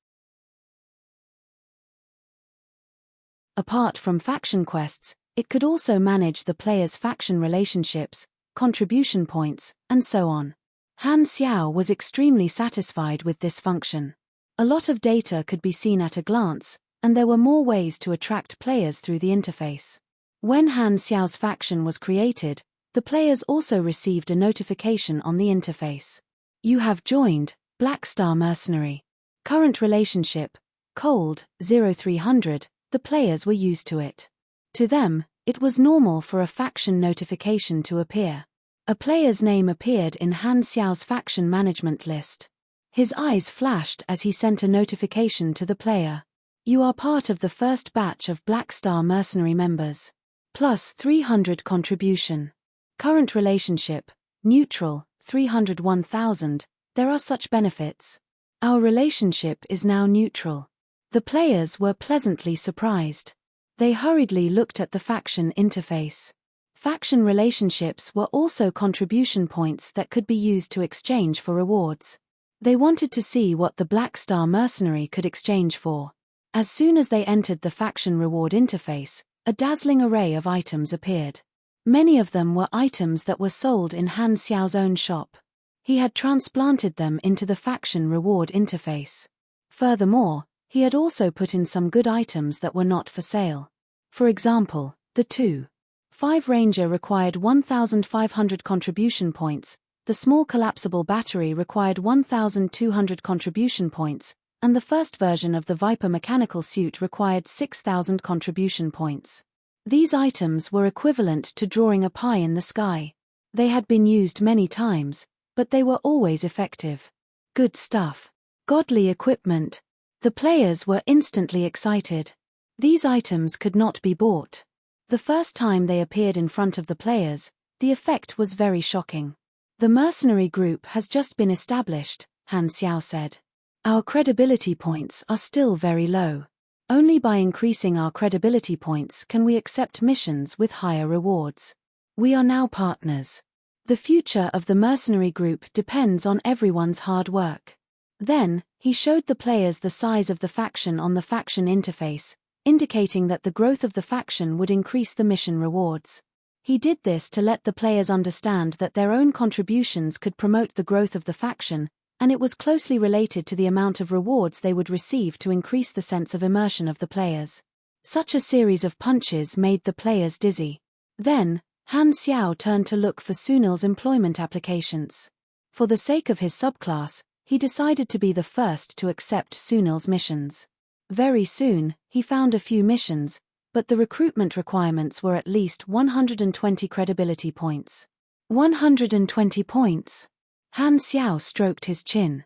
Apart from faction quests, it could also manage the players' faction relationships, contribution points, and so on. Han Xiao was extremely satisfied with this function. A lot of data could be seen at a glance, and there were more ways to attract players through the interface. When Han Xiao's faction was created, the players also received a notification on the interface. You have joined Black Star Mercenary. Current relationship, Cold, 0300, the players were used to it. To them, it was normal for a faction notification to appear. A player's name appeared in Han Xiao's faction management list. His eyes flashed as he sent a notification to the player. You are part of the first batch of Black Star Mercenary members. Plus 300 contribution. Current relationship, neutral, 301,000, there are such benefits. Our relationship is now neutral. The players were pleasantly surprised. They hurriedly looked at the faction interface. Faction relationships were also contribution points that could be used to exchange for rewards. They wanted to see what the Black Star Mercenary could exchange for. As soon as they entered the faction reward interface, a dazzling array of items appeared. Many of them were items that were sold in Han Xiao's own shop. He had transplanted them into the faction reward interface. Furthermore, he had also put in some good items that were not for sale. For example, the 2.5 Ranger required 1,500 contribution points, the small collapsible battery required 1,200 contribution points, and the first version of the Viper mechanical suit required 6,000 contribution points. These items were equivalent to drawing a pie in the sky. They had been used many times, but they were always effective. Good stuff. Godly equipment. The players were instantly excited. These items could not be bought. The first time they appeared in front of the players, the effect was very shocking. The mercenary group has just been established, Han Xiao said. Our credibility points are still very low. Only by increasing our credibility points can we accept missions with higher rewards. We are now partners. The future of the mercenary group depends on everyone's hard work. Then, he showed the players the size of the faction on the faction interface, indicating that the growth of the faction would increase the mission rewards. He did this to let the players understand that their own contributions could promote the growth of the faction, and it was closely related to the amount of rewards they would receive to increase the sense of immersion of the players. Such a series of punches made the players dizzy. Then, Han Xiao turned to look for Sunil's employment applications. For the sake of his subclass, he decided to be the first to accept Sunil's missions. Very soon, he found a few missions, but the recruitment requirements were at least 120 credibility points. 120 points. Han Xiao stroked his chin.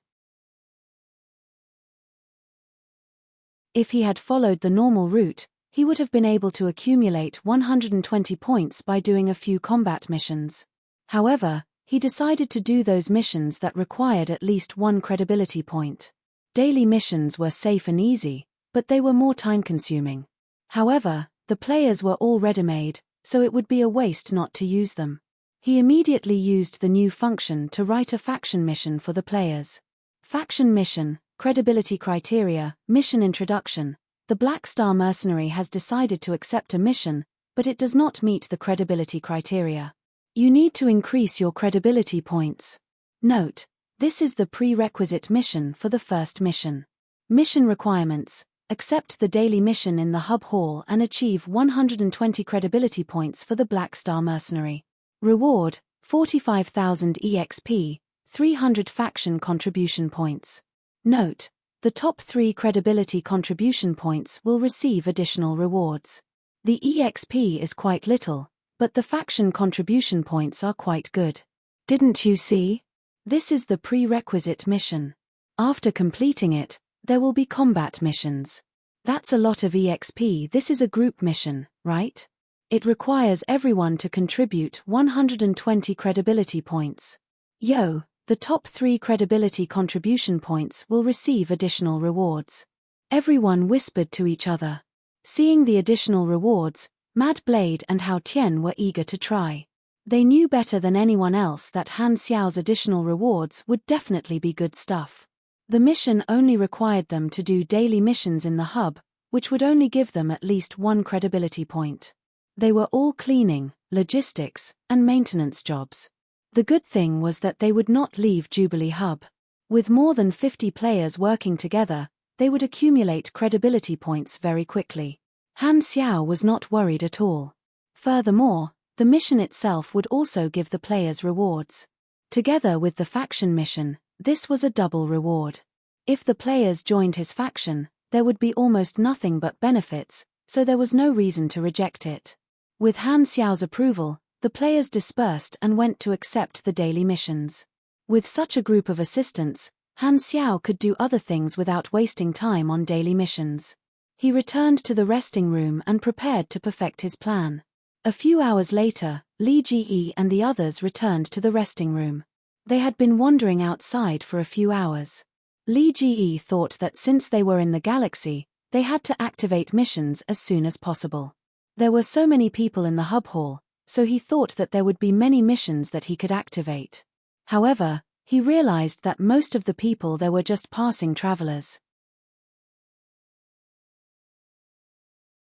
If he had followed the normal route, he would have been able to accumulate 120 points by doing a few combat missions. However, he decided to do those missions that required at least 1 credibility point. Daily missions were safe and easy, but they were more time-consuming. However, the players were all ready-made, so it would be a waste not to use them. He immediately used the new function to write a faction mission for the players. Faction mission, credibility criteria, mission introduction. The Black Star mercenary has decided to accept a mission, but it does not meet the credibility criteria. You need to increase your credibility points. Note, this is the prerequisite mission for the first mission. Mission requirements: accept the daily mission in the hub hall and achieve 120 credibility points for the Black Star mercenary. Reward: 45,000 EXP, 300 faction contribution points. Note, the top 3 credibility contribution points will receive additional rewards. The EXP is quite little, but the faction contribution points are quite good. Didn't you see? This is the prerequisite mission. After completing it, there will be combat missions. That's a lot of EXP. This is a group mission, right? It requires everyone to contribute 120 credibility points. Yo, the top 3 credibility contribution points will receive additional rewards. Everyone whispered to each other. Seeing the additional rewards, Mad Blade and Hao Tian were eager to try. They knew better than anyone else that Han Xiao's additional rewards would definitely be good stuff. The mission only required them to do daily missions in the hub, which would only give them at least 1 credibility point. They were all cleaning, logistics, and maintenance jobs. The good thing was that they would not leave Jubilee Hub. With more than 50 players working together, they would accumulate credibility points very quickly. Han Xiao was not worried at all. Furthermore, the mission itself would also give the players rewards. Together with the faction mission, this was a double reward. If the players joined his faction, there would be almost nothing but benefits, so there was no reason to reject it. With Han Xiao's approval, the players dispersed and went to accept the daily missions. With such a group of assistants, Han Xiao could do other things without wasting time on daily missions. He returned to the resting room and prepared to perfect his plan. A few hours later, Li Ji and the others returned to the resting room. They had been wandering outside for a few hours. Li Ji thought that since they were in the galaxy, they had to activate missions as soon as possible. There were so many people in the hub hall, so he thought that there would be many missions that he could activate. However, he realized that most of the people there were just passing travelers.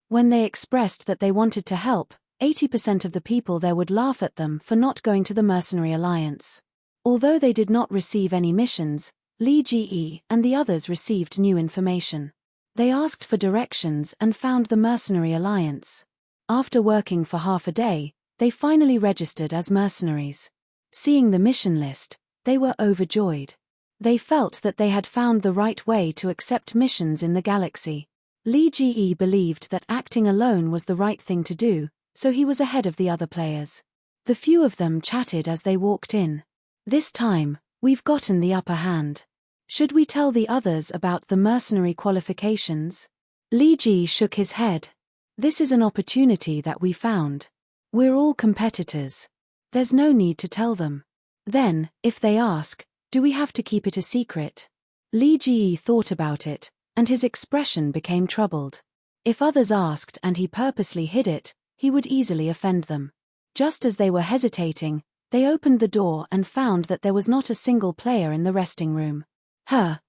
When they expressed that they wanted to help, 80% of the people there would laugh at them for not going to the Mercenary Alliance. Although they did not receive any missions, Li Ji and the others received new information. They asked for directions and found the Mercenary Alliance. After working for half a day, they finally registered as mercenaries. Seeing the mission list, they were overjoyed. They felt that they had found the right way to accept missions in the galaxy. Li Ji believed that acting alone was the right thing to do, so he was ahead of the other players. The few of them chatted as they walked in. This time, we've gotten the upper hand. Should we tell the others about the mercenary qualifications? Li Ji shook his head. This is an opportunity that we found. We're all competitors. There's no need to tell them. Then, if they ask, Do we have to keep it a secret? Li Ji thought about it, and his expression became troubled. If others asked and he purposely hid it, he would easily offend them. Just as they were hesitating, they opened the door and found that there was not a single player in the resting room.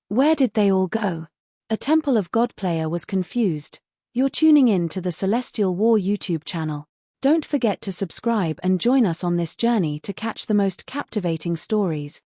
Where did they all go? A Temple of God player was confused. You're tuning in to the Celestial War YouTube channel. Don't forget to subscribe and join us on this journey to catch the most captivating stories.